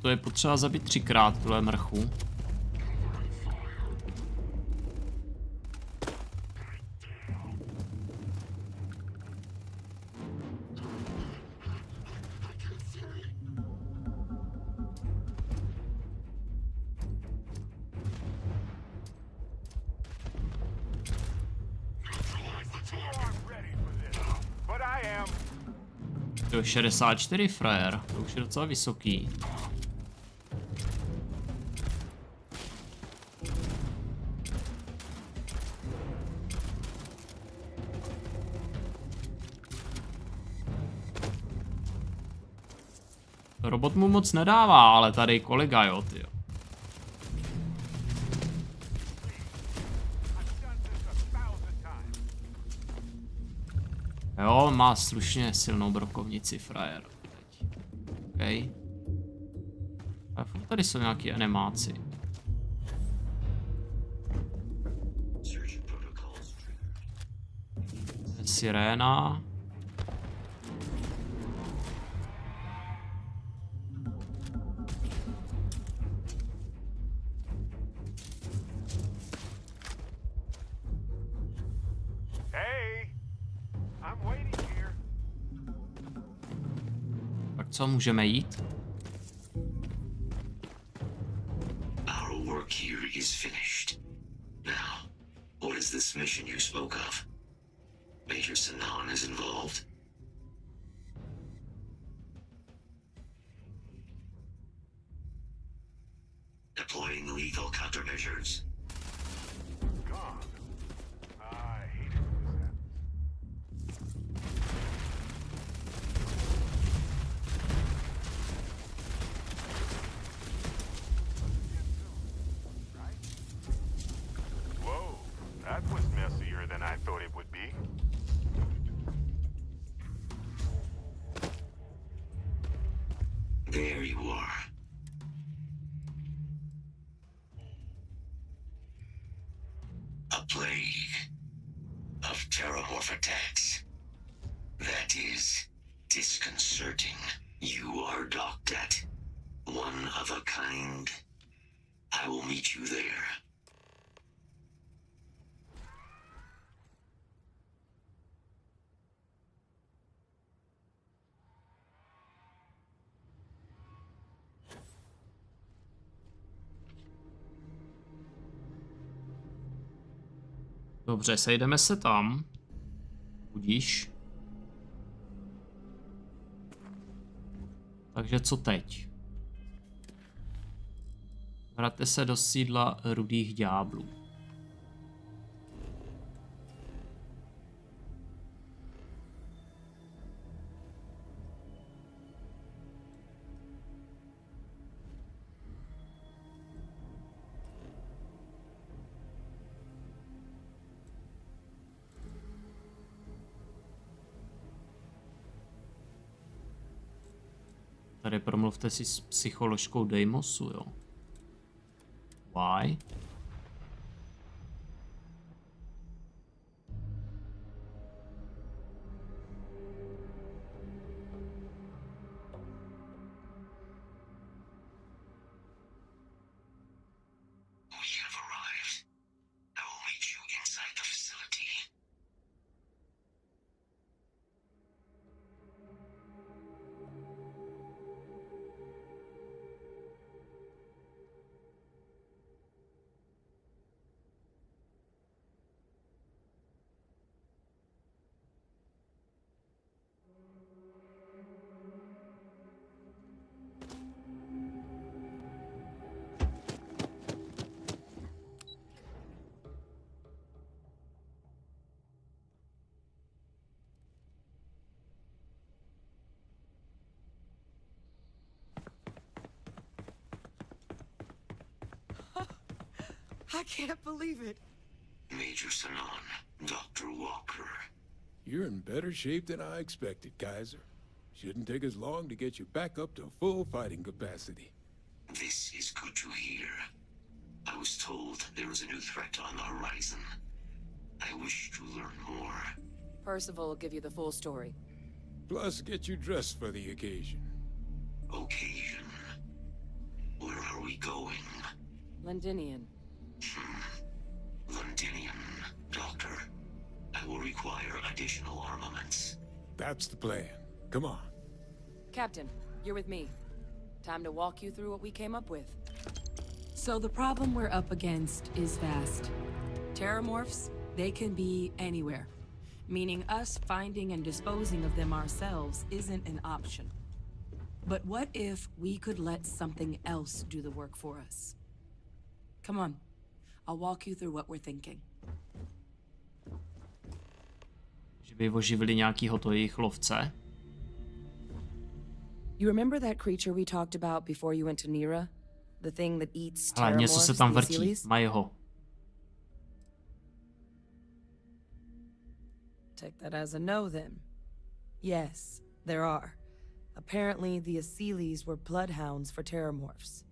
To je potřeba zabít 3krát, tuhle mrchu. To je 64 frajer, to už je docela vysoký. Robot mu moc nedává, ale tady kolega jo, tyjo. Jo, má slušně silnou brokovnici, frajer. OK. A tady jsou nějaký animáci. Siréna. Co, můžeme jít? Our work here is finished. Now, what is this mission you spoke of? Major Sinan is involved? Deploying lethal countermeasures. God. I hate it when this That was messier than I thought it would be. There you are. A plague of terramorph attacks. That is disconcerting. You are docked at one of a kind. I will meet you there. Dobře, sejdeme se tam. Budíš. Takže co teď? Vraťte se do sídla rudých ďáblů. Tady promluvte si s psycholožkou Deimosu, jo. Why? I can't believe it. Major Sanon, Dr. Walker. You're in better shape than I expected, Kaiser. Shouldn't take us long to get you back up to full fighting capacity. This is good to hear. I was told there was a new threat on the horizon. I wish to learn more. Percival will give you the full story. Plus, get you dressed for the occasion. Occasion? Where are we going? Londinian. Londinian, Doctor. I will require additional armaments. That's the plan. Come on. Captain, you're with me. Time to walk you through what we came up with. So the problem we're up against is vast. Terramorphs, they can be anywhere. Meaning us finding and disposing of them ourselves isn't an option. But what if we could let something else do the work for us? Come on. I'll walk you through what we're thinking. Že by oživili nějakýho to jejich lovce? You remember that creature we talked about before you went to Nira? The thing that eats Ale něco se terramorphs, tam the vrtí, Asylees? mají ho. Take that as a no, then. Yes, there are. Apparently, the Asylees were bloodhounds for terramorphs.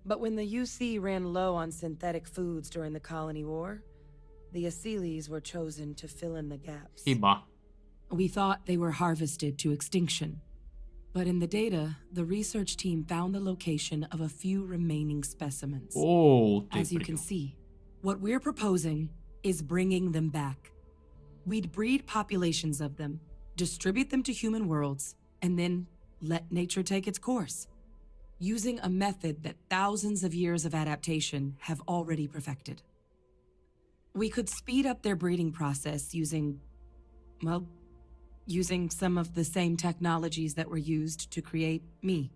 But when the UC ran low on synthetic foods during the Colony War, the Asylees were chosen to fill in the gaps. Chyba. We thought they were harvested to extinction. But in the data, the research team found the location of a few remaining specimens. Oh, as you can see, what we're proposing is bringing them back. We'd breed populations of them, distribute them to human worlds, and then let nature take its course, using a method that thousands of years of adaptation have already perfected. We could speed up their breeding process using some of the same technologies that were used to create me.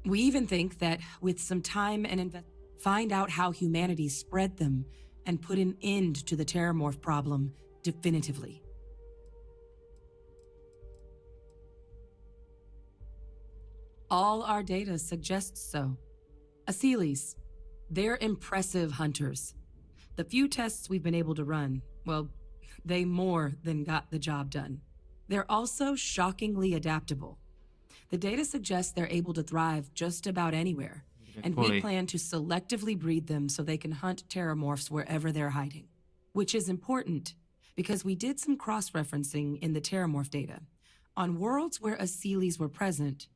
We even think that with some time and find out how humanity spread them and put an end to the terramorph problem definitively. All our data suggests so. Asylees, they're impressive hunters. The few tests we've been able to run, well, they more than got the job done. They're also shockingly adaptable. The data suggests they're able to thrive just about anywhere, and we plan to selectively breed them so they can hunt terramorphs wherever they're hiding. Which is important, because we did some cross-referencing in the terramorph data. On worlds where Aseles were present,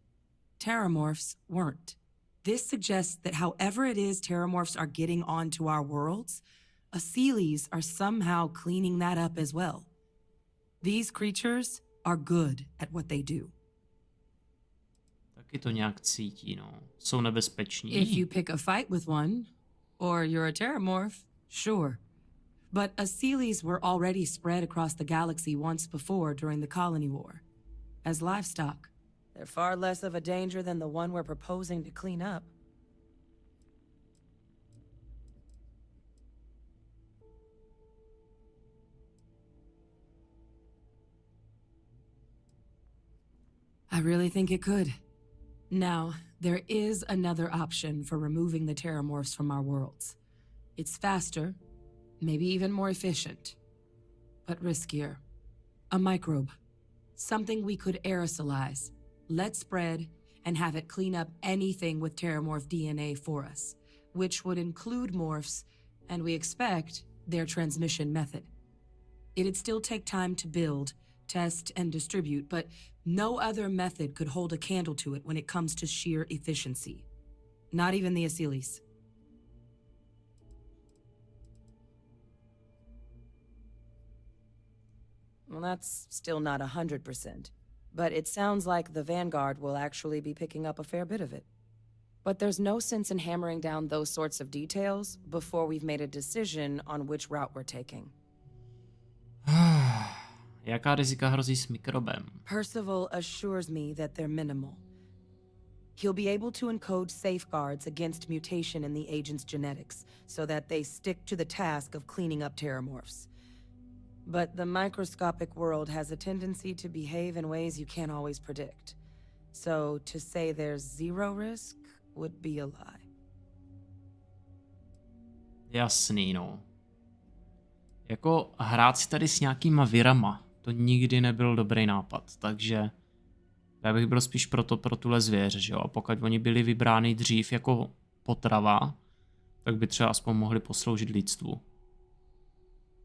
terramorphs weren't. This suggests that however it is terramorphs are getting onto our worlds, Aseles are somehow cleaning that up as well. These creatures are good at what they do. Taky to nějak cítí, no. Jsou nebezpeční. If you pick a fight with one, or you're a terramorph, sure. But Aseles were already spread across the galaxy once before during the Colony War. As livestock, they're far less of a danger than the one we're proposing to clean up. I really think it could. Now, there is another option for removing the terramorphs from our worlds. It's faster, maybe even more efficient, but riskier. A microbe. Something we could aerosolize, let spread, and have it clean up anything with terramorph DNA for us, which would include morphs, and we expect their transmission method. It'd still take time to build, test, and distribute, but no other method could hold a candle to it when it comes to sheer efficiency. Not even the Aseles. Well, that's still not 100%, but it sounds like the Vanguard will actually be picking up a fair bit of it. But there's no sense in hammering down those sorts of details before we've made a decision on which route we're taking. Jaká rizika hrozí s mikrobem? Percival assures me that they're minimal. He'll be able to encode safeguards against mutation in the agent's genetics, so that they stick to the task of cleaning up terramorphs. But the microscopic world has a tendency to behave in ways you can't always predict. So to say there's zero risk would be a lie. Jasný, no. Jako hrát si tady s nějakýma virama, to nikdy nebyl dobrý nápad, takže já bych byl spíš pro tuhle zvěř, že jo, a pokud oni byli vybrány dřív jako potrava, tak by třeba aspoň mohli posloužit lidstvu.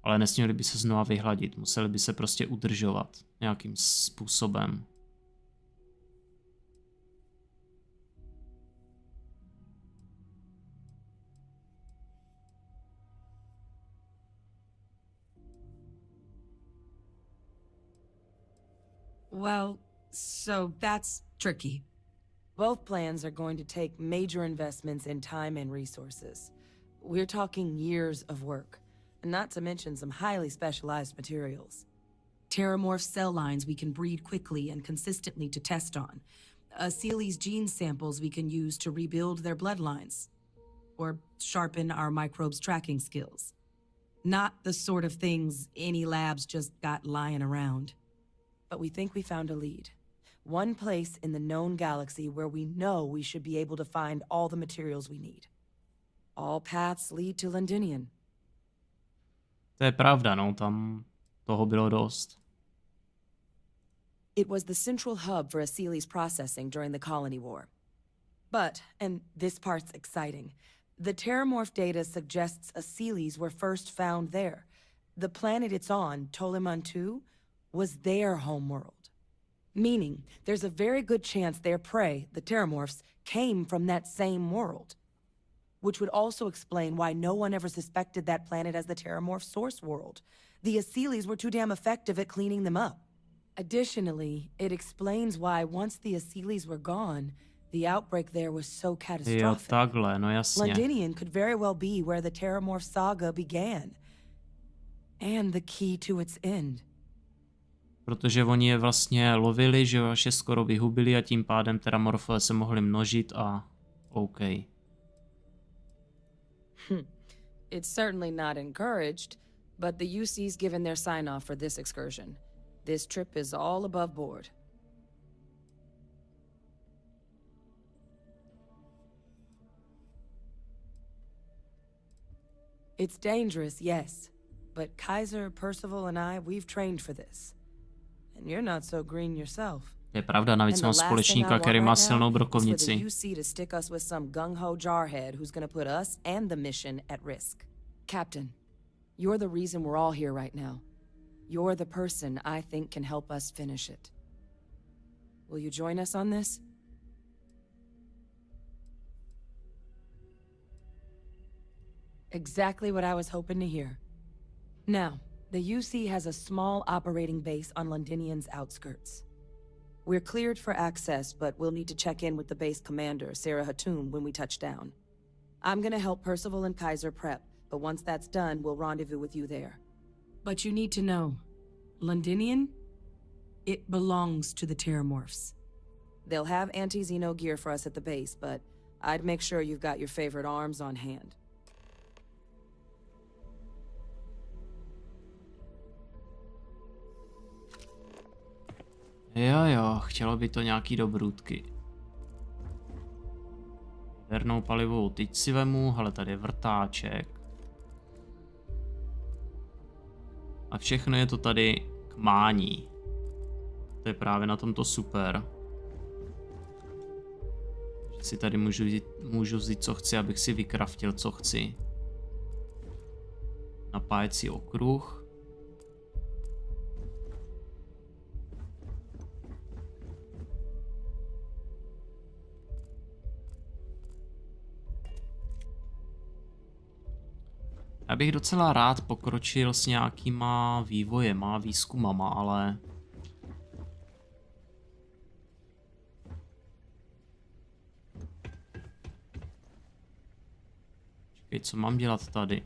Ale nesměli by se znova vyhladit, museli by se prostě udržovat nějakým způsobem. Well, so that's tricky. Both plans are going to take major investments in time and resources. We're talking years of work, not to mention some highly specialized materials. Terramorph cell lines we can breed quickly and consistently to test on. Aseles gene samples we can use to rebuild their bloodlines. Or sharpen our microbes' tracking skills. Not the sort of things any labs just got lying around. But we think we found a lead. One place in the known galaxy where we know we should be able to find all the materials we need. All paths lead to Londinion. To je pravda, no, tam toho bylo dost. It was the central hub for Aseles processing during the Colony War. But, and this part's exciting, the terramorph data suggests Aseles were first found there. The planet it's on, Toliman II, was their homeworld. Meaning, there's a very good chance their prey, the terramorphs, came from that same world. Which would also explain why no one ever suspected that planet as the terramorph source world. The Aseles were too damn effective at cleaning them up. Additionally, it explains why once the Aseles were gone, the outbreak there was so catastrophic. Jo, takhle, no jasně. Londinion could very well be where the terramorph saga began. And the key to its end. Protože oni je vlastně lovili, že až je skoro vyhubili a tím pádem terramorfové se mohli množit a OK. It's certainly not encouraged, but the UC's given their sign-off for this excursion. This trip is all above board. It's dangerous, yes, but Kaiser, Percival, and I, we've trained for this. And you're not so green yourself. Je pravda, navíc mám společníka, který má silnou brokovnici. Captain, you're the reason we're all here right now. You're the person I think can help us finish it. Will you join us on this? Exactly what I was hoping to hear. Now, the UC has a small operating base on Londinian's outskirts. We're cleared for access, but we'll need to check in with the base commander, Sarah Hatoum, when we touch down. I'm gonna help Percival and Kaiser prep, but once that's done, we'll rendezvous with you there. But you need to know, Londinian? It belongs to the Terramorphs. They'll have anti-Xeno gear for us at the base, but I'd make sure you've got your favorite arms on hand. Jo, chtělo by to nějaký dobrůdky. Jadernou palivovou tyč si vemu, hele, tady je vrtáček. A všechno je to tady k mání. To je právě na tomto super. Že si tady můžu vzít co chci, abych si vykraftil co chci. Napájecí okruh. Já bych docela rád pokročil s nějakýma vývojema, výzkumama, ale... Čekej, co mám dělat tady?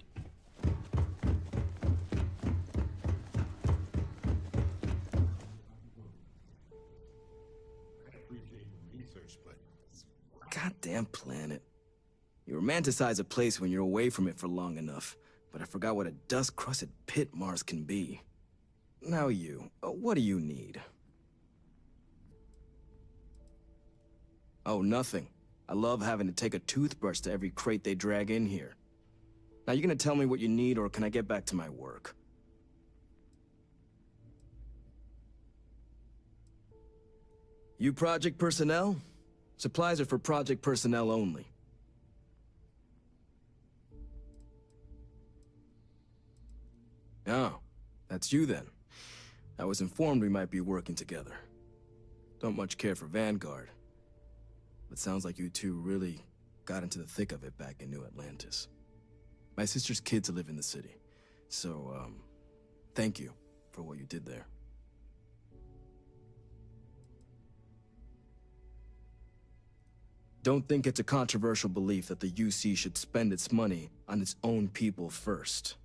Goddamn planet. You romanticize a place when you're away from it for long enough. But I forgot what a dust-crusted pit Mars can be. Now you, what do you need? Oh, nothing. I love having to take a toothbrush to every crate they drag in here. Now you gonna tell me what you need, or can I get back to my work? You project personnel? Supplies are for project personnel only. Oh, that's you then. I was informed we might be working together. Don't much care for Vanguard. But sounds like you two really got into the thick of it back in New Atlantis. My sister's kids live in the city. So, thank you for what you did there. Don't think it's a controversial belief that the UC should spend its money on its own people first,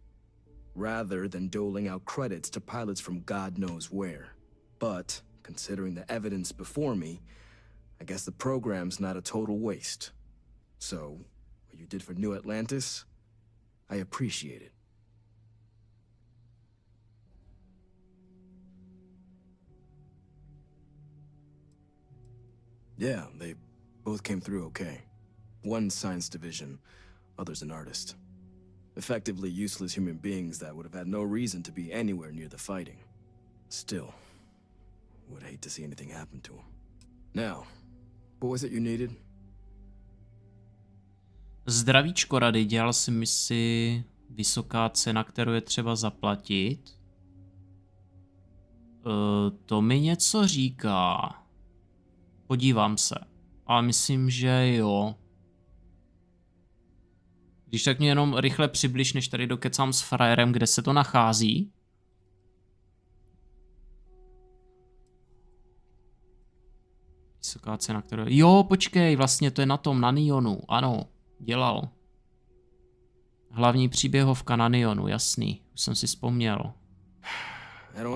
rather than doling out credits to pilots from God knows where. But, considering the evidence before me, I guess the program's not a total waste. So, what you did for New Atlantis, I appreciate it. Yeah, they both came through okay. One science division, other's an artist. Effectively useless human beings that would have had no reason to be anywhere near the fighting. Still, would hate to see anything happen to them. Now, what was it you needed? Zdravíčko rady, dělal si misi vysoká cena, kterou je třeba zaplatit. To mi něco říká. Podívám se. Ale myslím, že jo. Když tak mě jenom rychle přibliž, než tady dokecám s frajerem, kde se to nachází. Vysoká cena, kterou... Jo, počkej, vlastně to je na tom, na Nionu. Ano, dělal. Hlavní příběhovka na Nionu, jasný. Už jsem si vzpomněl.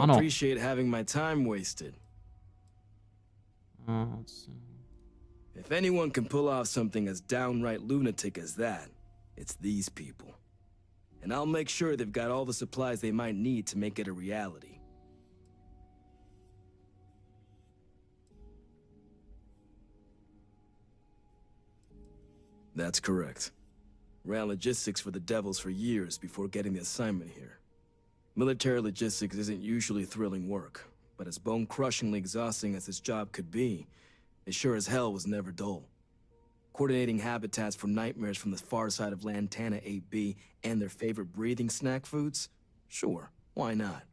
Ano. If anyone can pull off something as downright lunatic as that, it's these people. And I'll make sure they've got all the supplies they might need to make it a reality. That's correct. Ran logistics for the Devils for years before getting the assignment here. Military logistics isn't usually thrilling work, but as bone-crushingly exhausting as this job could be, it sure as hell was never dull. Coordinating habitats for nightmares from the far side of Lantana 8B and their favorite breathing snack foods? Sure, why not?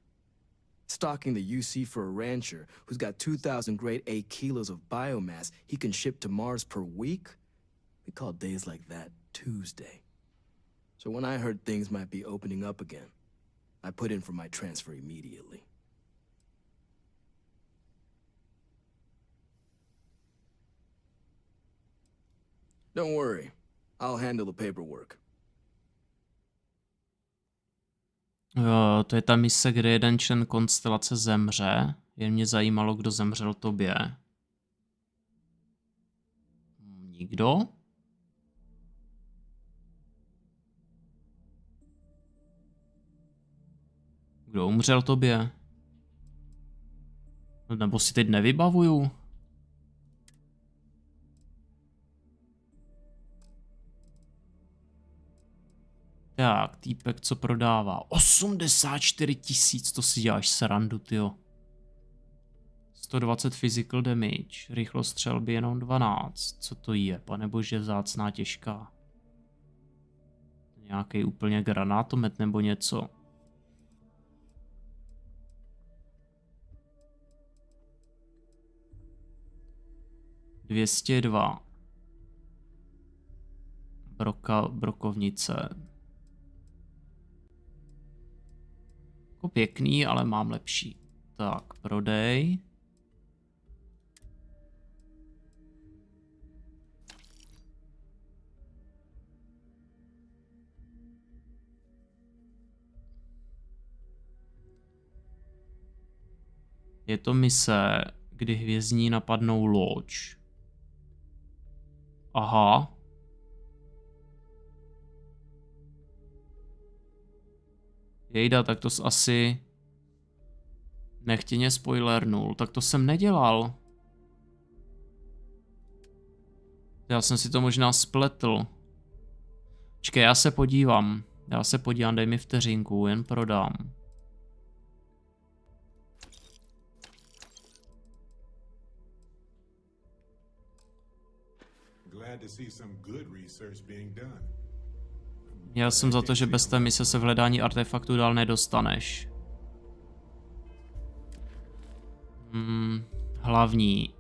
Stocking the UC for a rancher who's got 2,000 grade A kilos of biomass he can ship to Mars per week? We call days like that Tuesday. So when I heard things might be opening up again, I put in for my transfer immediately. Don't worry, I'll handle the paperwork. Jo, to je ta mise, kde jeden člen konstelace zemře. Jen mě zajímalo, kdo zemřel tobě. Nikdo? Kdo umřel tobě? Nebo si teď nevybavuju? Tak, týpek, co prodává. 84 000, to si děláš srandu, tyjo. 120 physical damage, rychlost střelby jenom 12. Co to je, panebože, vzácná těžká? Nějaký úplně granátomet nebo něco? ...202. Brokovnice. Jako pěkný, ale mám lepší. Tak, prodej. Je to mise, kdy hvězdní napadnou loď. Aha. Jejda, tak to asi nechtěně spoilernul. Tak to jsem nedělal. Já jsem si to možná spletl. Počkej, já se podívám. Dej mi vteřinku, jen prodám. Já jsem za to, že bez té mise se v hledání artefaktu dál nedostaneš. Hlavní.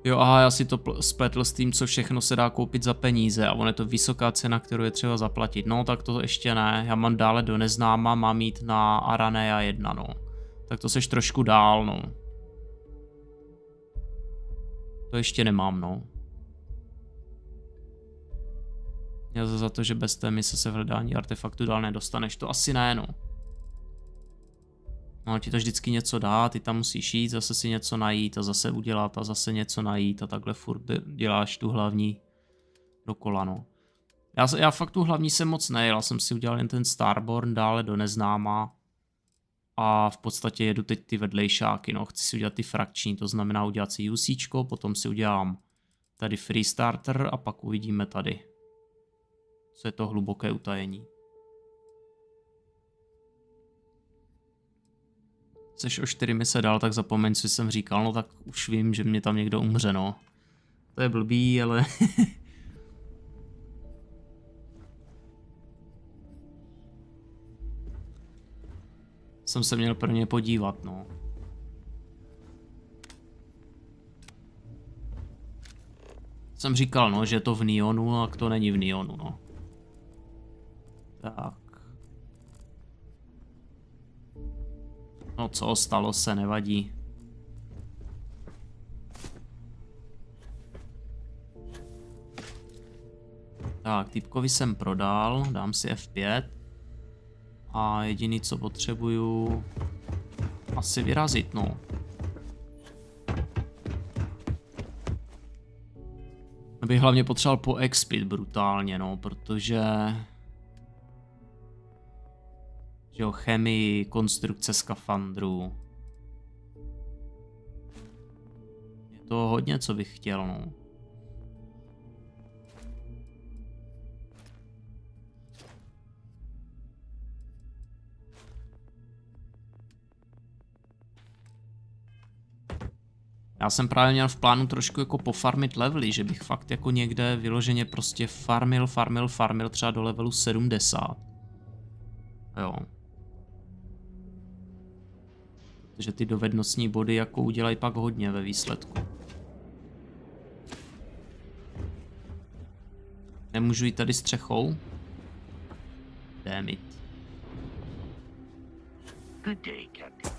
Jo, aha, já si to spletl s tím, co všechno se dá koupit za peníze a on je to vysoká cena, kterou je třeba zaplatit. No, tak to ještě ne, já mám dále do neznáma, mám jít na Aranea 1, no. Tak to seš trošku dál, no. To ještě nemám, no. Já za to, že bez té mise se v hledání artefaktu dál nedostaneš, to asi ne, no. No, ti to vždycky něco dá, ty tam musíš jít, zase si něco najít a zase udělat a zase něco najít a takhle furt děláš tu hlavní dokola, no. Já fakt tu hlavní jsem moc nejel, já jsem si udělal jen ten Starborn dále do neznáma a v podstatě jedu teď ty vedlejšáky, no. Chci si udělat ty frakční, to znamená udělat si UCčko, potom si udělám tady Free Starter a pak uvidíme tady, co je to hluboké utajení. Seš o 4 mise dál, tak zapomeň, co jsem říkal, no tak už vím, že mě tam někdo umře, no. To je blbý, ale... jsem se měl prvně podívat, no. Jsem říkal, no, že je to v Neonu, a to není v Neonu, no. Tak. No co, stalo se, nevadí. Tak, typkovi jsem prodal, dám si F5. A jediný, co potřebuju, asi vyrazit, no. Bych hlavně potřeboval poexpit brutálně, no, protože... že jo, chemii, konstrukce skafandru. Je to hodně, co bych chtěl, no. Já jsem právě měl v plánu trošku jako pofarmit levely, že bych fakt jako někde vyloženě prostě farmil třeba do levelu 70. Jo. Protože ty dovednostní body jako udělají pak hodně ve výsledku. Nemůžu jít tady střechou? Damn it. Good day, Captain.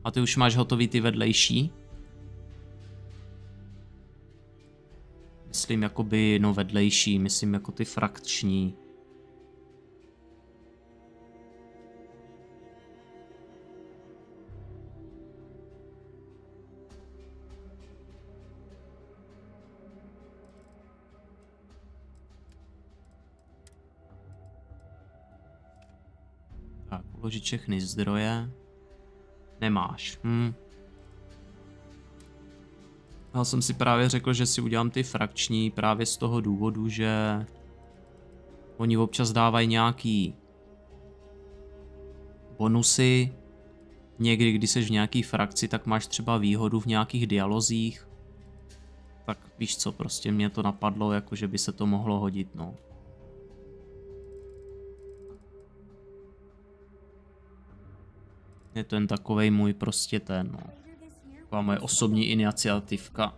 A ty už máš hotový ty vedlejší? Myslím jakoby, no vedlejší, myslím jako ty frakční. Tak, uložit všechny zdroje. Nemáš. Já jsem si právě řekl, že si udělám ty frakční právě z toho důvodu, že oni občas dávají nějaký bonusy. Někdy, když jsi v nějaký frakci, tak máš třeba výhodu v nějakých dialozích. Tak víš co, prostě mě to napadlo, jako že by se to mohlo hodit, no. Je to jen takovej můj prostě ten, no. Taková moje osobní iniciativka.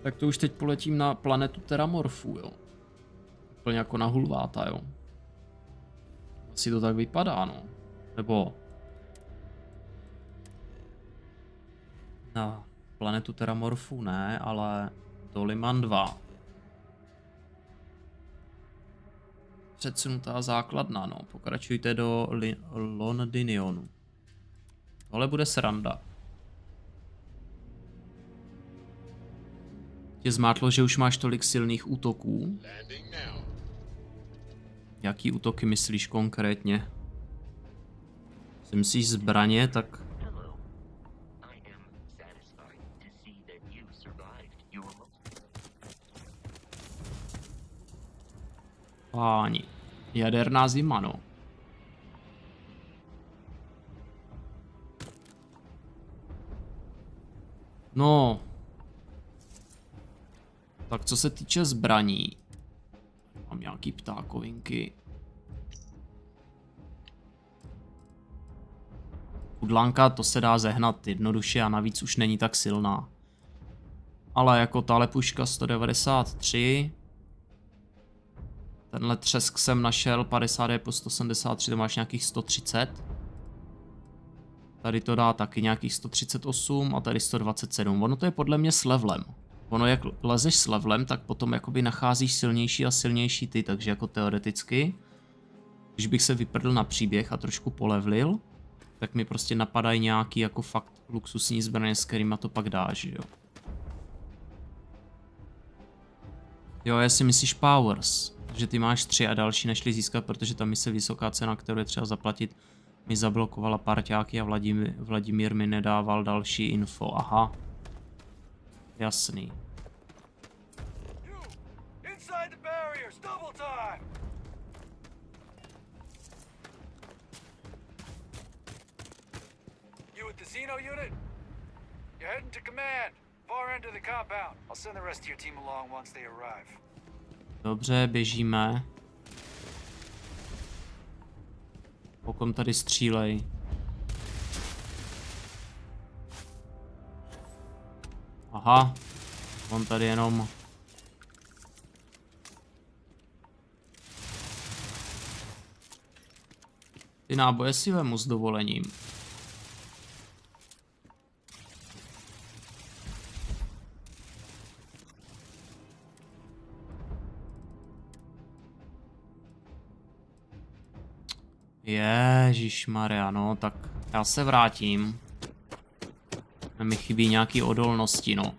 Tak to už teď poletím na planetu Terramorfů, jo. Úplně jako na hulváta, jo. Asi to tak vypadá, no. Nebo... Na planetu Terramorfů ne, ale... Doliman 2. Předsunutá základna, no. Pokračujte do Londinionu. Tohle bude sranda. Tě zmátlo, že už máš tolik silných útoků? Jaký útoky myslíš konkrétně? Si myslíš zbraně, tak... Páni. Jaderná zima, no. No. Tak co se týče zbraní. Mám nějaký ptákovinky. Kudlanka, to se dá zehnat jednoduše a navíc už není tak silná. Ale jako tahle puška 193. Tenhle třesk jsem našel 50 po 173, to máš nějakých 130. Tady to dá taky nějakých 138 a tady 127. Ono to je podle mě s levelem. Ono jak lezeš s levelem, tak potom jakoby nacházíš silnější a silnější ty, takže jako teoreticky, když bych se vyprdl na příběh a trošku polevlil, tak mi prostě napadají nějaký jako fakt luxusní zbraně, s kterýma to pak dáš, jo. Jo, jestli myslíš powers, že ty máš 3 a další nešli získat, protože tam mise vysoká cena, kterou je třeba zaplatit, mi zablokovala parťáky a Vladimír mi nedával další info. Aha. Jasný. Dobře, běžíme. Pokom tady střílej. Aha. On tady jenom... Ty náboje si vemu s dovolením. Ježišmarja, no, tak já se vrátím. Mi chybí nějaký odolnosti, no.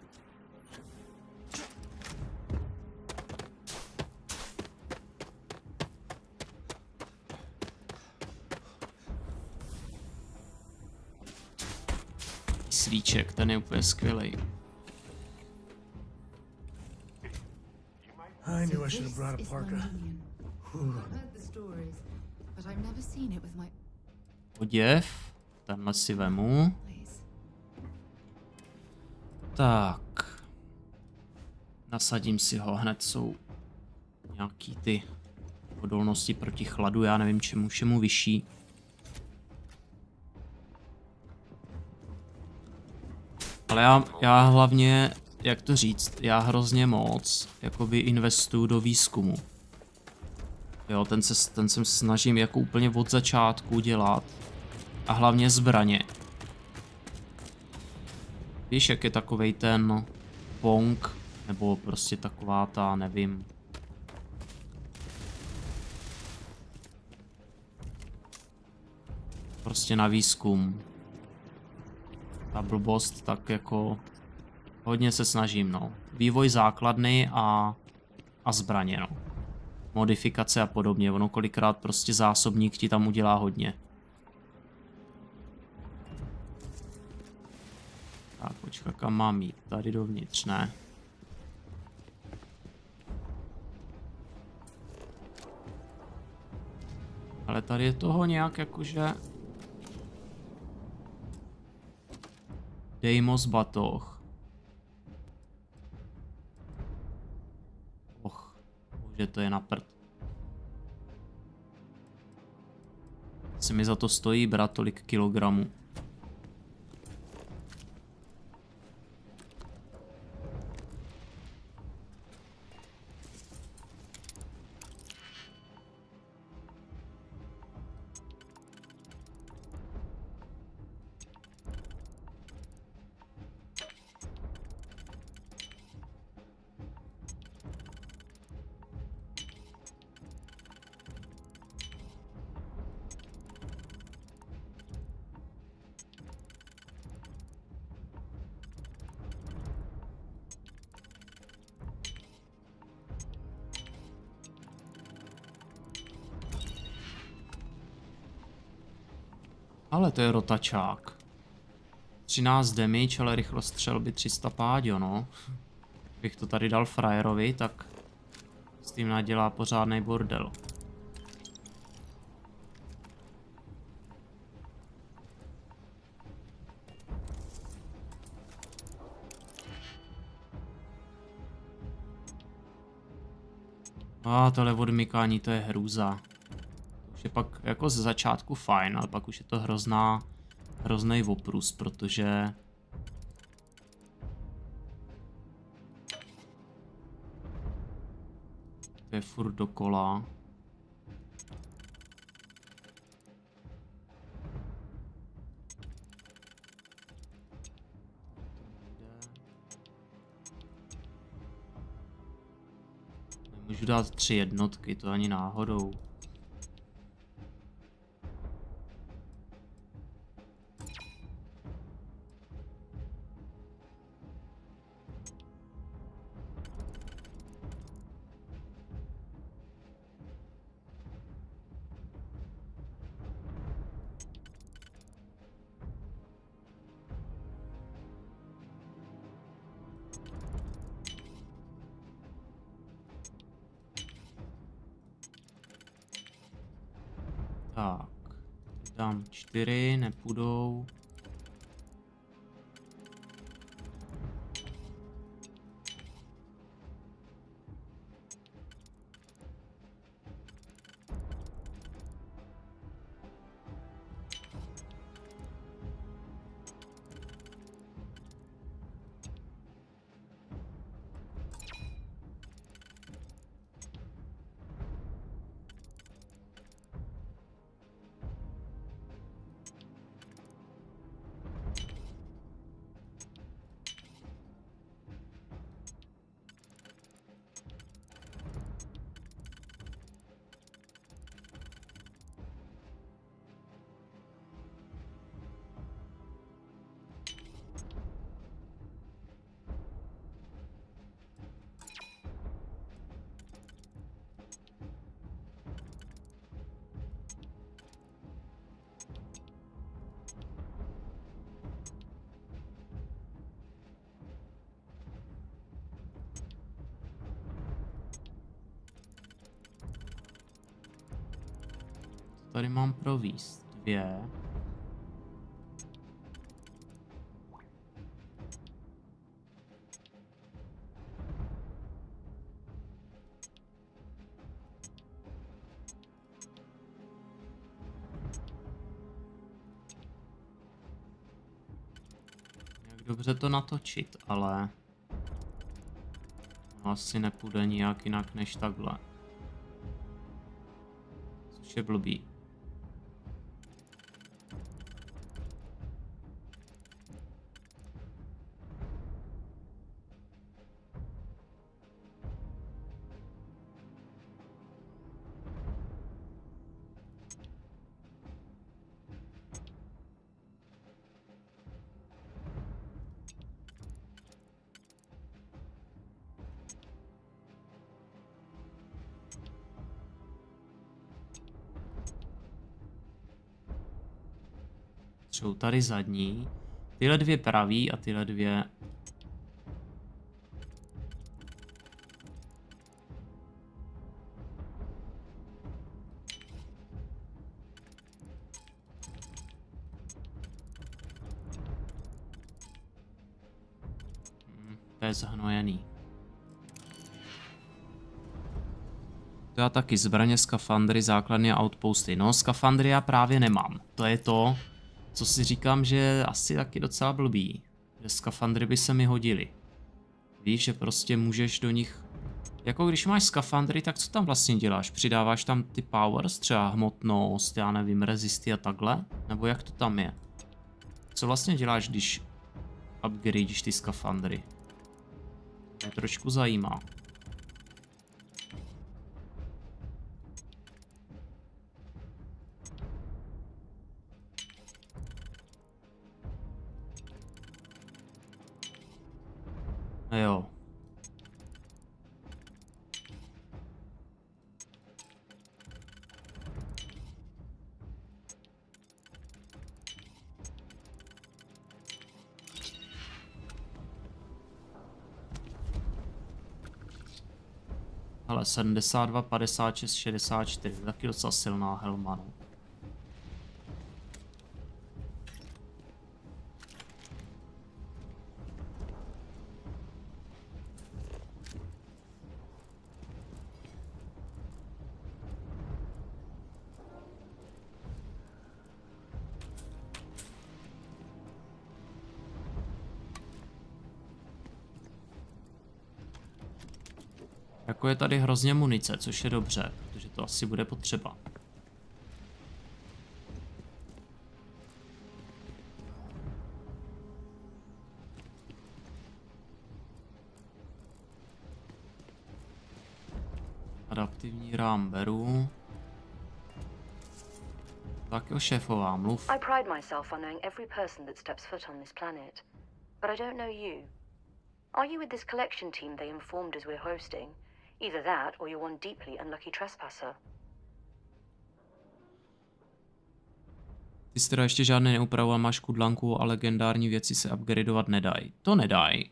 Kyslíček, ten je úplně skvělý. I knew I should have brought a parka. Oděv, tenhle si vemu. Tak. Nasadím si ho, hned jsou nějaký ty odolnosti proti chladu, já nevím čemu vyšší. Ale já hlavně, jak to říct, já hrozně moc jakoby investuju do výzkumu. Jo, ten se snažím jako úplně od začátku dělat. A hlavně zbraně. Víš, jak je takovej ten Pong, nebo prostě taková ta, nevím. Prostě na výzkum. Ta blbost, tak jako hodně se snažím, no. Vývoj základny a zbraně, no. Modifikace a podobně, ono kolikrát prostě zásobník ti tam udělá hodně. Tak, počkej, kam mám jít? Tady dovnitř, ne? Ale tady je toho nějak jakože... Deimos batoh. Bože, to je na prd. Se mi za to stojí brát tolik kilogramů. Ale to je rotačák. 13 damage, ale rychlost střelby 300 páďo, no. Bych to tady dal frajerovi, tak s tím nadělá pořádnej bordel. A tohle odmykání, to je hrůza. Je pak jako ze začátku fajn, ale pak už je to hrozný oprus, protože to je furt dokola. Nemůžu dát 3 jednotky, to ani náhodou. Tak, dám 4, nepůjdou. tady mám províst? 2. Jak dobře to natočit, ale asi nepůjde nijak jinak než takhle. Což je blbý. Jsou tady zadní. Tyhle 2 pravý a tyhle 2. To je zhnojený. To já taky, zbraně, skafandry, základny a outposty. No, skafandry já právě nemám. To je to, co si říkám, že je asi taky docela blbý. Že skafandry by se mi hodily. Víš, že prostě můžeš do nich... Jako když máš skafandry, tak co tam vlastně děláš? Přidáváš tam ty powers, třeba hmotnost, já nevím, rezisty a takhle? Nebo jak to tam je? Co vlastně děláš, když upgradeíš ty skafandry? To mě trošku zajímá. Jo. Ale 72, 56, 64, taky docela silná helma, no. Jako je tady hrozně munice, což je dobře, protože to asi bude potřeba. Adaptivní rám beru. Tak jo, šéfová, mluv. I pride myself on knowing every person that steps foot on this planet. But I don't know you. Are you with this collection team they informed us we're hosting? Either that, or you're one deeply unlucky trespasser. Ty jsi teda ještě žádné neupravoval, máš kudlanku a legendární věci se upgradeovat nedají. To nedají.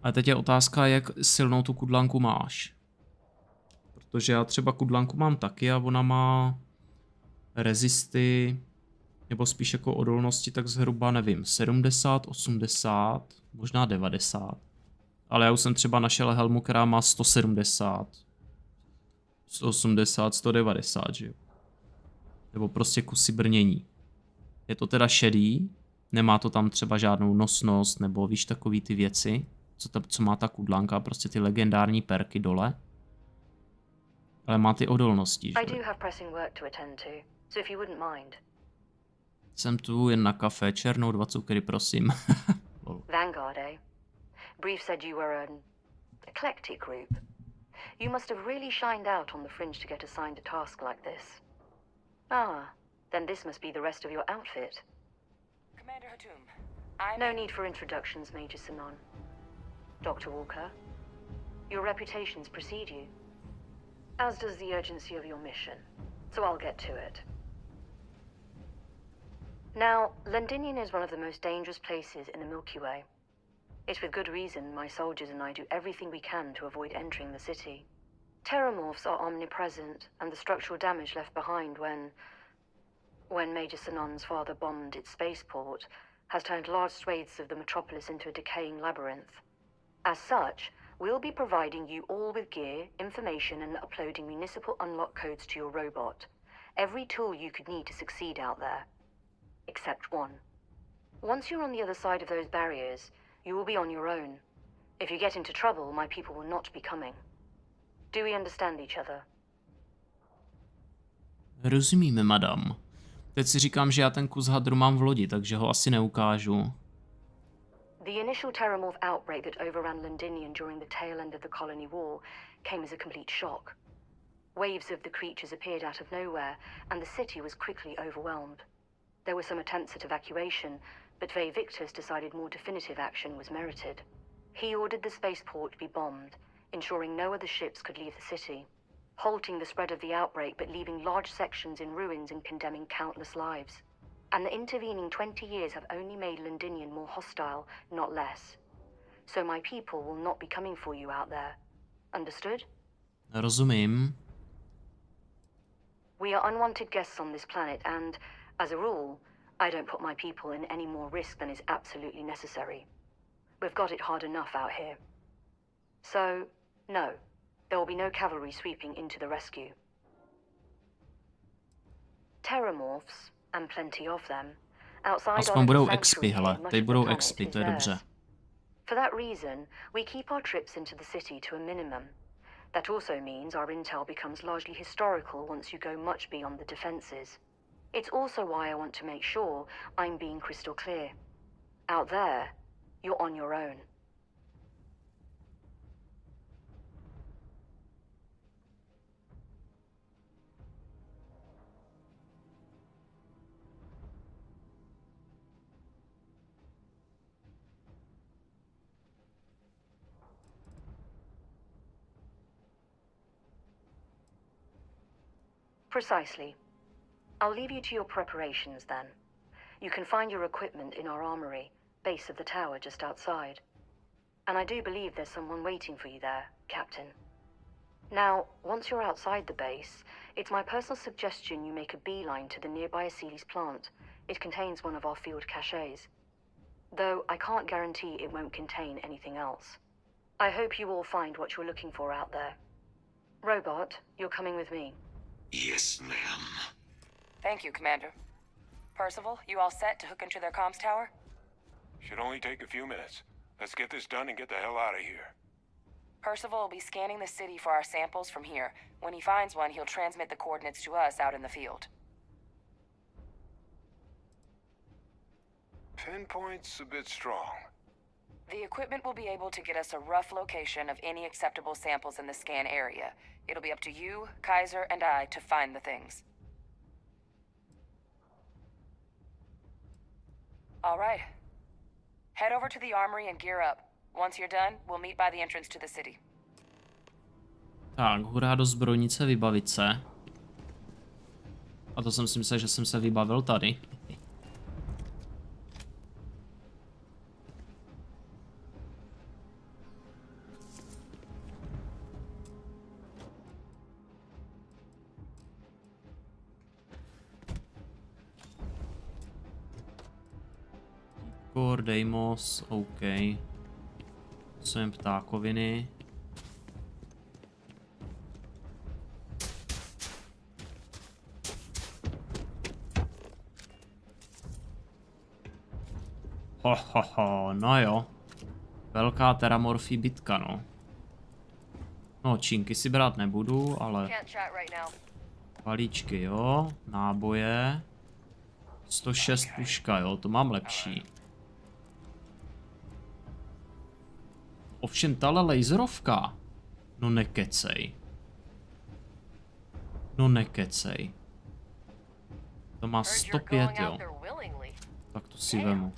A teď je otázka, jak silnou tu kudlanku máš. Protože já třeba kudlanku mám taky a ona má rezisty, nebo spíš jako odolnosti, tak zhruba nevím, 70, 80, možná 90. Ale já už jsem třeba našel helmu, která má 170, 180, 190, že jo. Nebo prostě kusy brnění. Je to teda šedý, nemá to tam třeba žádnou nosnost, nebo víš, takový ty věci, co má ta kudlanka, prostě ty legendární perky dole. Ale má ty odolnosti, že jo. Jsem tu jen na kafe, černou 2 cukry, prosím. Vanguard, eh? Brief said you were an eclectic group. You must have really shined out on the fringe to get assigned a task like this. Ah, then this must be the rest of your outfit. Commander Hatum, No need for introductions, Major Simon. Dr. Walker, your reputations precede you, as does the urgency of your mission, so I'll get to it. Now, Londinium is one of the most dangerous places in the Milky Way. It's with good reason my soldiers and I do everything we can to avoid entering the city. Terramorphs are omnipresent, and the structural damage left behind when Major Sanon's father bombed its spaceport has turned large swathes of the metropolis into a decaying labyrinth. As such, we'll be providing you all with gear, information, and uploading municipal unlock codes to your robot. Every tool you could need to succeed out there. Except one. Once you're on the other side of those barriers, you will be on your own. If you get into trouble, my people will not be coming. Do we understand each other? Rozumíme, madam. Teď si říkám, že já ten kus hadru mám v lodi, takže ho asi neukážu. The initial Terramorph outbreak that overran Londinium during the tail end of the Colony War came as a complete shock. Waves of the creatures appeared out of nowhere, and the city was quickly overwhelmed. There were some attempts at evacuation, but Vey Victus decided more definitive action was merited. He ordered the spaceport to be bombed, ensuring no other ships could leave the city, halting the spread of the outbreak but leaving large sections in ruins and condemning countless lives. And the intervening 20 years have only made Londinium more hostile, not less. So my people will not be coming for you out there. Understood? Rozumím. We are unwanted guests on this planet, and, as a rule, I don't put my people in any more risk than is absolutely necessary. We've got it hard enough out here. So, no, there will be no cavalry sweeping into the rescue. Terramorphs, and plenty of them, outside Aspoň budou expy, hele, teď budou expy, to je dobře. For that reason, we keep our trips into the city to a minimum. That also means our intel becomes largely historical once you go much beyond the defenses. It's also why I want to make sure I'm being crystal clear. Out there, you're on your own. Precisely. I'll leave you to your preparations then. You can find your equipment in our armory, base of the tower just outside. And I do believe there's someone waiting for you there, Captain. Now, once you're outside the base, it's my personal suggestion you make a beeline to the nearby Aceles plant. It contains one of our field caches. Though I can't guarantee it won't contain anything else. I hope you all find what you're looking for out there. Robot, you're coming with me. Yes, ma'am. Thank you, Commander. Percival, you all set to hook into their comms tower? Should only take a few minutes. Let's get this done and get the hell out of here. Percival will be scanning the city for our samples from here. When he finds one, he'll transmit the coordinates to us out in the field. Pinpoint's a bit strong. The equipment will be able to get us a rough location of any acceptable samples in the scan area. It'll be up to you, Kaiser, and I to find the things. All right. Head over to the armory and gear up. Once you're done, we'll meet by the entrance to the city. Tak, hurá do zbrojnice, vybavit se. A to jsem si myslel, že jsem se vybavil tady. Deimos, OK. Jsou jen ptákoviny. No jo. Velká teramorfí bitka, no. No, činky si brát nebudu, ale... Balíčky, jo. Náboje. 106 puška, jo, to mám lepší. Ovšem tahle laserovka. No nekecej. No nekecej. To má 105, jo. Tak to si vemu.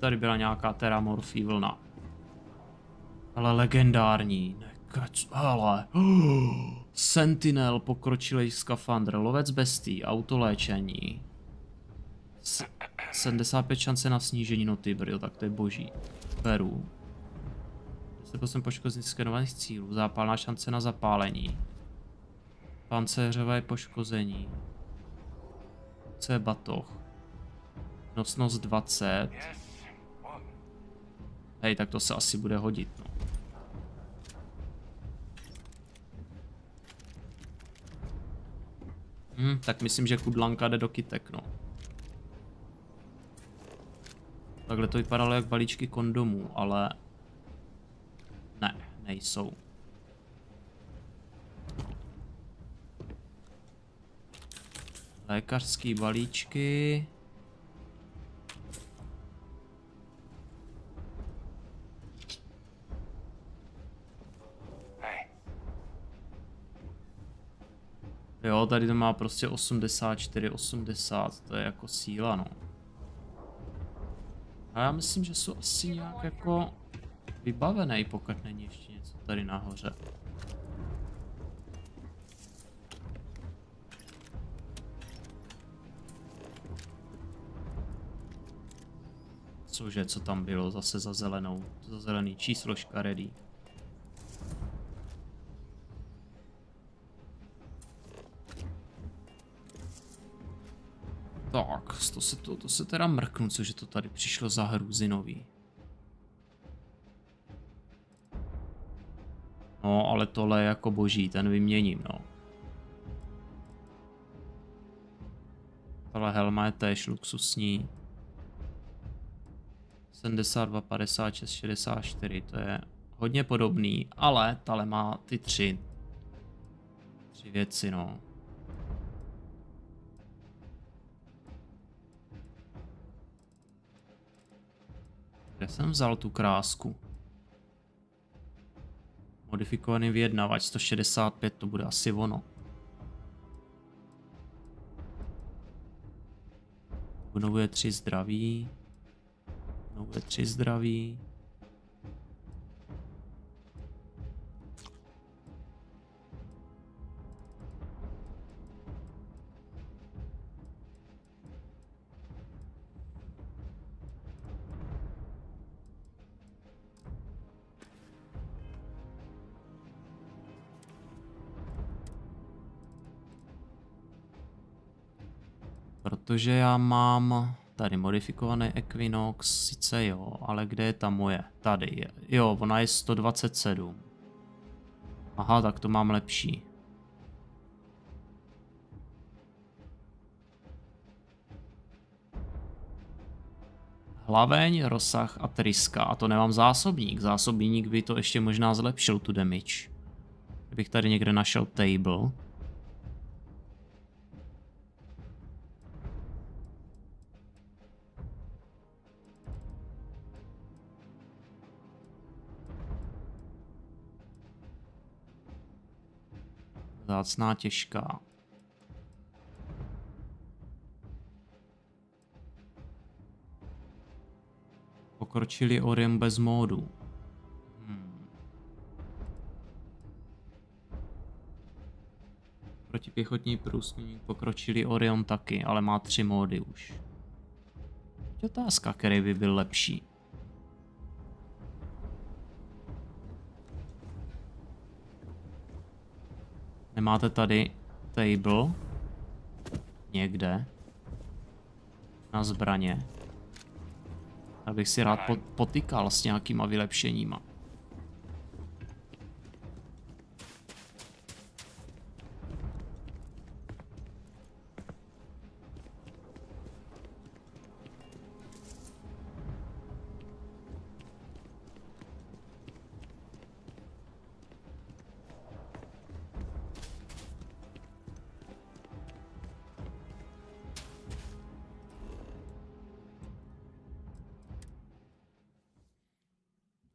Tady byla nějaká teramorfí vlna. Ale legendární. Nekec, ale. Sentinel, pokročilý skafandr, lovec bestí, autoléčení. 75 šance na snížení noty, tak to je boží. Beru. 10% poškození skenovaných cílů, zápalná šance na zapálení. Pancéřové poškození. C batoh. Nosnost 20. Hej, tak to se asi bude hodit, no. Tak myslím, že kudlanka jde do kytek, no. Takhle to vypadalo jak balíčky kondomů, ale... Ne, nejsou. Lékařský balíčky... Jo, tady to má prostě 84, 80, to je jako síla, no. A já myslím, že jsou asi nějak jako vybavený, pokud není ještě něco tady nahoře. Cože, co tam bylo zase za zelenou, za zelený číslo škaredý. Tak, to se teda mrknu, cože to tady přišlo za hrůzy nový. No, ale tohle je jako boží, ten vyměním, no. Tahle helma je též luxusní. 72, 56, 64, to je hodně podobný, ale tahle má ty tři věci, no. Kde jsem vzal tu krásku? Modifikovaný vyjednavač 165, to bude asi ono. Obnovuje 3 zdraví. Obnovuje 3 zdraví. Protože já mám tady modifikovaný Equinox, sice jo, ale kde je ta moje? Tady je. Jo, ona je 127. Aha, tak to mám lepší. Hlaveň, rozsah a tryska. A to nemám zásobník. Zásobník by to ještě možná zlepšil, tu damage. Kdybych tady někde našel table. Vzácná těžká. Pokročili Orion bez módu. Protipěchotní průzkumník pokročili Orion taky, ale má 3 módy už. Je otázka, který by byl lepší. Nemáte tady table někde na zbraně? Abych si rád potykal s nějakýma vylepšeníma.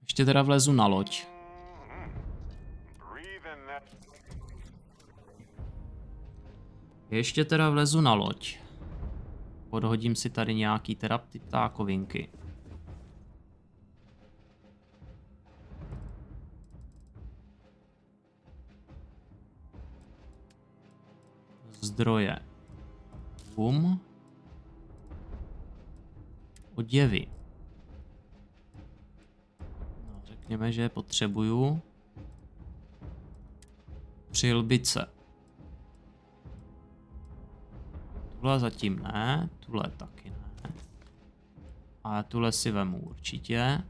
Ještě teda vlezu na loď. Ještě teda vlezu na loď. Podhodím si tady nějaký teda ty ptákovinky. Zdroje. Oděvy. No, řekněme, že potřebuju. Přilbice. Tuhle zatím ne, tuhle taky ne. Ale tuhle si vemu určitě.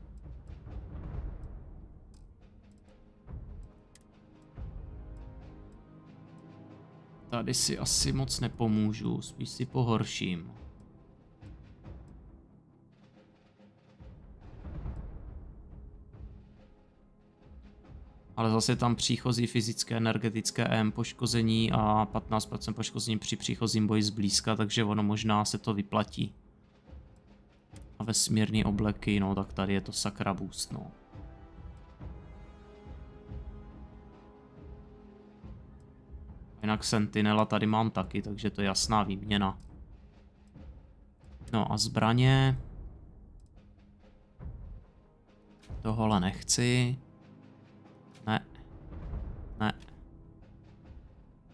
Tady si asi moc nepomůžu, spíš si pohorším. Ale zase tam příchozí fyzické, energetické EM poškození a 15% poškození při příchozím boji zblízka, takže ono možná se to vyplatí. A vesmírný obleky, no tak tady je to sakra boost, no. Jinak Sentinela tady mám taky, takže to je jasná výměna. No a zbraně. Tohle nechci. Ne. Ne.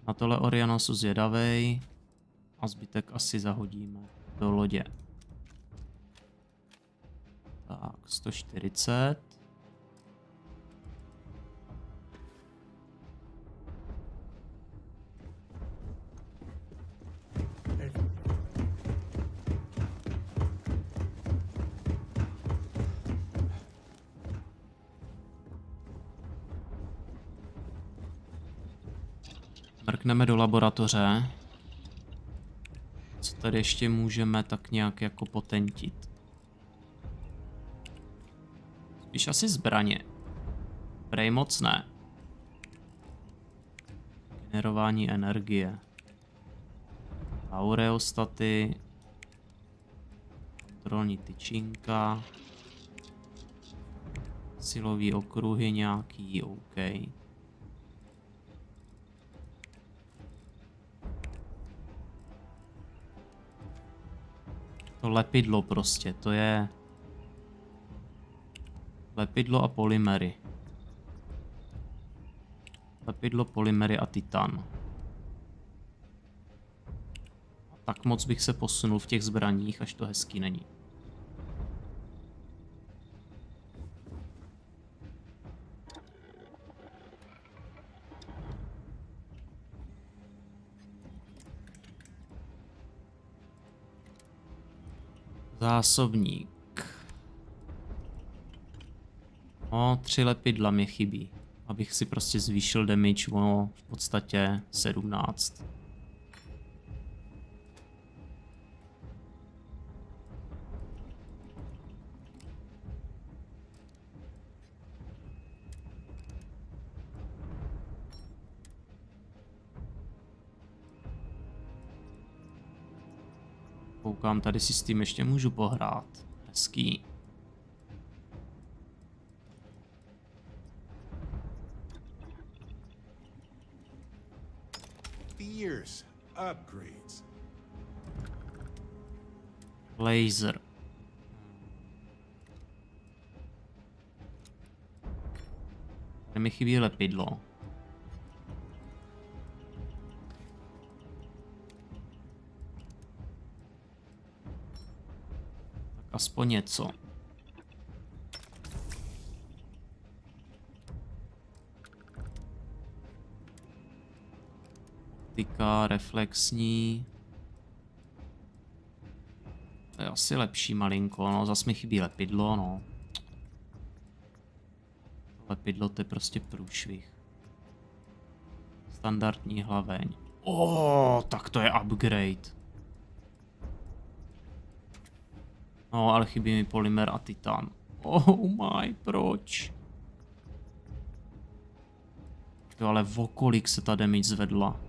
Na tohle Orionosu zvědavej. A zbytek asi zahodíme do lodě. Tak, 140. Mrkneme do laboratoře. Co tady ještě můžeme tak nějak jako potentit? Spíš asi zbraně. Prej moc ne. Generování energie. Aureostaty. Kontrolní tyčinka. Silový okruhy nějaký, OK. To lepidlo prostě, to je lepidlo a polymery. Lepidlo, polymery a titan. Tak moc bych se posunul v těch zbraních, až to hezký není. Zásobník. No, 3 lepidla mě chybí. Abych si prostě zvýšil damage o v podstatě 17. Koukám, tady si s tím ještě můžu pohrát. Hezký. Fierce upgrades. Laser. Tady mi chybí lepidlo. Aspoň něco. Optika, reflexní. To je asi lepší malinko, no zas mi chybí lepidlo, no. Lepidlo to je prostě průšvih. Standardní hlaveň. Tak to je upgrade. No, ale chybí mi polymer a titan. Oh my, proč? Jo, ale o kolik se ta damage zvedla?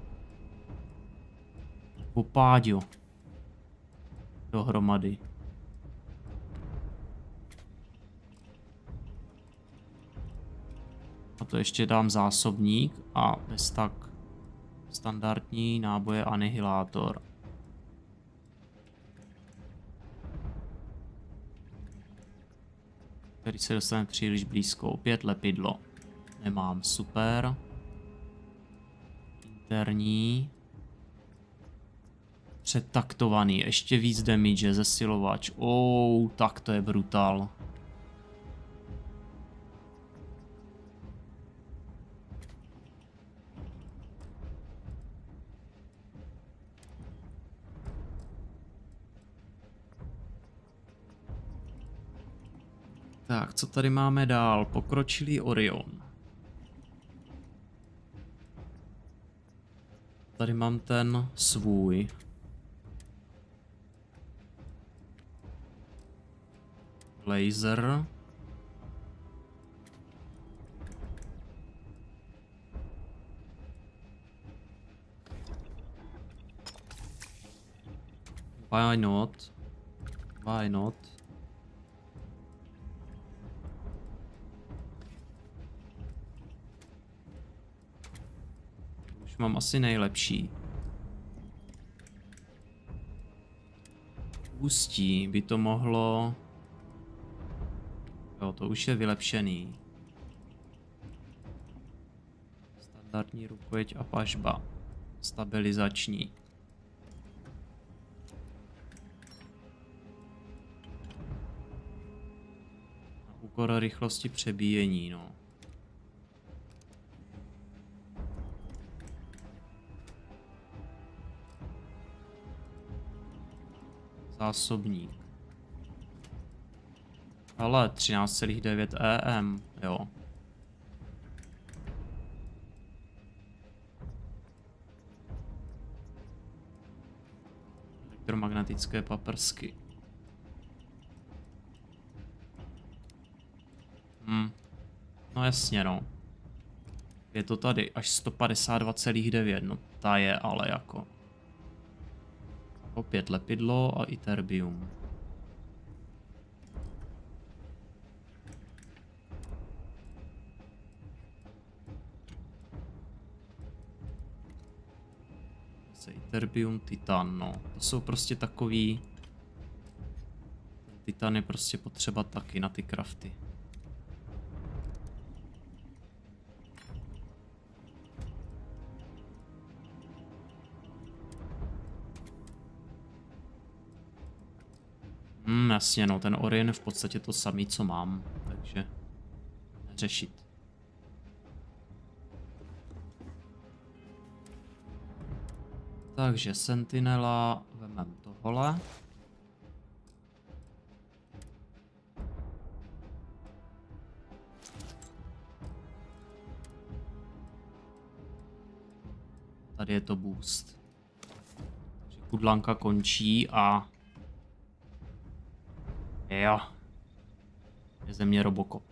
Popáďo. Dohromady. A to ještě dám zásobník a bez tak standardní náboje anihilátor. Který se dostane příliš blízko. Opět lepidlo. Nemám, super. Interní. Přetaktovaný, ještě víc damage, zesilovač. Tak to je brutál. Tak, co tady máme dál? Pokročilý Orion. Tady mám ten svůj. Laser. Why not? Why not? Už mám asi nejlepší. Ústí by to mohlo... Jo, to už je vylepšený. Standardní rukojeť a pažba. Stabilizační. Na úkor rychlosti přebíjení, no. Zásobník. Ale 13,9 EM, jo. Elektromagnetické paprsky. No jasně, no. Je to tady až 152,9, no ta je ale jako. Opět lepidlo a iterbium. Iterbium, titan, no. To jsou prostě takový... Titan je prostě potřeba taky na ty crafty. Jasně, no, ten Orion je v podstatě to samý, co mám, takže neřešit. Takže Sentinela, vemem tohle. Tady je to boost. Takže kudlanka končí a... Jo. Je ze mě Robocop.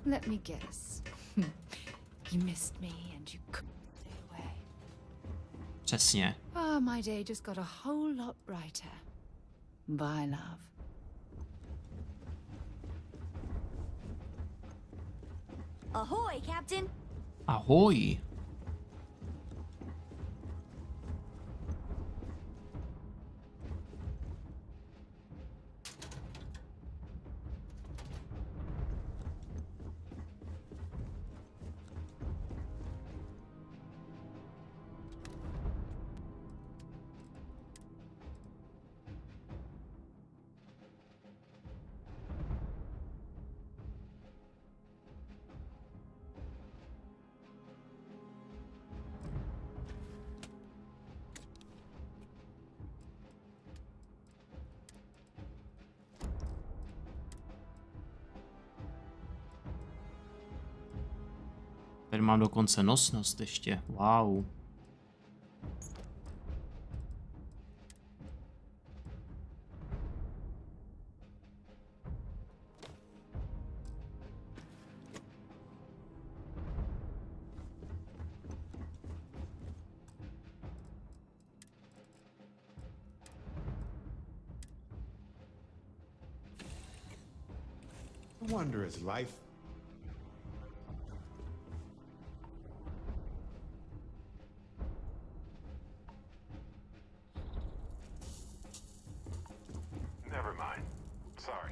Let me guess. You missed me and you couldn't stay away. Přesně. Ah, my day just got a whole lot brighter. Bye, love. Ahoy, Captain! Ahoj! Tady mám dokonce nosnost ještě. Wow. I wonder is life Never mind. Sorry.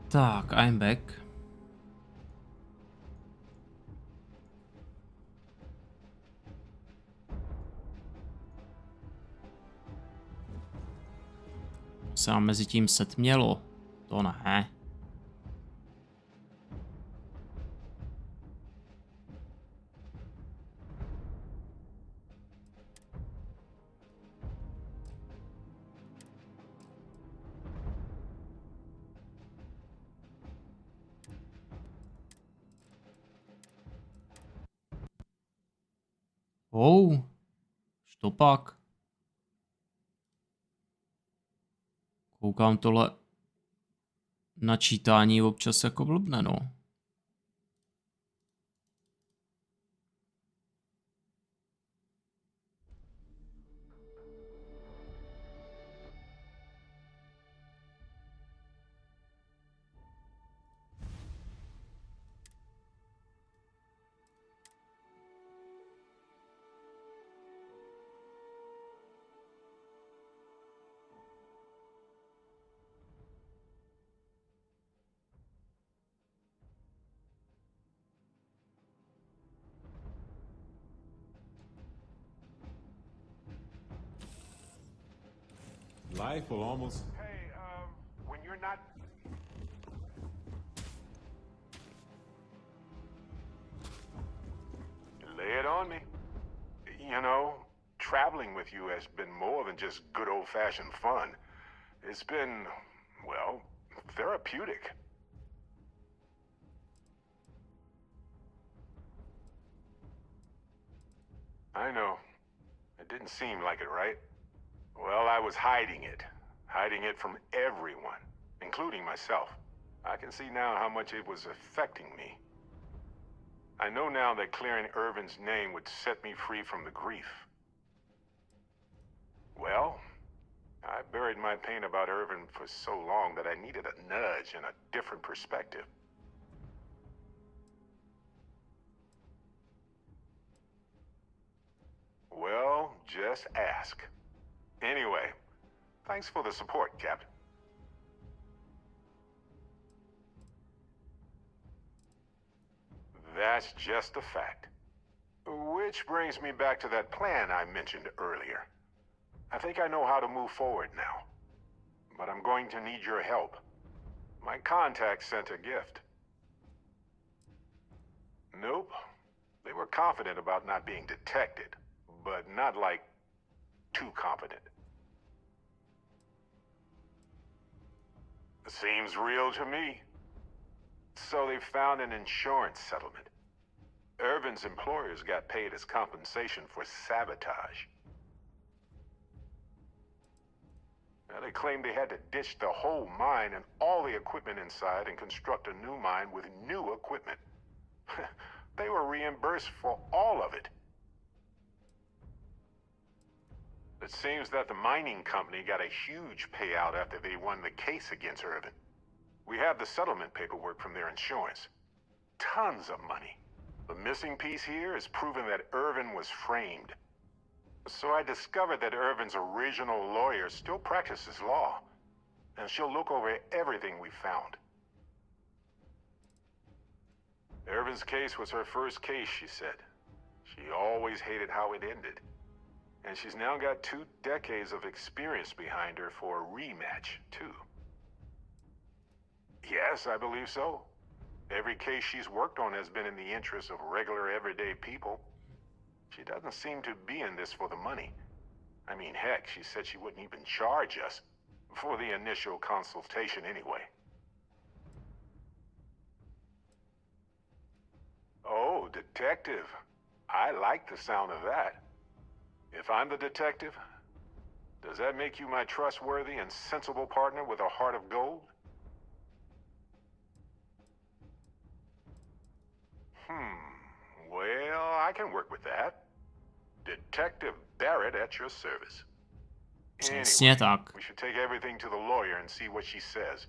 Tak, I'm back. Se nám mezi tím setmělo. To ne. Štopak. Koukám tohle načítání občas jako blbne, no. Life will almost... Hey, when you're not... Lay it on me. You know, traveling with you has been more than just good old-fashioned fun. It's been, well, therapeutic. I know. It didn't seem like it, right? Well, I was hiding it from everyone, including myself. I can see now how much it was affecting me. I know now that clearing Irvin's name would set me free from the grief. Well, I buried my pain about Irvin for so long that I needed a nudge and a different perspective. Well, just ask. Anyway, thanks for the support, Captain. That's just a fact. Which brings me back to that plan I mentioned earlier. I think I know how to move forward now. But I'm going to need your help. My contact sent a gift. Nope. They were confident about not being detected, but not like too confident. Seems real to me. So they found an insurance settlement. Irvin's employers got paid as compensation for sabotage. Now, they claimed they had to ditch the whole mine and all the equipment inside and construct a new mine with new equipment. They were reimbursed for all of it. It seems that the mining company got a huge payout after they won the case against Irvin. We have the settlement paperwork from their insurance. Tons of money. The missing piece here is proving that Irvin was framed. So I discovered that Irvin's original lawyer still practices law, and she'll look over everything we found. Irvin's case was her first case, she said. She always hated how it ended. And she's now got 2 decades of experience behind her for a rematch, too. Yes, I believe so. Every case she's worked on has been in the interest of regular, everyday people. She doesn't seem to be in this for the money. I mean, heck, she said she wouldn't even charge us. For the initial consultation, anyway. Oh, detective. I like the sound of that. If I'm the detective, does that make you my trustworthy and sensible partner with a heart of gold? Well, I can work with that. Detective Barrett at your service. Přesně tak. We should take everything to the lawyer and see what she says.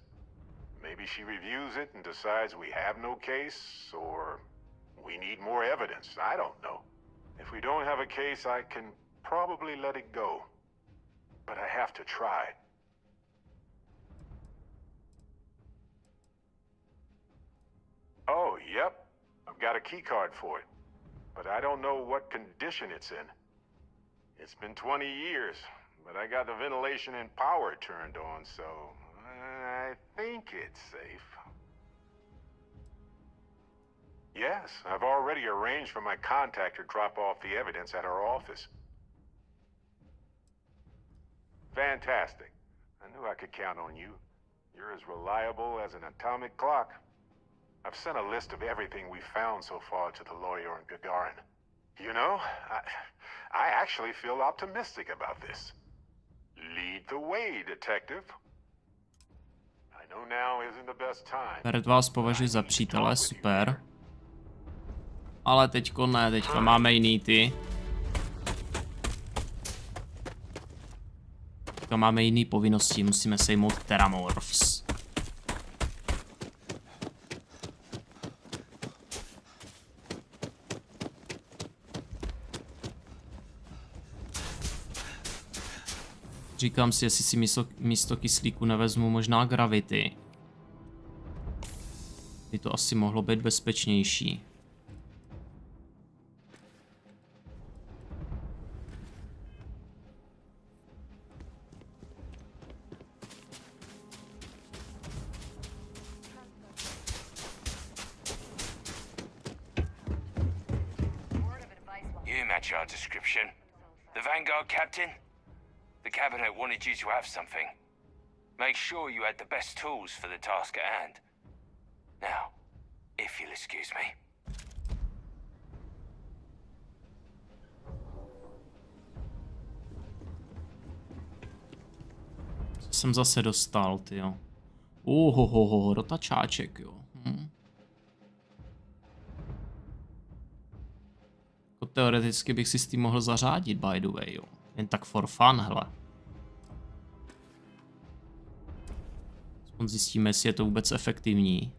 Maybe she reviews it and decides we have no case, or we need more evidence. I don't know. If we don't have a case, I can probably let it go. But I have to try. got a key card for it, but I don't know what condition it's in. It's been 20 years, but I got the ventilation and power turned on, so I think it's safe. Yes, I've already arranged for my contact to drop off the evidence at our office. Fantastic. I knew I could count on you. You're as reliable as an atomic clock. I've sent a list of everything we've found so far to the lawyer in Gagarin. You know, I actually feel optimistic about this. Lead the way, detective. I know now isn't the best time. Beret vás považuji za přítele, super. Ale teďko ne, teďka máme jiný ty. Teďka máme jiný povinnosti, musíme sejmout Terramorphs. Říkám si, jestli si místo kyslíku nevezmu možná Gravity. By to asi mohlo být bezpečnější. You match our description. The Vanguard captain? The cabinet wanted you to have something. Make sure you had the best tools for the task at hand. Now, if you'll excuse me. Co jsem zase dostal, tyjo. Rotačáček, jo. Teoreticky bych si s tím mohl zařádit, by the way, jo. Jen tak for fun, hele. Aspoň zjistíme, jestli je to vůbec efektivní.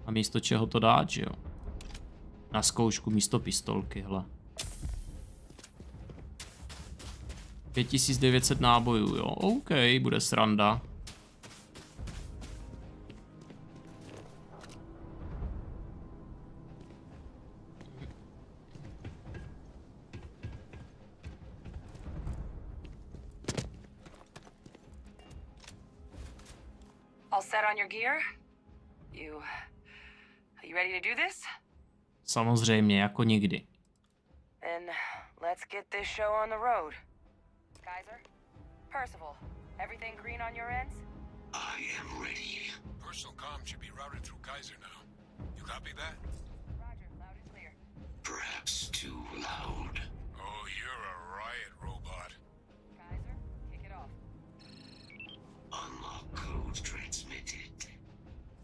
A místo čeho to dát, že jo? Na zkoušku místo pistolky, hele. 5900 nábojů, jo. OK, bude sranda. All set on your gear? Are you ready to do this? Samozřejmě, jako nikdy. Then let's get this show on the road. Kaiser? Percival, everything green on your ends? I am ready. Personal comm should be routed through Kaiser now. You copy that? Roger, loud and clear. Perhaps too loud. Oh, you're a riot robot. Kaiser, kick it off. Unlock code transmitted.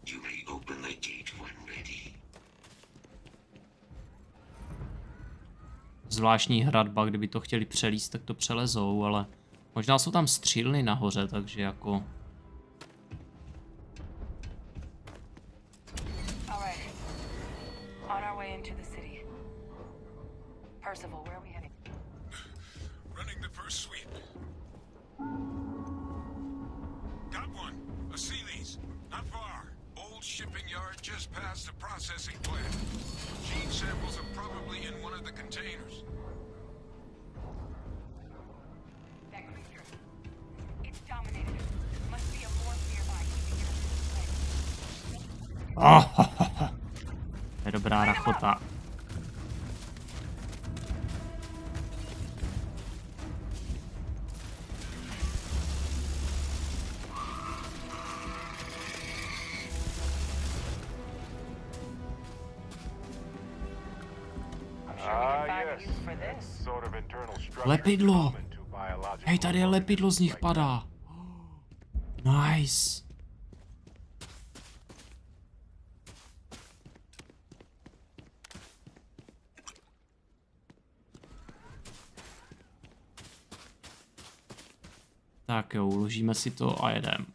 You may open the gate when ready. Zvláštní hradba, kdyby to chtěli přelíst, tak to přelezou, ale možná jsou tam střílny nahoře, takže jako... Percival, where are we heading? Running the first sweep. Got one. A Sealy's. Not far. Old shipping yard just past the processing plant. Gene samples are probably in one of the containers. That creature. It's dominated. Must be a morph nearby keeping it. To je dobrá rachota. Lepidlo! Hej, tady je lepidlo, z nich padá. Nice. Tak jo, uložíme si to a jedem.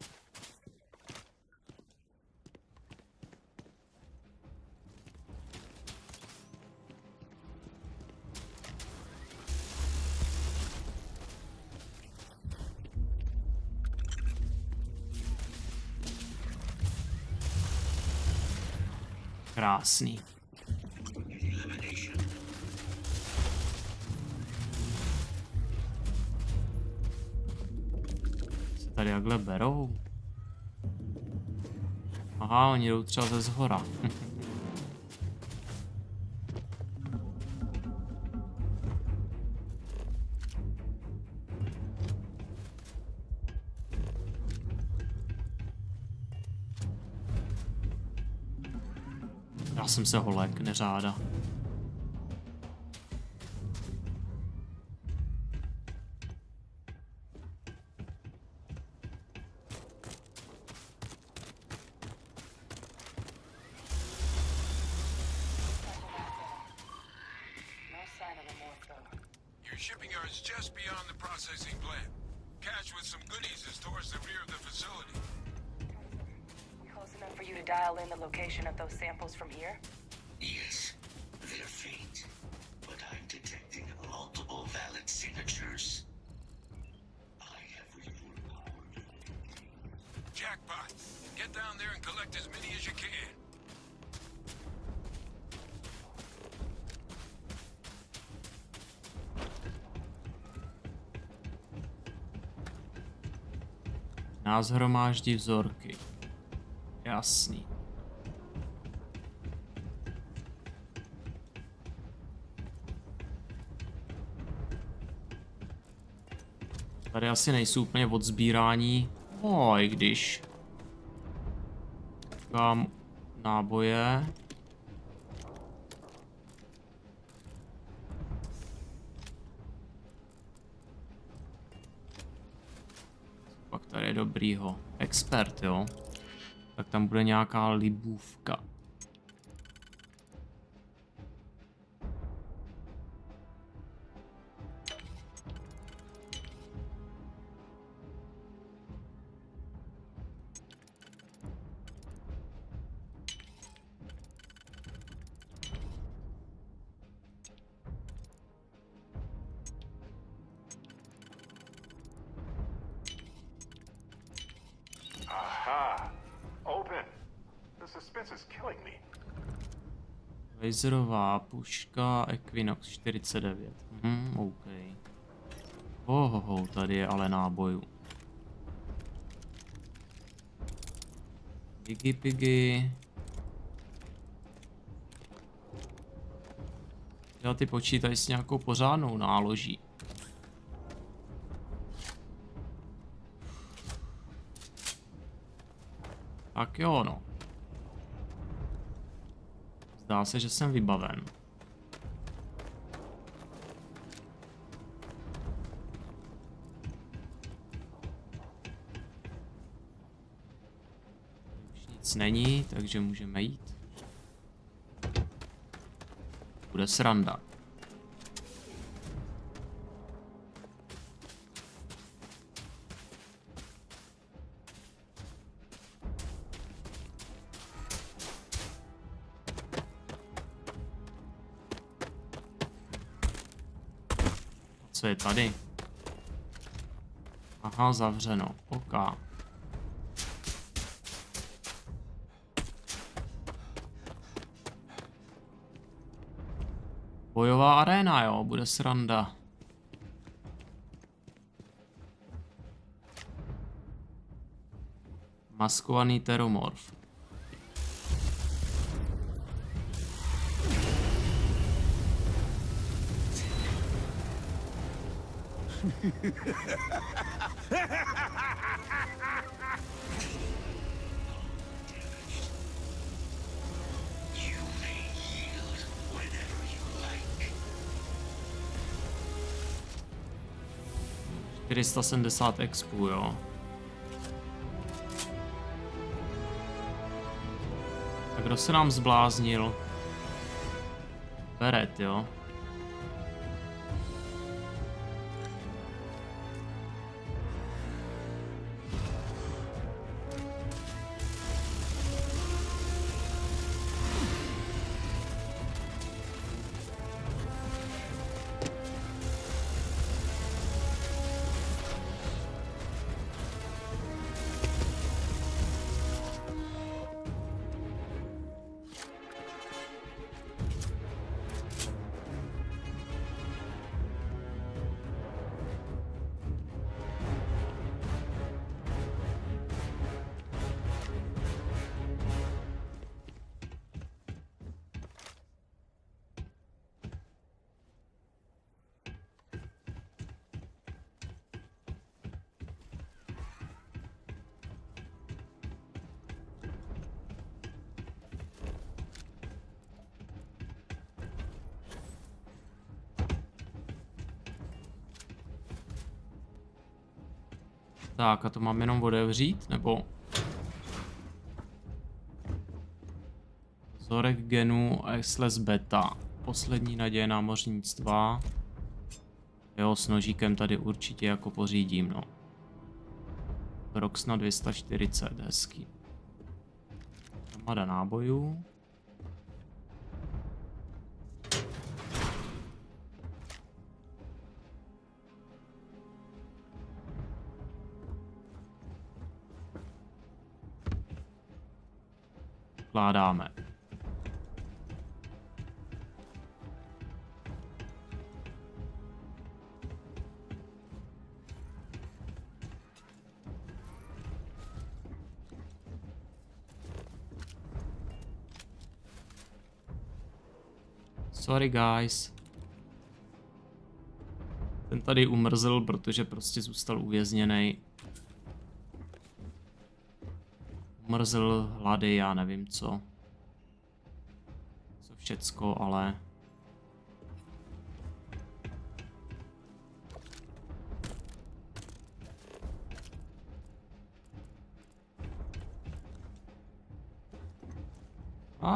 Krásný. Se tady jakhle berou? Aha, oni jdou třeba ze zhora. Já jsem se holek, neřáda. Your shipping yard's just beyond the processing plant. Cache with some goodies is towards the rear of the facility. Close enough for you to dial in the location of those samples from here? Yes, they're faint, but I'm detecting multiple valid signatures. I have removed. Jackpot. Get down there and collect as many as you can. Nás hromáždí vzorky. Jasný. Tady asi nejsou úplně od sbírání. I když. Mám náboje. Pak tady je dobrýho. Expert, jo. Tak tam bude nějaká libůvka. Aha! Open! The suspense is killing me. Laserová puška Equinox 49. OK. Tady je ale nábojů. Piggy piggy. Já ty počítají s nějakou pořádnou náloží. Tak jo, no. Zdá se, že jsem vybaven. Už nic není, takže můžeme jít. Bude sranda. Co je tady? Aha, zavřeno. OK. Bojová aréna, jo, bude sranda. Maskovaný teromorf. You may yield whenever you like. 470 expů, jo. A kdo se nám zbláznil? Beret, jo. Tak a to mám jenom otevřít, nebo... Vzorek genů SLS beta. Poslední naděje námořnictva. Jo, s nožíkem tady určitě jako pořídím, no. Roxna 240, hezký. Hromada nábojů. Vkládáme. Sorry guys. Ten tady umrzl, protože prostě zůstal uvězněný. Umrzl, hlady, já nevím co. Co všecko, ale...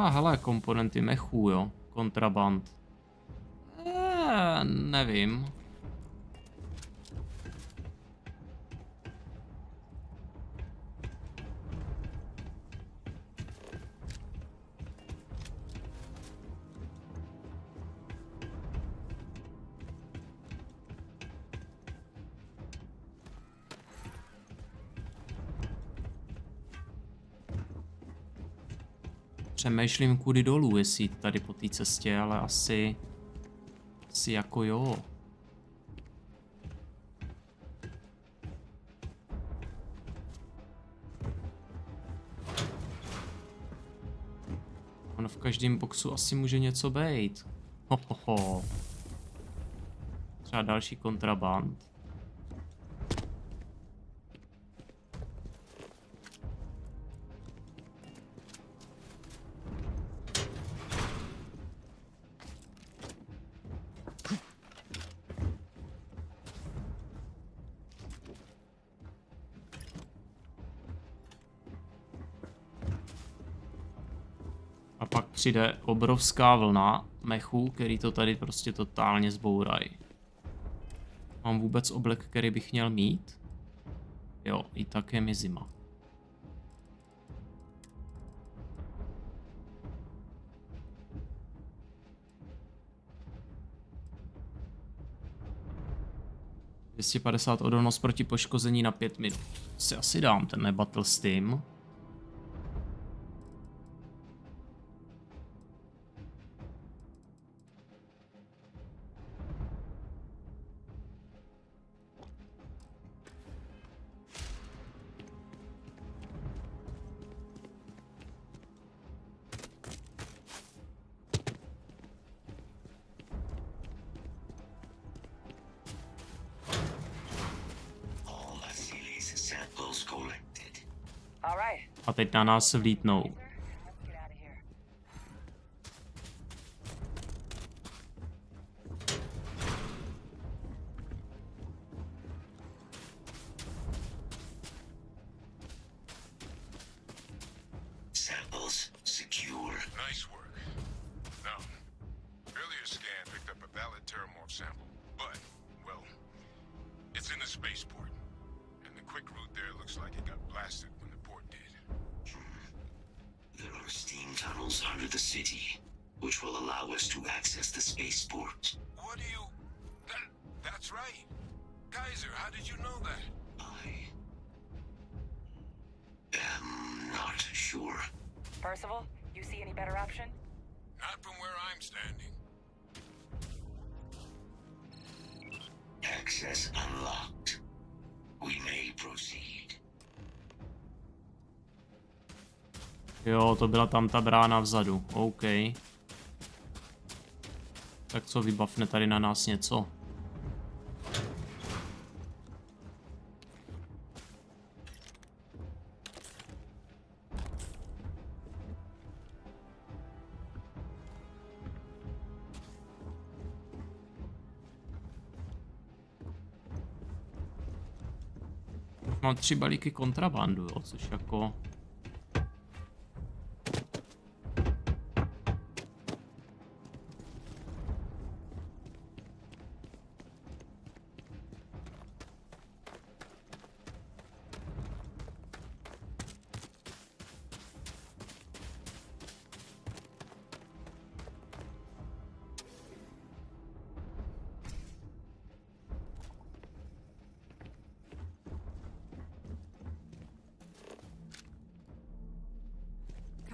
Hele, komponenty mechů, jo. Kontraband. Nevím. Přemýšlím kudy dolů, jestli jít tady po té cestě, ale asi jako jo. Ono v každém boxu asi může něco být. Hohoho. Třeba další kontraband. A pak přijde obrovská vlna mechů, který to tady prostě totálně zbourají. Mám vůbec oblek, který bych měl mít? Jo, i tak je mi zima. ...250 odolnost proti poškození na 5 minut. Si asi dám ten battle s tím. A teď na nás vlítnou. Samples secure. Nice work. Now, earlier scan picked up a valid terramorph sample, but, well, it's in the spaceport. And the quick route there looks like it got blasted when the port did. There are steam tunnels under the city, which will allow us to access the spaceport. What do you... That's right. Kaiser, how did you know that? I'm not sure. Percival, you see any better option? Not from where I'm standing. Access unlocked. We may proceed. Jo, to byla tam ta brána vzadu. OK. Tak co, vybavne tady na nás něco? Mám 3 balíky kontrabandu, jo, což jako...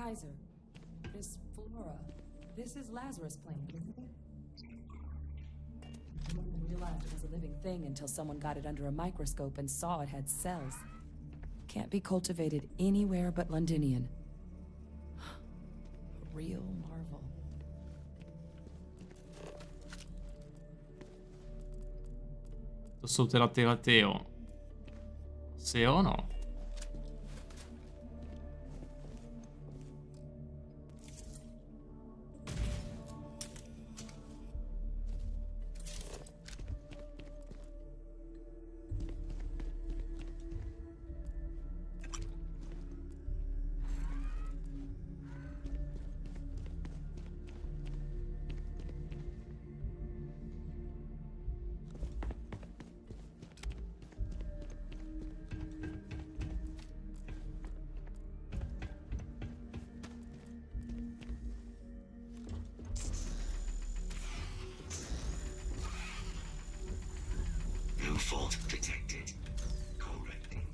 Kaiser, this Flora, this is Lazarus Plain, isn't it? No one realized it was a living thing until someone got it under a microscope and saw it had cells. Can't be cultivated anywhere but Londinian. A real marvel. To jsou teda tyhle ty, jo. Asi jo, no. No fault detected. Correcting.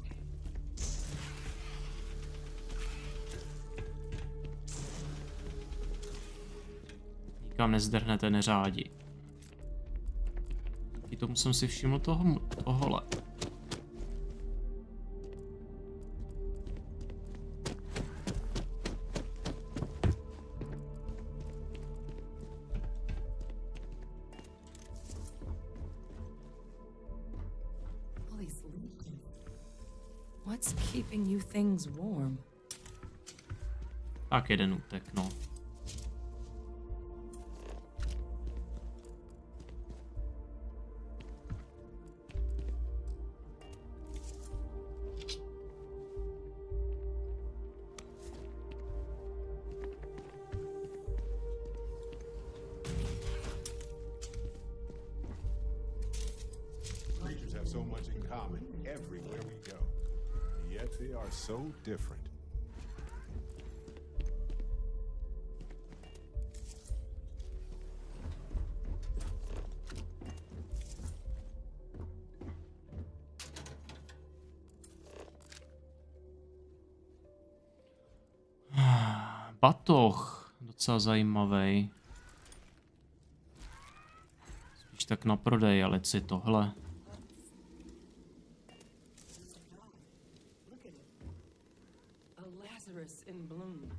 Nikam nezdrhnete, neřádí. Díky tomu jsem si všiml tohle. What's keeping you things warm? Tak jeden útek, no. Creatures have so much in common everywhere we go. Yet they are so different. Batoh, docela zajímavý. Spíš tak na prodej, ale co je tohle? In bloom.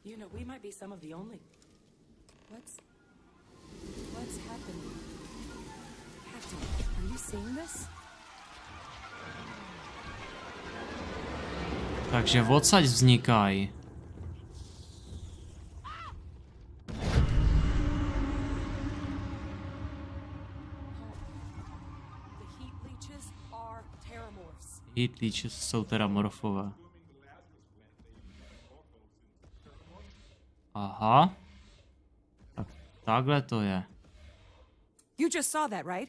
You know, we might be some of the only. What's happening? Captain, are you seeing this? Takže odsaď vznikají. Heat leeches jsou teda morfové. Aha. Tak takhle to je. You just saw that, right?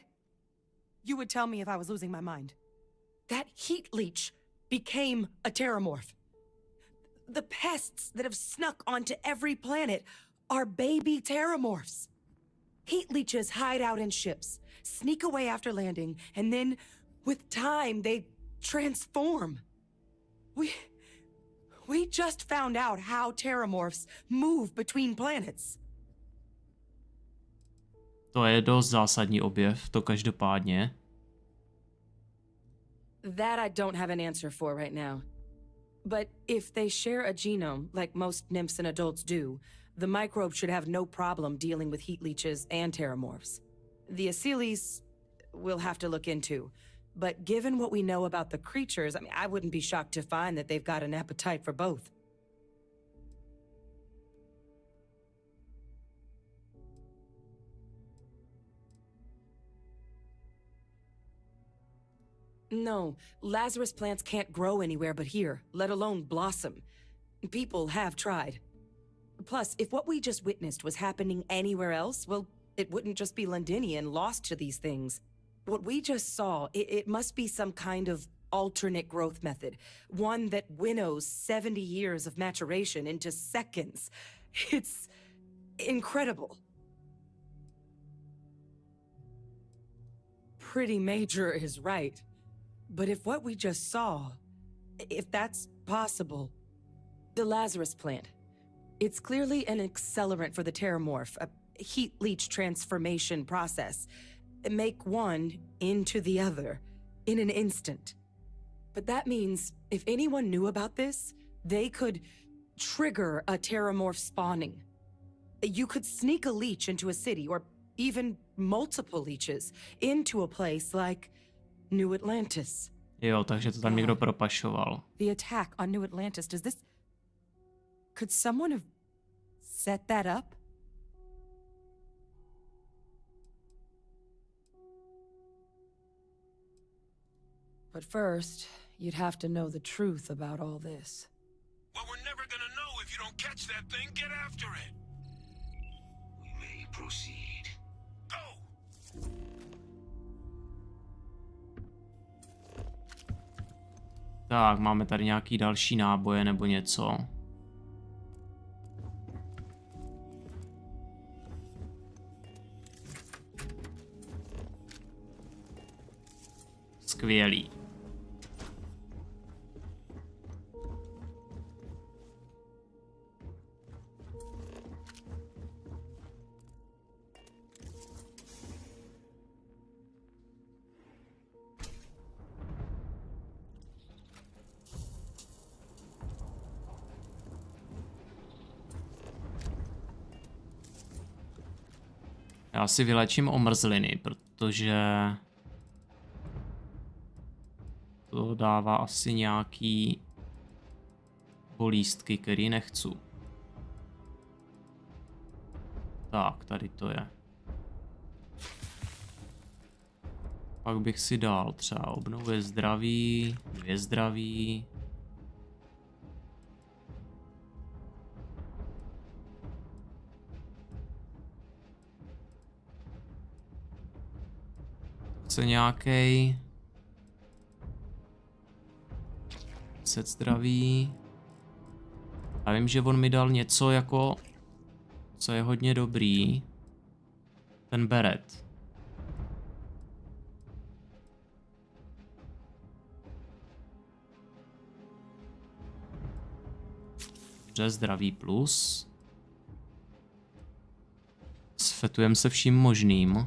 You would tell me if I was losing my mind. That heat leech became a terramorph. The pests that have snuck onto every planet are baby terramorphs. Heat leeches hide out in ships, sneak away after landing, and then, with time, they transform. We just found out how terramorphs move between planets. To je dost zásadní objev, to každopádně. That I don't have an answer for right now. But if they share a genome, like most nymphs and adults do, the microbe should have no problem dealing with heat leeches and terramorphs. The Aciles we'll have to look into. But given what we know about the creatures, I mean, I wouldn't be shocked to find that they've got an appetite for both. No, Lazarus plants can't grow anywhere but here, let alone blossom. People have tried. Plus, if what we just witnessed was happening anywhere else, well, it wouldn't just be Londinian lost to these things. What we just saw, it must be some kind of alternate growth method. One that winnows 70 years of maturation into seconds. It's incredible. Pretty Major is right. But if what we just saw, if that's possible, the Lazarus plant, it's clearly an accelerant for the Terramorph, a heat leach transformation process. Make one into the other in an instant. But that means if anyone knew about this, they could trigger a Terramorph spawning. You could sneak a leech into a city, or even multiple leeches, into a place like New Atlantis. Jo, takže to tam někdo propašoval. The attack on New Atlantis, does this... Could someone have set that up? But first, you'd have to know the truth about all this. Well, we're never gonna know if you don't catch that thing. Get after it. We may proceed. Go! Tak, máme tady nějaký další náboje nebo něco. Skvělý. Já si vylečím omrzliny, protože to dává asi nějaký bolístky, který nechci. Tak, tady to je. Pak bych si dal třeba obnovuje zdraví, 2 zdraví. Chce nějaký 10 zdraví. Já vím, že on mi dal něco jako, co je hodně dobrý. Ten beret. Dobře, zdraví plus. Sfetujeme se vším možným.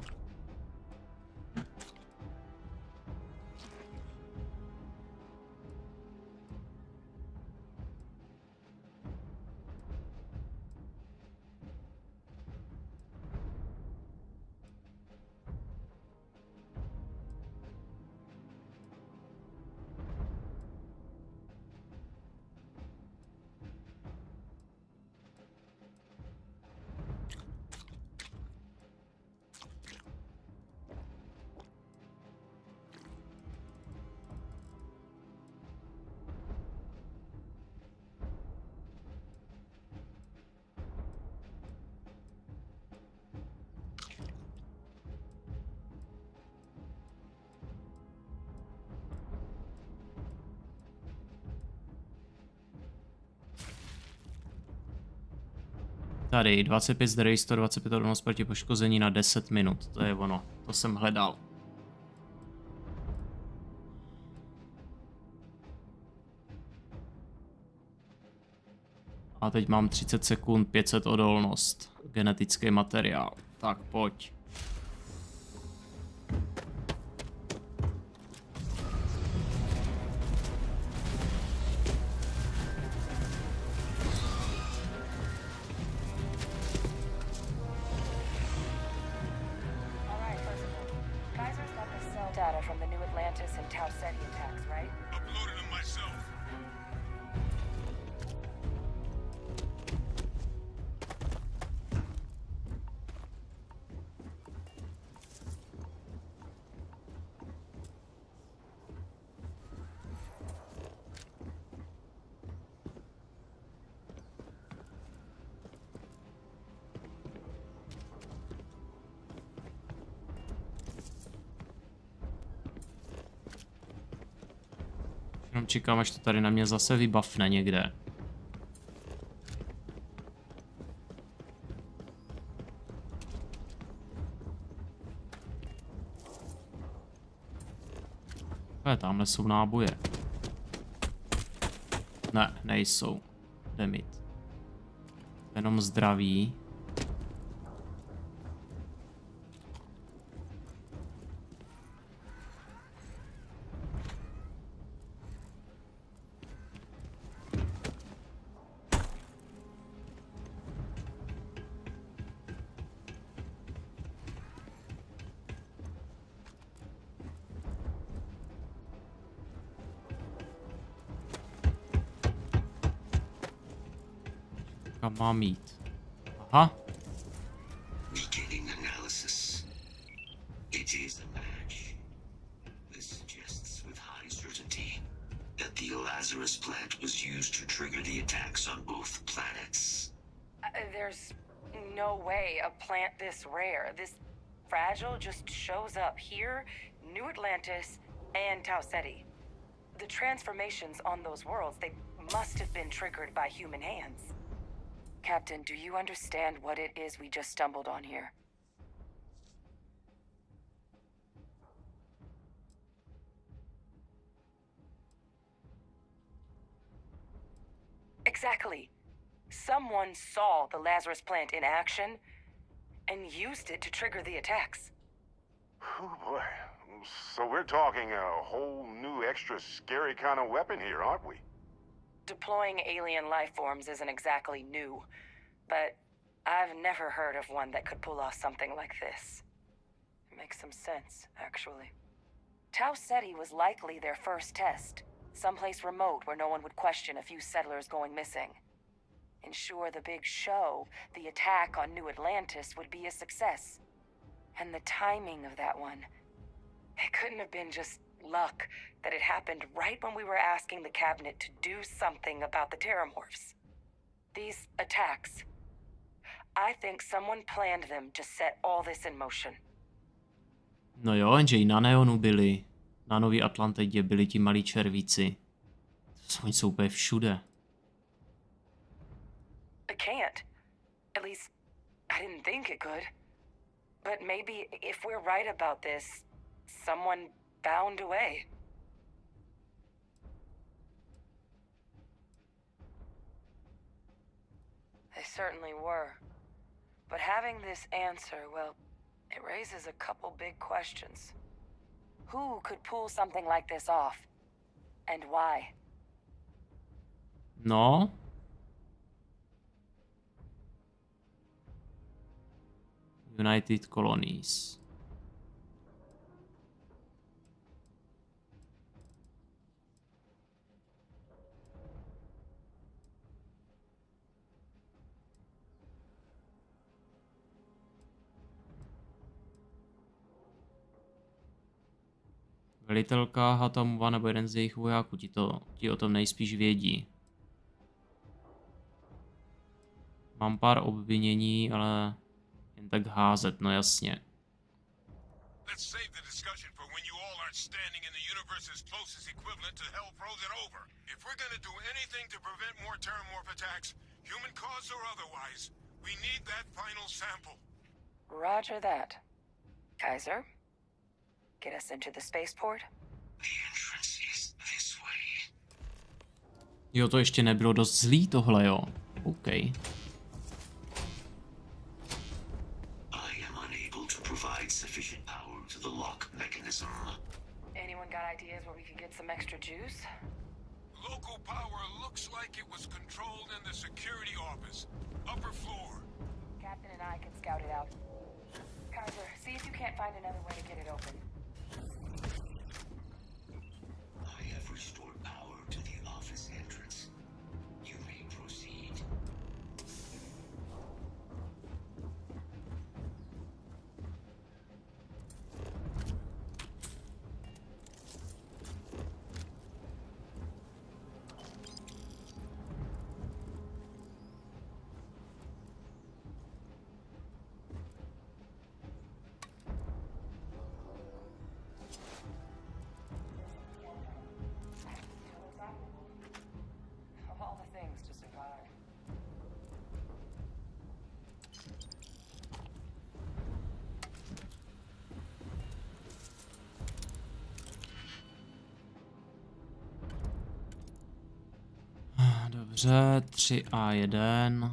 Tady 25 zdraví, 125 odolnost proti poškození na 10 minut. To je ono. To jsem hledal. A teď mám 30 sekund, 500 odolnost. Genetický materiál. Tak pojď. Data from the New Atlantis and Tau Ceti attacks, right? Uploaded them myself. Jenom čekám, až to tady na mě zase vybafne někde. Tamhle jsou náboje. Ne, nejsou. Demit. Jenom zdraví. Kam mám jít? Aha. Beginning analysis. It is a match. This suggests with high certainty that the Lazarus plant was used to trigger the attacks on both planets. There's no way a plant this rare, this fragile, just shows up here, New Atlantis, and Tau Ceti. The transformations on those worlds, they must have been triggered by human hands. Captain, do you understand what it is we just stumbled on here? Exactly. Someone saw the Lazarus plant in action and used it to trigger the attacks. Oh boy. So we're talking a whole new extra scary kind of weapon here, aren't we? Deploying alien life forms isn't exactly new, but I've never heard of one that could pull off something like this. It makes some sense, actually. Tau Ceti was likely their first test, someplace remote where no one would question a few settlers going missing. Ensure the big show, the attack on New Atlantis, would be a success. And the timing of that one, it couldn't have been just luck that it happened right when we were asking the cabinet to do something about the Terramorphs. These attacks, I think someone planned them to set all this in motion. No jo, jenže i na Neonu byli. Na Nový Atlantidě byli ti malí červíci. Oni jsou úplně všude. It can't. At least, I didn't think it could. But maybe if we're right about this, someone found a way. They certainly were. But having this answer, well, it raises a couple big questions. Who could pull something like this off? And why? No. United Colonies. Velitelka Hatamova nebo jeden z jejich vojáků, ti o tom nejspíš vědí. Mám pár obvinění, ale jen tak házet, no jasně. Let's save the discussion for when you all aren't standing in the universe's closest equivalent to hell frozen over. If we're gonna do anything to prevent more Terramorph attacks, human cause or otherwise, we need that final sample. Roger that. Kaiser, get us into the spaceport? The entrance is this way. Jo, to ještě nebylo dost zlý tohle, jo. OK. Provide sufficient power to the lock mechanism. Anyone got ideas where we could get some extra juice? Local power looks like it was controlled in the security office. Upper floor. Captain and I can scout it out. Kaiser, see if you can't find another way to get it open. I have restored power to the office entrance. You may proceed. Dobře, 3A1.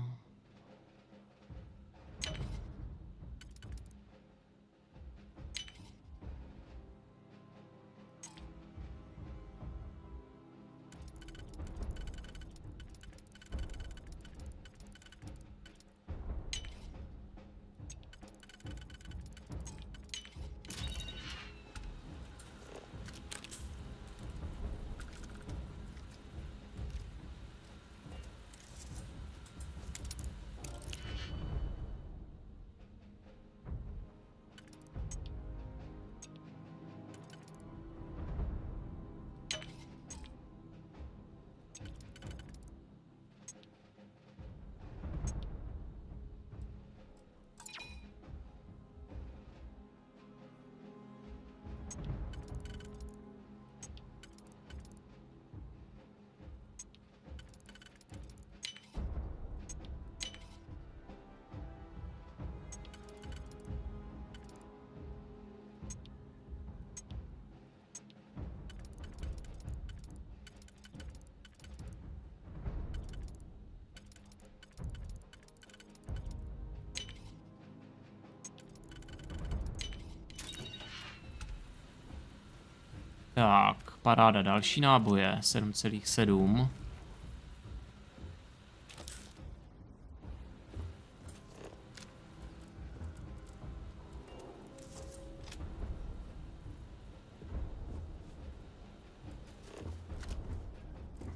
Tak, paráda, další náboje, 7,7.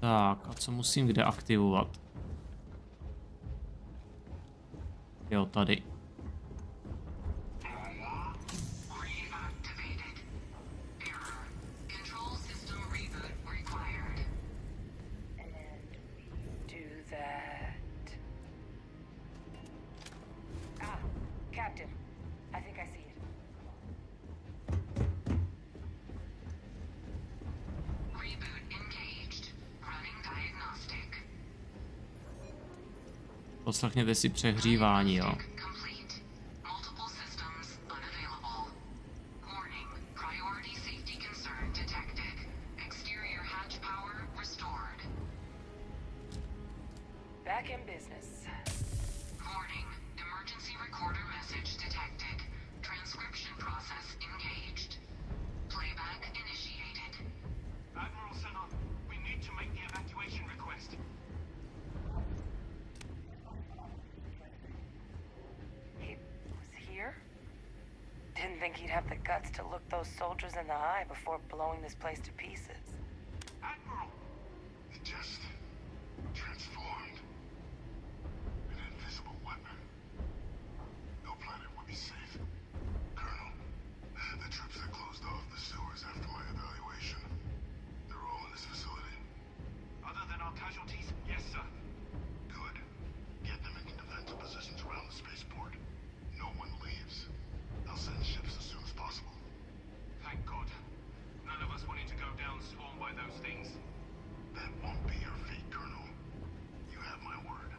Tak, a co musím kde aktivovat? Jo, tady. Poslechněte si přehřívání, jo. Didn't think he'd have the guts to look those soldiers in the eye before blowing this place to pieces. Admiral! It just transformed. An invisible weapon. No planet would be safe. Colonel, the troops that closed off the sewers after my evaluation, they're all in this facility. Other than our casualties? Yes, sir. Good. Get them into defensive positions around the spaceport. No one leaves. I'll send ships as soon as possible. Thank God. None of us wanted to go down swarmed by those things. That won't be your fate, Colonel. You have my word.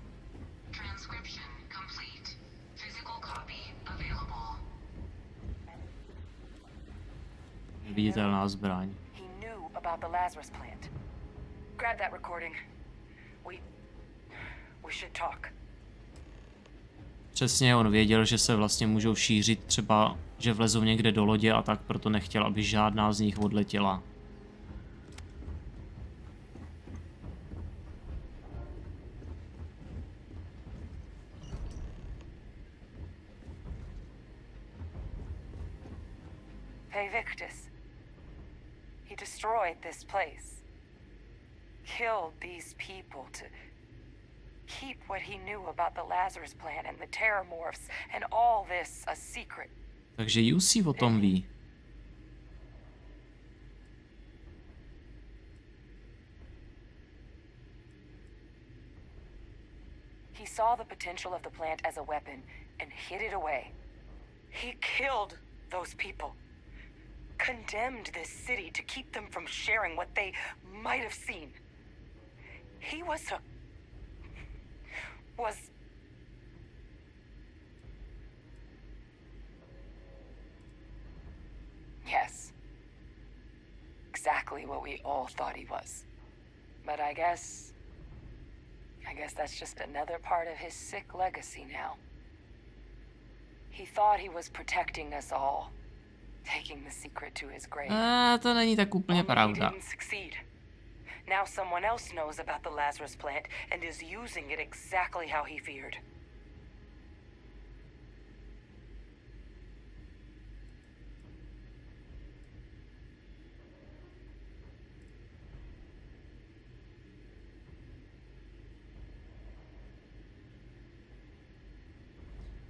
Transcription complete. Physical copy available. Viditelná zbraň. He knew about the Lazarus plant. Grab that recording. We should talk. Přesně, on věděl, že se vlastně můžou šířit třeba, že vlezou někde do lodě a tak proto nechtěl, aby žádná z nich odletěla. Hey, Victus. He destroyed this place. Killed these people to keep what he knew about the Lazarus plant and the terramorphs and all this a secret. Takže UC o tom ví. He saw the potential of the plant as a weapon and hid it away. He killed those people. Condemned this city to keep them from sharing what they might have seen. He was yes. Exactly what we all thought he was. But I guess I guess that's just another part of his sick legacy now. He thought he was protecting us all, taking the secret to his grave. To není tak úplně pravda. Didn't succeed. Now someone else knows about the Lazarus plant and is using it exactly how he feared.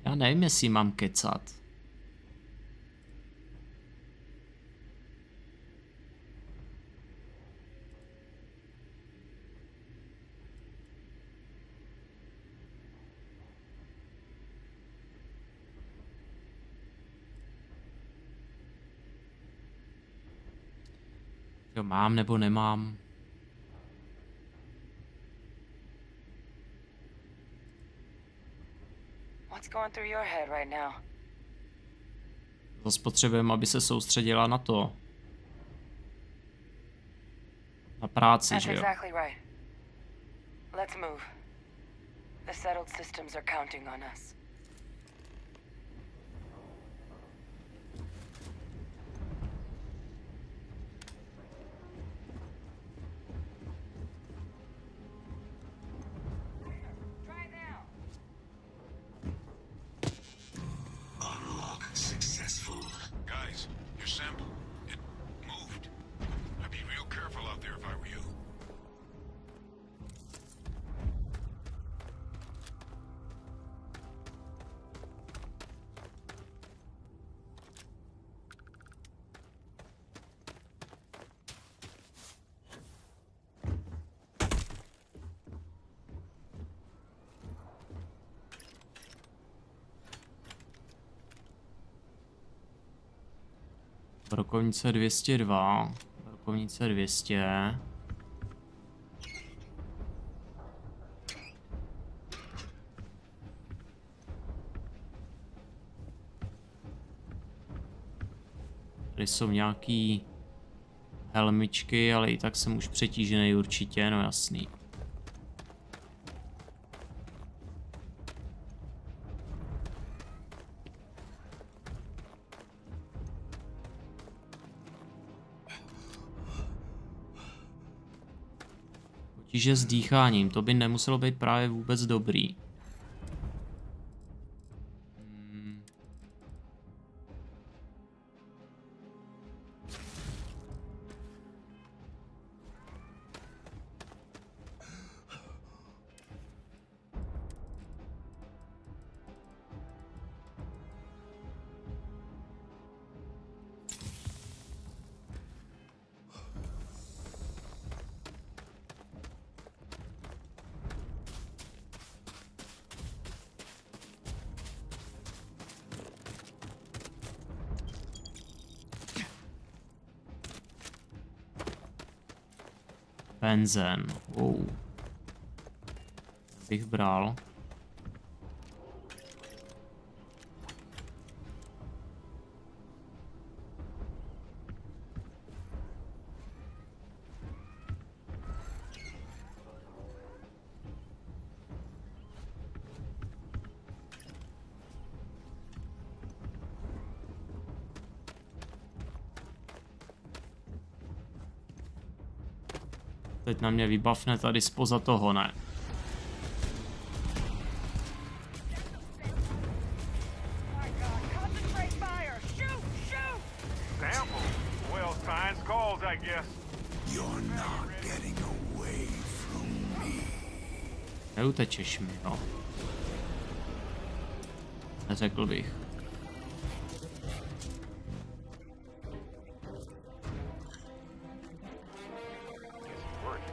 Já nevím, jestli mám kecat. Jo, mám nebo nemám. What's going through your head right now? Zase potřebujeme, aby se soustředila na to. Na práci, že jo? That's exactly right. Let's move. The settled systems are counting on us. Unlock successful. Guys, your sample, it moved. I'd be real careful out there if I were you. Brokovnice 202. Brokovnice 200. Tady jsou nějaký helmičky, ale i tak jsem už přetížený určitě, no jasný. Potíže s dýcháním, to by nemuselo být právě vůbec dobrý. Benzen. Wow. Bych bral. Teď na mě vybavne tady spoza toho, ne? Neutečeš mi, no. Neřekl bych.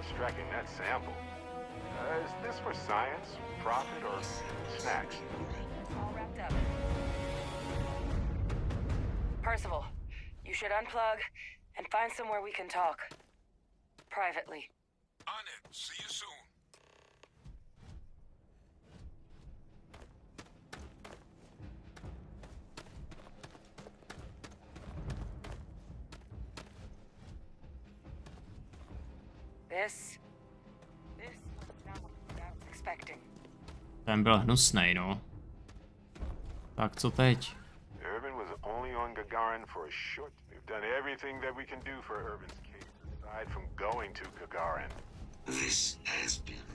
Extracting that sample. Is this for science, profit, or snacks? All wrapped up. Percival, you should unplug and find somewhere we can talk. Privately. On it. See you soon. This expecting. Ten byl hnusnej, no. Tak co teď? Urban was only on Gagarin for a short. We've done everything that we can do for Urban's case, aside from going to Gagarin. This has been.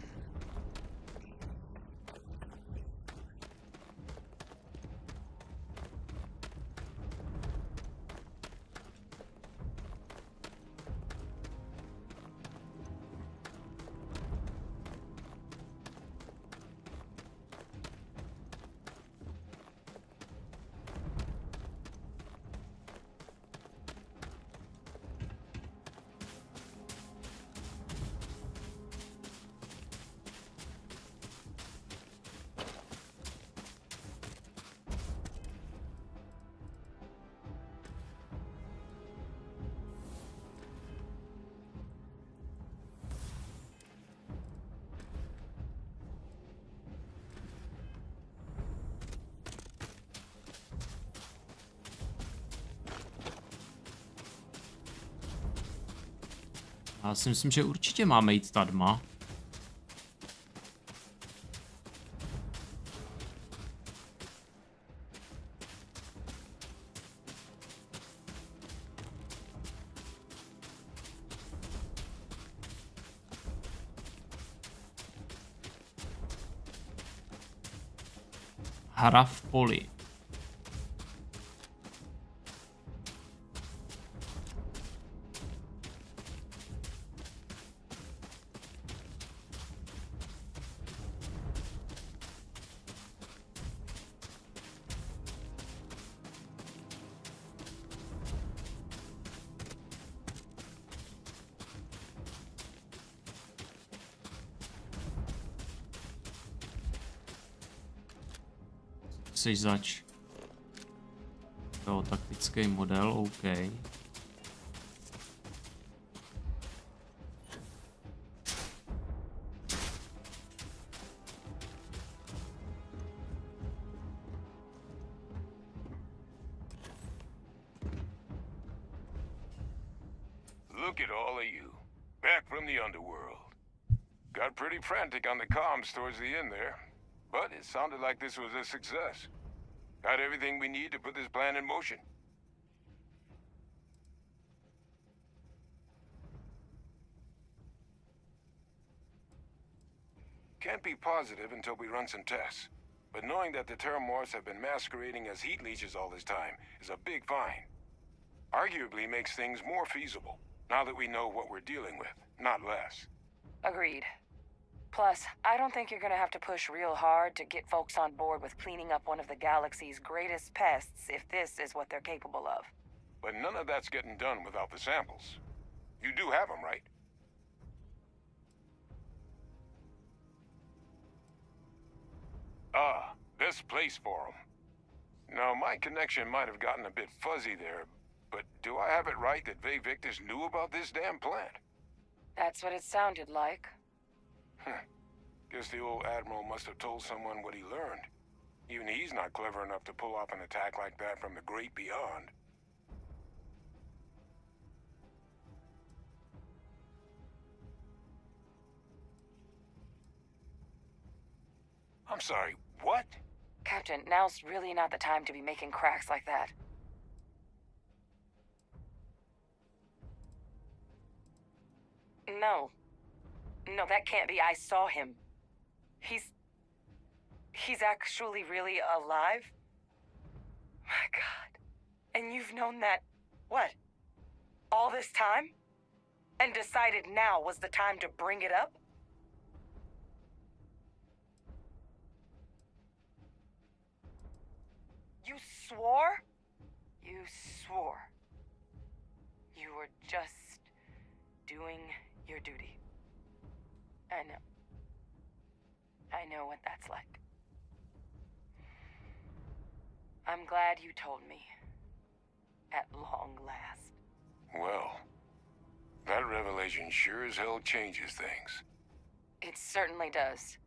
Já si myslím, že určitě máme jít tadma. Hra v poli. Chceš zač? Jo, taktický model, OK. Look at all of you. Back from the underworld. Got pretty frantic on the comms towards the end there. But it sounded like this was a success. Got everything we need to put this plan in motion. Can't be positive until we run some tests. But knowing that the Terramorphs have been masquerading as heat leeches all this time is a big find. Arguably makes things more feasible, now that we know what we're dealing with, not less. Agreed. Plus, I don't think you're gonna have to push real hard to get folks on board with cleaning up one of the galaxy's greatest pests if this is what they're capable of. But none of that's getting done without the samples. You do have them, right? Ah, this place for them. Now, my connection might have gotten a bit fuzzy there, but do I have it right that Vay Victus knew about this damn plant? That's what it sounded like. Guess the old Admiral must have told someone what he learned. Even he's not clever enough to pull off an attack like that from the great beyond. I'm sorry, what? Captain, now's really not the time to be making cracks like that. No. No, that can't be. I saw him. He's actually really alive? My God. And you've known that, what? All this time? And decided now was the time to bring it up? You swore? You swore. You were just doing your duty. I know. I know what that's like. I'm glad you told me. At long last. Well, that revelation sure as hell changes things. It certainly does.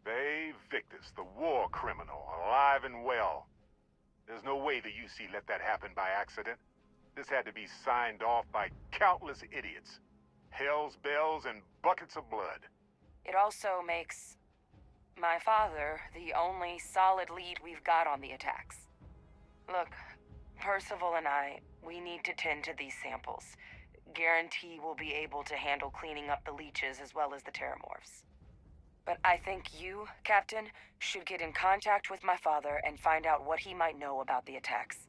Vay Victus, the war criminal, alive and well. There's no way the UC let that happen by accident. This had to be signed off by countless idiots. Hell's bells and buckets of blood. It also makes My father, the only solid lead we've got on the attacks. Look, Percival and I, we need to tend to these samples. Guarantee we'll be able to handle cleaning up the leeches as well as the terramorphs. But I think you, Captain, should get in contact with my father and find out what he might know about the attacks.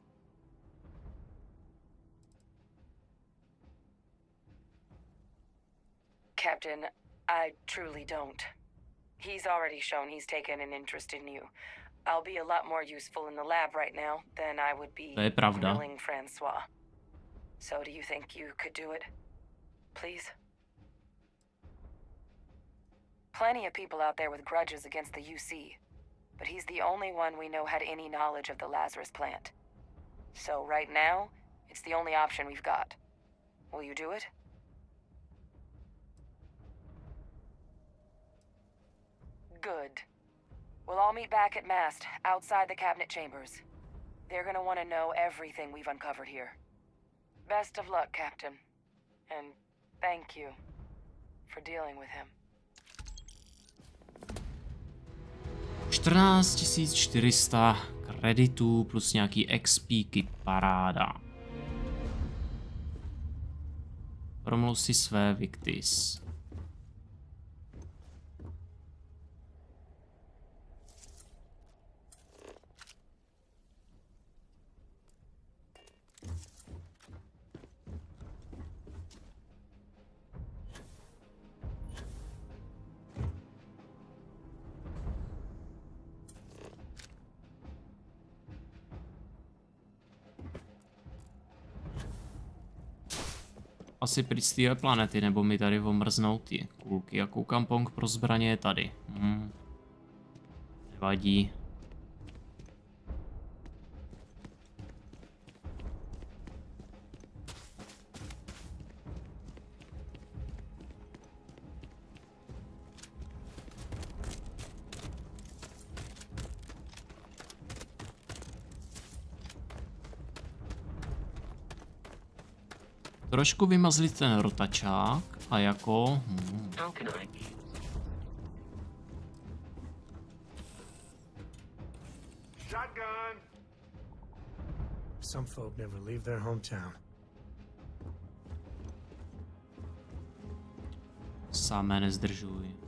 Captain, I truly don't. He's already shown he's taken an interest in you. I'll be a lot more useful in the lab right now than I would be grilling Francois. So do you think you could do it? Please? Plenty of people out there with grudges against the UC, but he's the only one we know had any knowledge of the Lazarus plant. So right now, it's the only option we've got. Will you do it? Good. We'll all meet back at Mast, outside the cabinet chambers. They're gonna want to know everything we've uncovered here. Best of luck, Captain. And thank you for dealing with him. 14 400 kreditů plus nějaký XPky, paráda. Promluv si své Victis. Asi pryč z té planety, nebo mi tady omrznou ty kulky. A koukám, pong pro zbraně je tady. Nevadí. Trošku vymazlit ten rotačák a jako... Shotgun. Some folk never leave their hometown. Samé nezdržuj.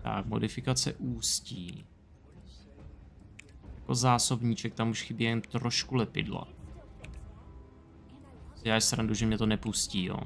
Tak, modifikace ústí. Jako zásobníček tam už chybí jen trošku lepidla. Já srandu, že mě to nepustí, jo.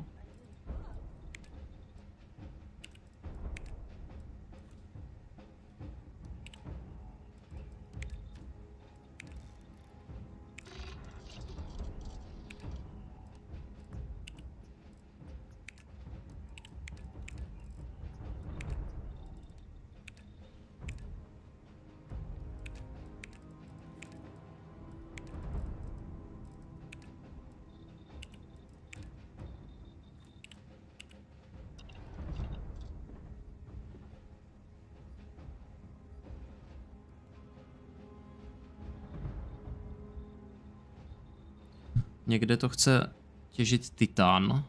Někde to chce těžit titán.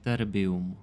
Terbium.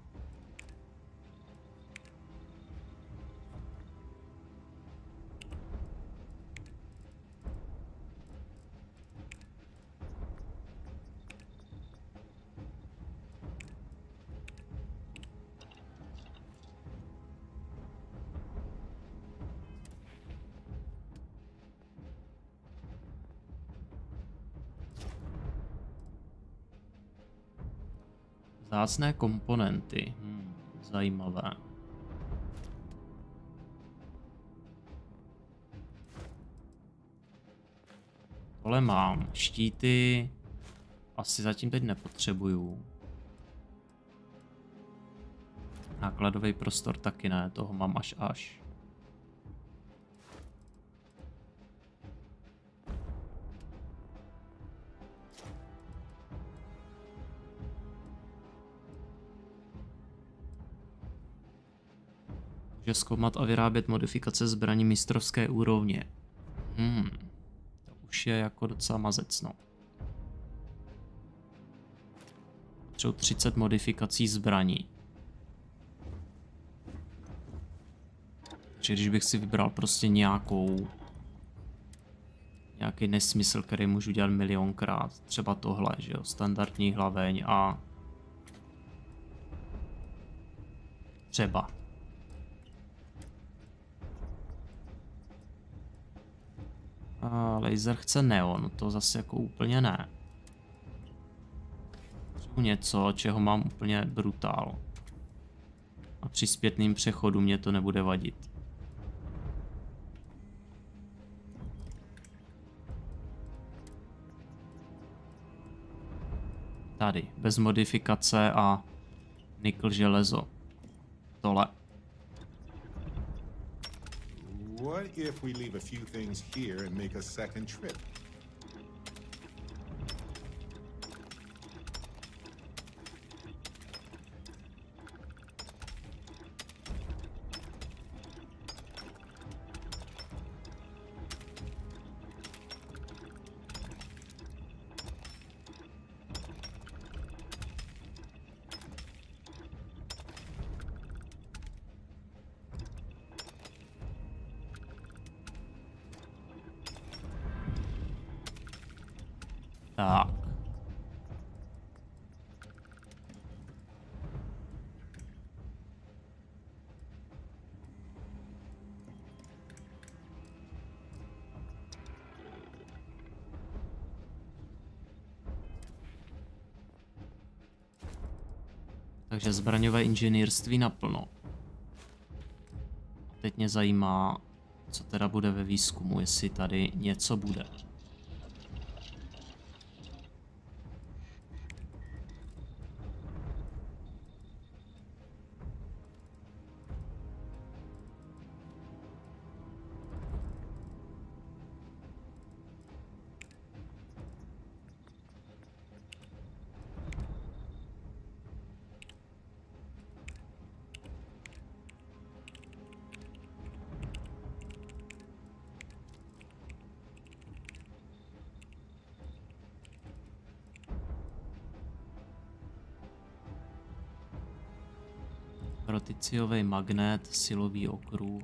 Vzácné komponenty. Zajímavé. Tohle mám. Štíty asi zatím teď nepotřebuju. Nákladový prostor taky ne, toho mám až. Může zkoumat a vyrábět modifikace zbraní mistrovské úrovně. To už je jako docela mazecno. Potřebuji 30 modifikací zbraní. Takže když bych si vybral prostě nějaký nesmysl, který můžu dělat milionkrát, třeba tohle, že jo, standardní hlaveň a třeba. A laser chce neon, to zase jako úplně ne. Potřebuji něco, čeho mám úplně brutál. A při zpětným přechodu mě to nebude vadit. Tady, bez modifikace a nikl železo. Tohle. What if we leave a few things here and make a second trip? Tak. Takže zbraňové inženýrství naplno. Teď mě zajímá, co teda bude ve výzkumu, jestli tady něco bude. Roticiový magnet, silový okruh.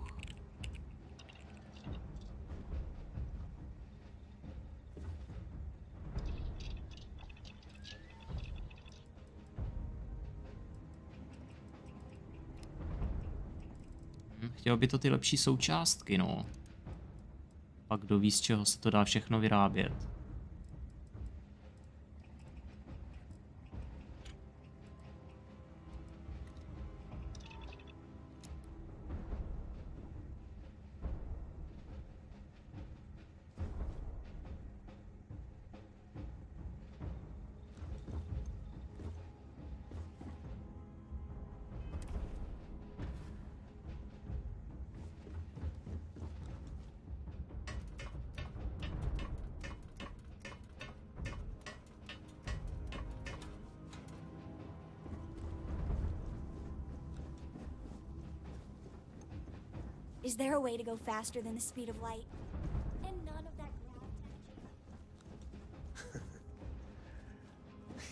Chtěl by to ty lepší součástky, no. Pak kdo ví, z čeho se to dá všechno vyrábět. Is there a way to go faster than the speed of light? And none of that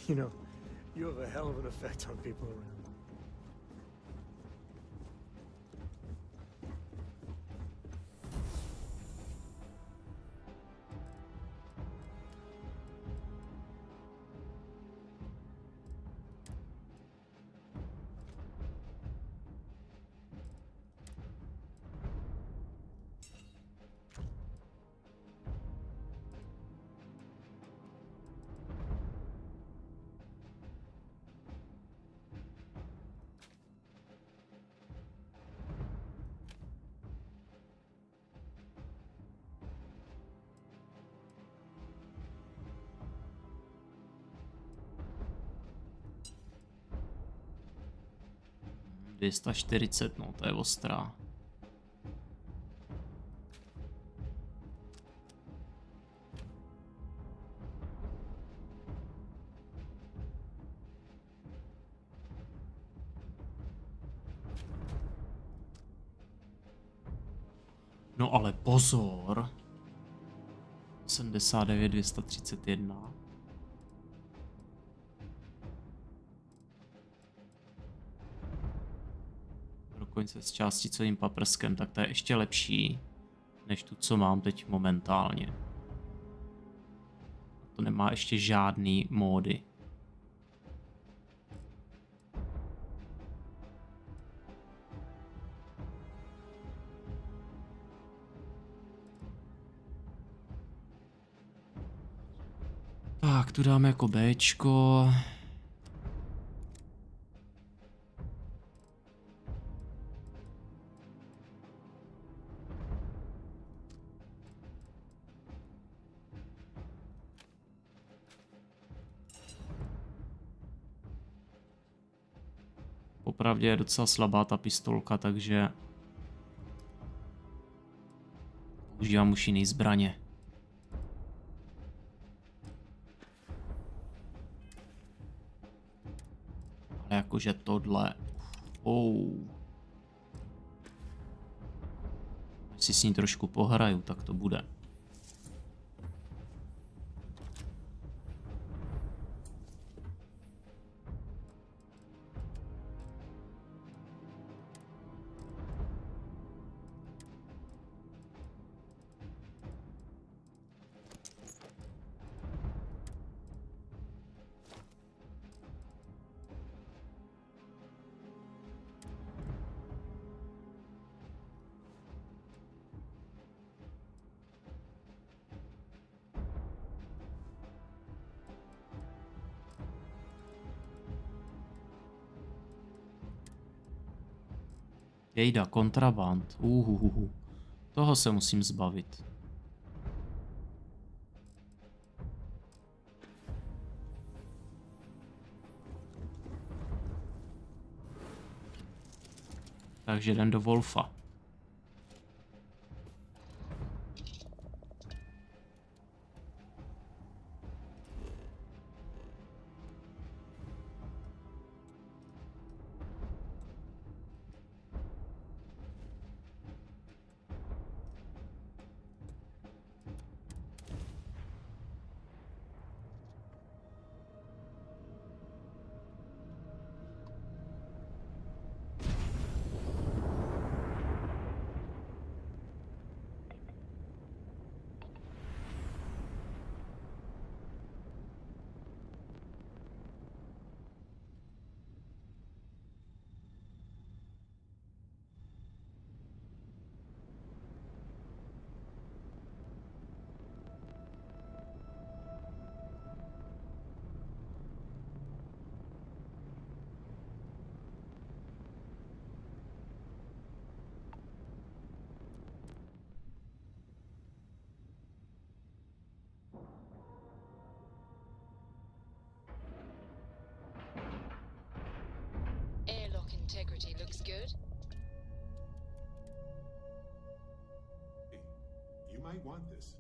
You know, you have a hell of an effect on people around. 240, no to je ostrá. No ale pozor. 79, 231. Dokonce s částicovým paprskem, tak to je ještě lepší, než tu, co mám teď momentálně. To nemá ještě žádný módy. Tak, tu dáme jako Bčko. Popravdě je docela slabá ta pistolka, takže používám už jiný zbraně. Ale jakože tohle... Až si s ní trošku pohraju, tak to bude. Jejda, kontraband. Toho se musím zbavit. Takže jdem do Wolfa. Airlock integrity looks good. You might want this.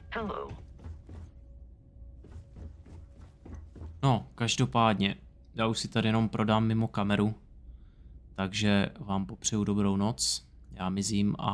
Hello. No, každopádně, já už si tady jenom prodám mimo kameru, takže vám popřeju dobrou noc, já mizím a